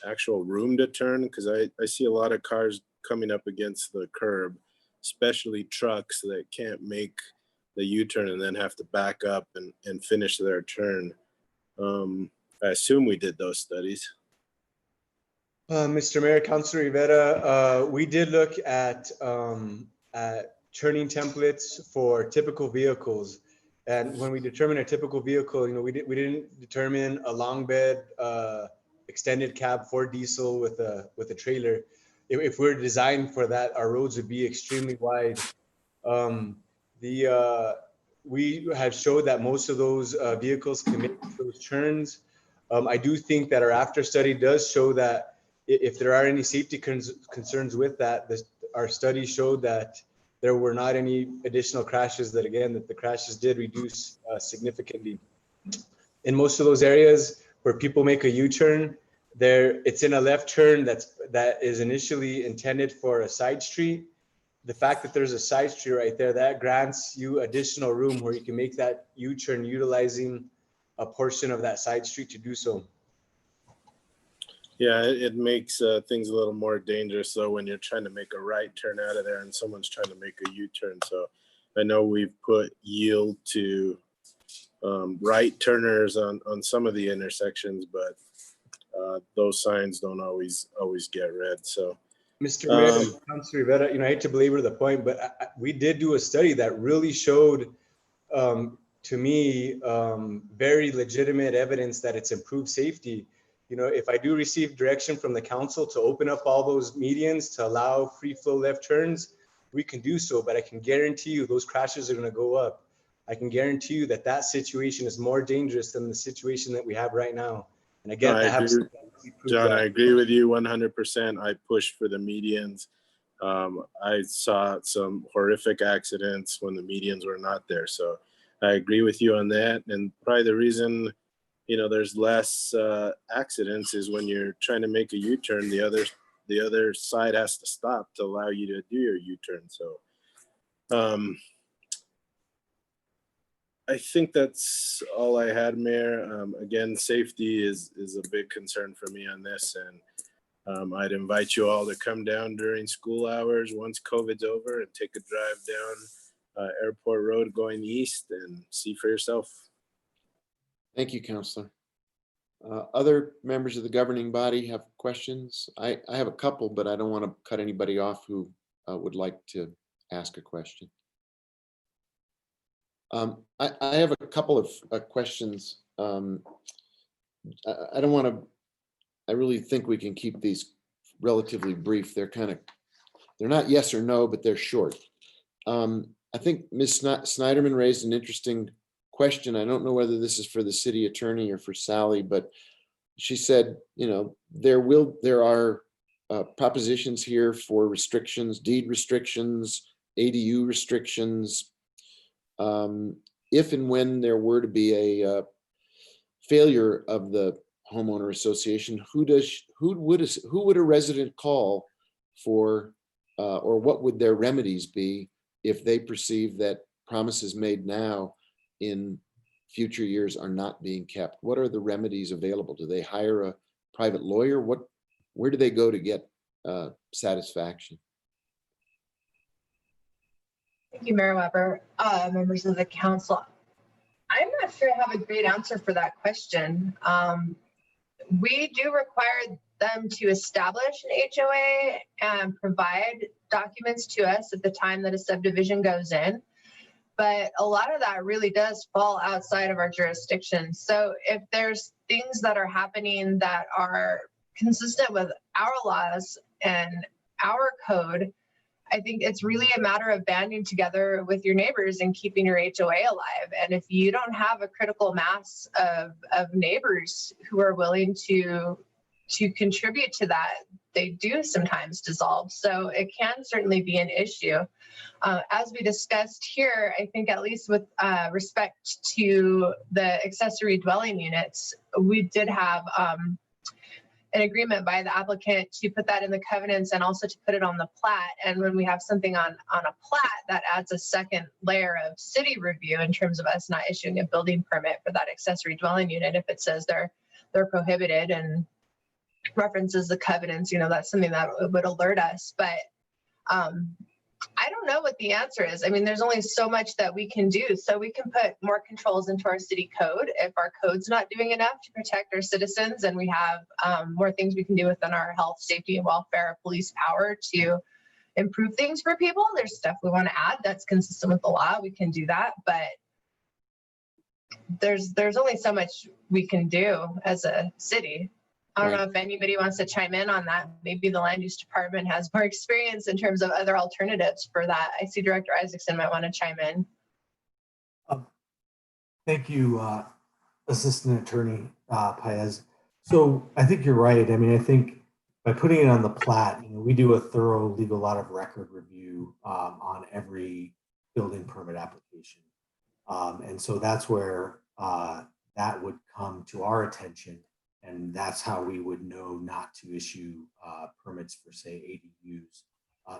actual room to turn? Because I see a lot of cars coming up against the curb, especially trucks that can't make the U-turn and then have to back up and finish their turn. I assume we did those studies. Mr. Mayor, Councilor Rivera, we did look at turning templates for typical vehicles. And when we determine a typical vehicle, we didn't determine a long bed, extended cab Ford diesel with a trailer. If we're designed for that, our roads would be extremely wide. We have showed that most of those vehicles can make those turns. I do think that our after study does show that if there are any safety concerns with that, our study showed that there were not any additional crashes, that the crashes did reduce significantly. In most of those areas where people make a U-turn, it's in a left turn that is initially intended for a side street. The fact that there's a side street right there, that grants you additional room where you can make that U-turn utilizing a portion of that side street to do so. Yeah, it makes things a little more dangerous though when you're trying to make a right turn out of there and someone's trying to make a U-turn. So I know we've put yield to right turners on some of the intersections, but those signs don't always get read. So Mr. Mayor, Councilor Rivera, I hate to belabor the point, but we did do a study that really showed to me very legitimate evidence that it's improved safety. If I do receive direction from the council to open up all those medians to allow free flow left turns, we can do so, but I can guarantee you those crashes are going to go up. I can guarantee you that situation is more dangerous than the situation that we have right now. And again, John, I agree with you 100%. I pushed for the medians. I saw some horrific accidents when the medians were not there. So I agree with you on that. And probably the reason there's less accidents is when you're trying to make a U-turn, the other side has to stop to allow you to do your U-turn. So I think that's all I had, Mayor. Again, safety is a big concern for me on this, and I'd invite you all to come down during school hours once COVID's over and take a drive down Airport Road going east and see for yourself. Thank you, Councilor. Other members of the governing body have questions? I have a couple, but I don't want to cut anybody off who would like to ask a question. I have a couple of questions. I don't want to, I really think we can keep these relatively brief. They're not yes or no, but they're short. I think Ms. Snyderman raised an interesting question. I don't know whether this is for the city attorney or for Sally, but she said, there are propositions here for restrictions, deed restrictions, ADU restrictions. If and when there were to be a failure of the homeowner association, who would a resident call for, or what would their remedies be if they perceive that promises made now in future years are not being kept? What are the remedies available? Do they hire a private lawyer? Where do they go to get satisfaction? Thank you, Mayor Weber, members of the council. I'm not sure I have a great answer for that question. We do require them to establish an HOA and provide documents to us at the time that a subdivision goes in. But a lot of that really does fall outside of our jurisdiction. So if there's things that are happening that are consistent with our laws and our code, I think it's really a matter of banding together with your neighbors and keeping your HOA alive. And if you don't have a critical mass of neighbors who are willing to contribute to that, they do sometimes dissolve. So it can certainly be an issue. As we discussed here, I think at least with respect to the accessory dwelling units, we did have an agreement by the applicant to put that in the covenants and also to put it on the plat. And when we have something on a plat, that adds a second layer of city review in terms of us not issuing a building permit for that accessory dwelling unit if it says they're prohibited and references the covenants. You know, that's something that would alert us. But I don't know what the answer is. I mean, there's only so much that we can do. So we can put more controls into our city code if our code's not doing enough to protect our citizens, and we have more things we can do within our health, safety, and welfare, police power to improve things for people. There's stuff we want to add that's consistent with the law. We can do that, but there's only so much we can do as a city. I don't know if anybody wants to chime in on that. Maybe the land use department has more experience in terms of other alternatives for that. I see Director Isaacson might want to chime in. Thank you, Assistant Attorney Paez. So I think you're right. I mean, I think by putting it on the plat, you know, we do a thorough legal lot of record review on every building permit application. And so that's where that would come to our attention. And that's how we would know not to issue permits for, say, ADUs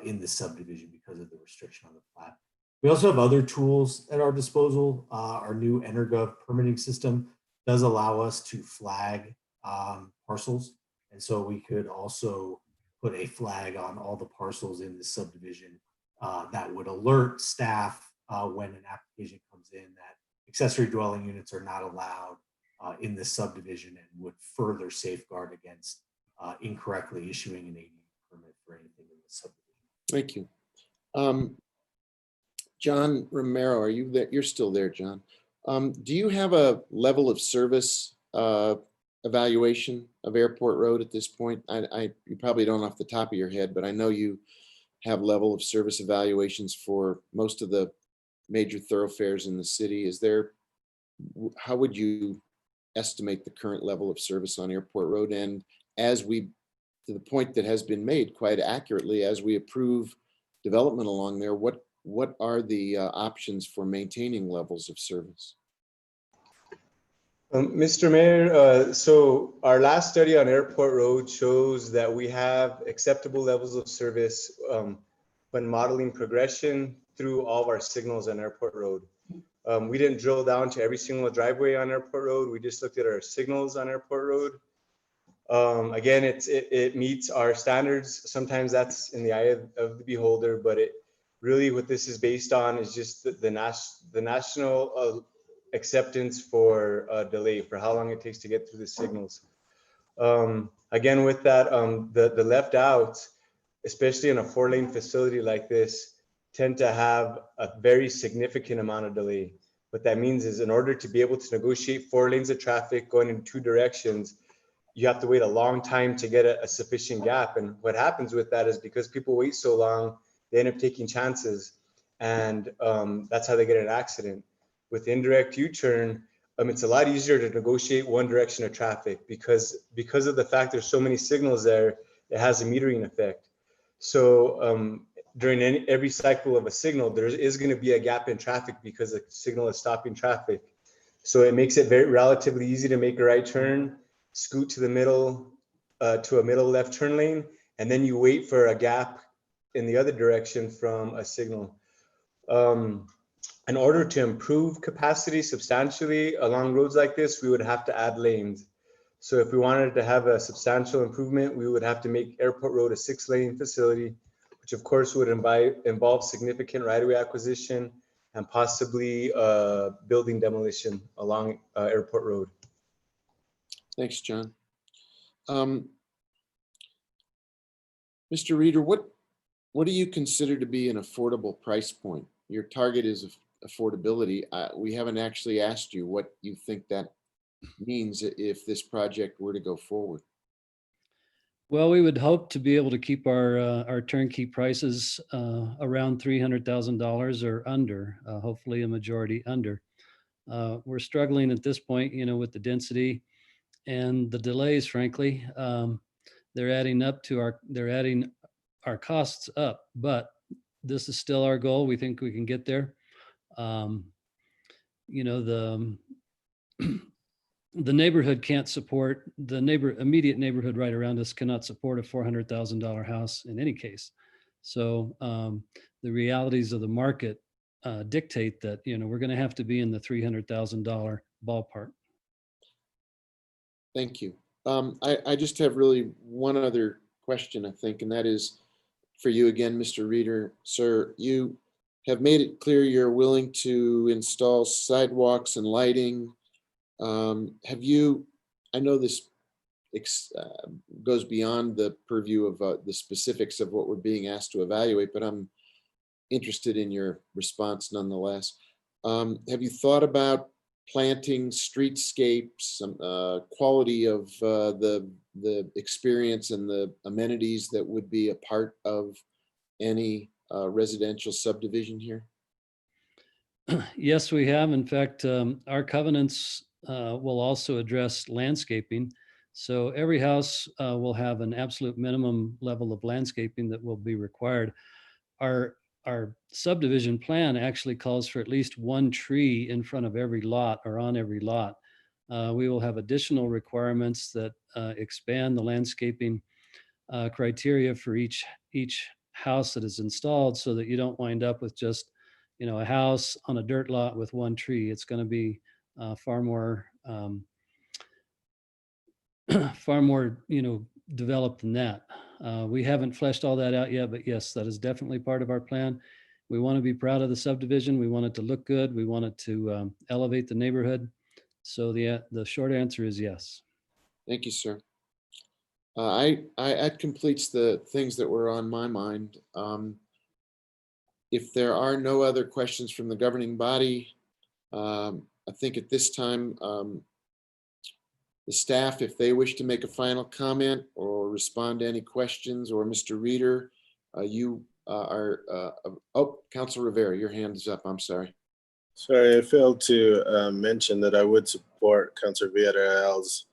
in the subdivision because of the restriction on the plat. We also have other tools at our disposal. Our new EnerGov permitting system does allow us to flag parcels. And so we could also put a flag on all the parcels in the subdivision that would alert staff when an application comes in that accessory dwelling units are not allowed in this subdivision, and would further safeguard against incorrectly issuing an ADU permit for anything in the subdivision. Thank you. John Romero, are you there? You're still there, John. Do you have a level of service evaluation of Airport Road at this point? You probably don't off the top of your head, but I know you have level of service evaluations for most of the major thoroughfares in the city. How would you estimate the current level of service on Airport Road? And as we, to the point that has been made quite accurately, as we approve development along there, what are the options for maintaining levels of service? Mr. Mayor, so our last study on Airport Road shows that we have acceptable levels of service when modeling progression through all of our signals on Airport Road. We didn't drill down to every single driveway on Airport Road. We just looked at our signals on Airport Road. Again, it meets our standards. Sometimes that's in the eye of the beholder, but it really what this is based on is just the national acceptance for delay, for how long it takes to get through the signals. Again, with that, the left out, especially in a 4-lane facility like this, tend to have a very significant amount of delay. What that means is in order to be able to negotiate 4 lanes of traffic going in 2 directions, you have to wait a long time to get a sufficient gap. And what happens with that is because people wait so long, they end up taking chances. And that's how they get in an accident. With indirect U-turn, it's a lot easier to negotiate 1 direction of traffic because of the fact there's so many signals there, it has a metering effect. So during every cycle of a signal, there is going to be a gap in traffic because the signal is stopping traffic. So it makes it relatively easy to make a right turn, scoot to the middle, to a middle left turn lane, and then you wait for a gap in the other direction from a signal. In order to improve capacity substantially along roads like this, we would have to add lanes. So if we wanted to have a substantial improvement, we would have to make Airport Road a 6-lane facility, which of course would involve significant right-of-way acquisition and possibly building demolition along Airport Road. Thanks, John. Mr. Reeder, what do you consider to be an affordable price point? Your target is affordability. We haven't actually asked you what you think that means if this project were to go forward? Well, we would hope to be able to keep our turnkey prices around $300,000 or under, hopefully a majority under. We're struggling at this point, with the density and the delays, frankly. They're adding our costs up, but this is still our goal. We think we can get there. The neighborhood can't support, immediate neighborhood right around us cannot support a $400,000 house in any case. So the realities of the market dictate that, we're going to have to be in the $300,000 ballpark. Thank you. I just have really one other question, I think, and that is for you again, Mr. Reeder. Sir, you have made it clear you're willing to install sidewalks and lighting. I know this goes beyond the purview of the specifics of what we're being asked to evaluate, but I'm interested in your response nonetheless. Have you thought about planting streetscapes, quality of the experience and the amenities that would be a part of any residential subdivision here? Yes, we have. In fact, our covenants will also address landscaping. So every house will have an absolute minimum level of landscaping that will be required. Our subdivision plan actually calls for at least one tree in front of every lot or on every lot. We will have additional requirements that expand the landscaping criteria for each house that is installed, so that you don't wind up with just a house on a dirt lot with one tree. It's going to be far more developed than that. We haven't fleshed all that out yet, but yes, that is definitely part of our plan. We want to be proud of the subdivision. We want it to look good. We want it to elevate the neighborhood. So the short answer is yes. Thank you, sir. That completes the things that were on my mind. If there are no other questions from the governing body, I think at this time, the staff, if they wish to make a final comment or respond to any questions, or Mr. Reeder, you are, Councilor Rivera, your hand is up. I'm sorry. Sorry, I failed to mention that I would support Councilor Villarreal's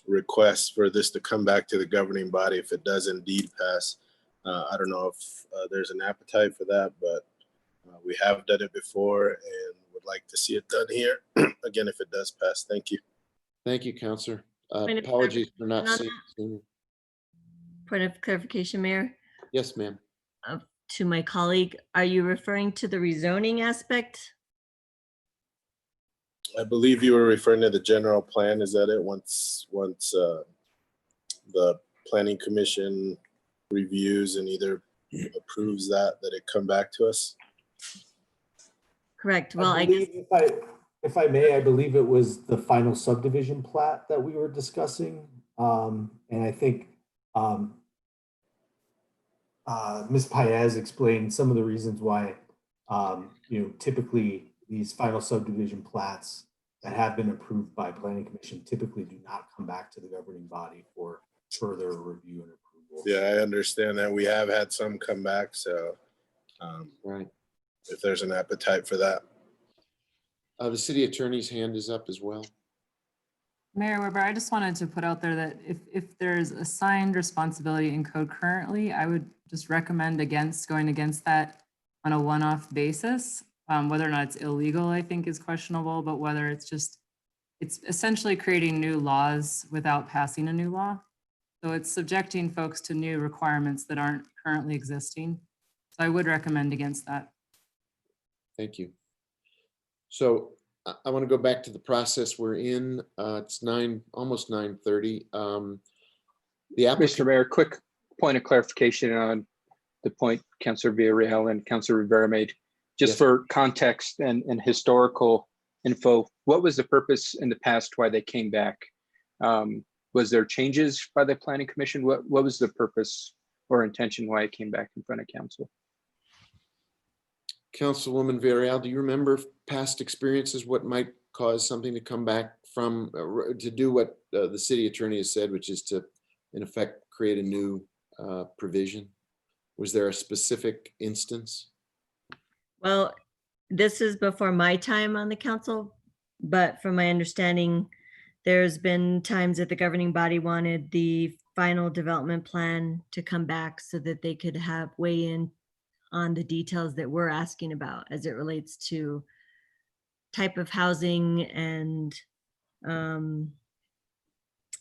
request for this to come back to the governing body if it does indeed pass. I don't know if there's an appetite for that, but we have done it before and would like to see it done here again if it does pass. Thank you. Thank you, Councilor. Point of Apologies for not clarification seeing. on Point of clarification, Mayor, Yes, ma'am. to my colleague, are you referring to the rezoning aspect? I believe you were referring to the general plan. Is that it? Once the planning commission reviews and either approves that it come back to us? Correct. Well, I guess, If I may, I believe it was the final subdivision plat that we were discussing. And I think Ms. Paez explained some of the reasons why, typically these final subdivision plats that have been approved by planning commission typically do not come back to the governing body for further review and approval. Yeah, I understand that. We have had some come back, so right. If there's an appetite for that. The city attorney's hand is up as well. Mayor Weber, I just wanted to put out there that if there's assigned responsibility in code currently, I would just recommend going against that on a one-off basis. Whether or not it's illegal, I think is questionable, but whether it's essentially creating new laws without passing a new law. So it's subjecting folks to new requirements that aren't currently existing. So I would recommend against that. Thank you. So I want to go back to the process we're in. It's almost 9:30. Mr. Mayor, quick point of clarification on the point Councilor Villarreal and Councilor Rivera made. Just Yes. for context and historical info, what was the purpose in the past why they came back? Was there changes by the planning commission? What was the purpose or intention why it came back in front of council? Councilwoman Villarreal, do you remember past experiences, what might cause something to come back from, to do what the city attorney has said, which is to, in effect, create a new provision? Was there a specific instance? Well, this is before my time on the council, but from my understanding, there's been times that the governing body wanted the final development plan to come back so that they could have weigh in on the details that we're asking about as it relates to type of housing and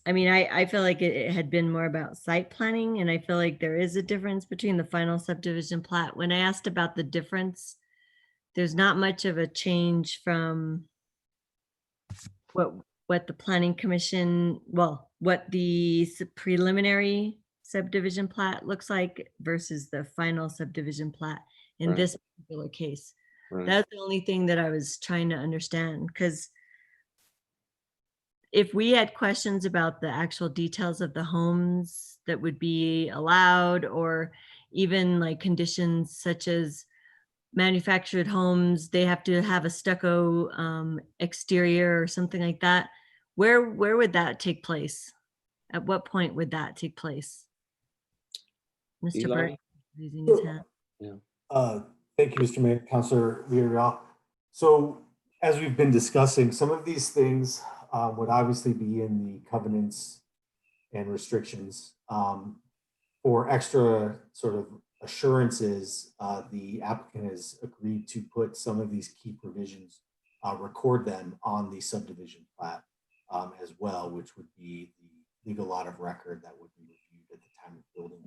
I mean, I feel like it had been more about site planning, and I feel like there is a difference between the final subdivision plat. When I asked about the difference, there's not much of a change from what the planning commission, well, what the preliminary subdivision plat looks like versus the final subdivision plat in Right. this particular case. Right. That's the only thing that I was trying to understand, because if we had questions about the actual details of the homes that would be allowed, or even like conditions such as manufactured homes, they have to have a stucco exterior or something like that, where would that take place? At what point would that take place? Mr. Eli? Burke, raising his hand. Thank you, Mr. Mayor, Councilor Villarreal. So as we've been discussing, some of these things would obviously be in the covenants and restrictions. For extra sort of assurances, the applicant has agreed to put some of these key provisions, record them on the subdivision plat as well, which would be the legal lot of record that would be reviewed at the time of building.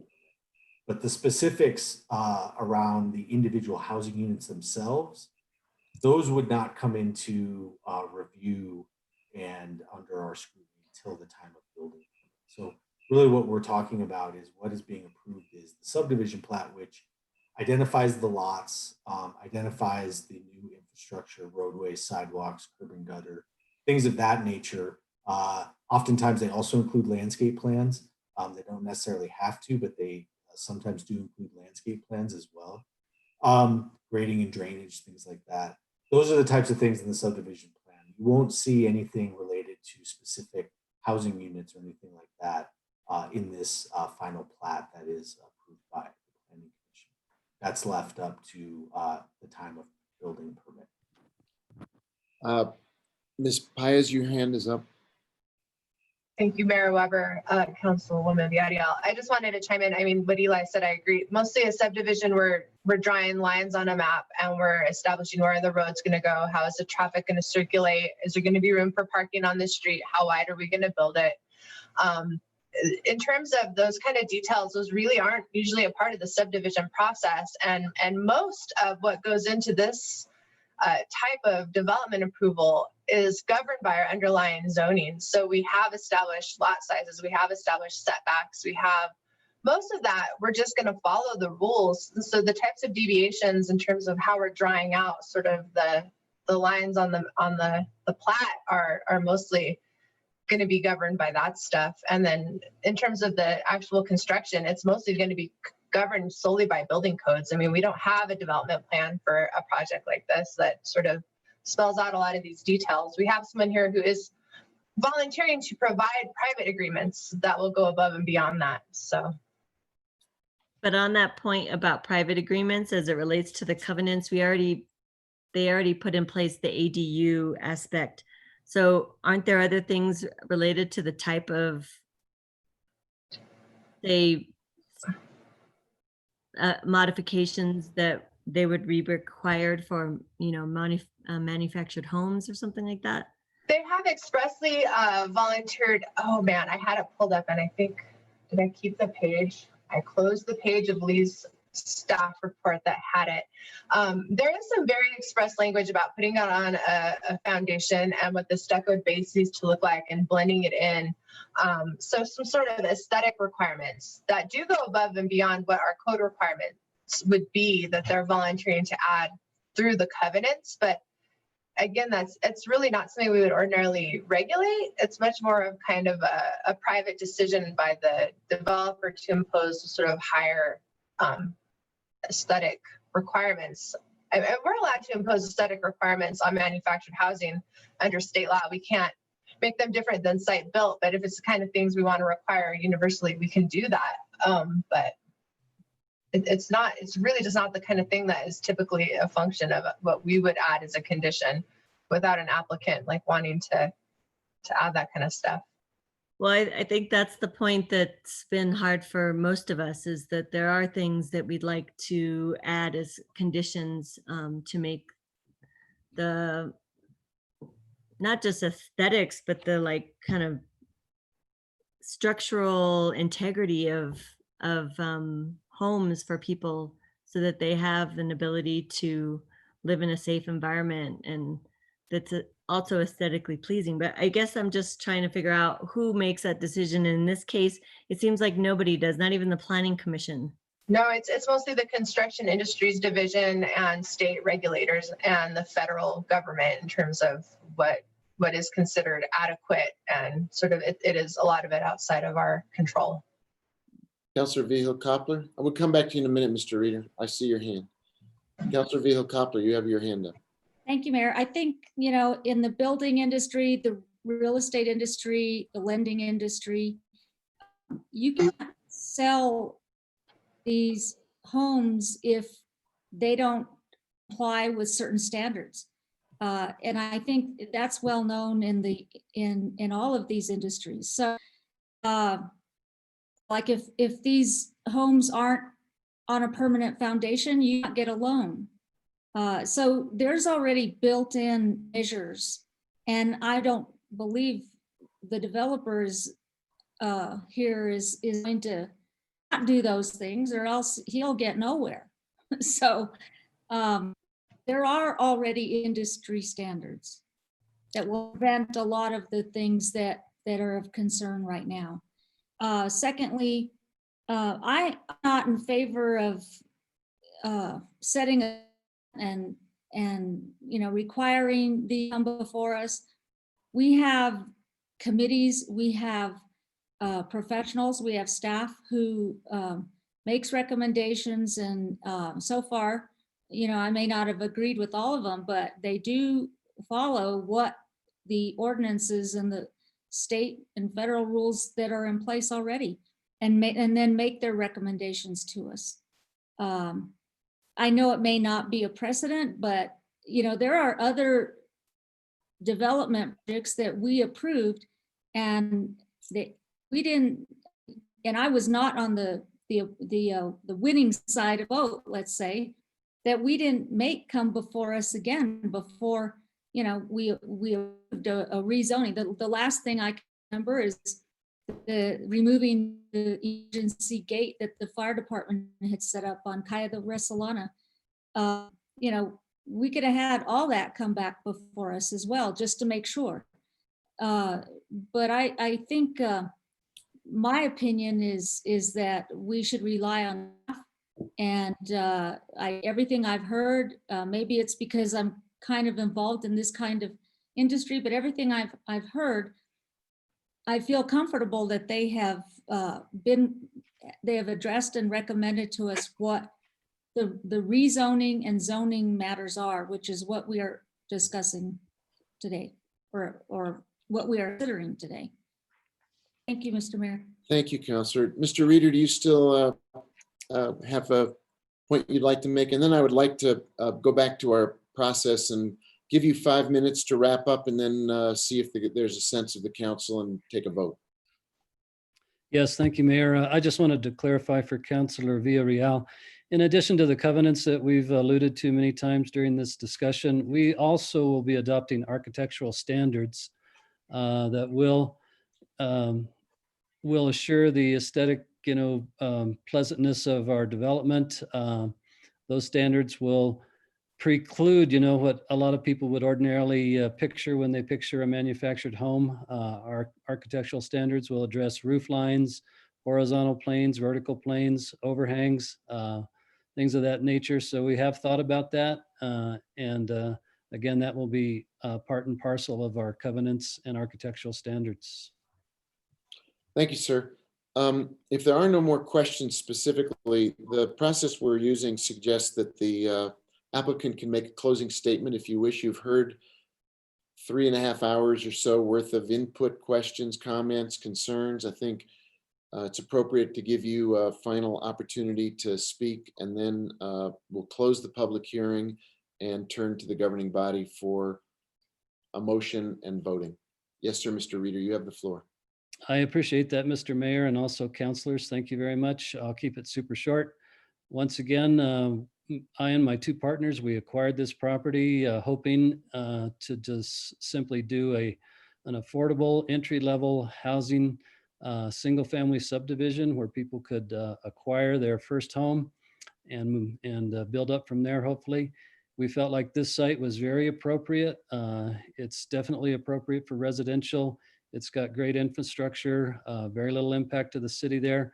But the specifics around the individual housing units themselves, those would not come into review and under our scrutiny until the time of building. So really what we're talking about is what is being approved is the subdivision plat, which identifies the lots, identifies the new infrastructure, roadways, sidewalks, curb and gutter, things of that nature. Oftentimes they also include landscape plans. They don't necessarily have to, but they sometimes do include landscape plans as well. Grading and drainage, things like that. Those are the types of things in the subdivision plan. You won't see anything related to specific housing units or anything like that in this final plat that is approved by the planning commission. That's left up to the time of building permit. Ms. Paez, your hand is up. Thank you, Mayor Weber, Councilwoman Villarreal. I just wanted to chime in. I mean, what Eli said, I agree. Mostly a subdivision, we're drawing lines on a map and we're establishing where the road's going to go. How is the traffic going to circulate? Is there going to be room for parking on the street? How wide are we going to build it? In terms of those kind of details, those really aren't usually a part of the subdivision process. And most of what goes into this type of development approval is governed by our underlying zoning. So we have established lot sizes, we have established setbacks, we have most of that, we're just going to follow the rules. And so the types of deviations in terms of how we're drawing out sort of the lines on the plat are mostly going to be governed by that stuff. And then in terms of the actual construction, it's mostly going to be governed solely by building codes. I mean, we don't have a development plan for a project like this that sort of spells out a lot of these details. We have someone here who is volunteering to provide private agreements that will go above and beyond that. So. But on that point about private agreements, as it relates to the covenants, they already put in place the ADU aspect. So aren't there other things related to the type of, say, modifications that they would be required for, manufactured homes or something like that? They have expressly volunteered. Oh man, I had it pulled up and I think, did I keep the page? I closed the page of Lee's staff report that had it. There is some very express language about putting it on a foundation and what the stucco base needs to look like and blending it in. So some sort of aesthetic requirements that do go above and beyond what our code requirements would be that they're volunteering to add through the covenants. But again, it's really not something we would ordinarily regulate. It's much more of kind of a private decision by the developer to impose sort of higher aesthetic requirements and we're allowed to impose aesthetic requirements on manufactured housing under state law. We can't make them different than site built, but if it's the kind of things we want to require universally, we can do that. But it's really just not the kind of thing that is typically a function of what we would add as a condition without an applicant like wanting to add that kind of stuff. Well, I think that's the point that's been hard for most of us, is that there are things that we'd like to add as conditions to make the, not just aesthetics, but the like kind of structural integrity of homes for people, so that they have an ability to live in a safe environment and that's also aesthetically pleasing. But I guess I'm just trying to figure out who makes that decision. In this case, it seems like nobody does, not even the Planning Commission. No, it's mostly the Construction Industries Division and state regulators and the federal government in terms of what is considered adequate, and sort of it is a lot of it outside of our control. Councillor Vehil-Coppler, I will come back to you in a minute, Mr. Reader. I see your hand. Councillor Vehil-Coppler, you have your hand up. Thank you, Mayor. I think, in the building industry, the real estate industry, the lending industry, you can't sell these homes if they don't comply with certain standards. And I think that's well known in all of these industries. So like if these homes aren't on a permanent foundation, you can't get a loan. So there's already built-in measures, and I don't believe the developers here is going to not do those things, or else he'll get nowhere. So there are already industry standards that will prevent a lot of the things that are of concern right now. Secondly, I'm not in favor of setting a and requiring the come before us. We have committees, we have professionals, we have staff who makes recommendations, and so far, I may not have agreed with all of them, but they do follow what the ordinances and the state and federal rules that are in place already, and then make their recommendations to us. I know it may not be a precedent, but there are other development projects that we approved, and we didn't, and I was not on the winning side of vote, let's say, that we didn't make come before us again before we approved a rezoning. The last thing I can remember is removing the emergency gate that the fire department had set up on Calle de Resolana. We could have had all that come back before us as well, just to make sure. But I think my opinion is that we should rely on staff, and everything I've heard, maybe it's because I'm kind of involved in this kind of industry, but everything I've heard, I feel comfortable that they have addressed and recommended to us what the rezoning and zoning matters are, which is what we are discussing today, or what we are considering today. Thank you, Mr. Mayor. Thank you, Councillor. Mr. Reader, do you still have a point you'd like to make? And then I would like to go back to our process and give you 5 minutes to wrap up, and then see if there's a sense of the council and take a vote. Yes, thank you, Mayor. I just wanted to clarify for Councillor Villarreal. In addition to the covenants that we've alluded to many times during this discussion, we also will be adopting architectural standards that will assure the aesthetic, pleasantness of our development. Those standards will preclude, what a lot of people would ordinarily picture when they picture a manufactured home. Our architectural standards will address roof lines, horizontal planes, vertical planes, overhangs, things of that nature. So we have thought about that. And again, that will be part and parcel of our covenants and architectural standards. Thank you, sir. If there are no more questions specifically, the process we're using suggests that the applicant can make a closing statement if you wish. You've heard 3.5 hours or so worth of input, questions, comments, concerns. I think it's appropriate to give you a final opportunity to speak, and then we'll close the public hearing and turn to the governing body for a motion and voting. Yes, sir, Mr. Reader, you have the floor. I appreciate that, Mr. Mayor, and also councilors. Thank you very much. I'll keep it super short. Once again, I and my two partners, we acquired this property hoping to just simply do an affordable entry-level housing single-family subdivision where people could acquire their first home and build up from there, hopefully. We felt like this site was very appropriate. It's definitely appropriate for residential. It's got great infrastructure, very little impact to the city there.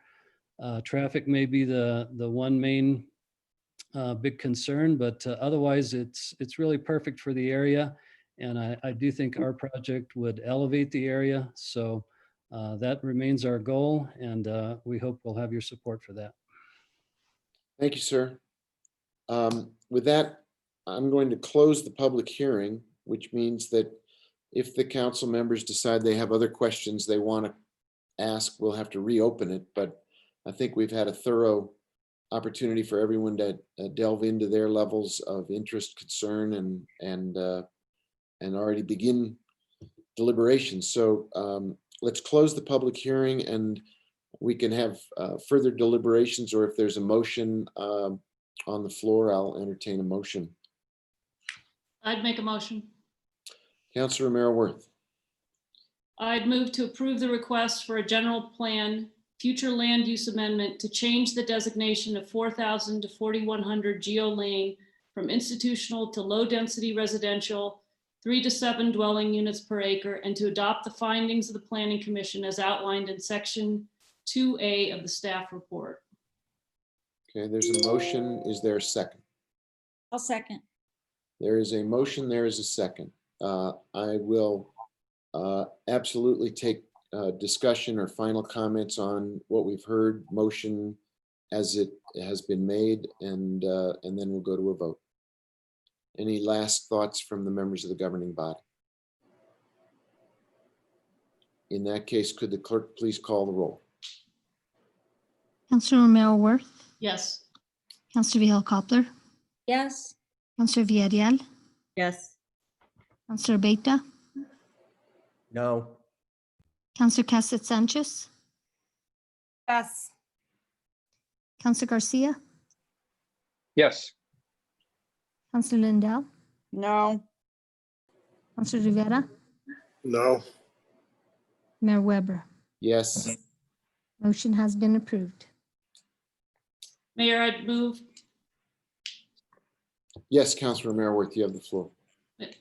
Traffic may be the one main big concern, but otherwise it's really perfect for the area. And I do think our project would elevate the area. So that remains our goal, and we hope we'll have your support for that. Thank you, sir. With that, I'm going to close the public hearing, which means that if the council members decide they have other questions they want to ask, we'll have to reopen it. But I think we've had a thorough opportunity for everyone to delve into their levels of interest, concern, and already begin deliberations. So let's close the public hearing, and we can have further deliberations, or if there's a motion on the floor, I'll entertain a motion. I'd make a motion. Councilor Romero-Worth. I'd move to approve the request for a general plan future land use amendment to change the designation of 4,000 to 4,100 Geo Lane from institutional to low density residential, 3 to 7 dwelling units per acre, and to adopt the findings of the Planning Commission as outlined in section 2A of the staff report. Okay, there's a motion. Is there a second? I'll second. There is a motion. There is a second. I will absolutely take discussion or final comments on what we've heard, motion as it has been made, and then we'll go to a vote. Any last thoughts from the members of the governing body? In that case, could the clerk please call the roll? Councilor Romero-Worth, Yes. Councilor Vihel-Coppler, Yes. Councilor Villarreal, Yes. Councilor Beta, No. Councilor Cassett Sanchez, Yes. Councilor Garcia, Yes. Councilor Lindell, No. Councilor Rivera, No. Mayor Weber. Yes. Motion has been approved. Mayor, I'd move. Yes, Councilor Romero-Worth, you have the floor.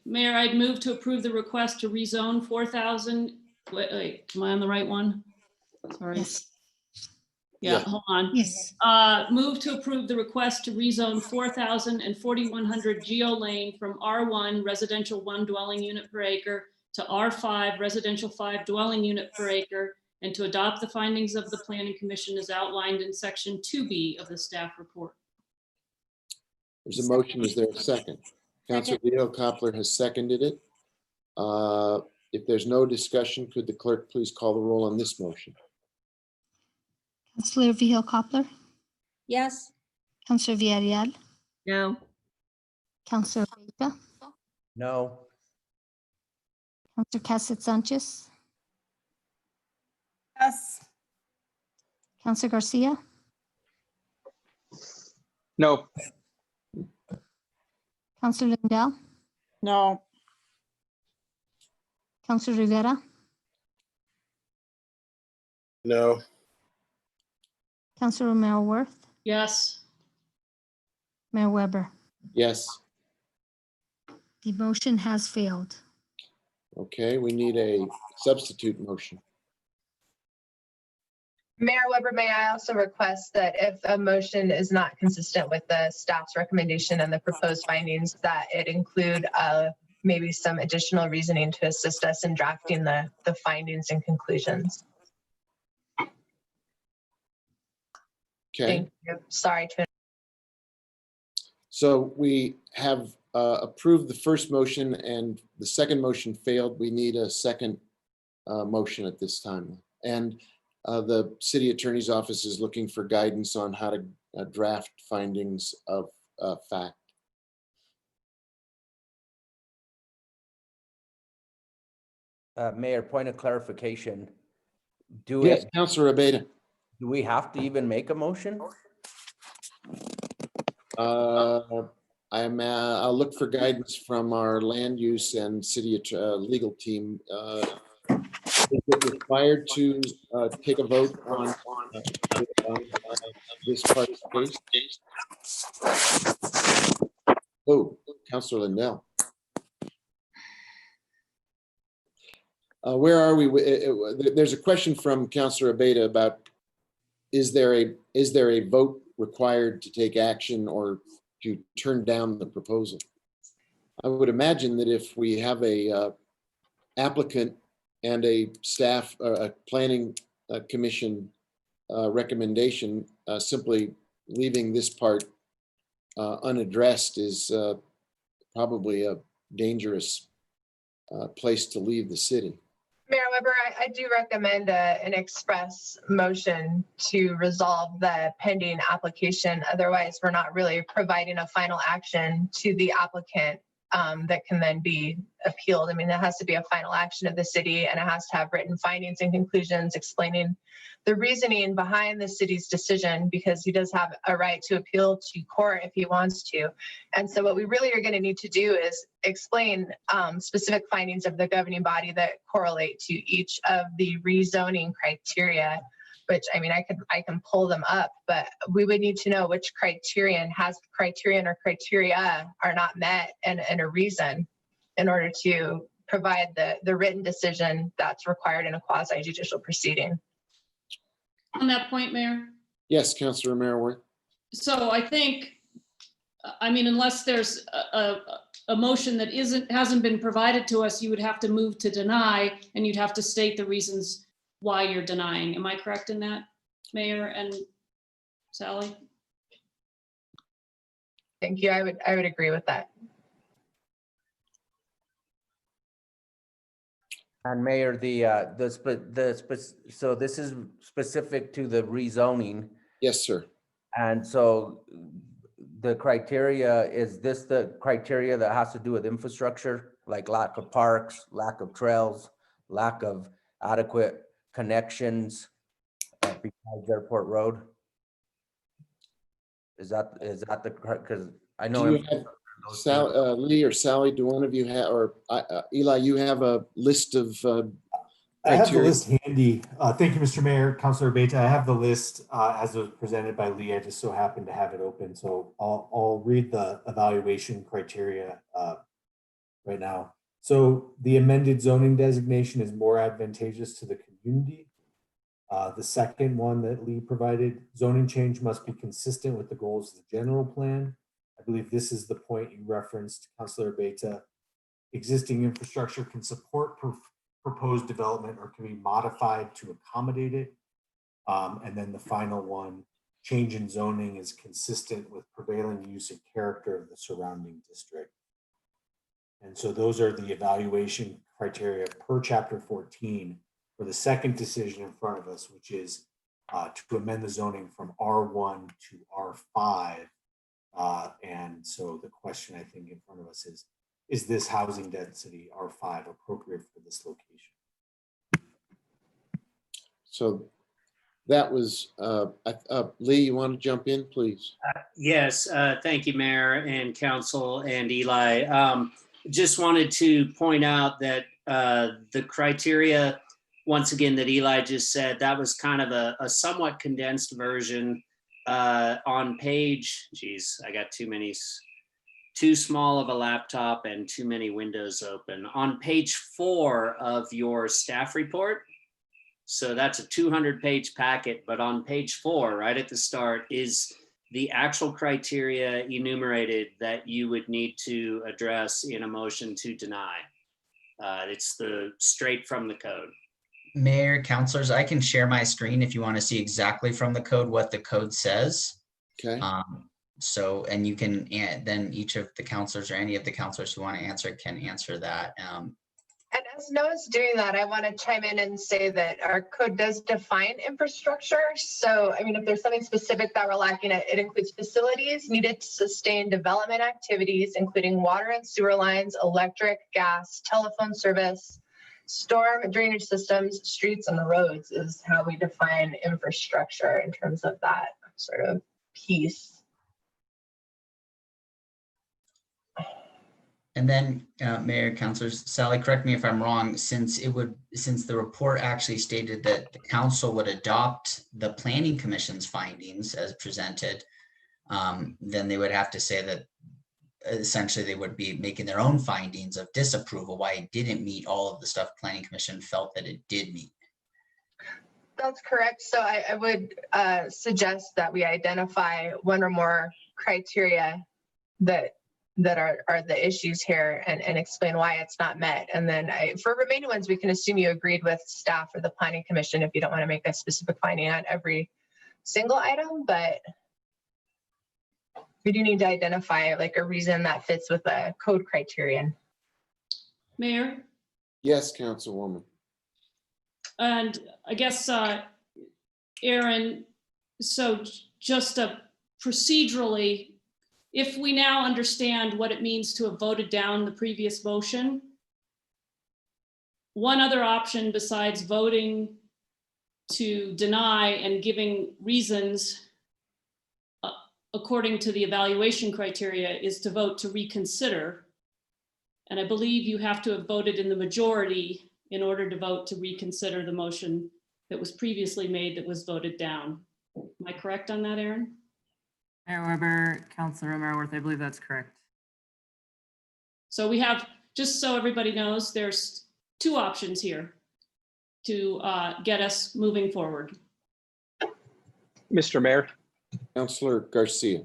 Mayor, I'd move to approve the request to rezone 4,000. Wait, am I on the right one? Sorry. Yes. Yeah, Yeah. hold on. Yes. Move to approve the request to rezone 4,000 and 4,100 Geo Lane from R1 residential 1 dwelling unit per acre to R5 residential 5 dwelling unit per acre, and to adopt the findings of the Planning Commission as outlined in section 2B of the staff report. There's a motion. Is there a second? Councilor Vihel-Coppler has seconded it. If there's no discussion, could the clerk please call the roll on this motion? Councilor Vihel-Coppler, Yes. Councilor Villarreal, No. Councilor Beta, No. Councilor Cassett Sanchez, Yes. Councilor Garcia, No. Councilor Lindell, No. Councilor Rivera, No. Councilor Romero-Worth, Yes. Mayor Weber. Yes. The motion has failed. Okay, we need a substitute motion. Mayor Weber, may I also request that if a motion is not consistent with the staff's recommendation and the proposed findings, that it include maybe some additional reasoning to assist us in drafting the findings and conclusions. Okay, Thank you. Sorry to So we have approved the first motion and the second motion failed. We need a second motion at this time. And the city attorney's office is looking for guidance on how to draft findings of fact. Mayor, point of clarification. Yes, Councilor Abeyta. Do we have to even make a motion? I'll look for guidance from our land use and city legal team. Is it required to take a vote on this part of the case? Oh, Councilor Lindell. Where are we? There's a question from Councilor Abeyta about is there a vote required to take action or to turn down the proposal? I would imagine that if we have a applicant and a staff, a planning commission recommendation, simply leaving this part unaddressed is probably a dangerous place to leave the city. Mayor Weber, I do recommend an express motion to resolve the pending application. Otherwise, we're not really providing a final action to the applicant that can then be appealed. I mean, it has to be a final action of the city, and it has to have written findings and conclusions explaining the reasoning behind the city's decision, because he does have a right to appeal to court if he wants to. And so what we really are going to need to do is explain specific findings of the governing body that correlate to each of the rezoning criteria, which, I mean, I can pull them up, but we would need to know which criterion or criteria are not met and a reason in order to provide the written decision that's required in a quasi judicial proceeding. On that point, Mayor. Yes, Councilor Merriworth. So I think, I mean, unless there's a motion that hasn't been provided to us, you would have to move to deny, and you'd have to state the reasons why you're denying. Am I correct in that, Mayor and Sally? Thank you. I would agree with that. And Mayor, so this is specific to the rezoning. Yes, sir. And so the criteria, is this the criteria that has to do with infrastructure, like lack of parks, lack of trails, lack of adequate connections besides Airport Road? Is that the correct? Because I know. Lee or Sally, do one of you have, or Eli, you have a list of I have the list handy. Thank you, Mr. Mayor, Councilor Abeyta. I have the list as it was presented by Lee. I just so happened to have it open. So I'll read the evaluation criteria right now. So the amended zoning designation is more advantageous to the community. The second one that Lee provided, zoning change must be consistent with the goals of the general plan. I believe this is the point you referenced, Councilor Abeyta. Existing infrastructure can support proposed development or can be modified to accommodate it. And then the final one, change in zoning is consistent with prevailing use and character of the surrounding district. And so those are the evaluation criteria per chapter 14 for the second decision in front of us, which is to amend the zoning from R1 to R5. And so the question I think in front of us is this housing density R5 appropriate for this location? So that was, Lee, you want to jump in, please? Yes, thank you, Mayor and Council and Eli. Just wanted to point out that the criteria, once again, that Eli just said, that was kind of a somewhat condensed version on page, geez, I got too small of a laptop and too many windows open. On page 4 of your staff report, so that's a 200-page packet, but on page 4, right at the start, is the actual criteria enumerated that you would need to address in a motion to deny. It's straight from the code. Mayor, councilors, I can share my screen if you want to see exactly from the code what the code says. Okay. So, and you can, and then each of the counselors or any of the counselors who want to answer can answer that. And as Noah's doing that, I want to chime in and say that our code does define infrastructure. So, I mean, if there's something specific that we're lacking, it includes facilities needed to sustain development activities, including water and sewer lines, electric, gas, telephone service, storm drainage systems, streets, and the roads is how we define infrastructure in terms of that sort of piece. And then, Mayor, councilors, Sally, correct me if I'm wrong, since the report actually stated that the council would adopt the planning commission's findings as presented, then they would have to say that essentially they would be making their own findings of disapproval, why it didn't meet all of the stuff planning commission felt that it did meet. That's correct. So I would suggest that we identify one or more criteria that are the issues here and explain why it's not met. And then for remaining ones, we can assume you agreed with staff or the planning commission if you don't want to make a specific finding on every single item, but we do need to identify like a reason that fits with a code criterion. Mayor, Yes, Councilwoman. and I guess, Aaron, so just procedurally, if we now understand what it means to have voted down the previous motion, one other option besides voting to deny and giving reasons according to the evaluation criteria is to vote to reconsider. And I believe you have to have voted in the majority in order to vote to reconsider the motion that was previously made that was voted down. Am I correct on that, Aaron? Mayor Weber, Councilor Merworth, I believe that's correct. So we have, just so everybody knows, there's two options here to get us moving forward. Mr. Mayor, Councilor Garcia.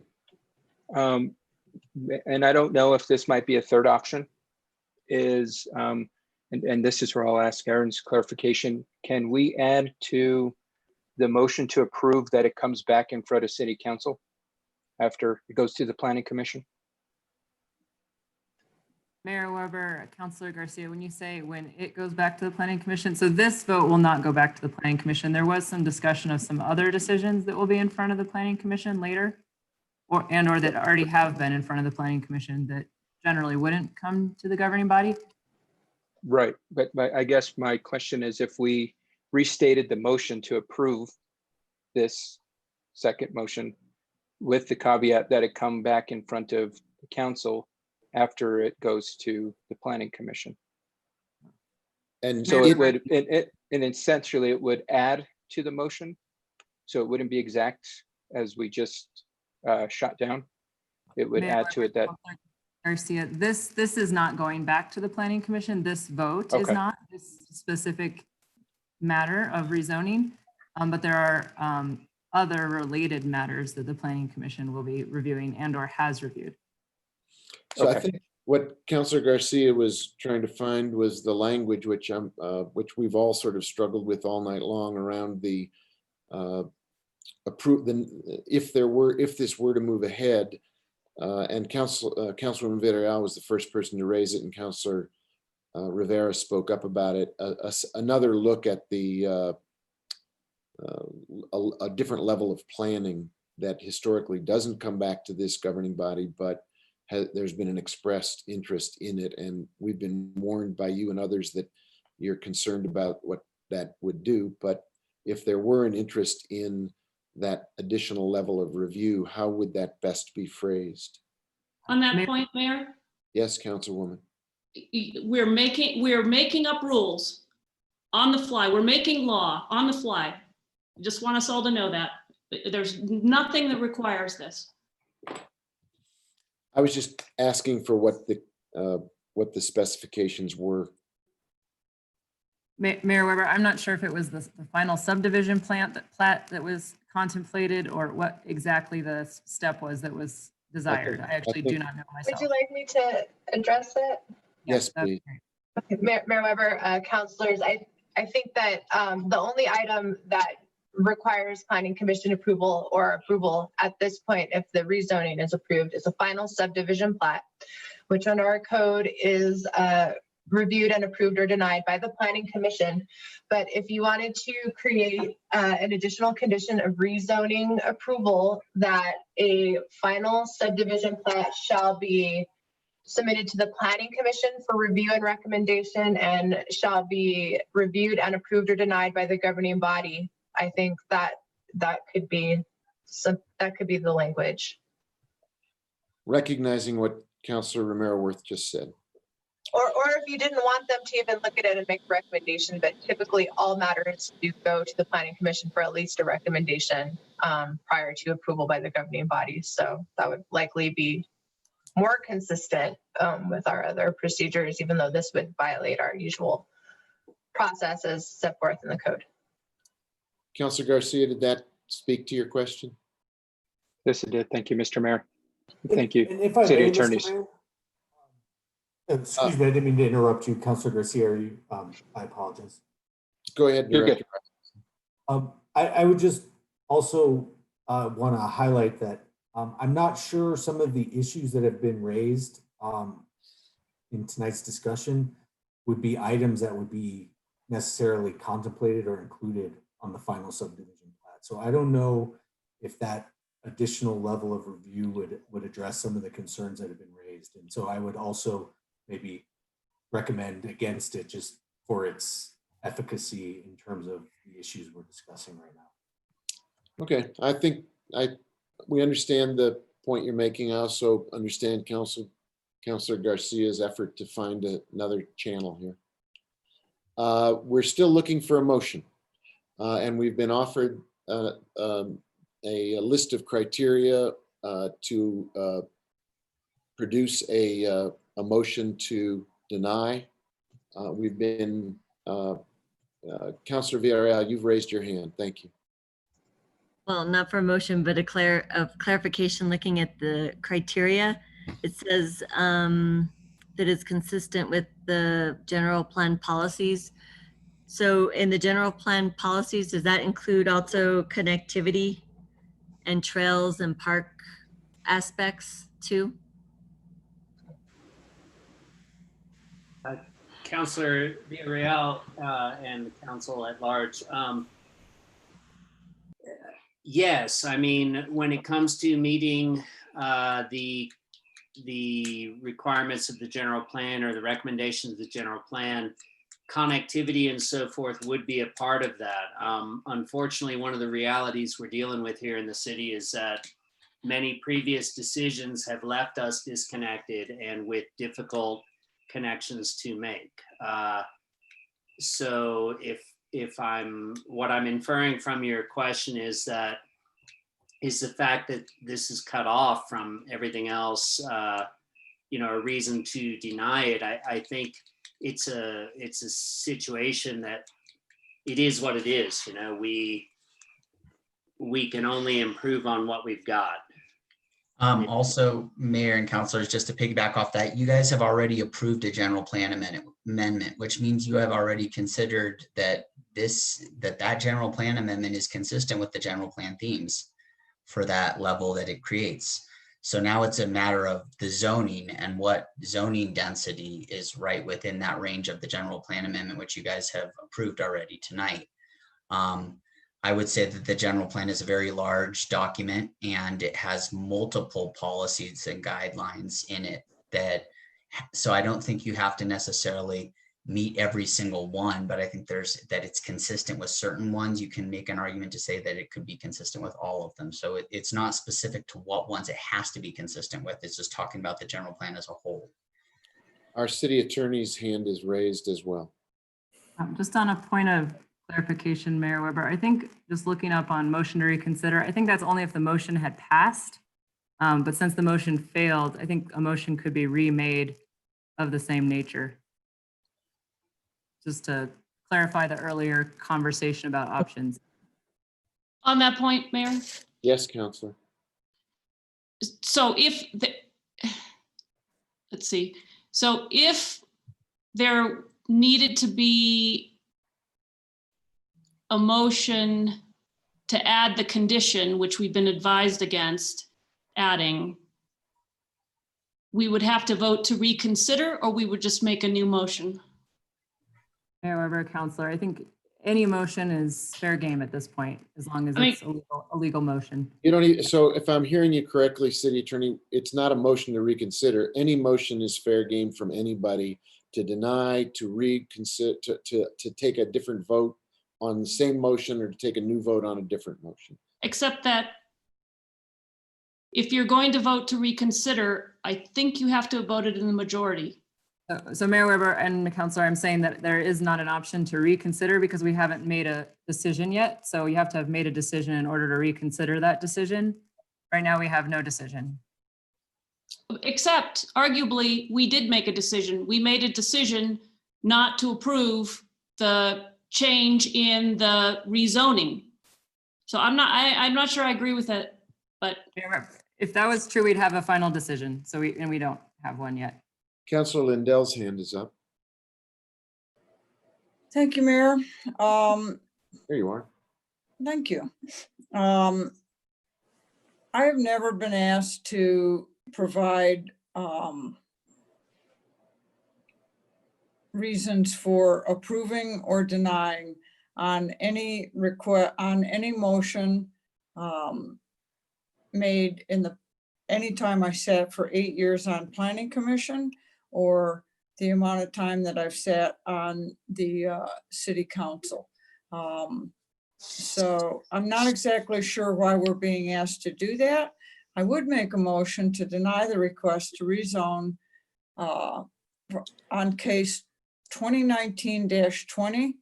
and I don't know if this might be a third option, is, and this is where I'll ask Aaron's clarification. Can we add to the motion to approve that it comes back in front of City Council after it goes to the Planning Commission? Mayor Weber, Councilor Garcia, when you say when it goes back to the Planning Commission, so this vote will not go back to the Planning Commission. There was some discussion of some other decisions that will be in front of the Planning Commission later, or that already have been in front of the Planning Commission that generally wouldn't come to the governing body. Right, but I guess my question is if we restated the motion to approve this second motion with the caveat that it come back in front of the council after it goes to the Planning Commission. And so it would, and essentially it would add to the motion. So it wouldn't be exact as we just shot down. It would add to it that. Garcia, this is not going back to the Planning Commission. This vote is Okay. not this specific matter of rezoning, but there are other related matters that the Planning Commission will be reviewing and or has reviewed. So I think what Councilor Garcia was trying to find was the language which we've all sort of struggled with all night long around the if this were to move ahead, and Councilwoman Villarreal was the first person to raise it, and Councilor Rivera spoke up about it. Another look at the a different level of planning that historically doesn't come back to this governing body, but there's been an expressed interest in it, and we've been warned by you and others that you're concerned about what that would do. But if there were an interest in that additional level of review, how would that best be phrased? On that point, Mayor, Yes, Councilwoman. we're making up rules on the fly. We're making law on the fly. I just want us all to know that. There's nothing that requires this. I was just asking for what the specifications were. Mayor Weber, I'm not sure if it was the final subdivision plat that was contemplated or what exactly the step was that was desired. I actually do not know myself. Would you like me to address it? Yes, please. Okay, Mayor Weber, councilors, I think that the only item that requires planning commission approval or approval at this point if the rezoning is approved is a final subdivision plat, which under our code is reviewed and approved or denied by the planning commission. But if you wanted to create an additional condition of rezoning approval, that a final subdivision plat shall be submitted to the planning commission for review and recommendation and shall be reviewed and approved or denied by the governing body, I think that could be the language. Recognizing what Councilor Romero Worth just said. Or if you didn't want them to even look at it and make a recommendation, but typically all matters do go to the planning commission for at least a recommendation prior to approval by the governing body. So that would likely be more consistent with our other procedures, even though this would violate our usual processes set forth in the code. Councilor Garcia, did that speak to your question? Yes, it did. Thank you, Mr. Mayor. Thank you, And if I city may, Mr. attorneys. Mayor, excuse me, I didn't mean to interrupt you, Councilor Garcia. I apologize. Go ahead, You're Director. I would just also want to highlight that I'm not sure some of the issues that have been raised in tonight's discussion would be items that would be necessarily contemplated or included on the final subdivision plat. So I don't know if that additional level of review would address some of the concerns that have been raised. And so I would also maybe recommend against it just for its efficacy in terms of the issues we're discussing right now. Okay, I think we understand the point you're making. I also understand Councilor Garcia's effort to find another channel here. We're still looking for a motion, and we've been offered a list of criteria to produce a motion to deny. We've been, Councilor Villarreal, you've raised your hand. Thank you. Well, not for a motion, but a clarification looking at the criteria. It says that it's consistent with the general plan policies. So in the general plan policies, does that include also connectivity and trails and park aspects too? Councilor Villarreal and the council at large. Yes, I mean, when it comes to meeting the requirements of the general plan or the recommendations of the general plan, connectivity and so forth would be a part of that. Unfortunately, one of the realities we're dealing with here in the city is that many previous decisions have left us disconnected and with difficult connections to make. So what I'm inferring from your question is the fact that this is cut off from everything else, a reason to deny it. I think it's a situation that it is what it is. We can only improve on what we've got. Also, Mayor and councilors, just to piggyback off that, you guys have already approved a general plan amendment, which means you have already considered that that general plan amendment is consistent with the general plan themes for that level that it creates. So now it's a matter of the zoning and what zoning density is right within that range of the general plan amendment, which you guys have approved already tonight. I would say that the general plan is a very large document and it has multiple policies and guidelines in it so I don't think you have to necessarily meet every single one, but I think that it's consistent with certain ones. You can make an argument to say that it could be consistent with all of them. So it's not specific to what ones it has to be consistent with. It's just talking about the general plan as a whole. Our city attorney's hand is raised as well. Just on a point of clarification, Mayor Weber, I think just looking up on motion to reconsider, I think that's only if the motion had passed. But since the motion failed, I think a motion could be remade of the same nature. Just to clarify the earlier conversation about options. On that point, Mayor? Yes, Councilor. So let's see. So if there needed to be a motion to add the condition, which we've been advised against adding, we would have to vote to reconsider, or we would just make a new motion? However, Counselor, I think any motion is fair game at this point, as long as I mean- it's a legal motion. You don't need, so if I'm hearing you correctly, City Attorney, it's not a motion to reconsider. Any motion is fair game from anybody to deny, to reconsider, to take a different vote on the same motion or to take a new vote on a different motion. Except that if you're going to vote to reconsider, I think you have to have voted in the majority. So Mayor Weber and Counselor, I'm saying that there is not an option to reconsider because we haven't made a decision yet. So you have to have made a decision in order to reconsider that decision. Right now, we have no decision. Except arguably, we did make a decision. We made a decision not to approve the change in the rezoning. So I'm not sure I agree with it, but If that was true, we'd have a final decision. So we don't have one yet. Councilor Lindell's hand is up. Thank you, Mayor. There you are. Thank you. I have never been asked to provide reasons for approving or denying on any request, on any motion made in the, anytime I sat for 8 years on Planning Commission, or the amount of time that I've sat on the City Council. So I'm not exactly sure why we're being asked to do that. I would make a motion to deny the request to rezone on case 2019-20.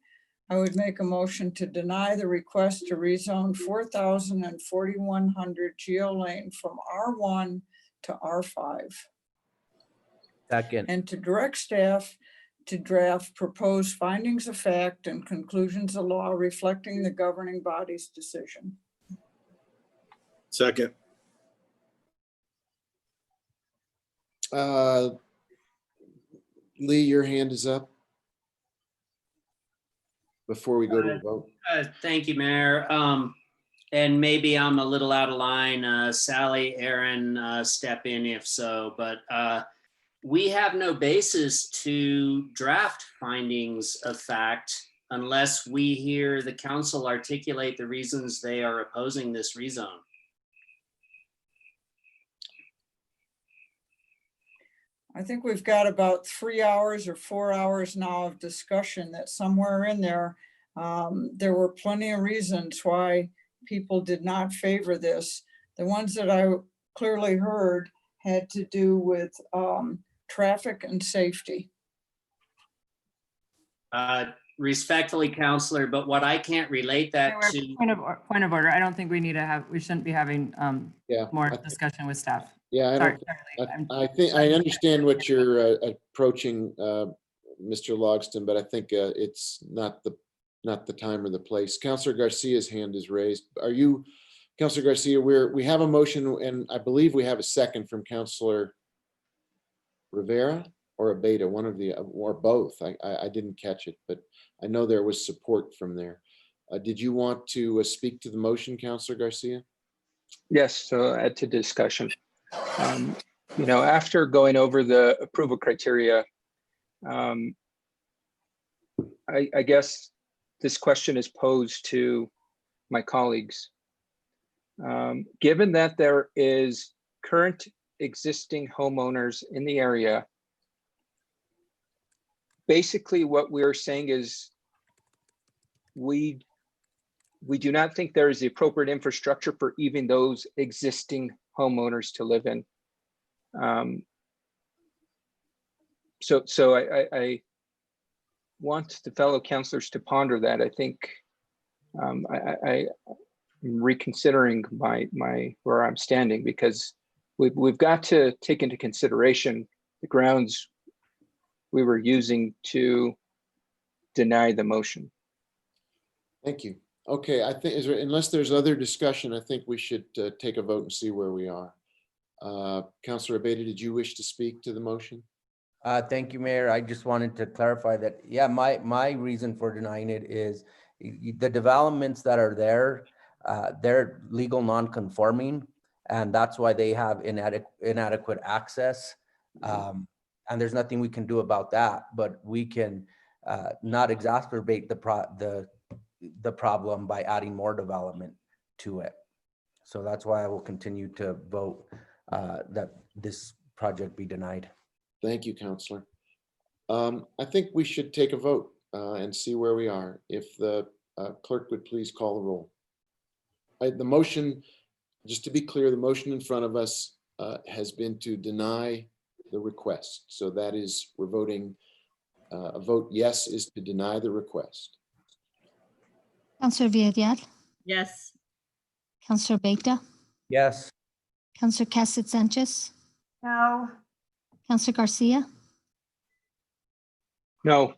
I would make a motion to deny the request to rezone 4,000 and 4,100 Geo Lane from R1 to R5. Second. And to direct staff to draft proposed findings of fact and conclusions of law reflecting the governing body's decision. Second. Lee, your hand is up before we go to the vote. Thank you, Mayor. And maybe I'm a little out of line. Sally, Aaron, step in if so, but we have no basis to draft findings of fact unless we hear the council articulate the reasons they are opposing this rezone. I think we've got about 3 hours or 4 hours now of discussion that somewhere in there, there were plenty of reasons why people did not favor this. The ones that I clearly heard had to do with traffic and safety. Respectfully, Counselor, but what I can't relate that to. Point of order. I don't think we shouldn't be having Yeah, more discussion with staff. Yeah, Sorry, I think I understand what you're approaching, Mr. Logston, but I think it's not the time or the place. Councilor Garcia's hand is raised. Are you, Councilor Garcia? We have a motion, and I believe we have a second from Councilor Rivera or Abeta, one of the, or both. I didn't catch it, but I know there was support from there. Did you want to speak to the motion, Councilor Garcia? Yes, so add to discussion. After going over the approval criteria, I guess this question is posed to my colleagues. Given that there is current existing homeowners in the area, basically what we're saying is we do not think there is the appropriate infrastructure for even those existing homeowners to live in. So I want the fellow councilors to ponder that. I think I'm reconsidering where I'm standing, because we've got to take into consideration the grounds we were using to deny the motion. Thank you. Okay, I think unless there's other discussion, I think we should take a vote and see where we are. Councilor Abeta, did you wish to speak to the motion? Thank you, Mayor. I just wanted to clarify that, yeah, my reason for denying it is the developments that are there they're legal non-conforming, and that's why they have inadequate access. And there's nothing we can do about that, but we can not exacerbate the problem by adding more development to it. So that's why I will continue to vote that this project be denied. Thank you, Counselor. I think we should take a vote and see where we are. If the clerk would please call the roll. The motion, just to be clear, the motion in front of us has been to deny the request. So that is, we're voting, a vote yes is to deny the request. Counselor Villarreal, Yes. Counselor Beta, Yes. Counselor Cassett Sanchez, No. Counselor Garcia, No.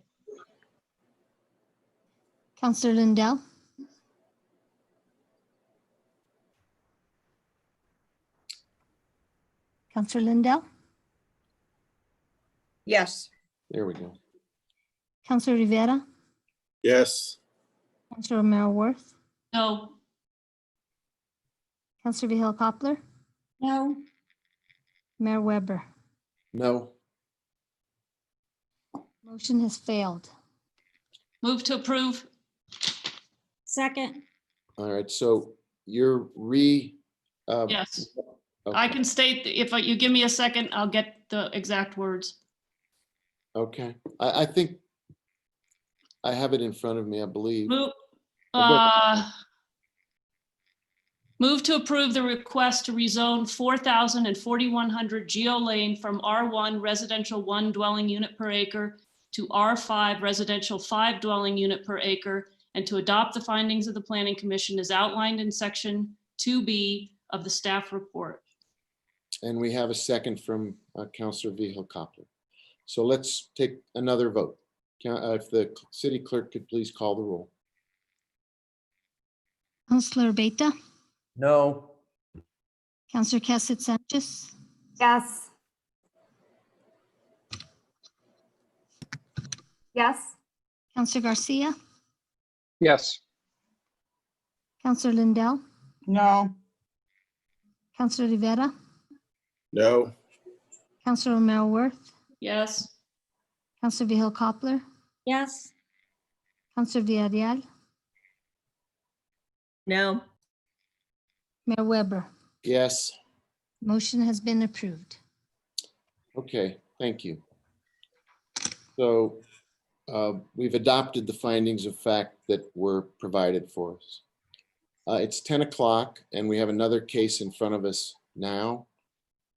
Counselor Lindell, Counselor Lindell, Yes. There we go. Counselor Rivera, Yes. Counselor Romero Worth, No. Counselor Vihel Coppler, No. Mayor Weber. No. Motion has failed. Move to approve. Second. All right, so you're Yes. I okay. can state, if you give me a second, I'll get the exact words. Okay, I think I have it in front of me, I believe. Move, Oh, go ahead. move to approve the request to rezone 4,000 and 4,100 Geo Lane from R1 residential 1 dwelling unit per acre to R5 residential 5 dwelling unit per acre, and to adopt the findings of the Planning Commission as outlined in section 2B of the staff report. And we have a second from Counselor Vihel Coppler. So let's take another vote. If the city clerk could please call the roll. Counselor Beta, No. Counselor Cassett Sanchez, Yes. Yes. Counselor Garcia, Yes. Counselor Lindell, No. Counselor Rivera, No. Counselor Romero Worth, Yes. Counselor Vihel Coppler, Yes. Counselor Villarreal, No. Mayor Weber. Yes, Motion has been approved. okay, thank you. So we've adopted the findings of fact that were provided for us. It's 10 o'clock and we have another case in front of us now.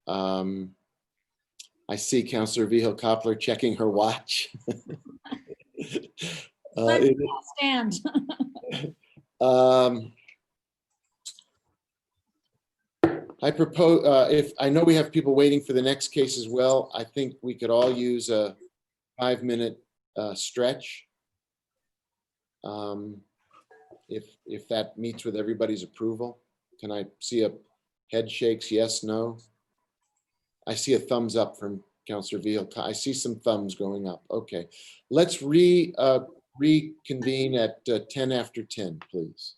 I see Counselor Vihel Coppler checking her watch. Stand. I propose, if I know we have people waiting for the next case as well, I think we could all use a 5-minute stretch. If that meets with everybody's approval. Can I see a head shakes, yes, no? I see a thumbs up from Counselor Vihel. I see some thumbs going up. Okay, let's reconvene at 10 after 10, please.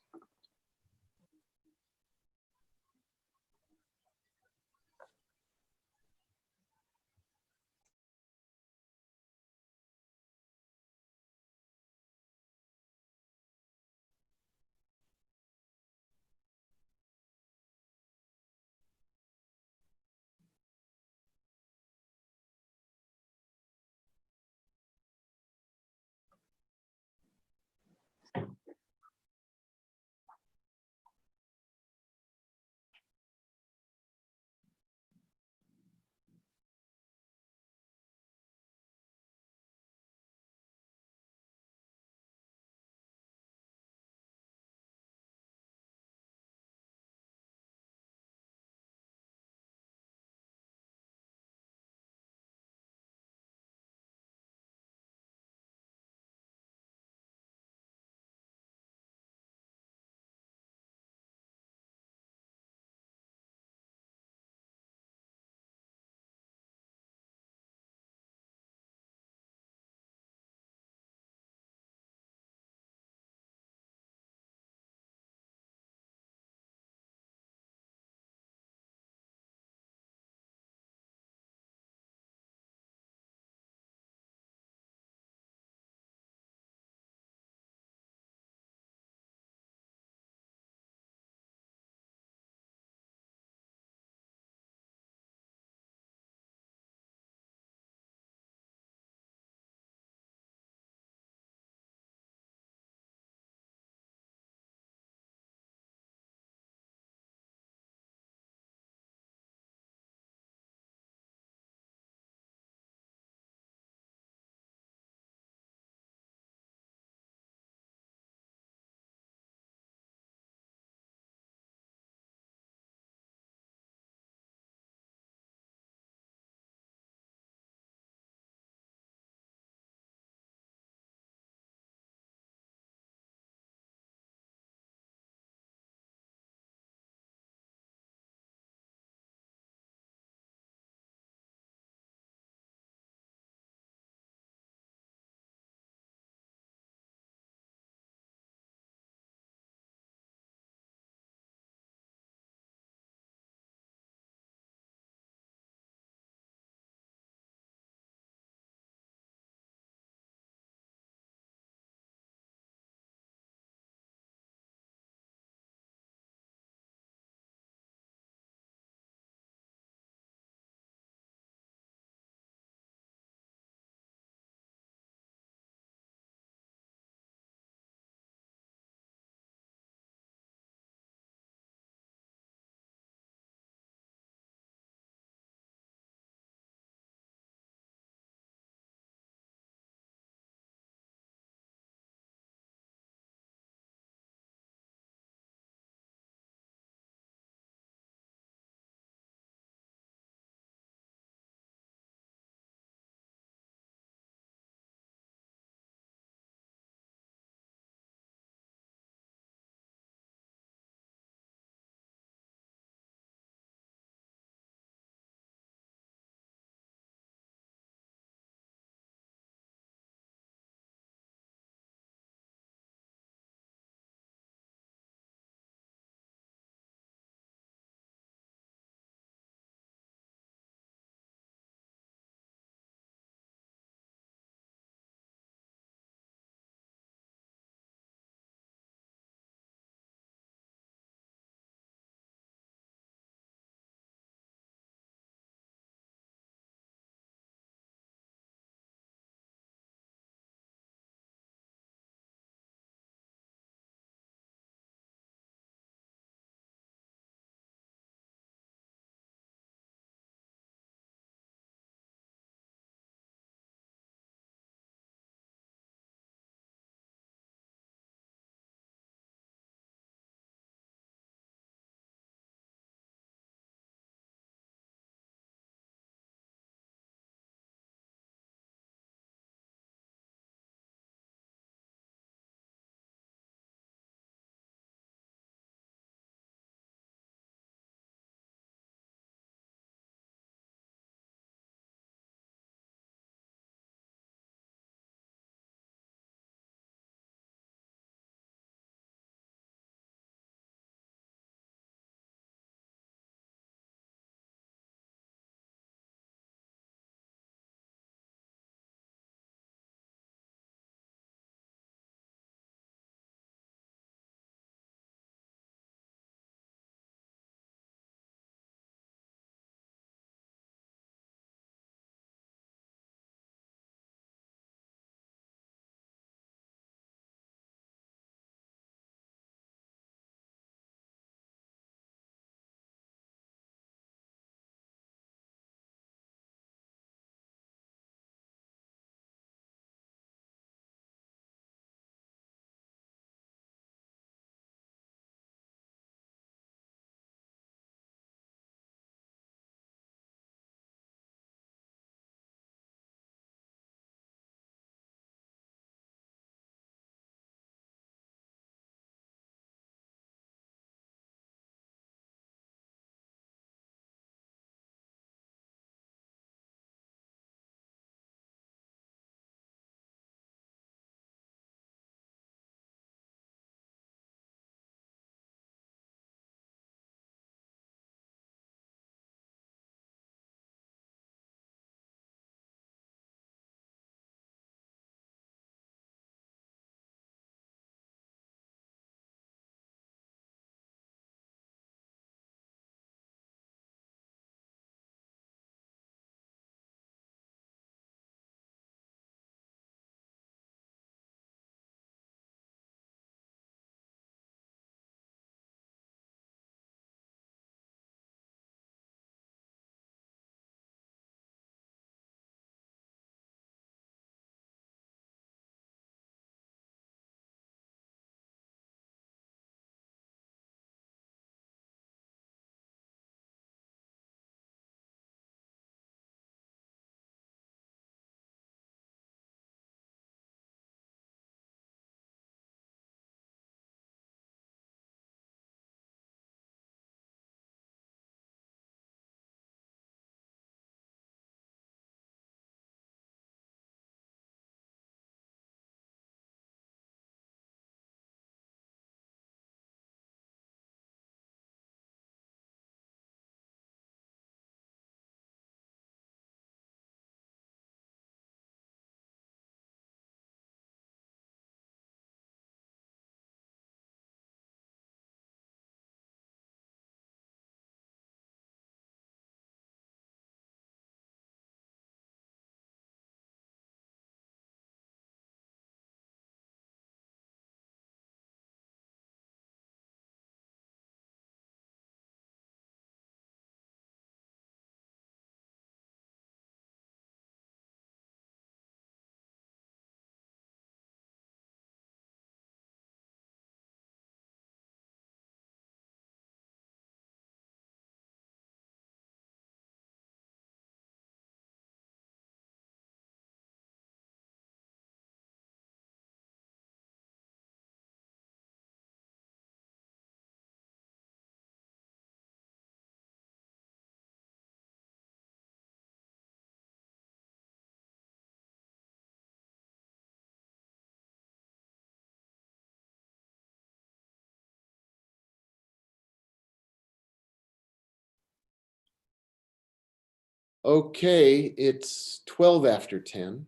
Okay, it's 12 after 10.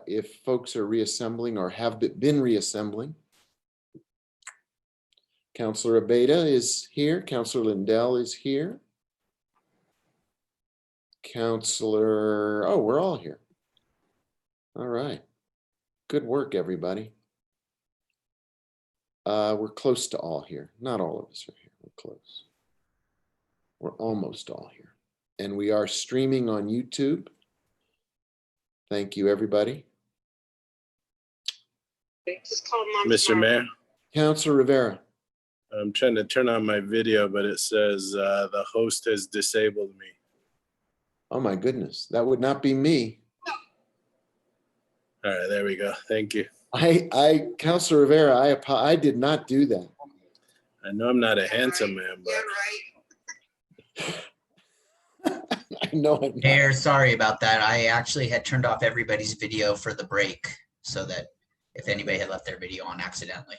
If folks are reassembling or have been reassembling. Councillor Abeyta is here. Councillor Lindell is here. Councillor, oh, we're all here. All right. Good work, everybody. We're close to all here. Not all of us are here. We're close. We're almost all here. And we are streaming on YouTube. Thank you, everybody. Mr. Mayor, Councillor Rivera. I'm trying to turn on my video, but it says the host has disabled me. Oh my goodness, that would not be me. All right, there we go. Thank you. Councillor Rivera, I did not do that. I know I'm not a handsome man, but I know I'm not. Mayor, sorry about that. I actually had turned off everybody's video for the break so that if anybody had left their video on accidentally.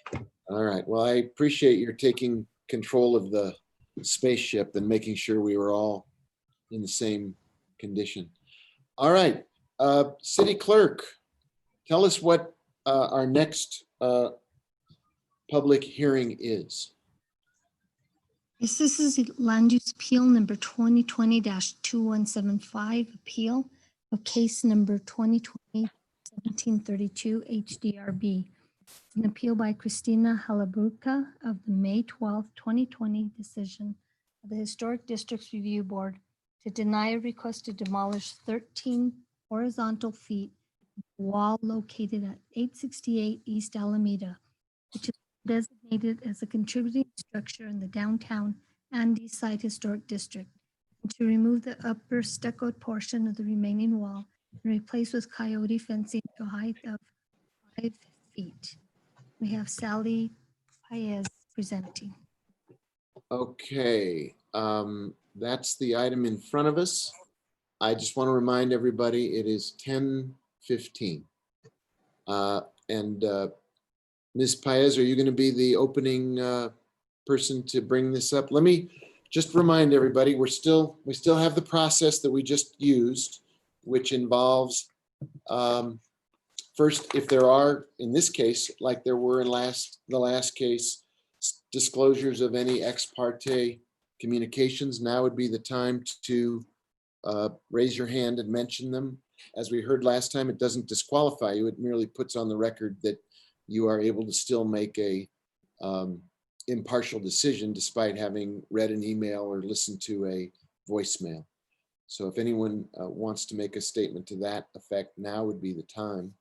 All right. Well, I appreciate your taking control of the spaceship and making sure we were all in the same condition. All right. City Clerk, tell us what our next public hearing is. Yes, this is land use appeal number 2020-2175, appeal of case number 2020-1732 HDRB. An appeal by Christina Halaburka of the May 12, 2020 decision of the Historic Districts Review Board to deny a request to demolish 13 horizontal feet wall located at 868 East Alameda, which is designated as a contributing structure in the downtown and East Side Historic District, and to remove the upper stuccoed portion of the remaining wall and replace with coyote fencing to a height of 5 feet. We have Sally Paez presenting. Okay, that's the item in front of us. I just want to remind everybody it is 10:15. Ms. Paez, are you going to be the opening person to bring this up? Let me just remind everybody, we still have the process that we just used, which involves first, if there are, in this case, like there were in the last case, disclosures of any ex parte communications, now would be the time to raise your hand and mention them. As we heard last time, it doesn't disqualify you. It merely puts on the record that you are able to still make a impartial decision despite having read an email or listened to a voicemail. So if anyone wants to make a statement to that effect, now would be the time.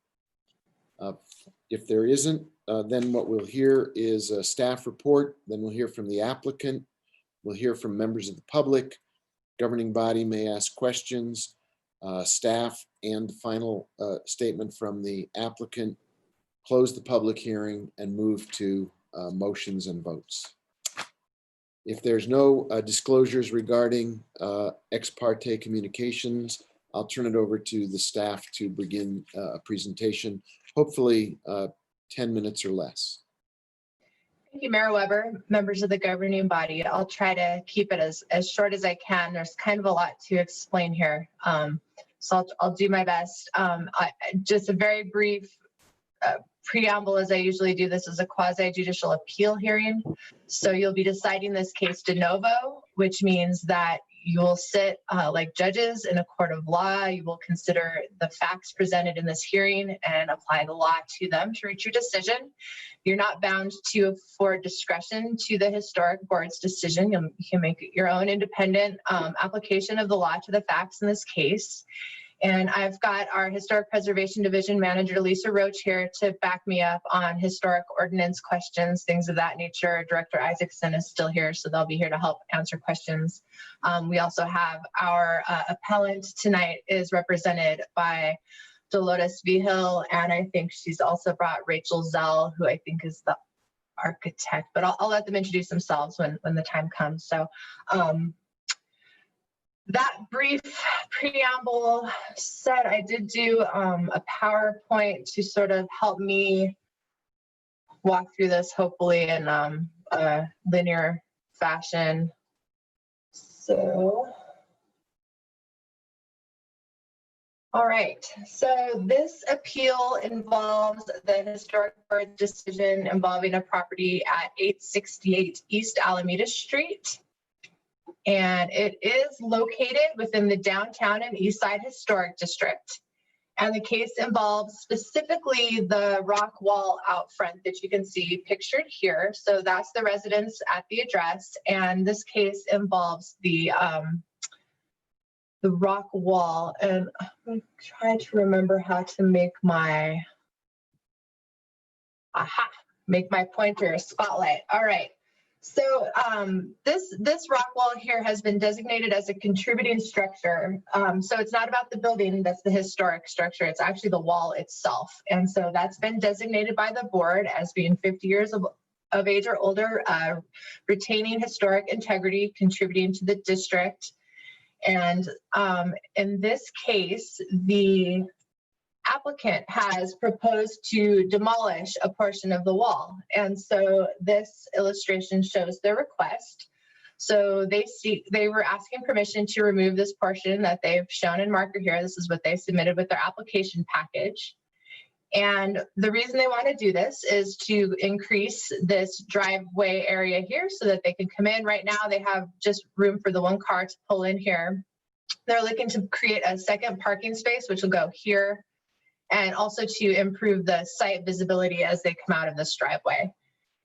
If there isn't, then what we'll hear is a staff report. Then we'll hear from the applicant. We'll hear from members of the public. Governing body may ask questions, staff, and the final statement from the applicant. Close the public hearing and move to motions and votes. If there's no disclosures regarding ex parte communications, I'll turn it over to the staff to begin a presentation, hopefully 10 minutes or less. Thank you, Mayor Weber, members of the governing body. I'll try to keep it as short as I can. There's kind of a lot to explain here. So I'll do my best. Just a very brief preamble, as I usually do. This is a quasi judicial appeal hearing. So you'll be deciding this case de novo, which means that you will sit like judges in a court of law. You will consider the facts presented in this hearing and apply the law to them to reach your decision. You're not bound to afford discretion to the historic board's decision. You can make your own independent application of the law to the facts in this case. And I've got our Historic Preservation Division Manager, Lisa Roach, here to back me up on historic ordinance questions, things of that nature. Director Isaacson is still here, so they'll be here to help answer questions. We also have our appellant tonight is represented by Dolores Vigil, and I think she's also brought Rachel Zell, who I think is the architect, but I'll let them introduce themselves when the time comes. So that brief preamble said, I did do a PowerPoint to sort of help me walk through this, hopefully in a linear fashion. So All right, so this appeal involves the historic board decision involving a property at 868 East Alameda Street. And it is located within the downtown and East Side Historic District. And the case involves specifically the rock wall out front that you can see pictured here. So that's the residence at the address. And this case involves the rock wall. And I'm going to try to remember how to make my, make my pointer a spotlight. All right. So this rock wall here has been designated as a contributing structure. So it's not about the building, that's the historic structure. It's actually the wall itself. And so that's been designated by the board as being 50 years of age or older, retaining historic integrity, contributing to the district. And in this case, the applicant has proposed to demolish a portion of the wall. And so this illustration shows their request. So they were asking permission to remove this portion that they've shown in marker here. This is what they submitted with their application package. And the reason they want to do this is to increase this driveway area here so that they can come in. Right now, they have just room for the one car to pull in here. They're looking to create a second parking space, which will go here, and also to improve the site visibility as they come out of this driveway.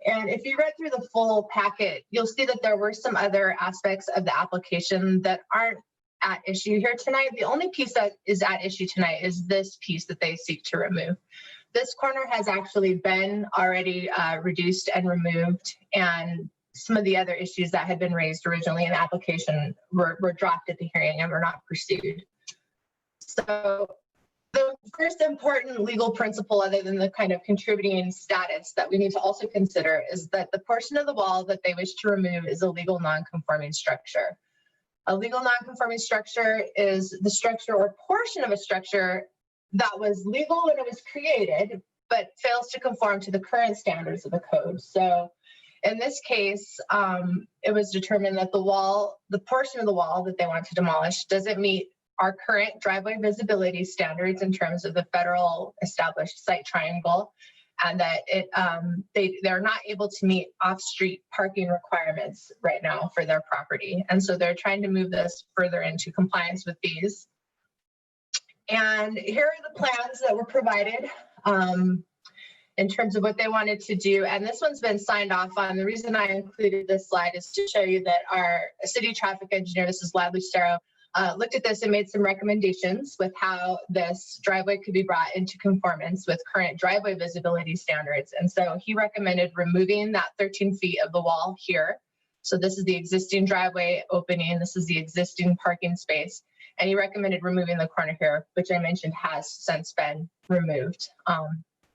And if you read through the full packet, you'll see that there were some other aspects of the application that aren't at issue here tonight. The only piece that is at issue tonight is this piece that they seek to remove. This corner has actually been already reduced and removed, and some of the other issues that had been raised originally in the application were dropped at the hearing and were not pursued. So the first important legal principle, other than the kind of contributing status that we need to also consider, is that the portion of the wall that they wish to remove is a legal non-conforming structure. A legal non-conforming structure is the structure or portion of a structure that was legal when it was created, but fails to conform to the current standards of the code. So in this case, it was determined that the portion of the wall that they want to demolish doesn't meet our current driveway visibility standards in terms of the federal established site triangle, and that they're not able to meet off-street parking requirements right now for their property. And so they're trying to move this further into compliance with these. And here are the plans that were provided in terms of what they wanted to do. And this one's been signed off on. The reason I included this slide is to show you that our city traffic engineer, this is Vlad Lucero, looked at this and made some recommendations with how this driveway could be brought into conformance with current driveway visibility standards. And so he recommended removing that 13 feet of the wall here. So this is the existing driveway opening. This is the existing parking space. And he recommended removing the corner here, which I mentioned has since been removed.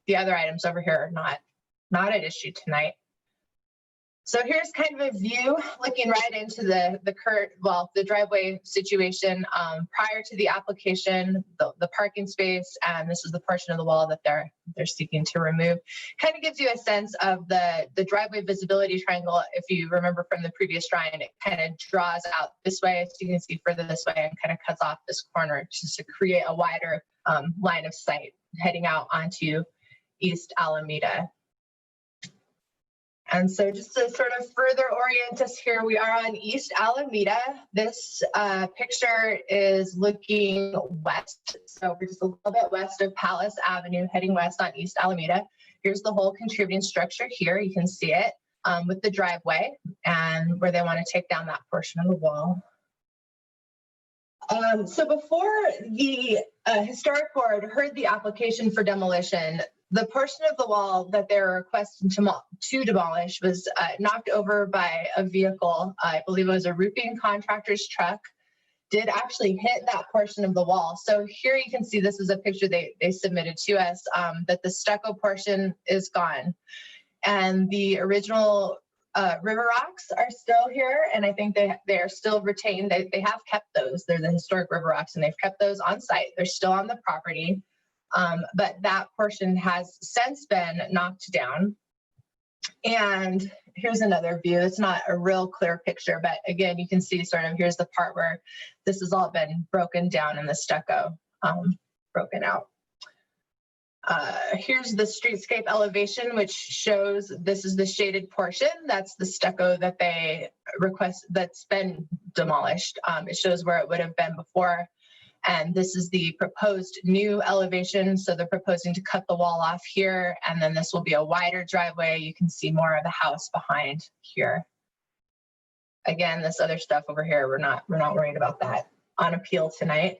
The other items over here are not at issue tonight. So here's kind of a view looking right into the current, the driveway situation prior to the application, the parking space, and this is the portion of the wall that they're seeking to remove. Kind of gives you a sense of the driveway visibility triangle. If you remember from the previous drawing, it kind of draws out this way, so you can see further this way, and kind of cuts off this corner just to create a wider line of sight heading out onto East Alameda. And so just to sort of further orient us here, we are on East Alameda. This picture is looking west. So we're just a little bit west of Palace Avenue, heading west on East Alameda. Here's the whole contributing structure here. You can see it with the driveway and where they want to take down that portion of the wall. So before the historic board heard the application for demolition, the portion of the wall that they're requesting to demolish was knocked over by a vehicle. I believe it was a roofing contractor's truck, did actually hit that portion of the wall. So here you can see, this is a picture they submitted to us, that the stucco portion is gone. And the original river rocks are still here, and I think they are still retained. They have kept those. They're the historic river rocks, and they've kept those on site. They're still on the property. But that portion has since been knocked down. And here's another view. It's not a real clear picture, but again, you can see sort of here's the part where this has all been broken down in the stucco. broken out. Here's the streetscape elevation, which shows this is the shaded portion. That's the stucco that they request that's been demolished. It shows where it would have been before. And this is the proposed new elevation. So they're proposing to cut the wall off here. And then this will be a wider driveway. You can see more of the house behind here. Again, this other stuff over here, we're not worried about that on appeal tonight.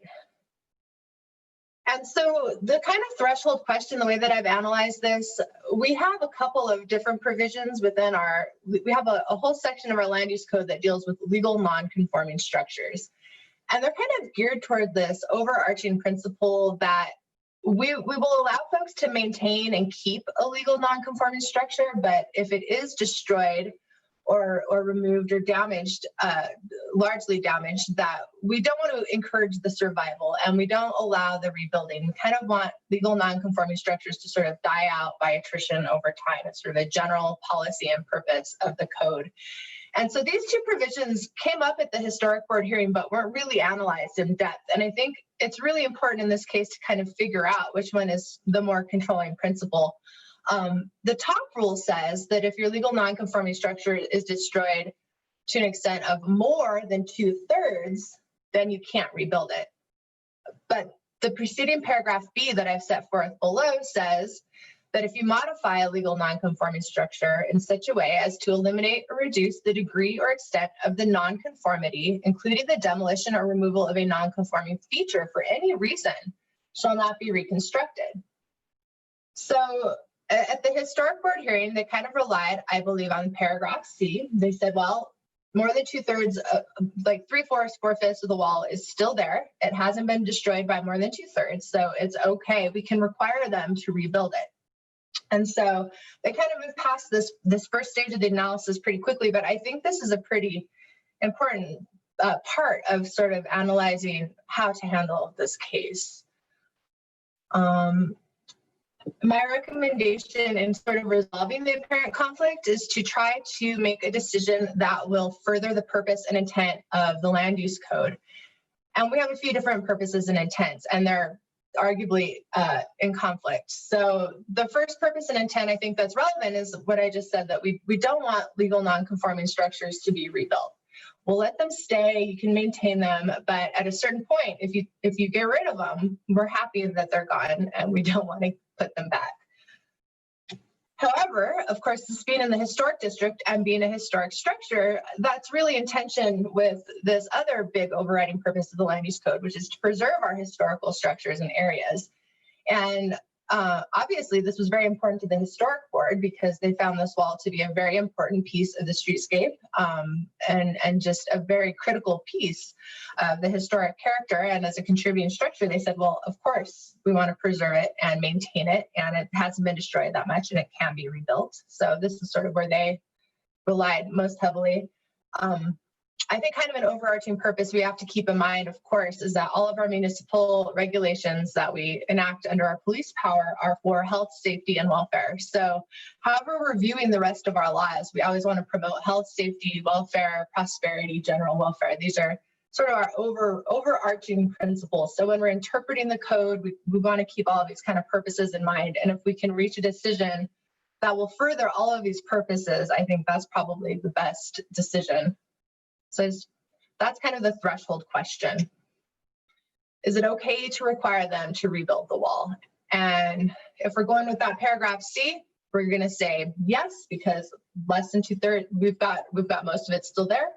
And so the kind of threshold question, the way that I've analyzed this, we have a couple of different provisions within we have a whole section of our land use code that deals with legal non-conforming structures. And they're kind of geared toward this overarching principle that we will allow folks to maintain and keep a legal non-conforming structure, but if it is destroyed or removed or damaged, largely damaged, that we don't want to encourage the survival and we don't allow the rebuilding. We kind of want legal non-conforming structures to sort of die out by attrition over time. It's sort of a general policy and purpose of the code. And so these two provisions came up at the historic board hearing, but weren't really analyzed in depth. And I think it's really important in this case to kind of figure out which one is the more controlling principle. The top rule says that if your legal non-conforming structure is destroyed to an extent of more than 2/3, then you can't rebuild it. But the preceding paragraph B that I've set forth below says that if you modify a legal non-conforming structure in such a way as to eliminate or reduce the degree or extent of the non-conformity, including the demolition or removal of a non-conforming feature for any reason, shall not be reconstructed. So at the historic board hearing, they kind of relied, I believe, on paragraph C. They said, well, more than 2/3, like 3/4, 4/5 of the wall is still there. It hasn't been destroyed by more than 2/3, so it's okay. We can require them to rebuild it. And so they kind of moved past this first stage of the analysis pretty quickly, but I think this is a pretty important part of sort of analyzing how to handle this case. My recommendation in sort of resolving the apparent conflict is to try to make a decision that will further the purpose and intent of the land use code. And we have a few different purposes and intents, and they're arguably in conflict. So the first purpose and intent I think that's relevant is what I just said, that we don't want legal non-conforming structures to be rebuilt. We'll let them stay, you can maintain them, but at a certain point, if you get rid of them, we're happy that they're gone and we don't want to put them back. However, of course, this being in the historic district and being a historic structure, that's really in tension with this other big overriding purpose of the land use code, which is to preserve our historical structures and areas. And obviously, this was very important to the historic board because they found this wall to be a very important piece of the streetscape and just a very critical piece of the historic character. And as a contributing structure, they said, well, of course, we want to preserve it and maintain it. And it hasn't been destroyed that much and it can be rebuilt. So this is sort of where they relied most heavily. I think kind of an overarching purpose we have to keep in mind, of course, is that all of our municipal regulations that we enact under our police power are for health, safety, and welfare. So however we're viewing the rest of our laws, we always want to promote health, safety, welfare, prosperity, general welfare. These are sort of our overarching principles. So when we're interpreting the code, we want to keep all of these kind of purposes in mind. And if we can reach a decision that will further all of these purposes, I think that's probably the best decision. So that's kind of the threshold question. Is it okay to require them to rebuild the wall? And if we're going with that paragraph C, we're going to say yes, because less than 2/3, we've got most of it still there.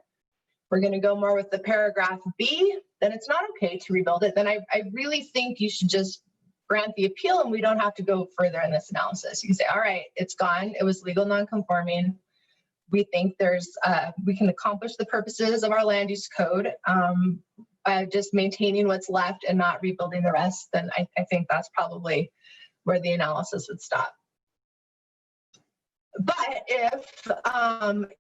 We're going to go more with the paragraph B, then it's not okay to rebuild it. Then I really think you should just grant the appeal and we don't have to go further in this analysis. You can say, all right, it's gone. It was legal non-conforming. We think we can accomplish the purposes of our land use code by just maintaining what's left and not rebuilding the rest. Then I think that's probably where the analysis would stop. But if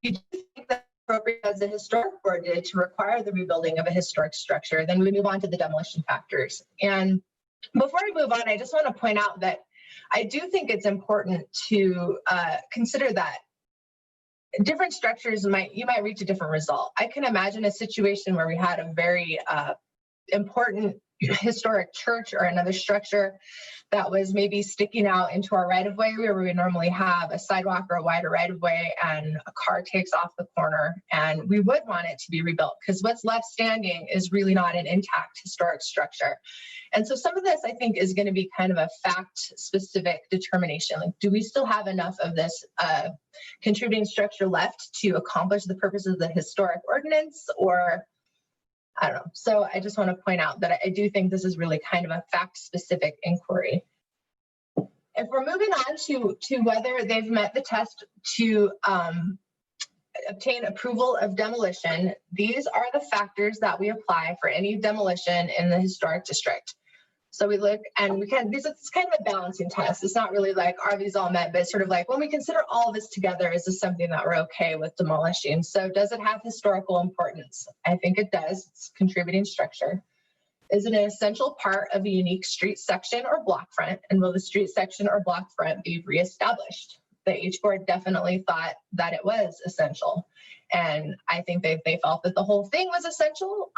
you do think that appropriate as the historic board did to require the rebuilding of a historic structure, then we move on to the demolition factors. And before I move on, I just want to point out that I do think it's important to consider that different structures you might reach a different result. I can imagine a situation where we had a very important historic church or another structure that was maybe sticking out into our right of way where we normally have a sidewalk or a wider right of way, and a car takes off the corner, and we would want it to be rebuilt because what's left standing is really not an intact historic structure. And so some of this, I think, is going to be kind of a fact-specific determination. Like, do we still have enough of this contributing structure left to accomplish the purpose of the historic ordinance, or I don't know. So I just want to point out that I do think this is really kind of a fact-specific inquiry. If we're moving on to whether they've met the test to obtain approval of demolition, these are the factors that we apply for any demolition in the historic district. So we look and it's kind of a balancing test. It's not really like, are these all met? But it's sort of like, when we consider all of this together, is this something that we're okay with demolishing? So does it have historical importance? I think it does. It's contributing structure. Is it an essential part of a unique street section or block front? And will the street section or block front be reestablished? The H board definitely thought that it was essential. And I think they felt that the whole thing was essential.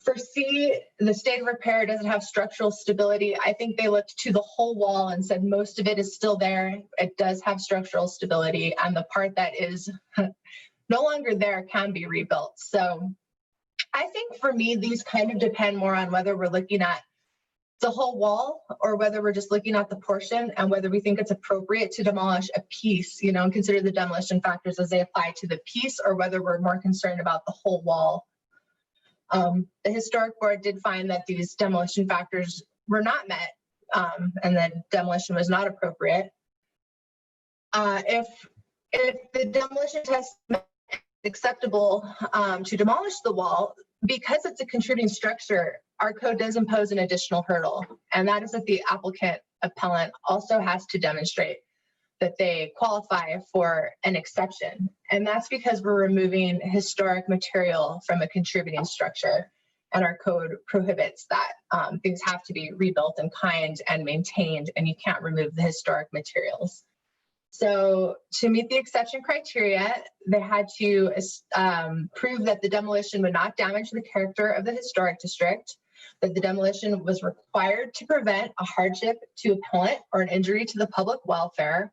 For C, the state of repair doesn't have structural stability. I think they looked to the whole wall and said most of it is still there. It does have structural stability, and the part that is no longer there can be rebuilt. So I think for me, these kind of depend more on whether we're looking at the whole wall or whether we're just looking at the portion, and whether we think it's appropriate to demolish a piece, and consider the demolition factors as they apply to the piece, or whether we're more concerned about the whole wall. The historic board did find that these demolition factors were not met, and that demolition was not appropriate. If the demolition test is acceptable to demolish the wall, because it's a contributing structure, our code does impose an additional hurdle, and that is that the appellant also has to demonstrate that they qualify for an exception. And that's because we're removing historic material from a contributing structure. And our code prohibits that. Things have to be rebuilt in kind and maintained, and you can't remove the historic materials. So to meet the exception criteria, they had to prove that the demolition would not damage the character of the historic district, that the demolition was required to prevent a hardship to appellant or an injury to the public welfare,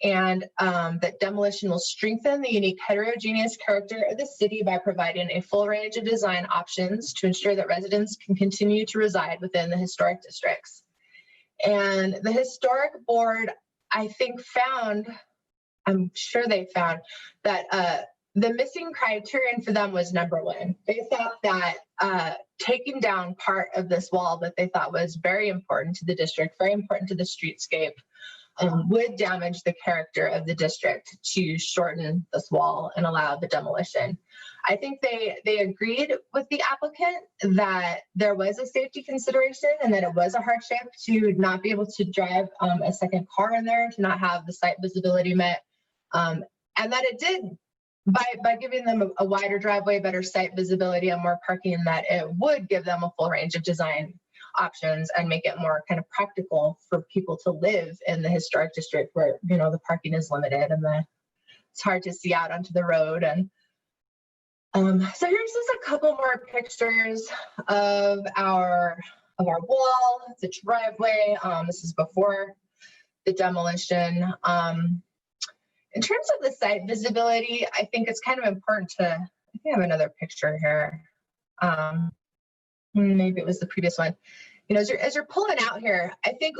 and that demolition will strengthen the unique heterogeneous character of the city by providing a full range of design options to ensure that residents can continue to reside within the historic districts. And the historic board, I think, I'm sure they found that the missing criterion for them was number one. They thought that taking down part of this wall that they thought was very important to the district, very important to the streetscape, would damage the character of the district to shorten this wall and allow the demolition. I think they agreed with the applicant that there was a safety consideration and that it was a hardship to not be able to drive a second car in there, to not have the site visibility met, and that it did, by giving them a wider driveway, better site visibility, and more parking, that it would give them a full range of design options and make it more kind of practical for people to live in the historic district where, the parking is limited and it's hard to see out onto the road. And so here's just a couple more pictures of our wall, the driveway. This is before the demolition. In terms of the site visibility, I think it's kind of important to, I think I have another picture here. Maybe it was the previous one. As you're pulling out here, I think,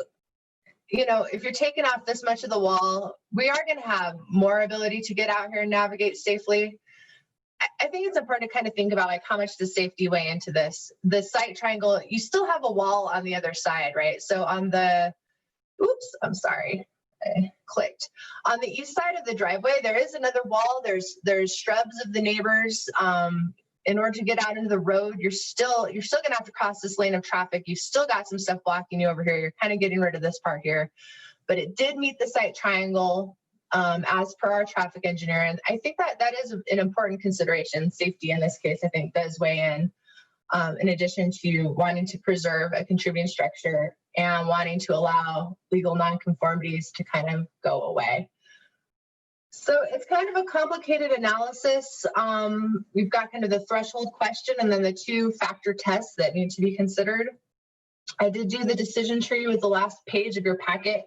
if you're taking off this much of the wall, we are going to have more ability to get out here and navigate safely. I think it's important to kind of think about how much does safety weigh into this. The site triangle, you still have a wall on the other side, right? So on the, oops, I'm sorry, I clicked. On the east side of the driveway, there is another wall. There's shrubs of the neighbors. In order to get out into the road, you're still gonna have to cross this lane of traffic. You've still got some stuff blocking you over here. You're kind of getting rid of this part here, but it did meet the site triangle as per our traffic engineer. And I think that is an important consideration. Safety in this case, I think, does weigh in addition to wanting to preserve a contributing structure and wanting to allow legal nonconformities to kind of go away. So it's kind of a complicated analysis. We've got kind of the threshold question and then the 2-factor tests that need to be considered. I did do the decision tree with the last page of your packet.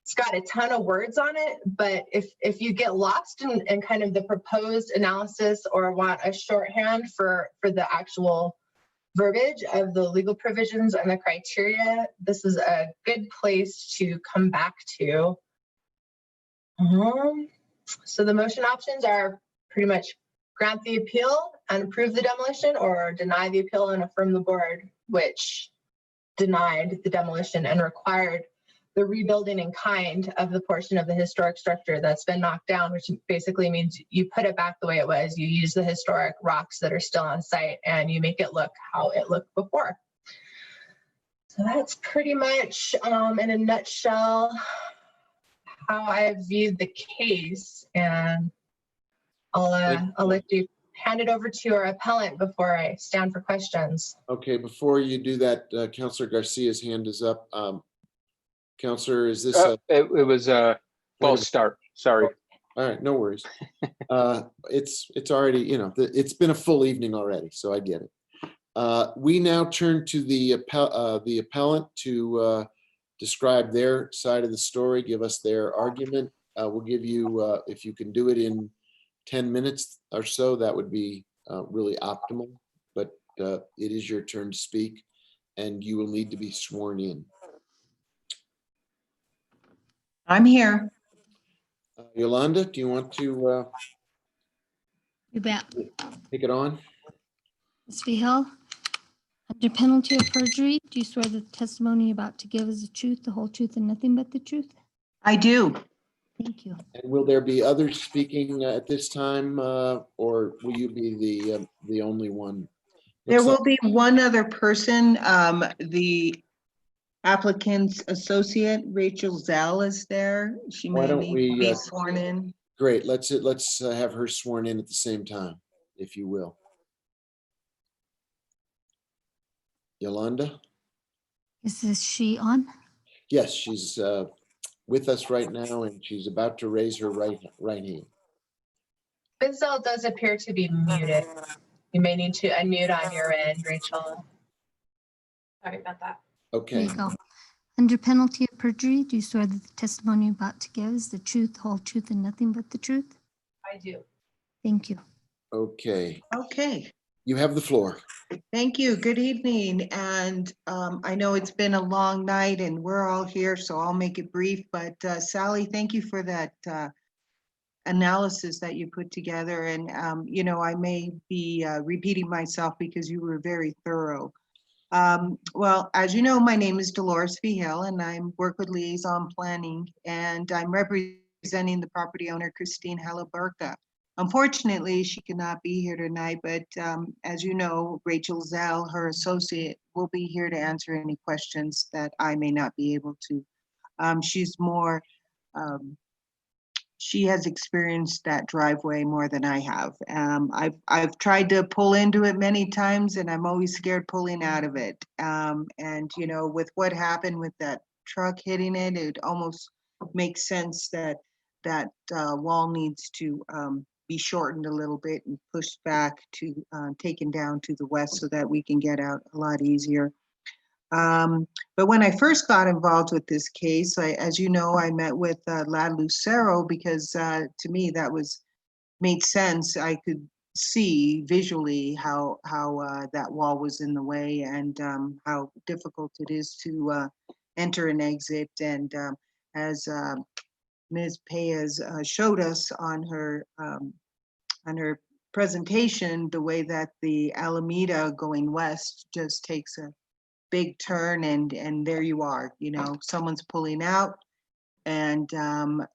It's got a ton of words on it, but if you get lost in kind of the proposed analysis or want a shorthand for the actual verbiage of the legal provisions and the criteria, this is a good place to come back to. So the motion options are pretty much grant the appeal and approve the demolition, or deny the appeal and affirm the board, which denied the demolition and required the rebuilding in kind of the portion of the historic structure that's been knocked down, which basically means you put it back the way it was. You use the historic rocks that are still on site and you make it look how it looked before. So that's pretty much in a nutshell how I viewed the case, and I'll let you hand it over to our appellant before I stand for questions. Okay, before you do that, Councilor Garcia's hand is up. Councilor, is this It was a false start. Sorry. All right, no worries. It's already, you know, it's been a full evening already, so I get it. We now turn to the appellant to describe their side of the story, give us their argument. We'll give you, if you can do it in 10 minutes or so, that would be really optimal. But it is your turn to speak, and you will need to be sworn in. I'm here. Yolanda, do you want to You bet. take it on? Ms. Vihil, under penalty of perjury, do you swear that the testimony you're about to give is the truth, the whole truth, and nothing but the truth? I do. Thank you. And will there be others speaking at this time, or will you be the only one? There Looks will be one other person, the applicant's associate, Rachel Zell, is there. She Why may don't need we, to be sworn in. Great, let's have her sworn in at the same time, if you will. Yolanda? Is this she on? Yes, she's with us right now, and she's about to raise her right hand. Ms. Zell does appear to be muted. You may need to unmute on your end, Rachel. Sorry about that. There Okay. you go. Under penalty of perjury, do you swear that the testimony you're about to give is the truth, the whole truth, and nothing but the truth? I do. Thank you. Okay. Okay. You have the floor. Thank you. Good evening. And I know it's been a long night and we're all here, so I'll make it brief. But Sally, thank you for that analysis that you put together. And, you know, I may be repeating myself because you were very thorough. Well, as you know, my name is Dolores Vihil and I work with Liaison Planning, and I'm representing the property owner, Christine Halaburka. Unfortunately, she cannot be here tonight, but as you know, Rachel Zell, her associate, will be here to answer any questions that I may not be able to. She's more, she has experienced that driveway more than I have. I've tried to pull into it many times and I'm always scared pulling out of it. And you know, with what happened with that truck hitting it, it almost makes sense that that wall needs to be shortened a little bit and pushed back to taken down to the west so that we can get out a lot easier. But when I first got involved with this case, as you know, I met with Lad Lucero because to me that made sense. I could see visually how that wall was in the way and how difficult it is to enter and exit. And as Ms. Paez showed us on her presentation, the way that the Alameda going west just takes a big turn and there you are, you know, someone's pulling out and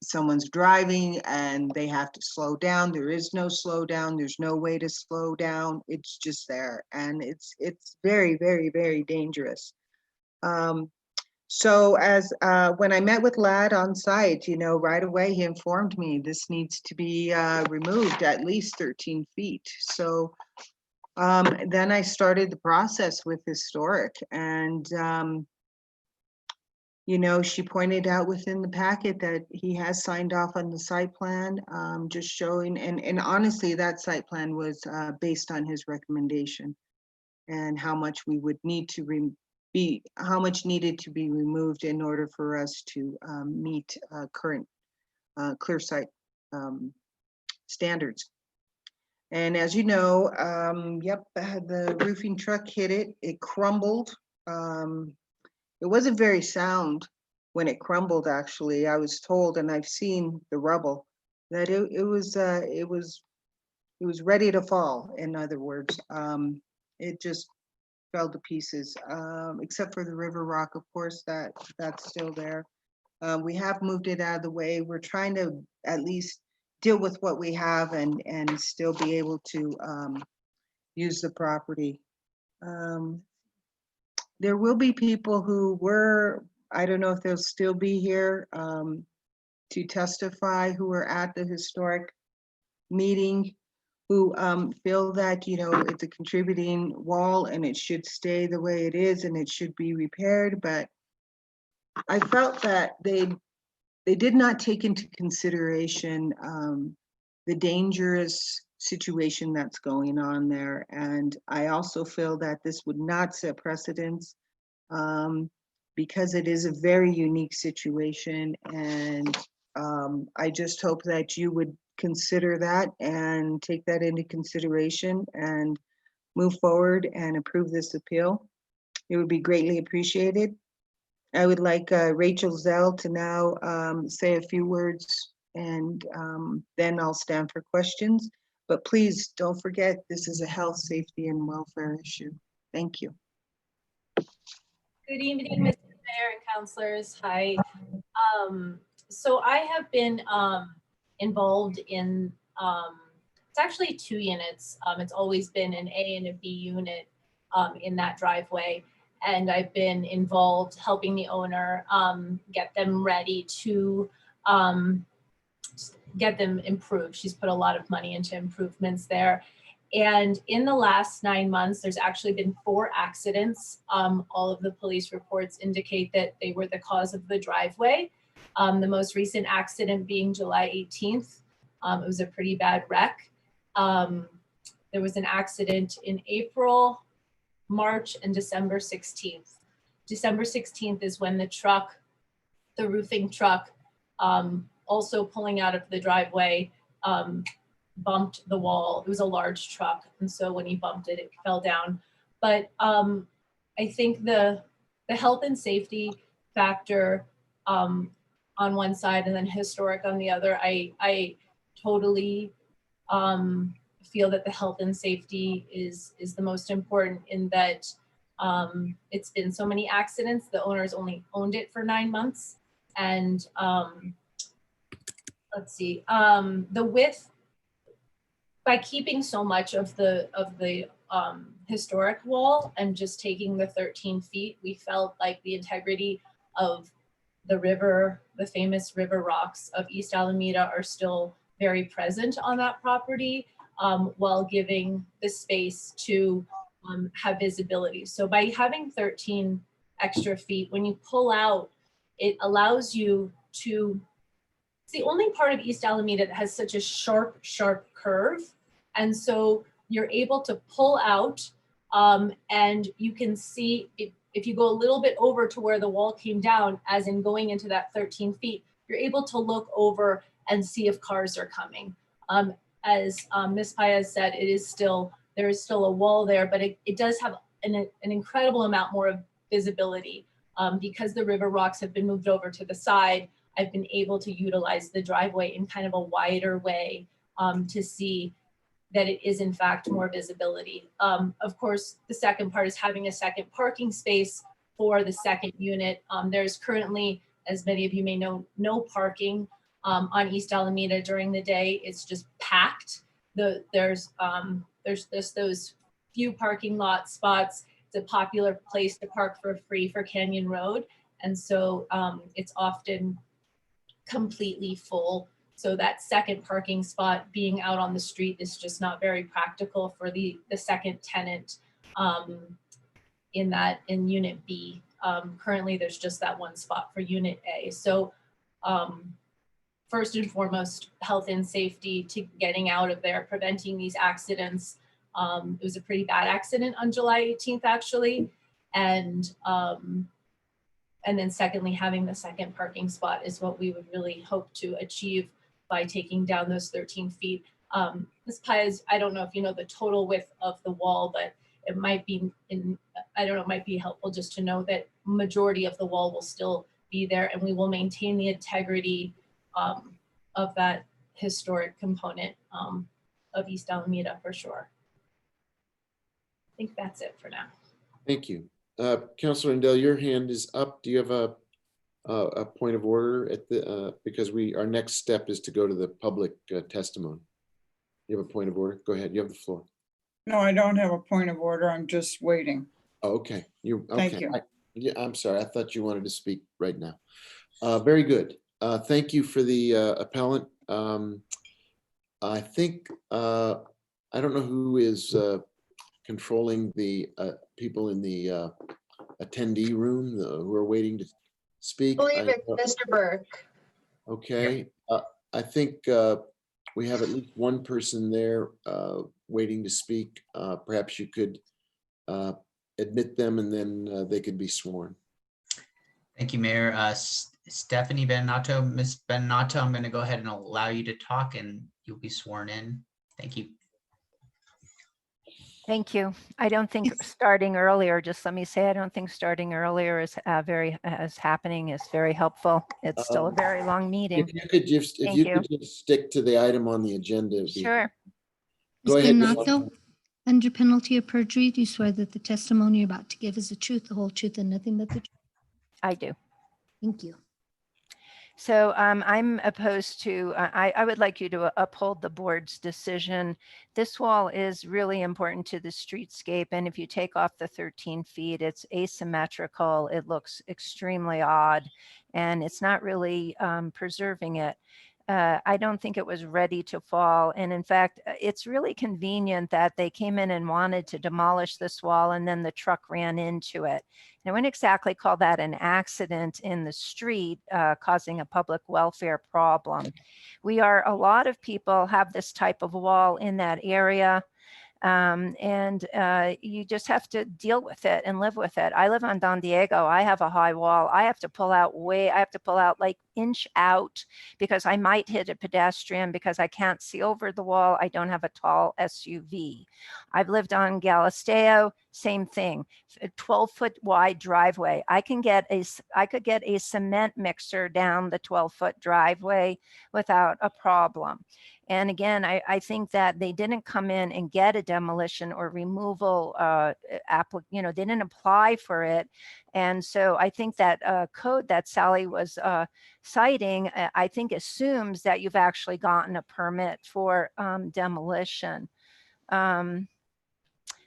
someone's driving and they have to slow down. There is no slow down. There's no way to slow down. It's just there. And it's very, very, very dangerous. So as when I met with Lad on site, you know, right away he informed me this needs to be removed at least 13 feet. So then I started the process with Historic, and You know, she pointed out within the packet that he has signed off on the site plan, just showing, and honestly, that site plan was based on his recommendation and how much we would need to how much needed to be removed in order for us to meet current clear site standards. And as you know, yep, the roofing truck hit it, it crumbled. It wasn't very sound when it crumbled, actually. I was told, and I've seen the rubble, that it was ready to fall, in other words. It just fell to pieces, except for the river rock, of course, that's still there. We have moved it out of the way. We're trying to at least deal with what we have and still be able to use the property. There will be people who were, I don't know if they'll still be here to testify, who were at the historic meeting, who feel that, you know, it's a contributing wall and it should stay the way it is and it should be repaired. But I felt that they did not take into consideration the dangerous situation that's going on there. And I also feel that this would not set precedents because it is a very unique situation. And I just hope that you would consider that and take that into consideration and move forward and approve this appeal. It would be greatly appreciated. I would like Rachel Zell to now say a few words, and then I'll stand for questions. But please don't forget, this is a health, safety, and welfare issue. Thank you. Good evening, Mr. Mayor and councilors. Hi. So I have been involved in, it's actually 2 units. It's always been an A and a B unit in that driveway. And I've been involved helping the owner get them ready to get them improved. She's put a lot of money into improvements there. And in the last 9 months, there's actually been 4 accidents. All of the police reports indicate that they were the cause of the driveway. The most recent accident being July 18th. It was a pretty bad wreck. There was an accident in April, March, and December 16th. December 16th is when the truck, the roofing truck, also pulling out of the driveway, bumped the wall. It was a large truck, and so when he bumped it, it fell down. But I think the health and safety factor on one side and then historic on the other, I totally feel that the health and safety is the most important, in that it's been so many accidents. The owner's only owned it for 9 months, and let's see, the width, by keeping so much of the historic wall and just taking the 13 feet, we felt like the integrity of the river, the famous river rocks of East Alameda, are still very present on that property, while giving the space to have visibility. So by having 13 extra feet, when you pull out, it allows you to, it's the only part of East Alameda that has such a sharp, sharp curve. And so you're able to pull out and you can see, if you go a little bit over to where the wall came down, as in going into that 13 feet, you're able to look over and see if cars are coming. As Ms. Paez said, there is still a wall there, but it does have an incredible amount more of visibility. Because the river rocks have been moved over to the side, I've been able to utilize the driveway in kind of a wider way to see that it is in fact more visibility. Of course, the second part is having a second parking space for the second unit. There's currently, as many of you may know, no parking on East Alameda during the day. It's just packed. There's just those few parking lot spots. It's a popular place to park for free for Canyon Road. And so it's often completely full. So that second parking spot being out on the street is just not very practical for the second tenant in Unit B. Currently, there's just that one spot for Unit A. So first and foremost, health and safety to getting out of there, preventing these accidents. It was a pretty bad accident on July 18th, actually. And then secondly, having the second parking spot is what we would really hope to achieve by taking down those 13 feet. Ms. Paez, I don't know if you know the total width of the wall, but it might be I don't know, it might be helpful just to know that majority of the wall will still be there, and we will maintain the integrity of that historic component of East Alameda for sure. I think that's it for now. Thank you. Councilor Rendell, your hand is up. Do you have a point of order at the, because our next step is to go to the public testimony. You have a point of order? Go ahead. You have the floor. No, I don't have a point of order. I'm just waiting. Oh, okay. Thank Okay. you. Yeah, I'm sorry. I thought you wanted to speak right now. Very good. Thank you for the appellant. I think, I don't know who is controlling the people in the attendee room who are waiting to speak. I believe it's Mr. Burke. Okay. I think we have at least one person there waiting to speak. Perhaps you could admit them and then they could be sworn. Thank you, Mayor. Stephanie Bennato, Ms. Bennato, I'm going to go ahead and allow you to talk and you'll be sworn in. Thank you. Thank you. I don't think starting earlier, just let me say, I don't think starting earlier is happening is very helpful. It's still a very long meeting. If you could just, just stick to the item on the agenda. it'd be- Sure. Go Ms. ahead. Bennato, under penalty of perjury, do you swear that the testimony you're about to give is the truth, the whole truth, and nothing but the truth? I do. Thank you. So I'm opposed to, I would like you to uphold the board's decision. This wall is really important to the streetscape. And if you take off the 13 feet, it's asymmetrical. It looks extremely odd and it's not really preserving it. I don't think it was ready to fall. And in fact, it's really convenient that they came in and wanted to demolish this wall and then the truck ran into it. And I wouldn't exactly call that an accident in the street causing a public welfare problem. A lot of people have this type of wall in that area. And you just have to deal with it and live with it. I live on Don Diego. I have a high wall. I have to pull out like inch out because I might hit a pedestrian because I can't see over the wall. I don't have a tall SUV. I've lived on Galisteo, same thing, a 12-foot wide driveway. I could get a cement mixer down the 12-foot driveway without a problem. And again, I think that they didn't come in and get a demolition or removal, they didn't apply for it. And so I think that code that Sally was citing, I think assumes that you've actually gotten a permit for demolition.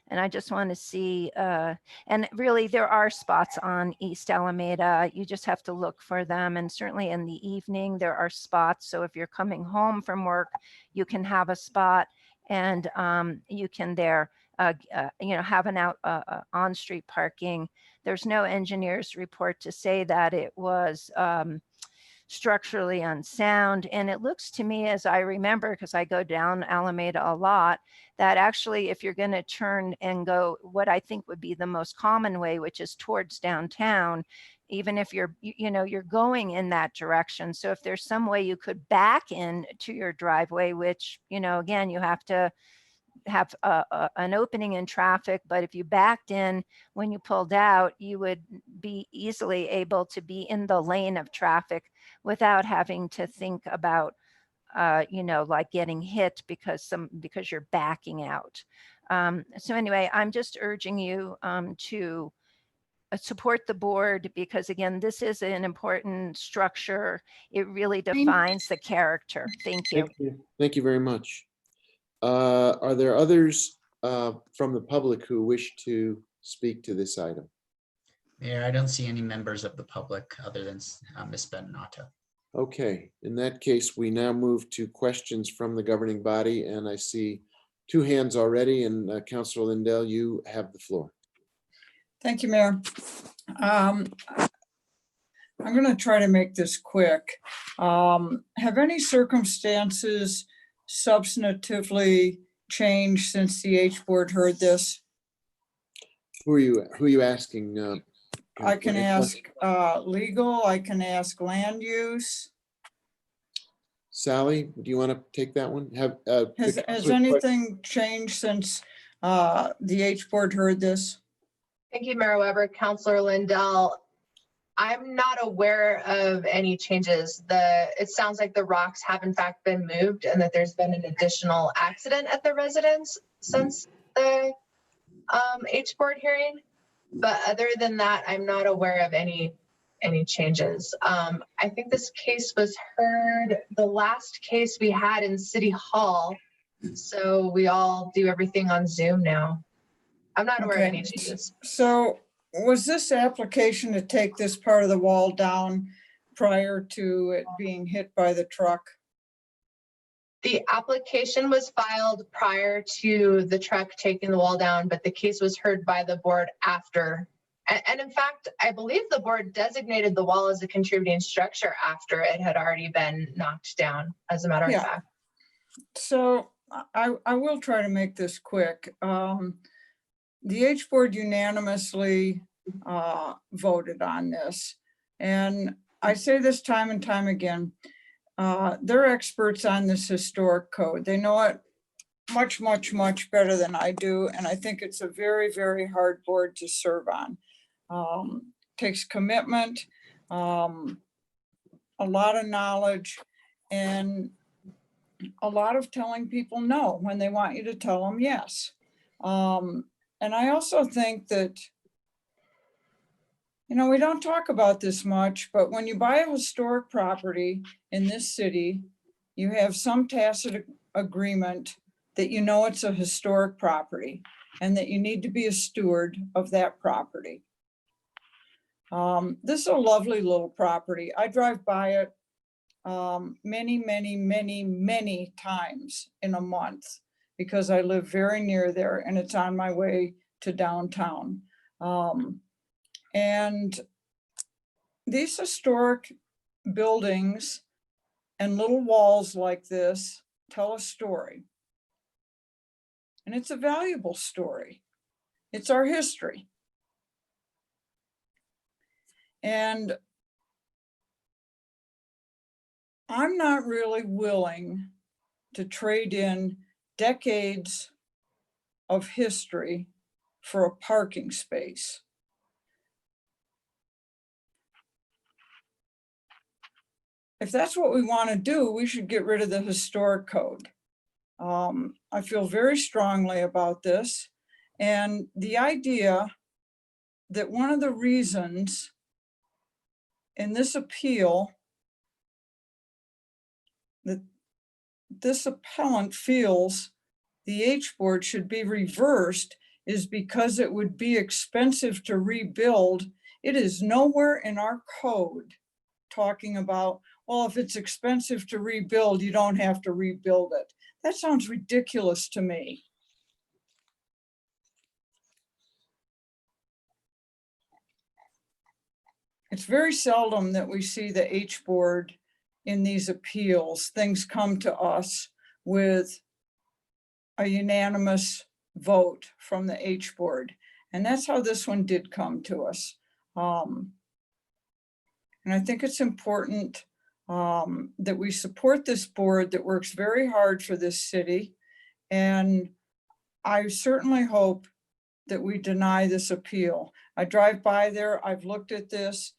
And I just want to see, and really there are spots on East Alameda. You just have to look for them. And certainly in the evening, there are spots. So if you're coming home from work, you can have a spot and you can have an on-street parking. There's no engineer's report to say that it was structurally unsound. And it looks to me, as I remember, because I go down Alameda a lot, that actually if you're going to turn and go what I think would be the most common way, which is towards downtown, even if you're going in that direction. So if there's some way you could back in to your driveway, which, again, you have to have an opening in traffic, but if you backed in when you pulled out, you would be easily able to be in the lane of traffic without having to think about, like getting hit because you're backing out. So anyway, I'm just urging you to support the board because again, this is an important structure. It really defines the character. Thank you. Thank you very much. Are there others from the public who wish to speak to this item? Mayor, I don't see any members of the public other than Ms. Bennato. Okay, in that case, we now move to questions from the governing body, and I see two hands already, and Councilor Lindell, you have the floor. Thank you, Mayor. I'm going to try to make this quick. Have any circumstances substantively changed since the H board heard this? Who are you asking? I can Counselor? ask legal, I can ask land use. Sally, do you want to take that one? Has anything changed since the H board heard this? Thank you, Mayor Weber. Councilor Lindell, I'm not aware of any changes. It sounds like the rocks have in fact been moved and that there's been an additional accident at the residence since the H board hearing. But other than that, I'm not aware of any changes. I think this case was heard, the last case we had in City Hall. So we all do everything on Zoom now. I'm not aware of any changes. So was this application to take this part of the wall down prior to it being hit by the truck? The application was filed prior to the truck taking the wall down, but the case was heard by the board after. And in fact, I believe the board designated the wall as a contributing structure after it had already been knocked down, as a matter of fact. So I will try to make this quick. The H board unanimously voted on this. And I say this time and time again, they're experts on this historic code. They know it much, much, much better than I do. And I think it's a very, very hard board to serve on. Takes commitment, a lot of knowledge, and a lot of telling people no when they want you to tell them yes. And I also think that, you know, we don't talk about this much, but when you buy a historic property in this city, you have some tacit agreement that you know it's a historic property and that you need to be a steward of that property. This is a lovely little property. I drive by it many, many, many, many times in a month because I live very near there and it's on my way to downtown. And these historic buildings and little walls like this tell a story. And it's a valuable story. It's our history. And I'm not really willing to trade in decades of history for a parking space. If that's what we want to do, we should get rid of the historic code. I feel very strongly about this. And the idea that one of the reasons in this appeal that this appellant feels the H board should be reversed is because it would be expensive to rebuild. It is nowhere in our code talking about, well, if it's expensive to rebuild, you don't have to rebuild it. That sounds ridiculous to me. It's very seldom that we see the H board in these appeals. Things come to us with a unanimous vote from the H board. And that's how this one did come to us. And I think it's important that we support this board that works very hard for this city. And I certainly hope that we deny this appeal. I drive by there, I've looked at this,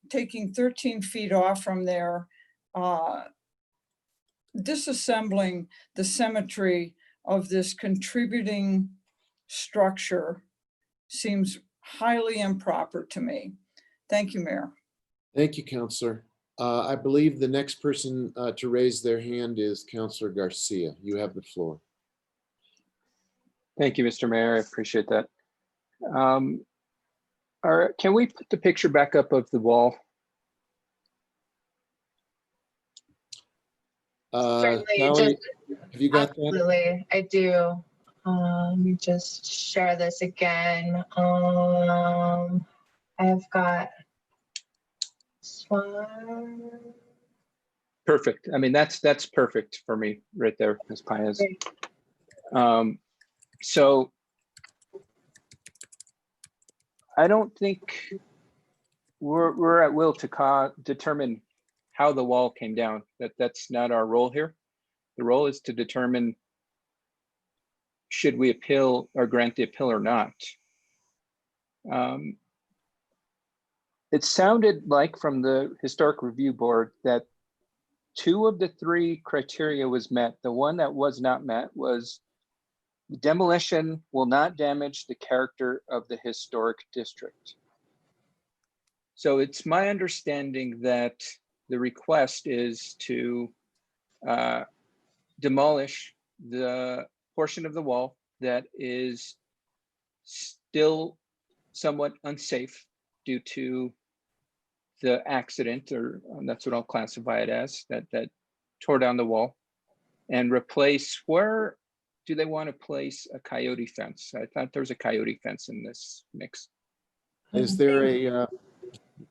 taking 13 feet off from there, disassembling the symmetry of this contributing structure seems highly improper to me. Thank you, Mayor. Thank you, Counselor. I believe the next person to raise their hand is Counselor Garcia. You have the floor. Thank you, Mr. Mayor. I appreciate that. Can we put the picture back up of the wall? Certainly, Sally, have you got absolutely, I do. Let me just share this again. I've got Swan. Perfect. I mean, that's perfect for me right there, Ms. Paez. So I don't think we're at will to determine how the wall came down. That's not our role here. The role is to determine should we appeal or grant the appeal or not. It sounded like from the Historic Review Board that 2 of the 3 criteria was met. The one that was not met was demolition will not damage the character of the historic district. So it's my understanding that the request is to demolish the portion of the wall that is still somewhat unsafe due to the accident, or that's what I'll classify it as, that tore down the wall, and replace. Where do they want to place a coyote fence? I thought there was a coyote fence in this mix. Is there a,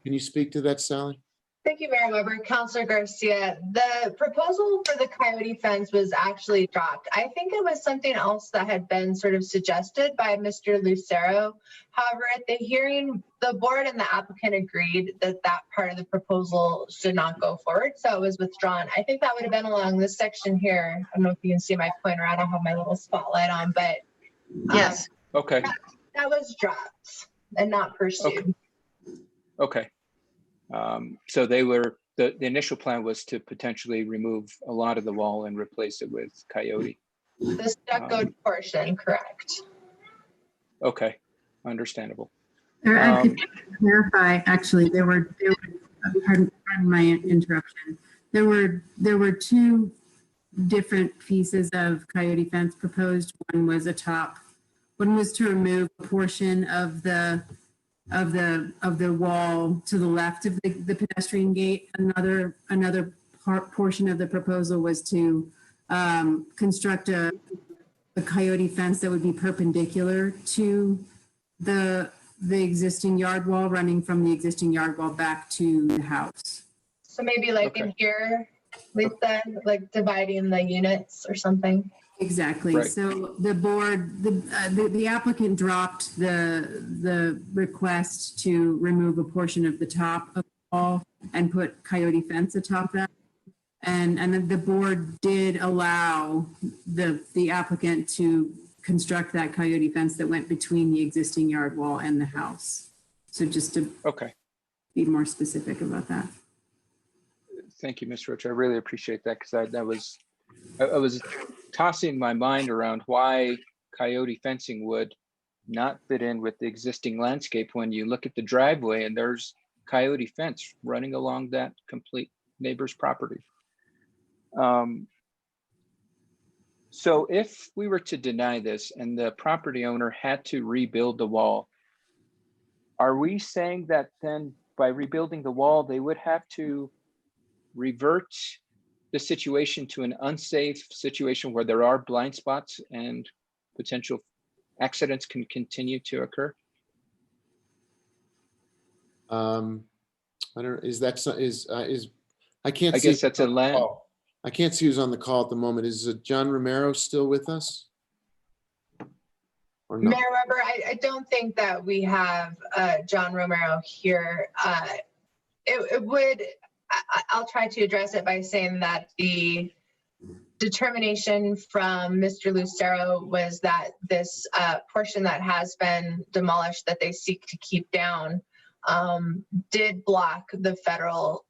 can you speak to that, Sally? Thank you, Mayor Weber. Councilor Garcia, the proposal for the coyote fence was actually dropped. I think it was something else that had been sort of suggested by Mr. Lucero. However, at the hearing, the board and the applicant agreed that that part of the proposal should not go forward, so it was withdrawn. I think that would have been along this section here. I don't know if you can see my pointer. I don't have my little spotlight on, but Yes. Okay. That was dropped and not pursued. Okay. So they were, the initial plan was to potentially remove a lot of the wall and replace it with coyote. The stuccoed portion, correct. Okay, understandable. I could clarify, actually, there were pardon my interruption. There were 2 different pieces of coyote fence proposed. One was one was to remove a portion of the wall to the left of the pedestrian gate. Another portion of the proposal was to construct a coyote fence that would be perpendicular to the existing yard wall, running from the existing yard wall back to the house. So maybe like in here, Lisa, like dividing the units or something. Exactly. Right. So the board, the applicant dropped the request to remove a portion of the top of the wall and put coyote fence atop that. And then the board did allow the applicant to construct that coyote fence that went between the existing yard wall and the house. So just to be more specific about that. Thank you, Ms. Roach. I really appreciate that, because I was tossing my mind around why coyote fencing would not fit in with the existing landscape when you look at the driveway and there's coyote fence running along that complete neighbor's property. So if we were to deny this and the property owner had to rebuild the wall, are we saying that then by rebuilding the wall, they would have to revert the situation to an unsafe situation where there are blind spots and potential accidents can continue to occur? I don't, I can't I see. guess that's a land. I can't see who's on the call at the moment. Is John Romero still with us? Or no? Mayor Weber, I don't think that we have John Romero here. I'll try to address it by saying that the determination from Mr. Lucero was that this portion that has been demolished that they seek to keep down did block the federal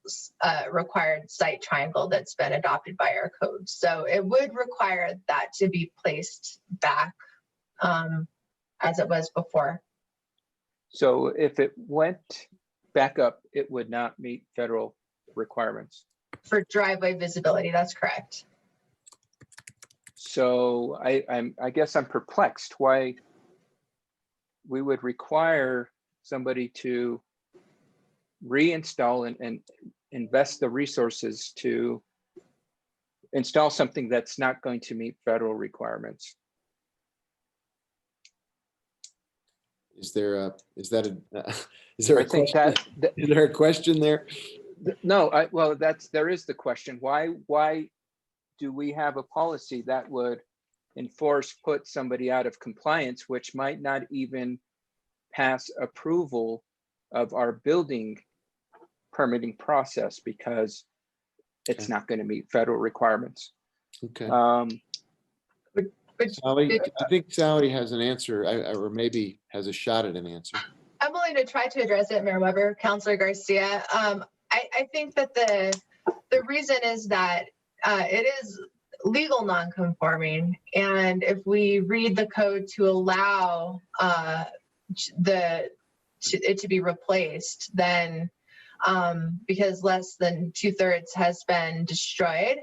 required site triangle that's been adopted by our code. So it would require that to be placed back as it was before. So if it went back up, it would not meet federal requirements. For driveway visibility, that's correct. So I guess I'm perplexed why we would require somebody to reinstall and invest the resources to install something that's not going to meet federal requirements. Is there a, is that a, is there a I think question? Is there a question there? No, well, there is the question. Why do we have a policy that would put somebody out of compliance, which might not even pass approval of our building permitting process because it's not going to meet federal requirements? Okay. But Sally, I think Sally has an answer, or maybe has a shot at an answer. I'm willing to try to address it, Mayor Weber, Councilor Garcia. I think that the reason is that it is legal non-conforming, and if we read the code to allow it to be replaced, then because less than 2/3 has been destroyed,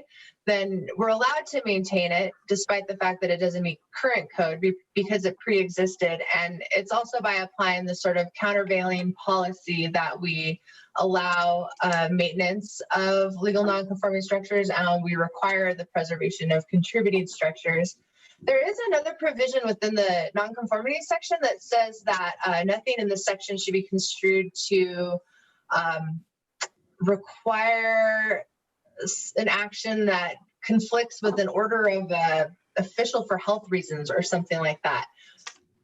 then we're allowed to maintain it despite the fact that it doesn't meet current code because it pre-existed. And it's also by applying the sort of countervailing policy that we allow maintenance of legal non-conforming structures, and we require the preservation of contributing structures. There is another provision within the nonconformity section that says that nothing in this section should be construed to require an action that conflicts with an order of official for health reasons or something like that.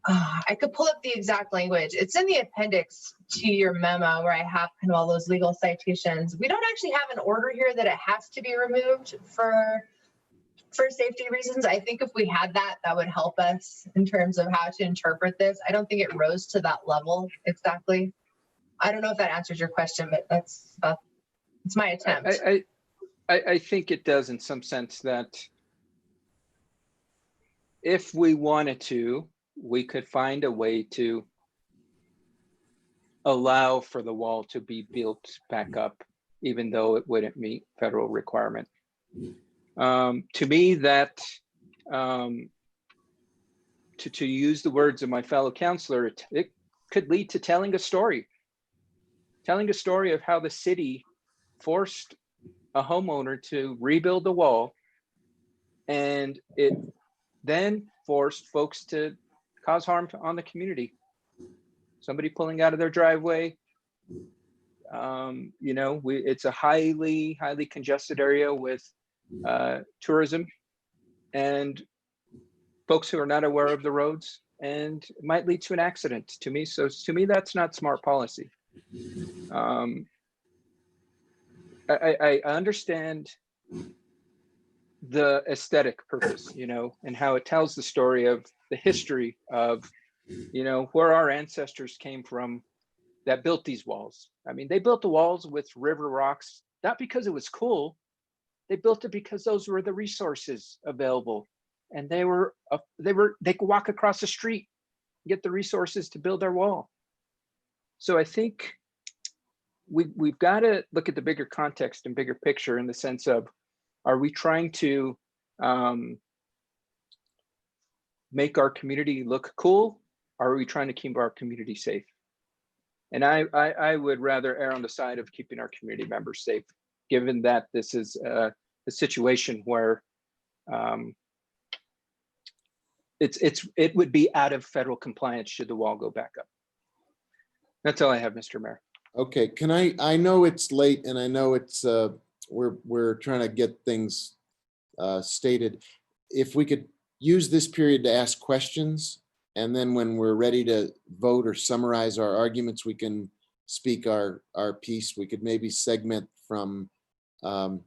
I could pull up the exact language. It's in the appendix to your memo where I have kind of all those legal citations. We don't actually have an order here that it has to be removed for safety reasons. I think if we had that, that would help us in terms of how to interpret this. I don't think it rose to that level exactly. I don't know if that answers your question, but it's my attempt. I think it does in some sense that if we wanted to, we could find a way to allow for the wall to be built back up, even though it wouldn't meet federal requirement. To me, that to use the words of my fellow counselor, it could lead to telling a story of how the city forced a homeowner to rebuild the wall, and it then forced folks to cause harm on the community. Somebody pulling out of their driveway. It's a highly congested area with tourism and folks who are not aware of the roads, and it might lead to an accident to me. So to me, that's not smart policy. I understand the aesthetic purpose, and how it tells the story of the history of, where our ancestors came from that built these walls. I mean, they built the walls with river rocks, not because it was cool. They built it because those were the resources available, and they could walk across the street, get the resources to build their wall. So I think we've got to look at the bigger context and bigger picture in the sense of, are we trying to make our community look cool? Or are we trying to keep our community safe? And I would rather err on the side of keeping our community members safe, given that this is a situation where it would be out of federal compliance should the wall go back up. That's all I have, Mr. Mayor. Okay, I know it's late, and I know it's we're trying to get things stated. If we could use this period to ask questions, and then when we're ready to vote or summarize our arguments, we can speak our piece. We could maybe segment from the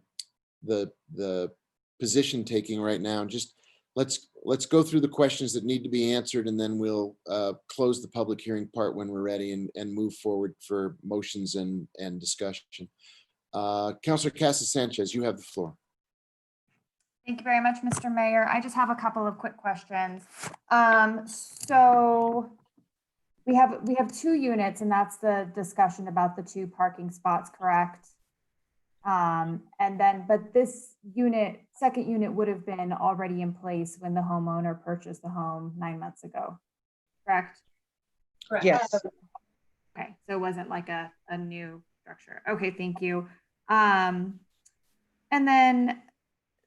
position taking right now. Just let's go through the questions that need to be answered, and then we'll close the public hearing part when we're ready and move forward for motions and discussion. Councilor Casas Sanchez, you have the floor. Thank you very much, Mr. Mayor. I just have a couple of quick questions. So we have 2 units, and that's the discussion about the 2 parking spots, correct? But this unit, second unit, would have been already in place when the homeowner purchased the home 9 months ago, correct? Correct. Yes. Okay, so it wasn't like a new structure. Okay, thank you. And then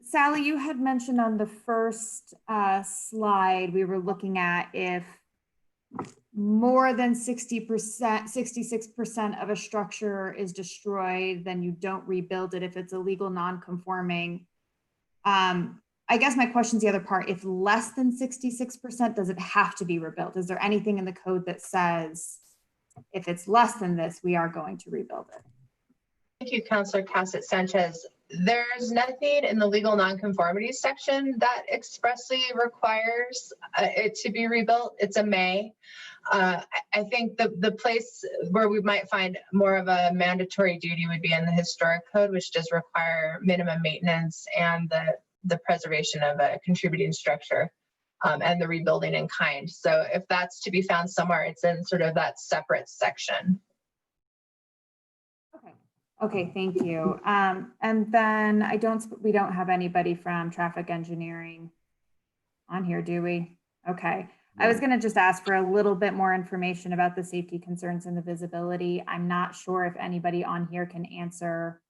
Sally, you had mentioned on the first slide, we were looking at if more than 60%, 66% of a structure is destroyed, then you don't rebuild it if it's illegal non-conforming. I guess my question is the other part. If less than 66%, does it have to be rebuilt? Is there anything in the code that says if it's less than this, we are going to rebuild it? Thank you, Councilor Cassett Sanchez. There's nothing in the legal nonconformity section that expressly requires it to be rebuilt. It's a may. I think the place where we might find more of a mandatory duty would be in the historic code, which does require minimum maintenance and the preservation of a contributing structure and the rebuilding in kind. So if that's to be found somewhere, it's in sort of that separate section. Okay, thank you. And then we don't have anybody from traffic engineering on here, do we? Okay. I was going to just ask for a little bit more information about the safety concerns and the visibility. I'm not sure if anybody on here can answer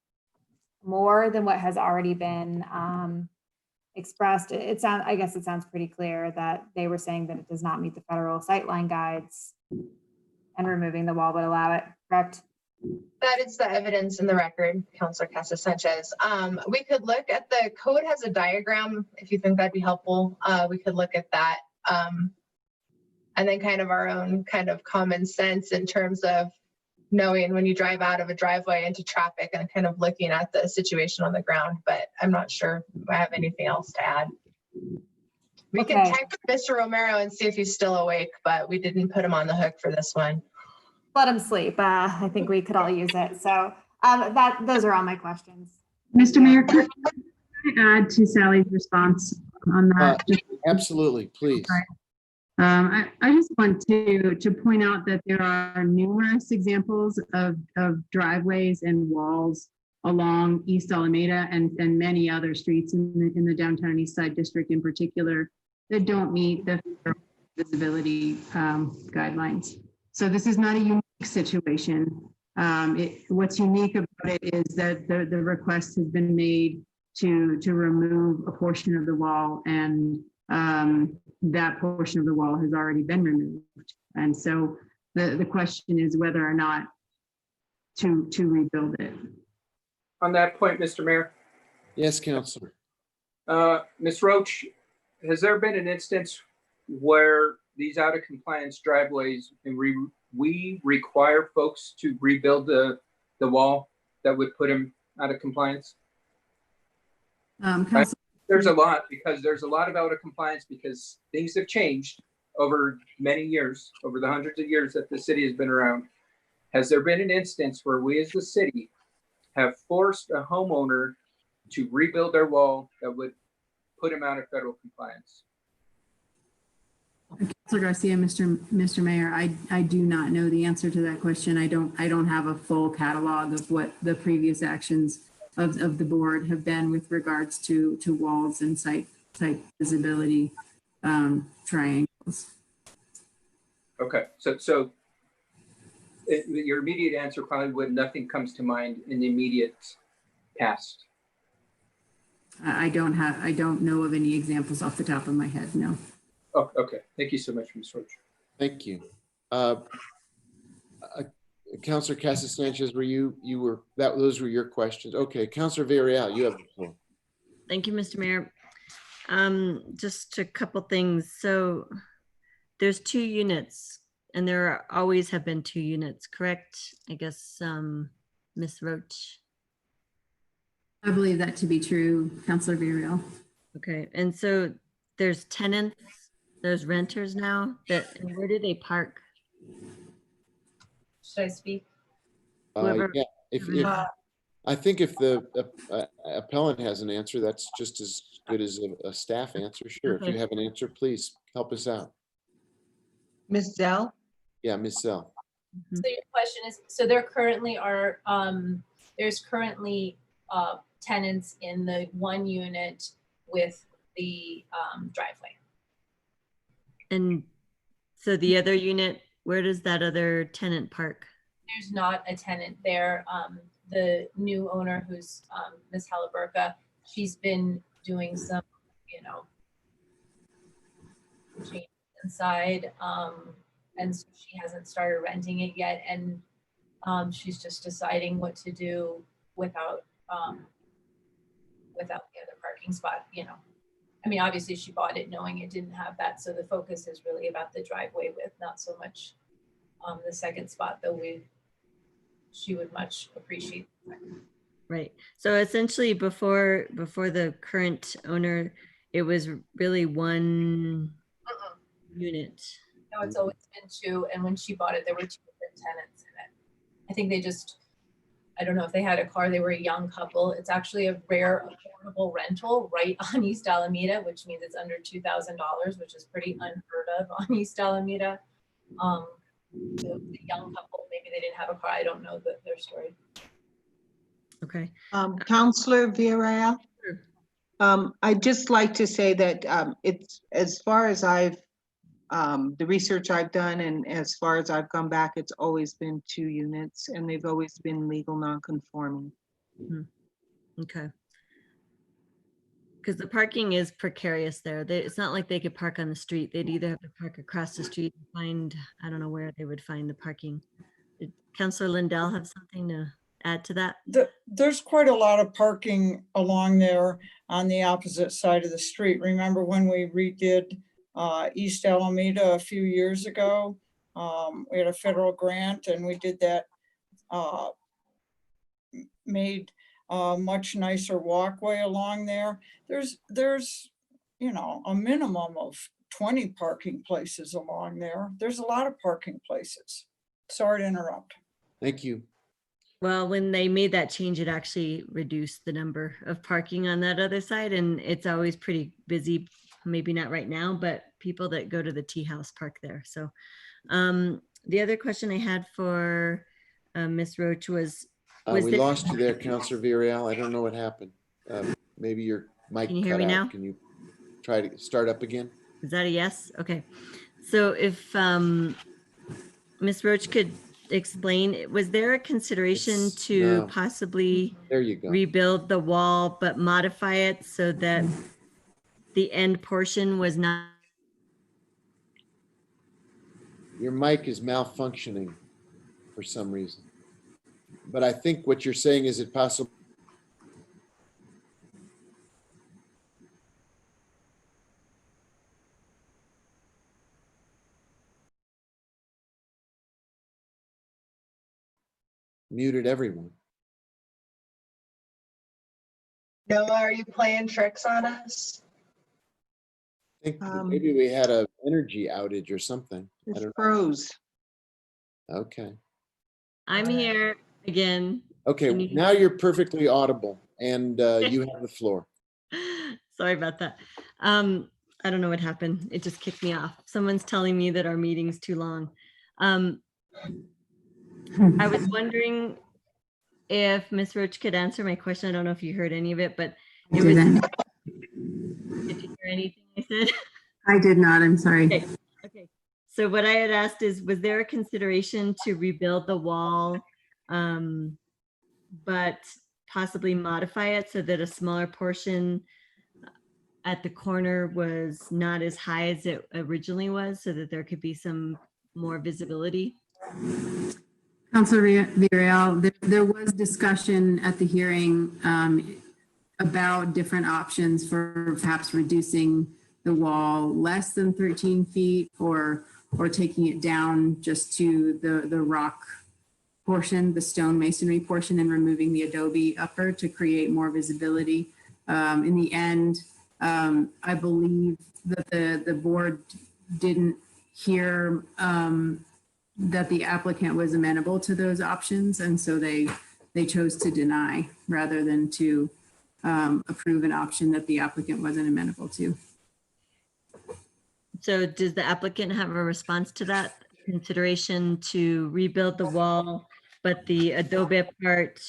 more than what has already been expressed. I guess it sounds pretty clear that they were saying that it does not meet the federal sightline guides and removing the wall would allow it, correct? That is the evidence in the record, Councilor Cassett Sanchez. We could look at the code has a diagram if you think that'd be helpful. We could look at that. And then kind of our own kind of common sense in terms of knowing when you drive out of a driveway into traffic and kind of looking at the situation on the ground, but I'm not sure if I have anything else to add. We can text Mr. Romero and see if he's still awake, but we didn't put him on the hook for this one. Let him sleep. I think we could all use it. So those are all my questions. Mr. Mayor, can I add to Sally's response on that? Absolutely, please. I just want to point out that there are numerous examples of driveways and walls along East Alameda and many other streets in the downtown East Side District in particular that don't meet the visibility guidelines. So this is not a unique situation. What's unique about it is that the request has been made to remove a portion of the wall, and that portion of the wall has already been removed. And so the question is whether or not to rebuild it. On that point, Mr. Mayor. Yes, Councilor. Ms. Roach, has there been an instance where these out of compliance driveways and we require folks to rebuild the wall that would put them out of compliance? There's a lot, because there's a lot of out of compliance because things have changed over many years, over the hundreds of years that the city has been around. Has there been an instance where we as the city have forced a homeowner to rebuild their wall that would put him out of federal compliance? Councilor Garcia, Mr. Mayor, I do not know the answer to that question. I don't have a full catalog of what the previous actions of the board have been with regards to walls and site visibility triangles. Okay, so your immediate answer probably would nothing comes to mind in the immediate past. I don't know of any examples off the top of my head, no. Oh, okay. Thank you so much, Ms. Roach. Thank you. Councilor Cassett Sanchez, those were your questions. Okay, Councilor Villarreal, you have the floor. Thank you, Mr. Mayor. Just a couple things. So there's 2 units and there always have been 2 units, correct? I guess, Ms. Roach. I believe that to be true, Councilor Villarreal. Okay, and so there's tenants, there's renters now, and where do they park? Should I speak? Yeah, I think if the appellant has an answer, that's just as good as a staff answer. Sure, if you have an answer, please help us out. Ms. Zell? Yeah, Ms. Zell. So your question is, so there currently are, there's currently tenants in the 1 unit with the driveway. And so the other unit, where does that other tenant park? There's not a tenant there. The new owner, who's Ms. Halliburka, she's been doing some, changes inside. And so she hasn't started renting it yet. And she's just deciding what to do without the other parking spot, you know. I mean, obviously she bought it knowing it didn't have that. So the focus is really about the driveway width, not so much the second spot, though she would much appreciate. Right. So essentially before the current owner, it was really one unit. No, it's always been two. And when she bought it, there were 2 different tenants in it. I think they just, I don't know if they had a car, they were a young couple. It's actually a rare affordable rental right on East Alameda, which means it's under $2,000, which is pretty unheard of on East Alameda. The young couple, maybe they didn't have a car. I don't know their story. Okay. Counselor Villarreal? I'd just like to say that it's, as far as the research I've done and as far as I've come back, it's always been 2 units and they've always been legal non-conforming. Okay. Because the parking is precarious there. It's not like they could park on the street. They'd either have to park across the street and find, I don't know where they would find the parking. Did Councilor Lindell have something to add to that? There's quite a lot of parking along there on the opposite side of the street. Remember when we redid East Alameda a few years ago? We had a federal grant and we did that, made a much nicer walkway along there. There's, you know, a minimum of 20 parking places along there. There's a lot of parking places. Sorry to interrupt. Thank you. Well, when they made that change, it actually reduced the number of parking on that other side, and it's always pretty busy. Maybe not right now, but people that go to the tea house park there. So the other question I had for Ms. Roach was We there- lost you there, Councilor Villarreal. I don't know what happened. Maybe your mic Can you hear cut me out. now? Can you try to start up again? Is that a yes? Okay. So if Ms. Roach could explain, was there a consideration to no. possibly There you go. rebuild the wall, but modify it so that the end portion was not? Your mic is malfunctioning for some reason. But I think what you're saying is it possible. Muted everyone. Noah, are you playing tricks on us? I think maybe we had an energy outage or something. I It don't know. froze. Okay. I'm here again. Okay, Can you hear now me? you're perfectly audible and you have the floor. Sorry about that. I don't know what happened. It just kicked me off. Someone's telling me that our meeting's too long. I was wondering if Ms. Roach could answer my question. I don't know if you heard any of it, but it was. Did you hear anything I said? I did not, I'm sorry. Okay. Okay. So what I had asked is, was there a consideration to rebuild the wall, but possibly modify it so that a smaller portion at the corner was not as high as it originally was, so that there could be some more visibility? Councilor Villarreal, there was discussion at the hearing about different options for perhaps reducing the wall less than 13 feet or taking it down just to the rock portion, the stone masonry portion, and removing the adobe upper to create more visibility. In the end, I believe that the board didn't hear that the applicant was amenable to those options, and so they chose to deny rather than to approve an option that the applicant wasn't amenable to. So does the applicant have a response to that consideration to rebuild the wall, but the adobe part,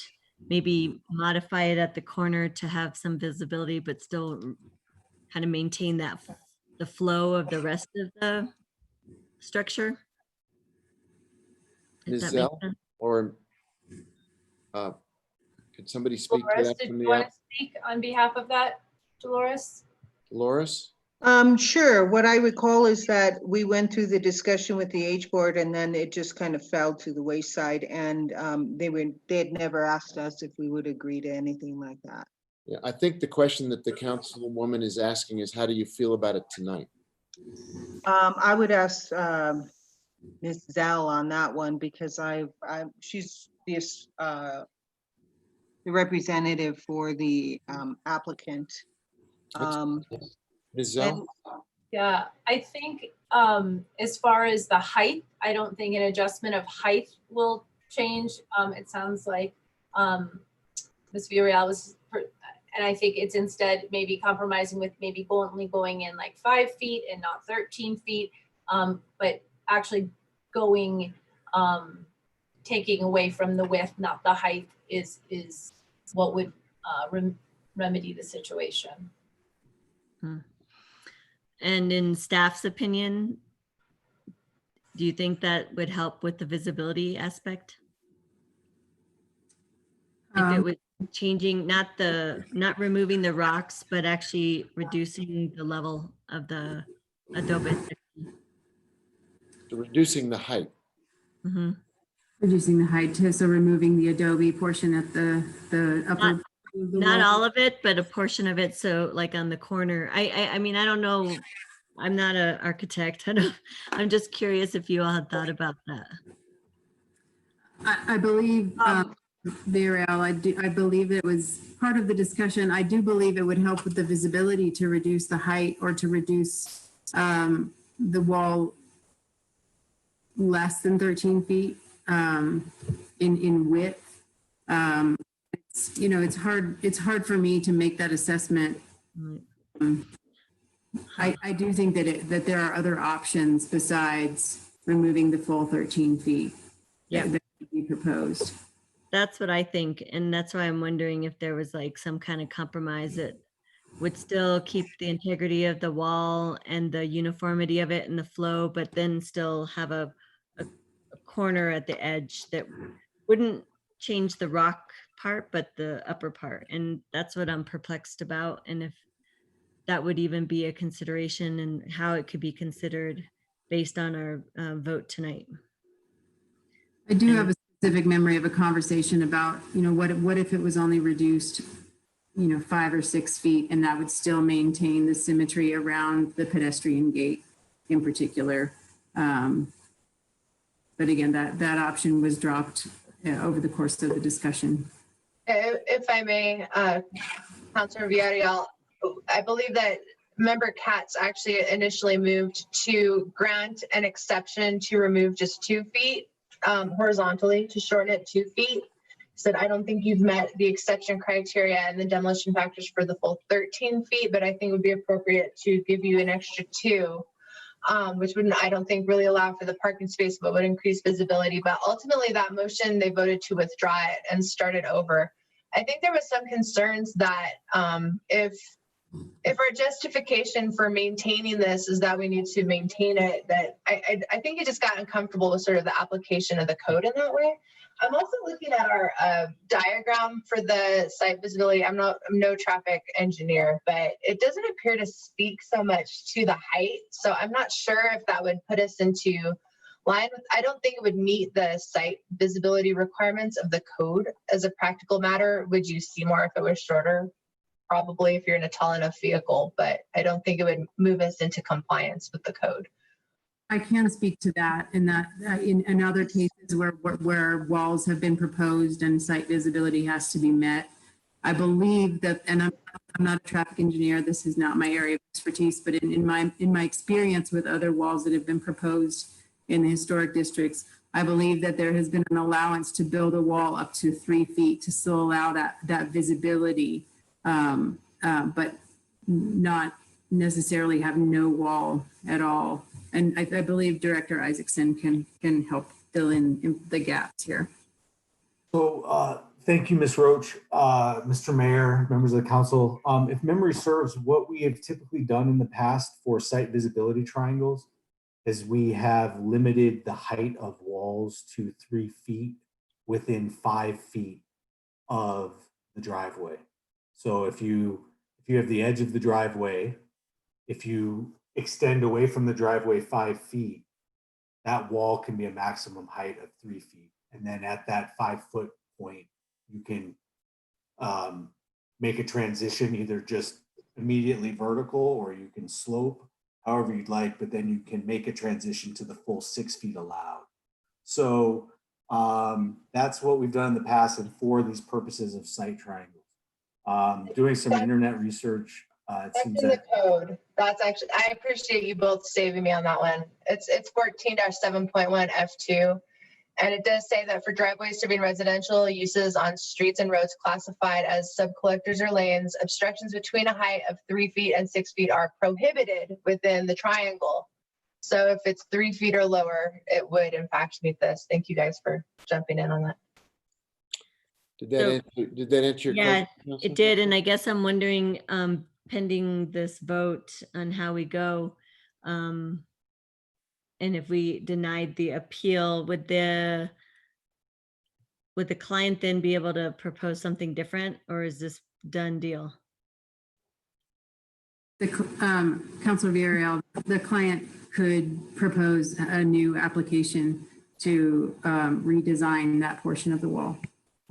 maybe modify it at the corner to have some visibility, but still kind of maintain that the flow of the rest of the structure? If Ms. that makes Zell, sense. or could somebody speak to Dolores, that did from you the want app? to speak on behalf of that, Dolores? Dolores? Sure. What I recall is that we went through the discussion with the H board and then it just kind of fell to the wayside and they had never asked us if we would agree to anything like that. Yeah, I think the question that the councilwoman is asking is, how do you feel about it tonight? I would ask Ms. Zell on that one because she's this the representative for the applicant. Ms. Zell? Yeah, I think as far as the height, I don't think an adjustment of height will change. It sounds like Ms. Villarreal was, and I think it's instead maybe compromising with maybe only going in like 5 feet and not 13 feet, but actually going, taking away from the width, not the height, is what would remedy the situation. And in staff's opinion, do you think that would help with the visibility aspect? If it was changing, not removing the rocks, but actually reducing the level of the adobe. Reducing the height. Mm-hmm. Reducing the height too, so removing the adobe portion at the upper. Not all of it, but a portion of it. So like on the corner, I mean, I don't know. I'm not an architect. I'm just curious if you all had thought about that. I believe, Villarreal, I believe it was part of the discussion. I do believe it would help with the visibility to reduce the height or to reduce the wall less than 13 feet in width. It's hard for me to make that assessment. I do think that there are other options besides removing the full 13 feet that would be proposed. That's what I think. And that's why I'm wondering if there was like some kind of compromise that would still keep the integrity of the wall and the uniformity of it and the flow, but then still have a corner at the edge that wouldn't change the rock part, but the upper part. And that's what I'm perplexed about. And if that would even be a consideration and how it could be considered based on our vote tonight. I do have a specific memory of a conversation about, what if it was only reduced, 5 or 6 feet, and that would still maintain the symmetry around the pedestrian gate in particular. But again, that option was dropped over the course of the discussion. If I may, Councilor Villarreal, I believe that Member Katz actually initially moved to grant an exception to remove just 2 feet horizontally, to shorten it 2 feet. Said, I don't think you've met the exception criteria and the demolition factors for the full 13 feet, but I think it would be appropriate to give you an extra 2, which wouldn't, I don't think, really allow for the parking space, but would increase visibility. But ultimately that motion, they voted to withdraw it and start it over. I think there was some concerns that if our justification for maintaining this is that we need to maintain it, that I think it just got uncomfortable with sort of the application of the code in that way. I'm also looking at our diagram for the site visibility. I'm no traffic engineer, but it doesn't appear to speak so much to the height. So I'm not sure if that would put us into line with, I don't think it would meet the site visibility requirements of the code as a practical matter. Would you see more if it was shorter? Probably if you're in a tall enough vehicle, but I don't think it would move us into compliance with the code. I can speak to that in other cases where walls have been proposed and site visibility has to be met. I believe that, and I'm not a traffic engineer, this is not my area of expertise, but in my experience with other walls that have been proposed in the historic districts, I believe that there has been an allowance to build a wall up to 3 feet to still allow that visibility, but not necessarily have no wall at all. And I believe Director Isaacson can help fill in the gaps here. So thank you, Ms. Roach, Mr. Mayor, members of the council. If memory serves, what we have typically done in the past for site visibility triangles is we have limited the height of walls to 3 feet within 5 feet of the driveway. So if you have the edge of the driveway, if you extend away from the driveway 5 feet, that wall can be a maximum height of 3 feet. And then at that 5-foot point, you can make a transition, either just immediately vertical or you can slope however you'd like, but then you can make a transition to the full 6 feet allowed. So that's what we've done in the past and for these purposes of site triangles. Doing some internet research, it That's seems in the that code. That's actually, I appreciate you both saving me on that one. It's 14-7.1 F2. And it does say that for driveways serving residential uses on streets and roads classified as sub-collectors or lanes, obstructions between a height of 3 feet and 6 feet are prohibited within the triangle. So if it's 3 feet or lower, it would in fact meet this. Thank you guys for jumping in on that. Did that answer your Yeah, question? Counselor? it did. And I guess I'm wondering, pending this vote on how we go, and if we denied the appeal, would the client then be able to propose something different, or is this done deal? Councilor Villarreal, the client could propose a new application to redesign that portion of the wall.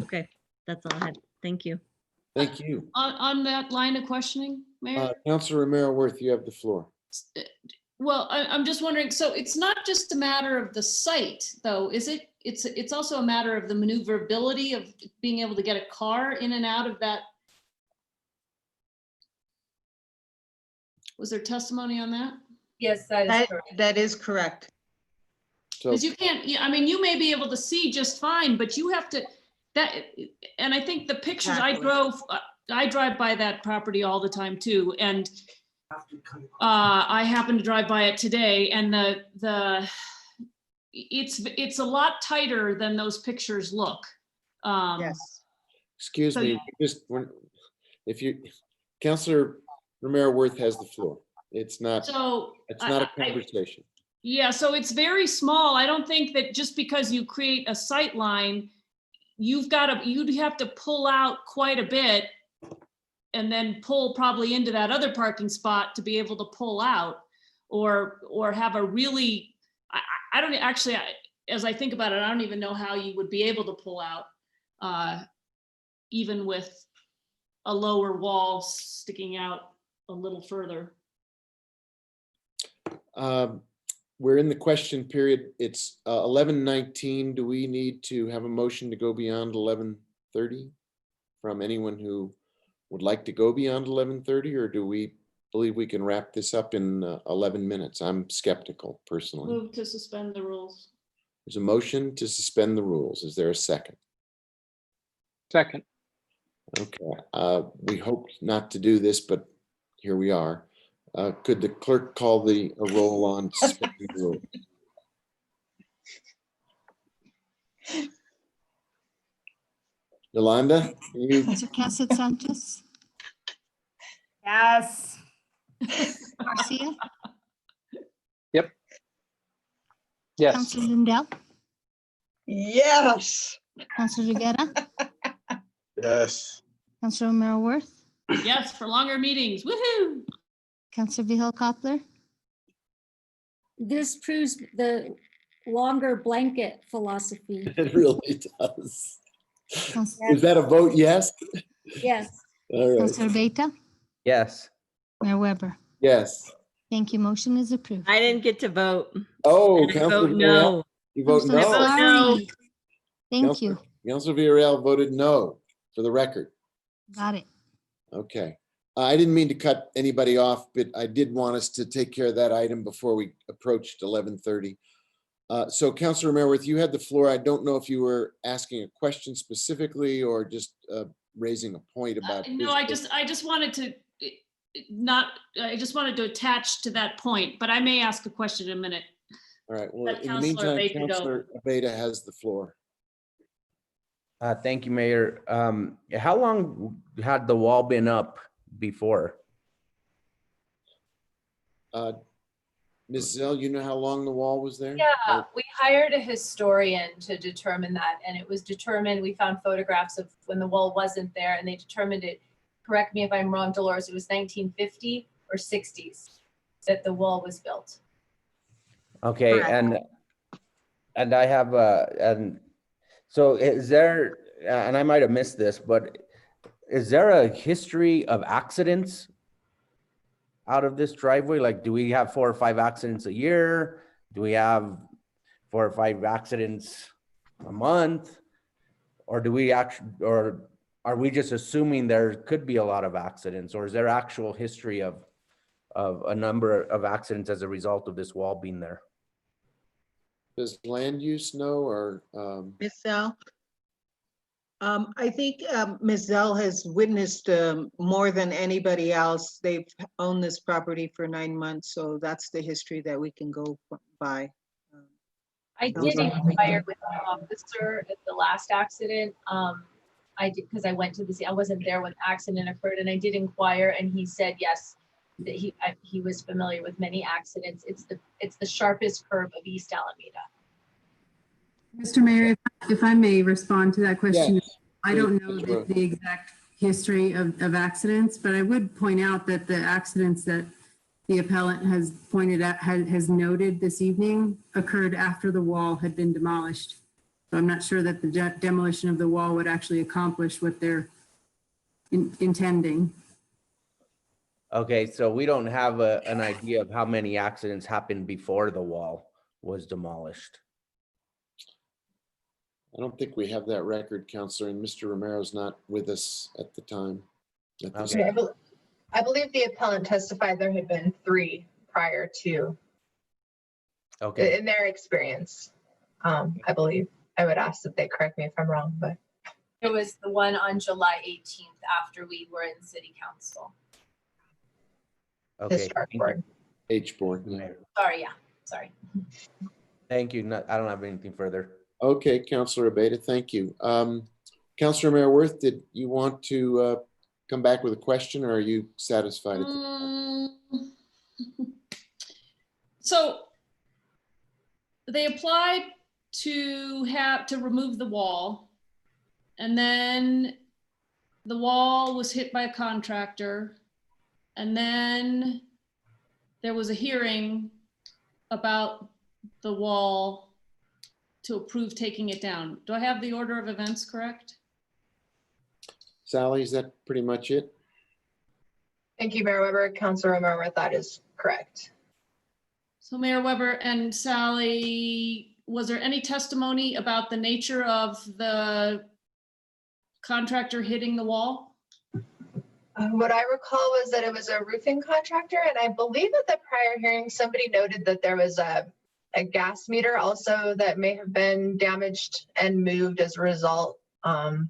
Okay, that's all I had. Thank you. Thank you. On that line of questioning, Mayor? Councilor Romero Worth, you have the floor. Well, I'm just wondering, so it's not just a matter of the site, though, is it? It's also a matter of the maneuverability of being able to get a car in and out of that. Was there testimony on that? Yes, that is correct. That is correct. So, Because you can't, I mean, you may be able to see just fine, but you have to, and I think the pictures I drive by that property all the time too. And I happened to drive by it today, and it's a lot tighter than those pictures look. Yes. excuse So me, Councilor Romero Worth has the floor. It's not a conversation. Yeah, so it's very small. I don't think that just because you create a sight line, you'd have to pull out quite a bit and then pull probably into that other parking spot to be able to pull out, or have a really, I don't actually, as I think about it, I don't even know how you would be able to pull out, even with a lower wall sticking out a little further. We're in the question period. It's 11:19. Do we need to have a motion to go beyond 11:30 from anyone who would like to go beyond 11:30, or do we believe we can wrap this up in 11 minutes? I'm skeptical personally. Move to suspend the rules. There's a motion to suspend the rules. Is there a second? Second. Okay. We hoped not to do this, but here we are. Could the clerk call a roll on suspending the rules? Yolanda, can you? Councilor Cassett Sanchez, Yes. Garcia, Yep. Yes. Councilor Lindell, Yes. Councilor Rivera, Yes. Councilor Romero Worth, Yes, for longer meetings. Woohoo! Councilor Vihel Coppler, This proves the longer blanket philosophy. It really does. Councilor Is that a vote yes? Yes. All right. Councilor Beta, Yes. Mayor Weber. Yes. Thank you. Motion is approved. I didn't get to vote. Oh, And I Councilor vote Villarreal, no. you vote I'm so no. sorry. Thank you. Councilor Villarreal voted no, for the record. Got it. Okay. I didn't mean to cut anybody off, but I did want us to take care of that item before we approached 11:30. So Councilor Romero Worth, you had the floor. I don't know if you were asking a question specifically or just raising a point about. No, I just wanted to I just wanted to attach to that point, but I may ask a question in a minute. All right. Well, Let in the Councilor meantime, Abeyta go. Councilor Abeyta has the floor. Thank you, Mayor. How long had the wall been up before? Ms. Zell, you know how long the wall was there? Yeah, we hired a historian to determine that, and it was determined, we found photographs of when the wall wasn't there, and they determined it, correct me if I'm wrong, Dolores, it was 1950 or 60s. that the wall was built. Okay, Correct. and I have, and so is there, and I might have missed this, but is there a history of accidents out of this driveway? Like, do we have 4 or 5 accidents a year? Do we have 4 or 5 accidents a month? Or do we actually, or are we just assuming there could be a lot of accidents? Or is there actual history of a number of accidents as a result of this wall being there? Does land use know, or? Ms. Zell? I think Ms. Zell has witnessed more than anybody else. They've owned this property for 9 months, so that's the history that we can go by. I did inquire with the officer at the last accident. I did, because I went to the scene. I wasn't there when the accident occurred, and I did inquire, and he said yes, that he was familiar with many accidents. It's the sharpest curve of East Alameda. Mr. Mayor, if I may respond to that question. Yes, I don't please, know the exact history of accidents, but I would point out that the accidents that the appellant has pointed out, has noted this evening occurred after the wall had been demolished. So I'm not sure that the demolition of the wall would actually accomplish what they're intending. Okay, so we don't have an idea of how many accidents happened before the wall was demolished. I don't think we have that record, Counselor, and Mr. Romero's not with us at the time. Okay, I believe the appellant testified there had been 3 prior to, Okay. in their experience. I believe. I would ask that they correct me if I'm wrong, but. It was the one on July 18th after we were in city council. Okay. Historic board. H board. Yeah. Sorry, yeah, sorry. Thank you. I don't have anything further. Okay, Counselor Abeyta, thank you. Counselor Mayor Worth, did you want to come back with a question, or are you satisfied? So they applied to remove the wall, and then the wall was hit by a contractor, and then there was a hearing about the wall to approve taking it down. Do I have the order of events correct? Sally, is that pretty much it? Thank you, Mayor Weber. Councilor Romero, that is correct. So Mayor Weber and Sally, was there any testimony about the nature of the contractor hitting the wall? What I recall was that it was a roofing contractor, and I believe at the prior hearing, somebody noted that there was a gas meter also that may have been damaged and moved as a result. I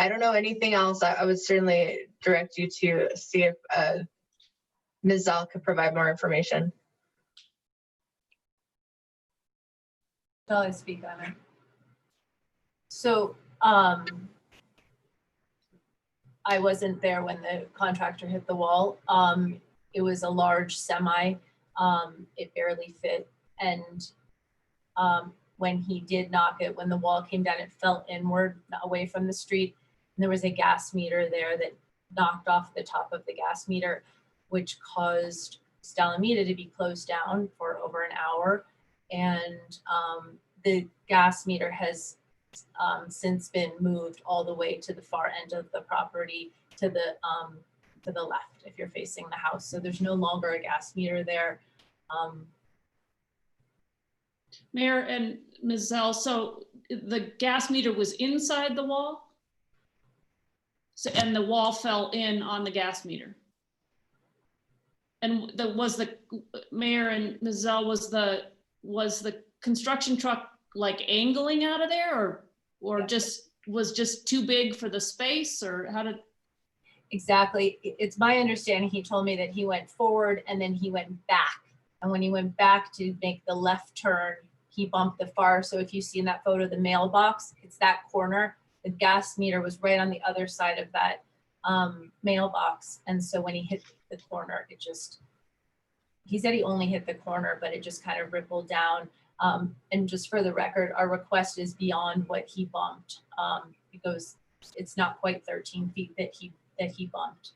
don't know anything else. I would certainly direct you to see if Ms. Zell could provide more information. Shall I speak on it? So I wasn't there when the contractor hit the wall. It was a large semi. It barely fit. And when he did knock it, when the wall came down, it fell inward away from the street. And there was a gas meter there that knocked off the top of the gas meter, which caused East Alameda to be closed down for over an hour. And the gas meter has since been moved all the way to the far end of the property to the left if you're facing the house. So there's no longer a gas meter there. Mayor and Ms. Zell, so the gas meter was inside the wall? So, and the wall fell in on the gas meter? And was the Mayor and Ms. Zell, was the construction truck like angling out of there, or just was just too big for the space, or how did? Exactly. It's my understanding, he told me that he went forward and then he went back. And when he went back to make the left turn, he bumped the far. So if you see in that photo, the mailbox, it's that corner. The gas meter was right on the other side of that mailbox. And so when he hit the corner, he said he only hit the corner, but it just kind of rippled down. And just for the record, our request is beyond what he bumped. Because it's not quite 13 feet that he bumped.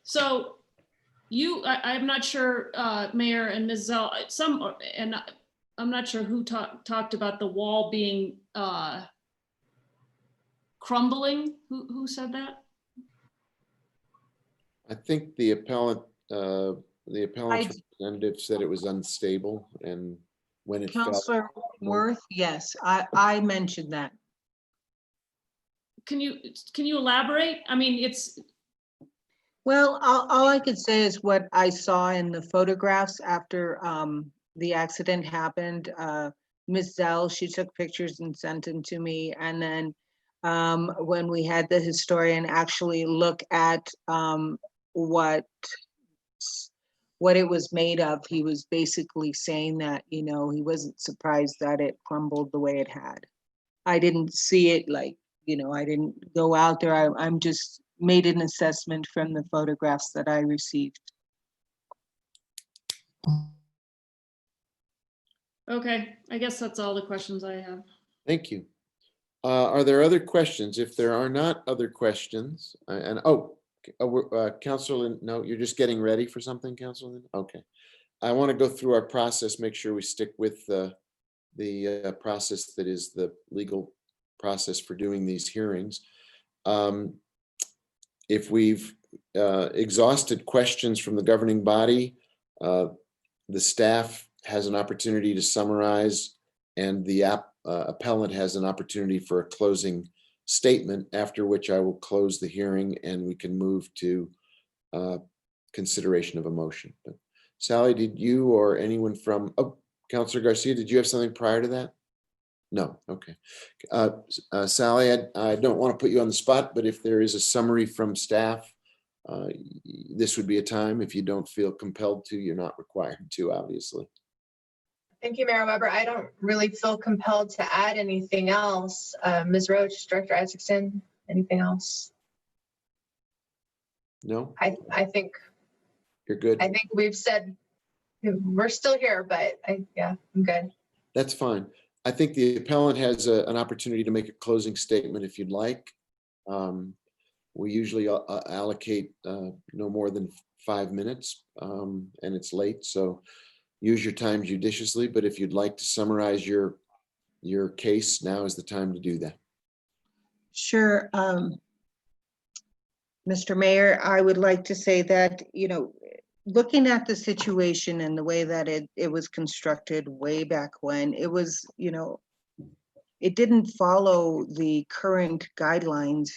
So I'm not sure, Mayor and Ms. Zell, and I'm not sure who talked about the wall being crumbling. Who said that? I think the appellant's representative said it was unstable, and when it fell. Counselor Worth, yes, I mentioned that. Can you elaborate? I mean, Well, all I could say is what I saw in the photographs after the accident happened. Ms. Zell, she took pictures and sent them to me. And then when we had the historian actually look at what it was made of, he was basically saying that, he wasn't surprised that it crumbled the way it had. I didn't see it like, I didn't go out there. I'm just made an assessment from the photographs that I received. okay. I guess that's all the questions I have. Thank you. Are there other questions? If there are not other questions, Councilor, no, you're just getting ready for something, Councilor? Okay. I want to go through our process, make sure we stick with the process that is the legal process for doing these hearings. If we've exhausted questions from the governing body, the staff has an opportunity to summarize, and the appellant has an opportunity for a closing statement, after which I will close the hearing and we can move to consideration of a motion. But Sally, did you or anyone from, Councilor Garcia, did you have something prior to that? No, okay. Sally, I don't want to put you on the spot, but if there is a summary from staff, this would be a time. If you don't feel compelled to, you're not required to, obviously. Thank you, Mayor Weber. I don't really feel compelled to add anything else. Ms. Roach, Director Isaacson, anything else? No? I think You're good? I think we've said we're still here, but yeah, I'm good. That's fine. I think the appellant has an opportunity to make a closing statement if you'd like. We usually allocate no more than 5 minutes, and it's late, so use your time judiciously. But if you'd like to summarize your case, now is the time to do that. Sure. Mr. Mayor, I would like to say that, looking at the situation and the way that it was constructed way back when, it was, it didn't follow the current guidelines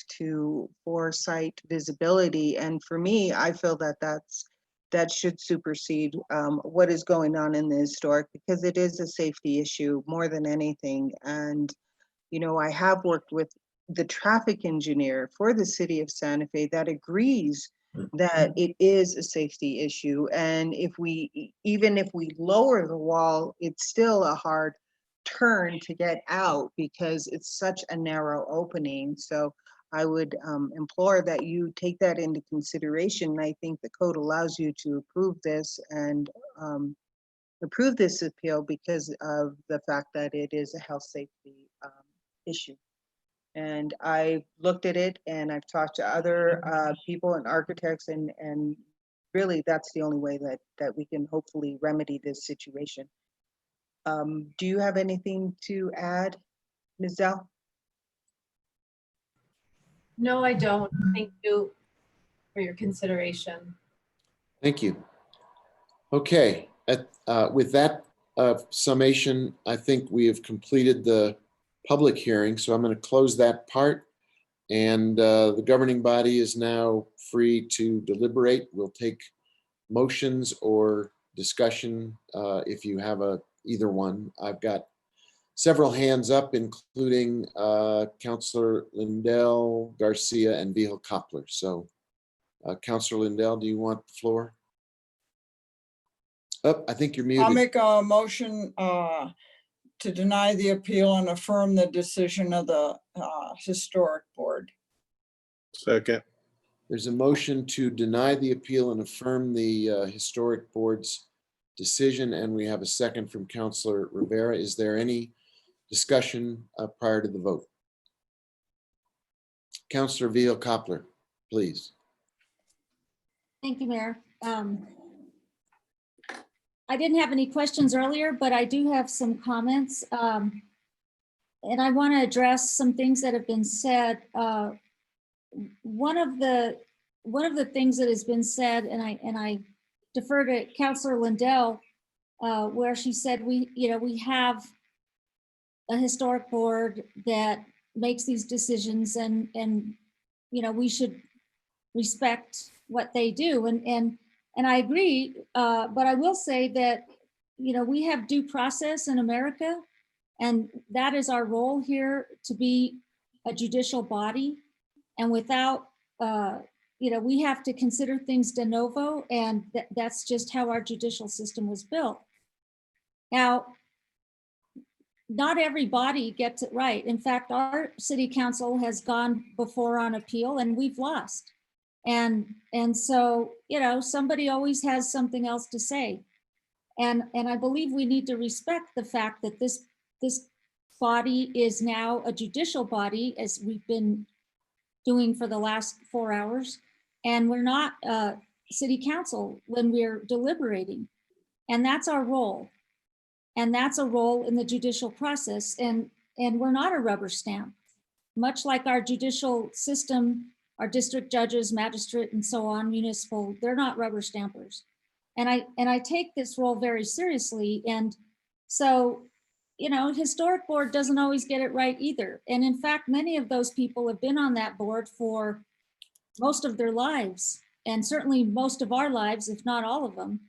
for site visibility. And for me, I feel that should supersede what is going on in the historic, because it is a safety issue more than anything. And, I have worked with the traffic engineer for the city of Santa Fe that agrees that it is a safety issue. And even if we lower the wall, it's still a hard turn to get out because it's such a narrow opening. So I would implore that you take that into consideration. I think the code allows you to approve this and approve this appeal because of the fact that it is a health safety issue. And I looked at it and I've talked to other people and architects, and really that's the only way that we can hopefully remedy this situation. Do you have anything to add, Ms. Zell? No, I don't. Thank you for your consideration. Thank you. Okay, with that summation, I think we have completed the public hearing, so I'm going to close that part, and the governing body is now free to deliberate. We'll take motions or discussion if you have either one. I've got several hands up, including Councilor Lindell, Garcia, and Vihel Coppler. So Councilor Lindell, do you want the floor? Oh, I think you're muted. I'll make a motion to deny the appeal and affirm the decision of the historic board. Second. There's a motion to deny the appeal and affirm the historic board's decision, and we have a second from Councillor Rivera. Is there any discussion prior to the vote? Councillor Vihil Coppler, please. Thank you, Mayor. I didn't have any questions earlier, but I do have some comments. And I want to address some things that have been said. One of the things that has been said, and I defer to Councillor Lindell, where she said we have a historic board that makes these decisions, and we should respect what they do, and I agree. But I will say that we have due process in America, and that is our role here, to be a judicial body. And without, we have to consider things de novo, and that's just how our judicial system was built. Now, not every body gets it right. In fact, our city council has gone before on appeal and we've lost. And so, somebody always has something else to say. And I believe we need to respect the fact that this body is now a judicial body, as we've been doing for the last 4 hours. And we're not city council when we're deliberating. And that's our role. And that's a role in the judicial process. And we're not a rubber stamp. Much like our judicial system, our district judges, magistrate, and so on, municipal, they're not rubber stampers. And I take this role very seriously. And so, historic board doesn't always get it right either. And in fact, many of those people have been on that board for most of their lives, and certainly most of our lives, if not all of them.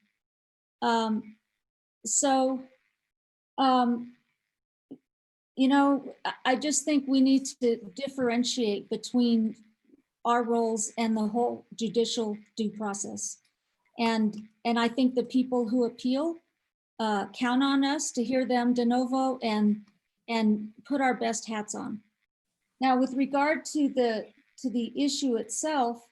I just think we need to differentiate between our roles and the whole judicial due process. And I think the people who appeal count on us to hear them de novo and put our best hats on. Now, with regard to the issue itself,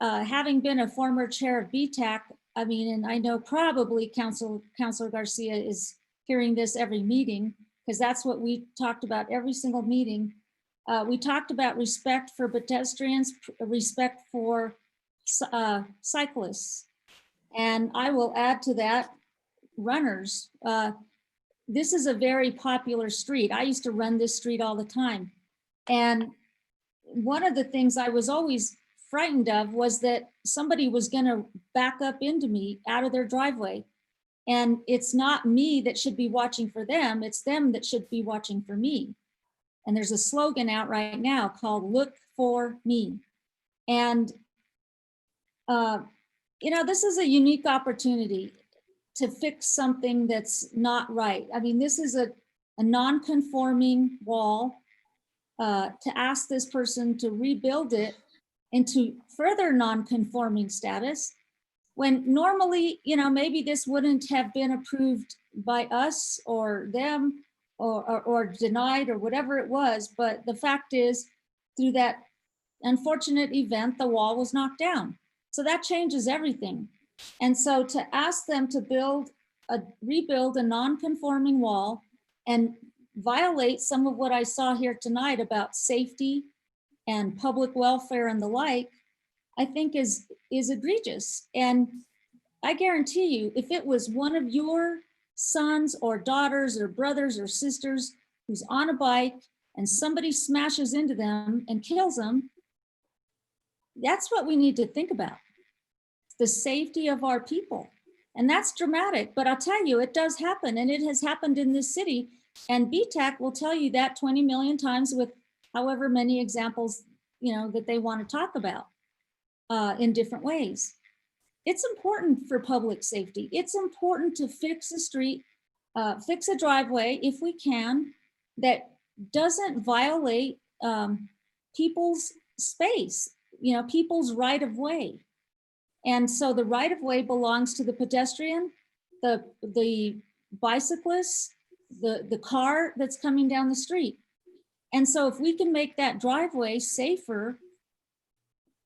having been a former chair of BTAC, and I know probably Councilor Garcia is hearing this every meeting, because that's what we talked about every single meeting. We talked about respect for pedestrians, respect for cyclists. And I will add to that, runners. This is a very popular street. I used to run this street all the time. And one of the things I was always frightened of was that somebody was going to back up into me out of their driveway. And it's not me that should be watching for them, it's them that should be watching for me. And there's a slogan out right now called "Look for Me." And, this is a unique opportunity to fix something that's not right. This is a non-conforming wall. To ask this person to rebuild it into further non-conforming status, when normally, maybe this wouldn't have been approved by us or them or denied or whatever it was. But the fact is, through that unfortunate event, the wall was knocked down. So that changes everything. And so to ask them to rebuild a non-conforming wall and violate some of what I saw here tonight about safety and public welfare and the like, I think is egregious. And I guarantee you, if it was one of your sons or daughters or brothers or sisters who's on a bike and somebody smashes into them and kills them, that's what we need to think about. The safety of our people. And that's dramatic, but I'll tell you, it does happen, and it has happened in this city. And BTAC will tell you that 20 million times with however many examples, that they want to talk about in different ways. It's important for public safety. It's important to fix a street, fix a driveway if we can, that doesn't violate people's space, people's right of way. And so the right of way belongs to the pedestrian, the bicyclist, the car that's coming down the street. And so if we can make that driveway safer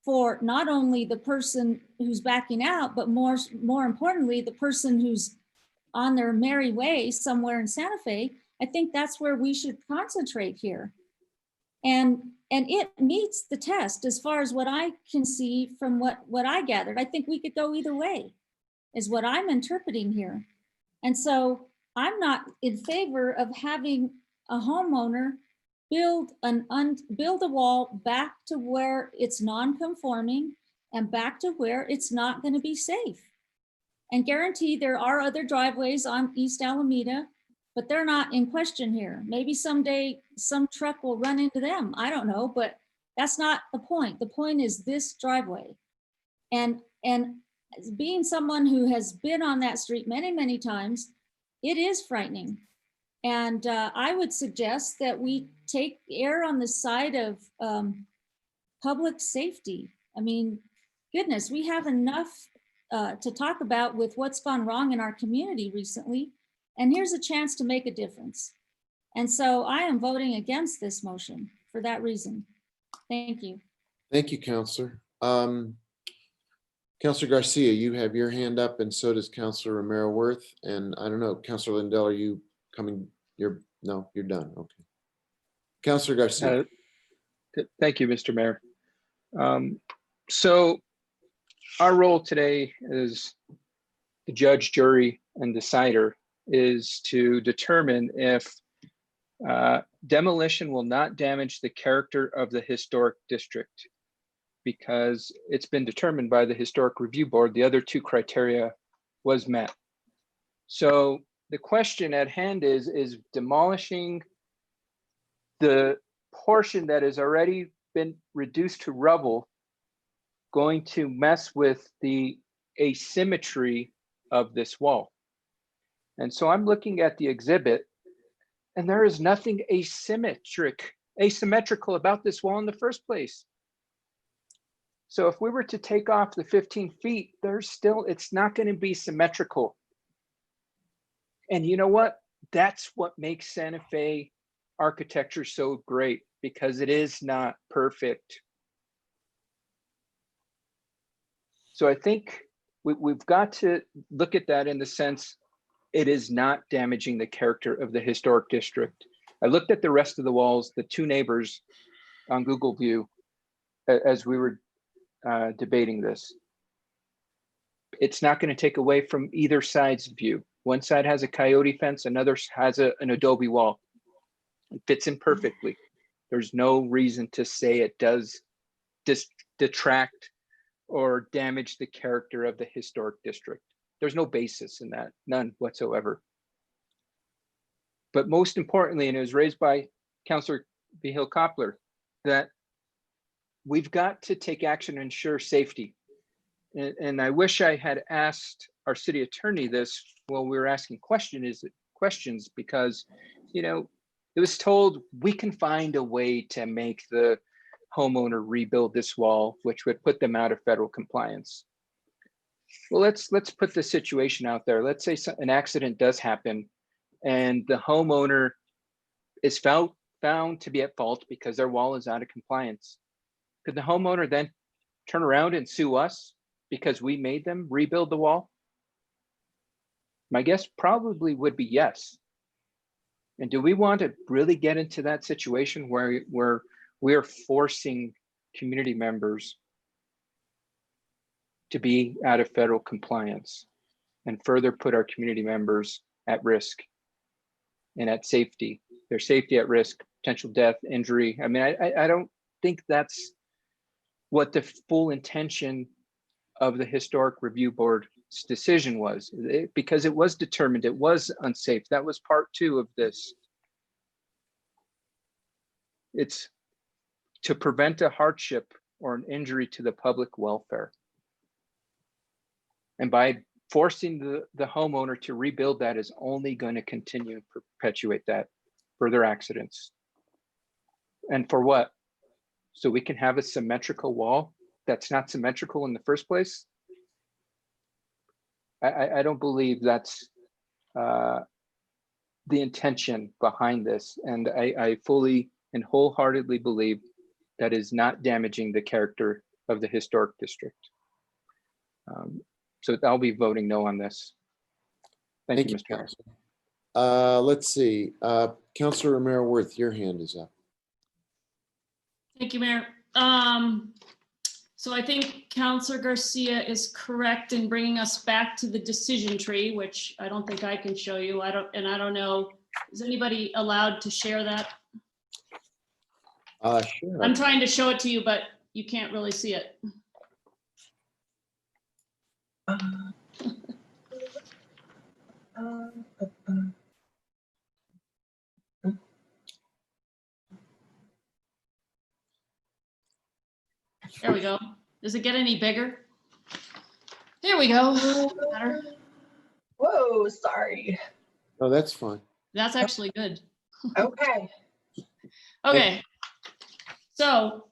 for not only the person who's backing out, but more importantly, the person who's on their merry way somewhere in Santa Fe, I think that's where we should concentrate here. And it meets the test as far as what I can see from what I gathered. I think we could go either way, is what I'm interpreting here. And so I'm not in favor of having a homeowner build a wall back to where it's non-conforming and back to where it's not going to be safe. And guarantee there are other driveways on East Alameda, but they're not in question here. Maybe someday some truck will run into them. I don't know, but that's not the point. The point is this driveway. And being someone who has been on that street many, many times, it is frightening. And I would suggest that we err on the side of public safety. I mean, goodness, we have enough to talk about with what's gone wrong in our community recently. And here's a chance to make a difference. And so I am voting against this motion for that reason. Thank you. Thank you, Counselor. Counselor Garcia, you have your hand up, and so does Counselor Romero Worth. And I don't know, Counselor Lindell, are you coming? No, you're done. Okay. Counselor Garcia. Thank you, Mr. Mayor. So our role today as the judge, jury, and decider is to determine if demolition will not damage the character of the historic district, because it's been determined by the Historic Review Board the other two criteria was met. So the question at hand is demolishing the portion that has already been reduced to rubble going to mess with the asymmetry of this wall? And so I'm looking at the exhibit, and there is nothing asymmetrical about this wall in the first place. So if we were to take off the 15 feet, it's not going to be symmetrical. And you know what? That's what makes Santa Fe architecture so great, because it is not perfect. So I think we've got to look at that in the sense it is not damaging the character of the historic district. I looked at the rest of the walls, the two neighbors on Google View, as we were debating this. It's not going to take away from either side's view. One side has a coyote fence, another has an adobe wall. It fits in perfectly. There's no reason to say it does detract or damage the character of the historic district. There's no basis in that, none whatsoever. But most importantly, and it was raised by Councilor Vigil Koppler, that we've got to take action to ensure safety. And I wish I had asked our city attorney this while we were asking questions, because, you know, it was told we can find a way to make the homeowner rebuild this wall, which would put them out of federal compliance. Well, let's put the situation out there. Let's say an accident does happen and the homeowner is found to be at fault because their wall is out of compliance. Could the homeowner then turn around and sue us because we made them rebuild the wall? My guess probably would be yes. And do we want to really get into that situation where we're forcing community members to be out of federal compliance and further put our community members at risk and at safety, their safety at risk, potential death, injury? I mean, I don't think that's what the full intention of the Historic Review Board's decision was, because it was determined it was unsafe. That was part 2 of this. It's to prevent a hardship or an injury to the public welfare. And by forcing the homeowner to rebuild that is only going to continue to perpetuate that, further accidents. And for what? So we can have a symmetrical wall that's not symmetrical in the first place? I don't believe that's the intention behind this. And I fully and wholeheartedly believe that is not damaging the character of the historic district. So I'll be voting no on this. Thank you, Thank Mr. you, Mayor. Counselor. Let's see, Counselor Romero Worth, your hand is up. Thank you, Mayor. So I think Counselor Garcia is correct in bringing us back to the decision tree, which I don't think I can show you. I don't know, is anybody allowed to share that? Sure. I'm trying to show it to you, but you can't really see it. There we go. Does it get any bigger? There we go. Better. Whoa, sorry. Oh, that's fine. That's actually good. Okay. Okay. So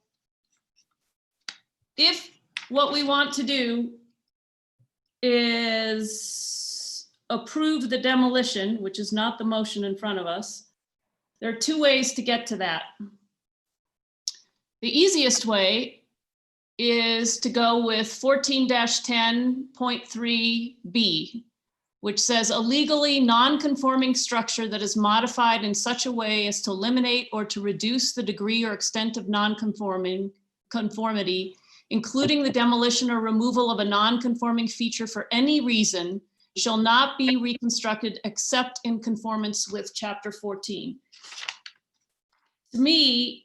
if what we want to do is approve the demolition, which is not the motion in front of us, there are two ways to get to that. The easiest way is to go with 14-10.3B, which says a legally non-conforming structure that is modified in such a way as to eliminate or to reduce the degree or extent of conformity, including the demolition or removal of a non-conforming feature for any reason, shall not be reconstructed except in conformance with Chapter 14. To me,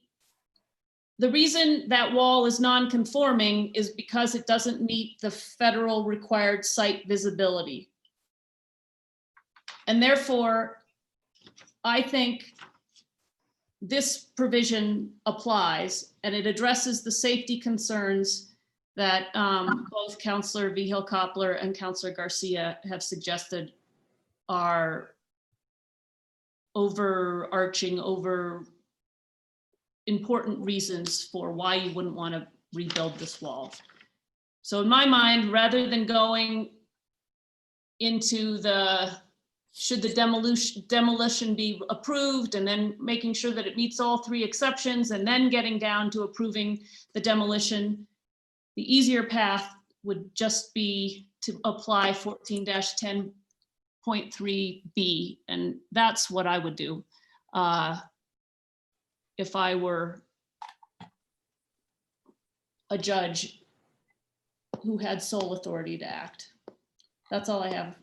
the reason that wall is non-conforming is because it doesn't meet the federal required site visibility. And therefore, I think this provision applies and it addresses the safety concerns that both Councillor Vigil-Koppler and Councillor Garcia have suggested are overarching, important reasons for why you wouldn't want to rebuild this wall. So in my mind, rather than going into should the demolition be approved and then making sure that it meets all three exceptions and then getting down to approving the demolition, the easier path would just be to apply 14-10.3B, and that's what I would do if I were a judge who had sole authority to act. That's all I have.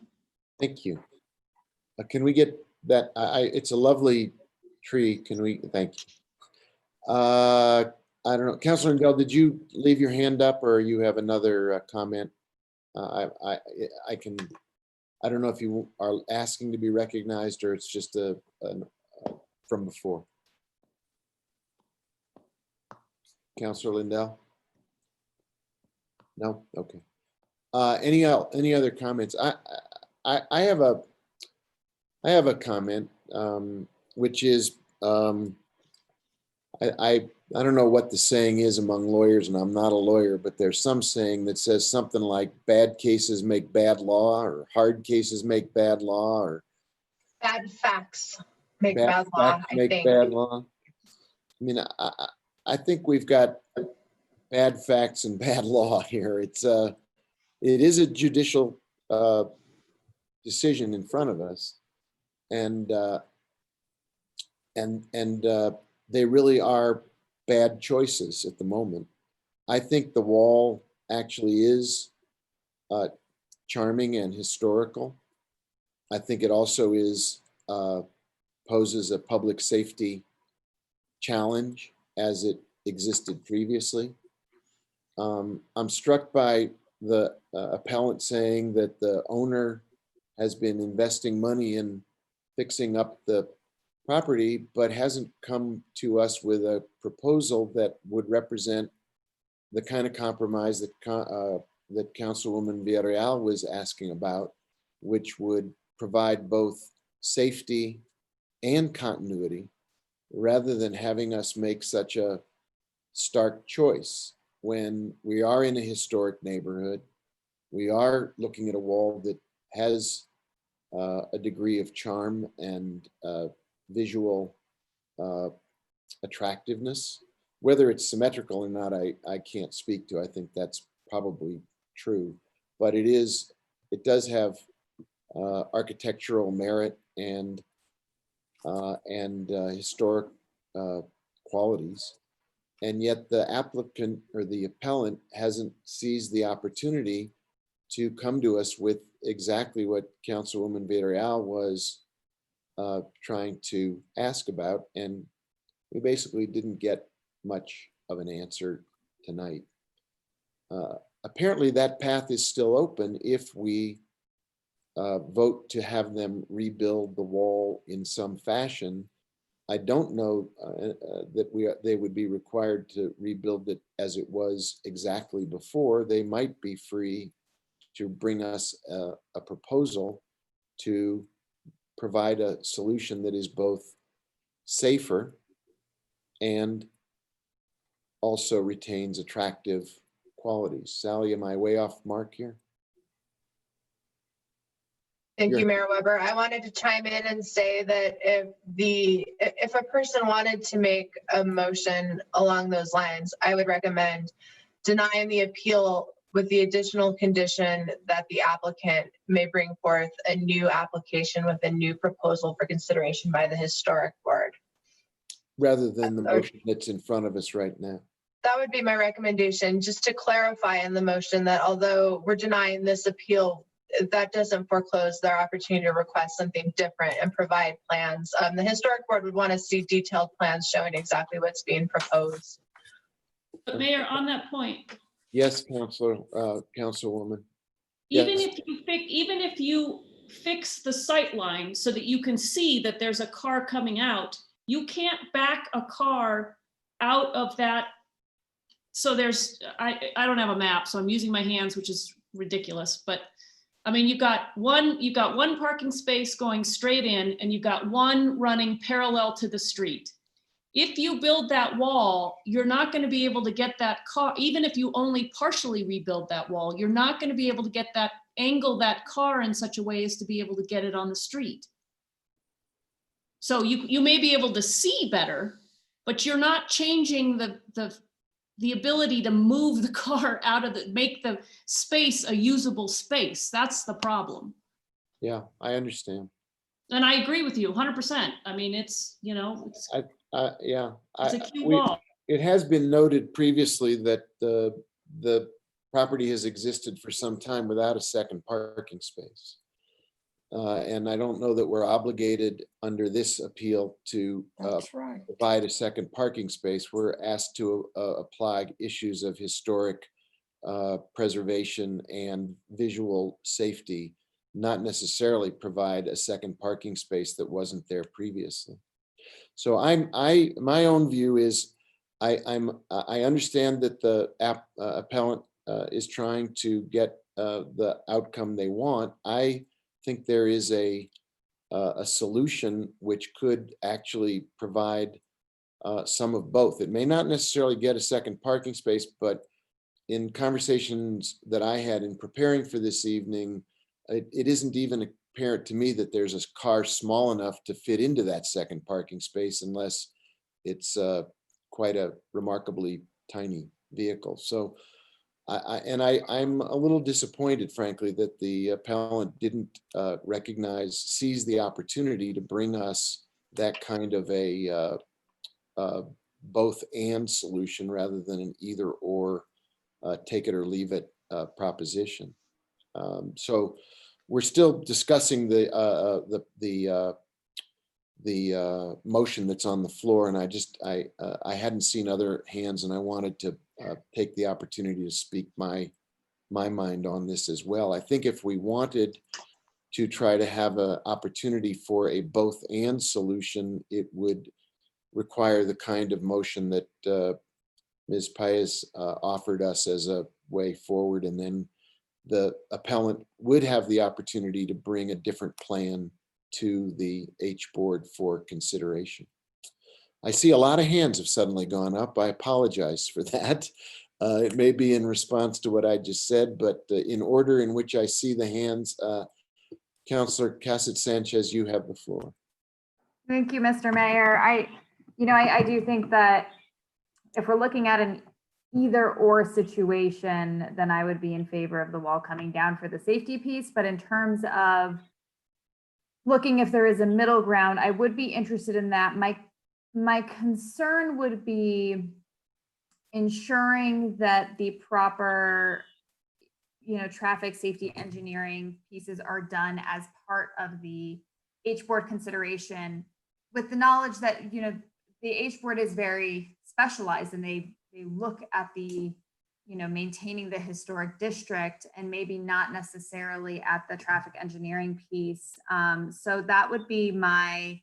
Thank you. Can we get that? It's a lovely tree. Can we? Thank you. I don't know. Councilor Rendell, did you leave your hand up or you have another comment? I don't know if you are asking to be recognized or it's just from before. Councilor Lindell? No? Okay. Any other comments? I have a comment, which is I don't know what the saying is among lawyers, and I'm not a lawyer, but there's some saying that says something like bad cases make bad law, or hard cases make bad law, or Bad facts make bad law, I think. Bad law. I mean, I think we've got bad facts and bad law here. It is a judicial decision in front of us, and they really are bad choices at the moment. I think the wall actually is charming and historical. I think it also poses a public safety challenge as it existed previously. I'm struck by the appellant saying that the owner has been investing money in fixing up the property, but hasn't come to us with a proposal that would represent the kind of compromise that Councilwoman Villarreal was asking about, which would provide both safety and continuity, rather than having us make such a stark choice when we are in a historic neighborhood. We are looking at a wall that has a degree of charm and visual attractiveness. Whether it's symmetrical or not, I can't speak to. I think that's probably true, but it does have architectural merit and historic qualities. And yet the applicant or the appellant hasn't seized the opportunity to come to us with exactly what Councilwoman Villarreal was trying to ask about. And we basically didn't get much of an answer tonight. Apparently that path is still open if we vote to have them rebuild the wall in some fashion. I don't know that they would be required to rebuild it as it was exactly before. They might be free to bring us a proposal to provide a solution that is both safer and also retains attractive qualities. Sally, am I way off mark here? Thank You're- you, Mayor Weber. I wanted to chime in and say that if a person wanted to make a motion along those lines, I would recommend denying the appeal with the additional condition that the applicant may bring forth a new application with a new proposal for consideration by the Historic Board. Rather than the motion that's in front of us right now. That would be my recommendation, just to clarify in the motion that although we're denying this appeal, that doesn't foreclose their opportunity to request something different and provide plans. The Historic Board would want to see detailed plans showing exactly what's being proposed. But Mayor, on that point, Yes, Councilwoman. even Yes. if you fix the sight line so that you can see that there's a car coming out, you can't back a car out of that. So I don't have a map, so I'm using my hands, which is ridiculous, but I mean, you've got one parking space going straight in and you've got one running parallel to the street. If you build that wall, you're not going to be able to get that car, even if you only partially rebuild that wall, you're not going to be able to get that angle that car in such a way as to be able to get it on the street. So you may be able to see better, but you're not changing the ability to move the car out of make the space a usable space. That's the problem. Yeah, I understand. And I agree with you 100%. I mean, it's, Yeah. it's a key wall. It has been noted previously that the property has existed for some time without a second parking space. And I don't know that we're obligated under this appeal to provide a second parking space. We're asked to apply issues of historic preservation and visual safety, not necessarily provide a second parking space that wasn't there previously. So my own view is I understand that the appellant is trying to get the outcome they want. I think there is a solution which could actually provide some of both. It may not necessarily get a second parking space, but in conversations that I had in preparing for this evening, it isn't even apparent to me that there's a car small enough to fit into that second parking space unless it's quite a remarkably tiny vehicle. So I'm a little disappointed, frankly, that the appellant didn't seize the opportunity to bring us that kind of a both and solution rather than an either or take it or leave it proposition. So we're still discussing the motion that's on the floor, and I hadn't seen other hands, and I wanted to take the opportunity to speak my mind on this as well. I think if we wanted to try to have an opportunity for a both and solution, it would require the kind of motion that Ms. Paez offered us as a way forward, and then the appellant would have the opportunity to bring a different plan to the H board for consideration. I see a lot of hands have suddenly gone up. I apologize for that. It may be in response to what I just said, but in order in which I see the hands, Councillor Cassett Sanchez, you have the floor. Thank you, Mr. Mayor. I do think that if we're looking at an either or situation, then I would be in favor of the wall coming down for the safety piece. But in terms of looking if there is a middle ground. I would be interested in that. My concern would be ensuring that the proper, traffic safety engineering pieces are done as part of the H board consideration, with the knowledge that, the H board is very specialized and they look at the, maintaining the historic district and maybe not necessarily at the traffic engineering piece. So that would be my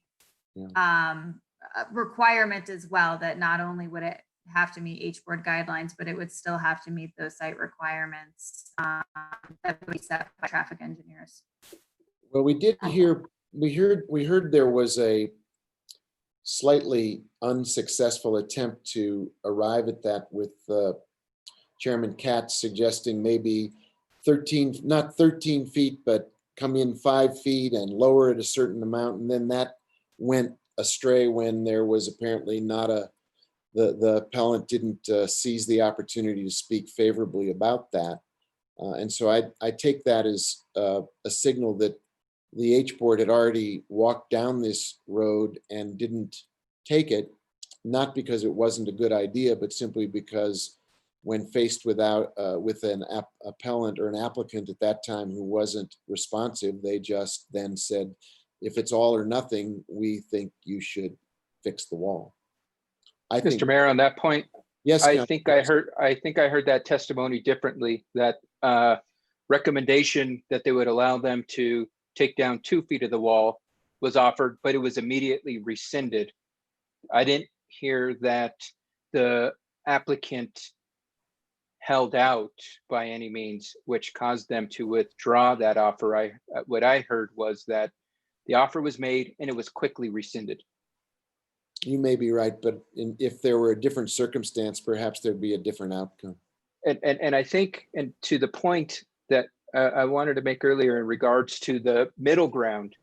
requirement as well, that not only would it have to meet H board guidelines, but it would still have to meet those site requirements that would be set by traffic engineers. Well, we heard there was a slightly unsuccessful attempt to arrive at that with Chairman Katz suggesting maybe not 13 feet, but come in 5 feet and lower it a certain amount. And then that went astray when there was apparently not the appellant didn't seize the opportunity to speak favorably about that. And so I take that as a signal that the H board had already walked down this road and didn't take it, not because it wasn't a good idea, but simply because when faced with an appellant or an applicant at that time who wasn't responsive, they just then said, if it's all or nothing, we think you should fix the wall. Mr. Mayor, on that point, yes, I think I heard that testimony differently, that recommendation that they would allow them to take down 2 feet of the wall was offered, but it was immediately rescinded. I didn't hear that the applicant held out by any means, which caused them to withdraw that offer. What I heard was that the offer was made and it was quickly rescinded. You may be right, but if there were a different circumstance, perhaps there'd be a different outcome. And I think, and to the point that I wanted to make earlier in regards to the middle ground,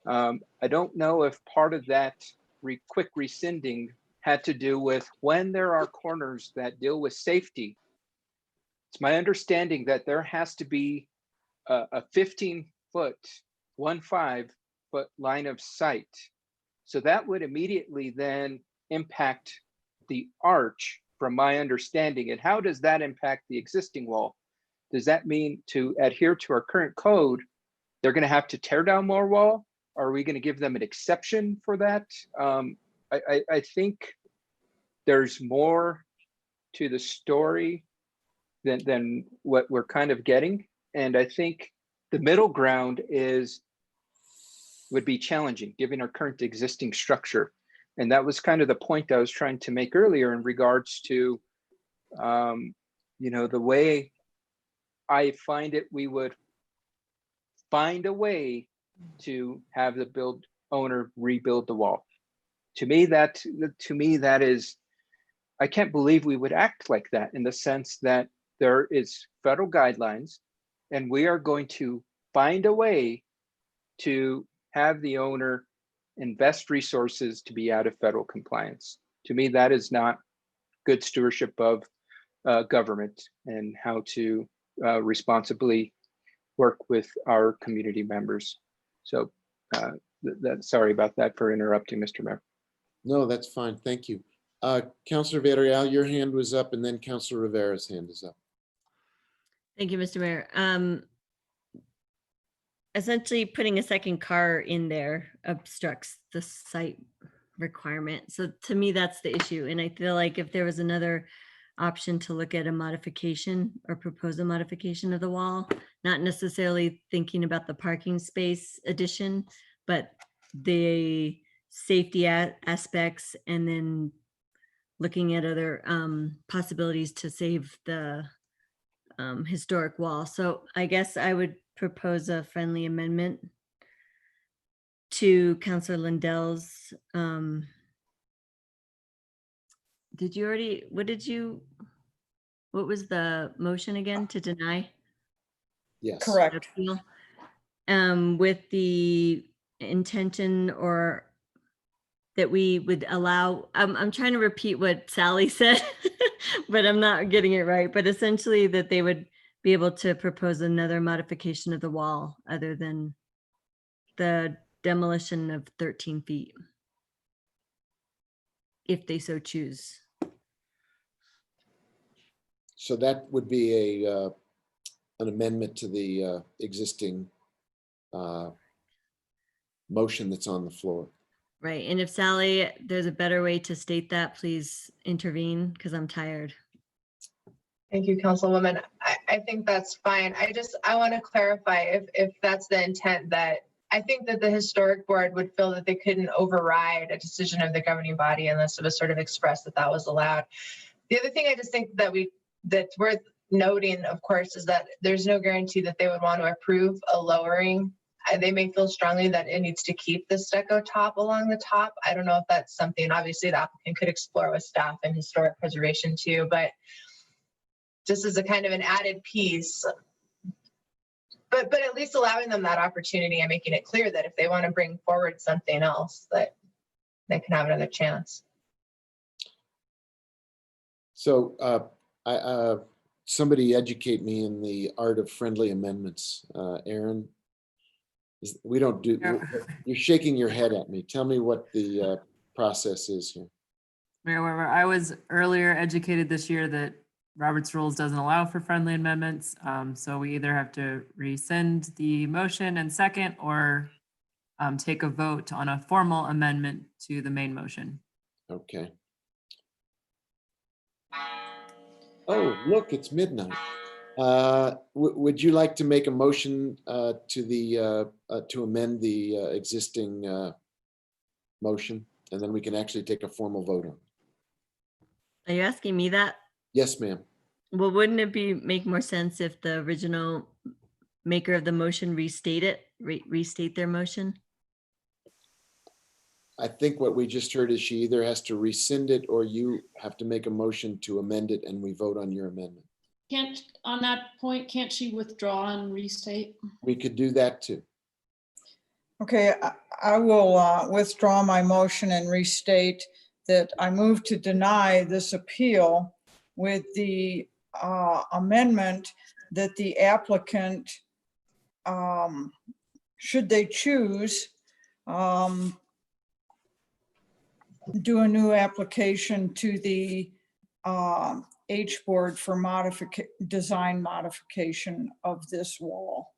I don't know if part of that quick rescinding had to do with when there are corners that deal with safety. It's my understanding that there has to be a 15-foot, 15-foot line of sight. So that would immediately then impact the arch, from my understanding. And how does that impact the existing wall? Does that mean to adhere to our current code, they're going to have to tear down more wall? Are we going to give them an exception for that? I think there's more to the story than what we're kind of getting. And I think the middle ground would be challenging given our current existing structure. And that was kind of the point I was trying to make earlier in regards to, the way I find it, we would find a way to have the owner rebuild the wall. To me, that is, I can't believe we would act like that, in the sense that there is federal guidelines and we are going to find a way to have the owner invest resources to be out of federal compliance. To me, that is not good stewardship of government and how to responsibly work with our community members. So sorry about that for interrupting, Mr. Mayor. No, that's fine. Thank you. Councilor Villarreal, your hand was up, and then Councilor Rivera's hand is up. Thank you, Mr. Mayor. Essentially, putting a second car in there obstructs the site requirement. So to me, that's the issue. And I feel like if there was another option to look at a modification or propose a modification of the wall, not necessarily thinking about the parking space addition, but the safety aspects, and then looking at other possibilities to save the historic wall. So I guess I would propose a friendly amendment to Councilor Lindell's. What was the motion again, to deny? Yes. Correct. With the intention, or that we would allow, I'm trying to repeat what Sally said, but I'm not getting it right. But essentially that they would be able to propose another modification of the wall other than the demolition of 13 feet. If they so choose. So that would be an amendment to the existing motion that's on the floor. Right, and if Sally, there's a better way to state that, please intervene, because I'm tired. Thank you, Councilwoman. I think that's fine. I want to clarify if that's the intent, that I think that the historic board would feel that they couldn't override a decision of the governing body unless it was sort of expressed that that was allowed. The other thing I just think that's worth noting, of course, is that there's no guarantee that they would want to approve a lowering. They may feel strongly that it needs to keep the stucco top along the top. I don't know if that's something, obviously, the applicant could explore with staff and historic preservation too, but just as a kind of an added piece. But at least allowing them that opportunity and making it clear that if they want to bring forward something else, that they can have another chance. So somebody educate me in the art of friendly amendments. Aaron, we don't do, you're shaking your head at me. Tell me what the process is here. Mayor Weber, I was earlier educated this year that Robert's Rules doesn't allow for friendly amendments. So we either have to rescind the motion and second, or take a vote on a formal amendment to the main motion. Okay. Oh, look, it's midnight. Would you like to make a motion to amend the existing motion? And then we can actually take a formal vote on it. Are you asking me that? Yes, ma'am. Well, wouldn't it make more sense if the original maker of the motion restate their motion? I think what we just heard is she either has to rescind it or you have to make a motion to amend it and we vote on your amendment. On that point, can't she withdraw and restate? We could do that too. Okay, I will withdraw my motion and restate that I move to deny this appeal with the amendment that the applicant, should they choose, do a new application to the H board for design modification of this wall.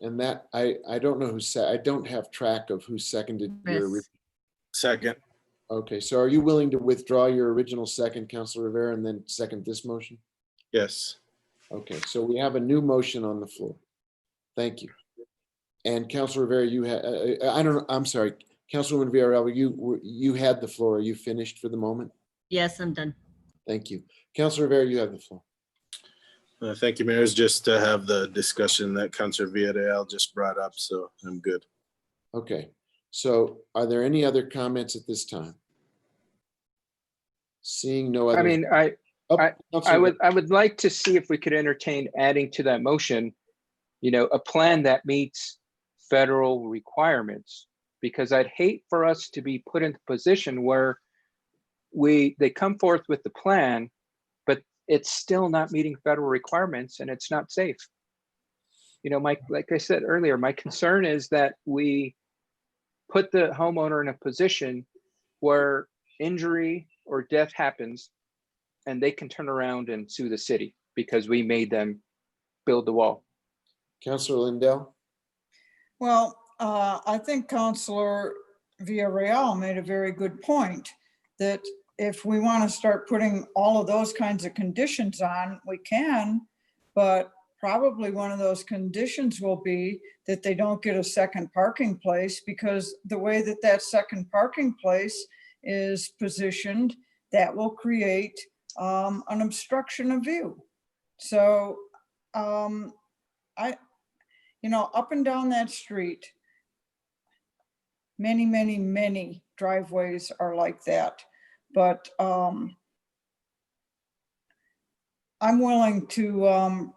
And that, I don't know who said, I don't have track of who seconded your. Second. Okay, so are you willing to withdraw your original second, Councilor Rivera, and then second this motion? Yes. Okay, so we have a new motion on the floor. Thank you. And Councilor Rivera, you had, I'm sorry, Councilwoman Villarreal, you had the floor. Are you finished for the moment? Yes, I'm done. Thank you. Councilor Rivera, you have the floor. Thank you, Mayor. It's just to have the discussion that Councilor Villarreal just brought up, so I'm good. Okay, so are there any other comments at this time? Seeing no other. I mean, I would like to see if we could entertain adding to that motion, a plan that meets federal requirements, because I'd hate for us to be put in a position where they come forth with the plan, but it's still not meeting federal requirements and it's not safe. Like I said earlier, my concern is that we put the homeowner in a position where injury or death happens and they can turn around and sue the city because we made them build the wall. Councilor Lindell? Well, I think Councilor Villarreal made a very good point that if we want to start putting all of those kinds of conditions on, we can, but probably one of those conditions will be that they don't get a second parking place, because the way that that second parking place is positioned, that will create an obstruction of view. So up and down that street, many driveways are like that. But I'm willing to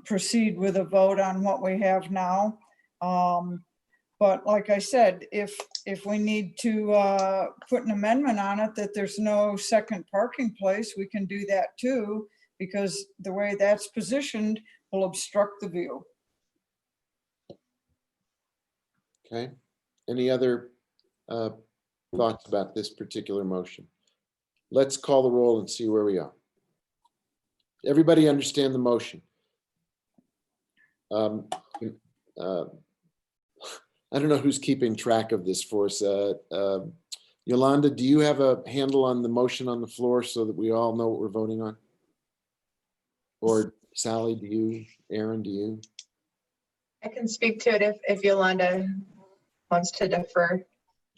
proceed with a vote on what we have now. But like I said, if we need to put an amendment on it that there's no second parking place, we can do that too, because the way that's positioned will obstruct the view. Okay. Any other thoughts about this particular motion? Let's call the roll and see where we are. Everybody understand the motion? I don't know who's keeping track of this for us. Yolanda, do you have a handle on the motion on the floor so that we all know what we're voting on? Or Sally, do you? Aaron, do you? I can speak to it if Yolanda wants to defer.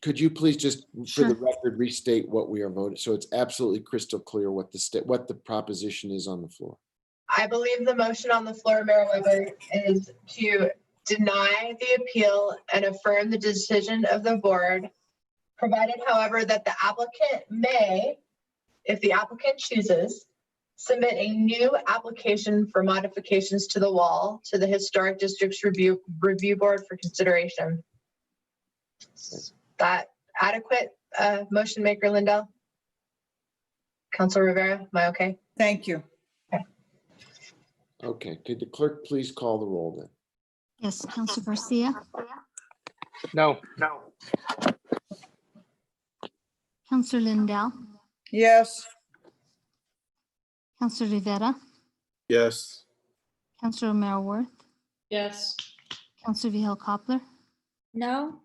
Could you please just, for the record, restate what we are voting, so it's absolutely crystal clear what the proposition is on the floor? I believe the motion on the floor, Mayor Weber, is to deny the appeal and affirm the decision of the board, provided, however, that the applicant may, if the applicant chooses, submit a new application for modifications to the wall to the Historic Districts Review Board for consideration. Is that adequate, motion maker Lindell? Councilor Rivera, am I okay? Thank you. Okay, could the clerk please call the roll then? Yes, Counselor Garcia, No. Counselor Lindell, Yes. Counselor Rivera, Yes. Counselor O'Meara Worth, Yes. Counselor Vihel Coppler, No?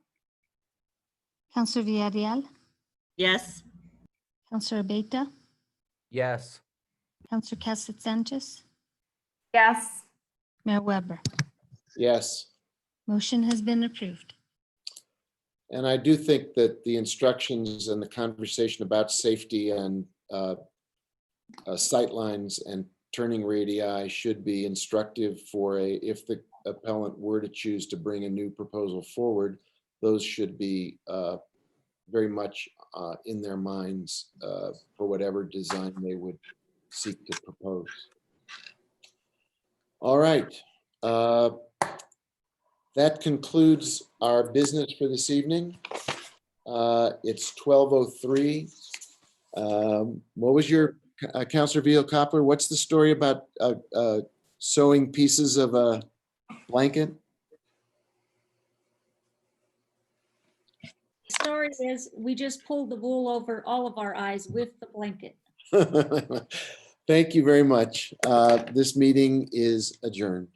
Counselor Villarreal, Yes. Counselor Abeyta, Yes. Counselor Cassett Sanchez, Yes. Mayor Weber. Yes. Motion has been approved. And I do think that the instructions and the conversation about safety and sightlines and turning radii should be instructive for if the appellant were to choose to bring a new proposal forward, those should be very much in their minds for whatever design they would seek to propose. All right. That concludes our business for this evening. It's 12:03. What was your, Councilor Vihel Coppler, what's the story about sewing pieces of a blanket? The story is we just pulled the wool over all of our eyes with the blanket. Thank you very much. This meeting is adjourned.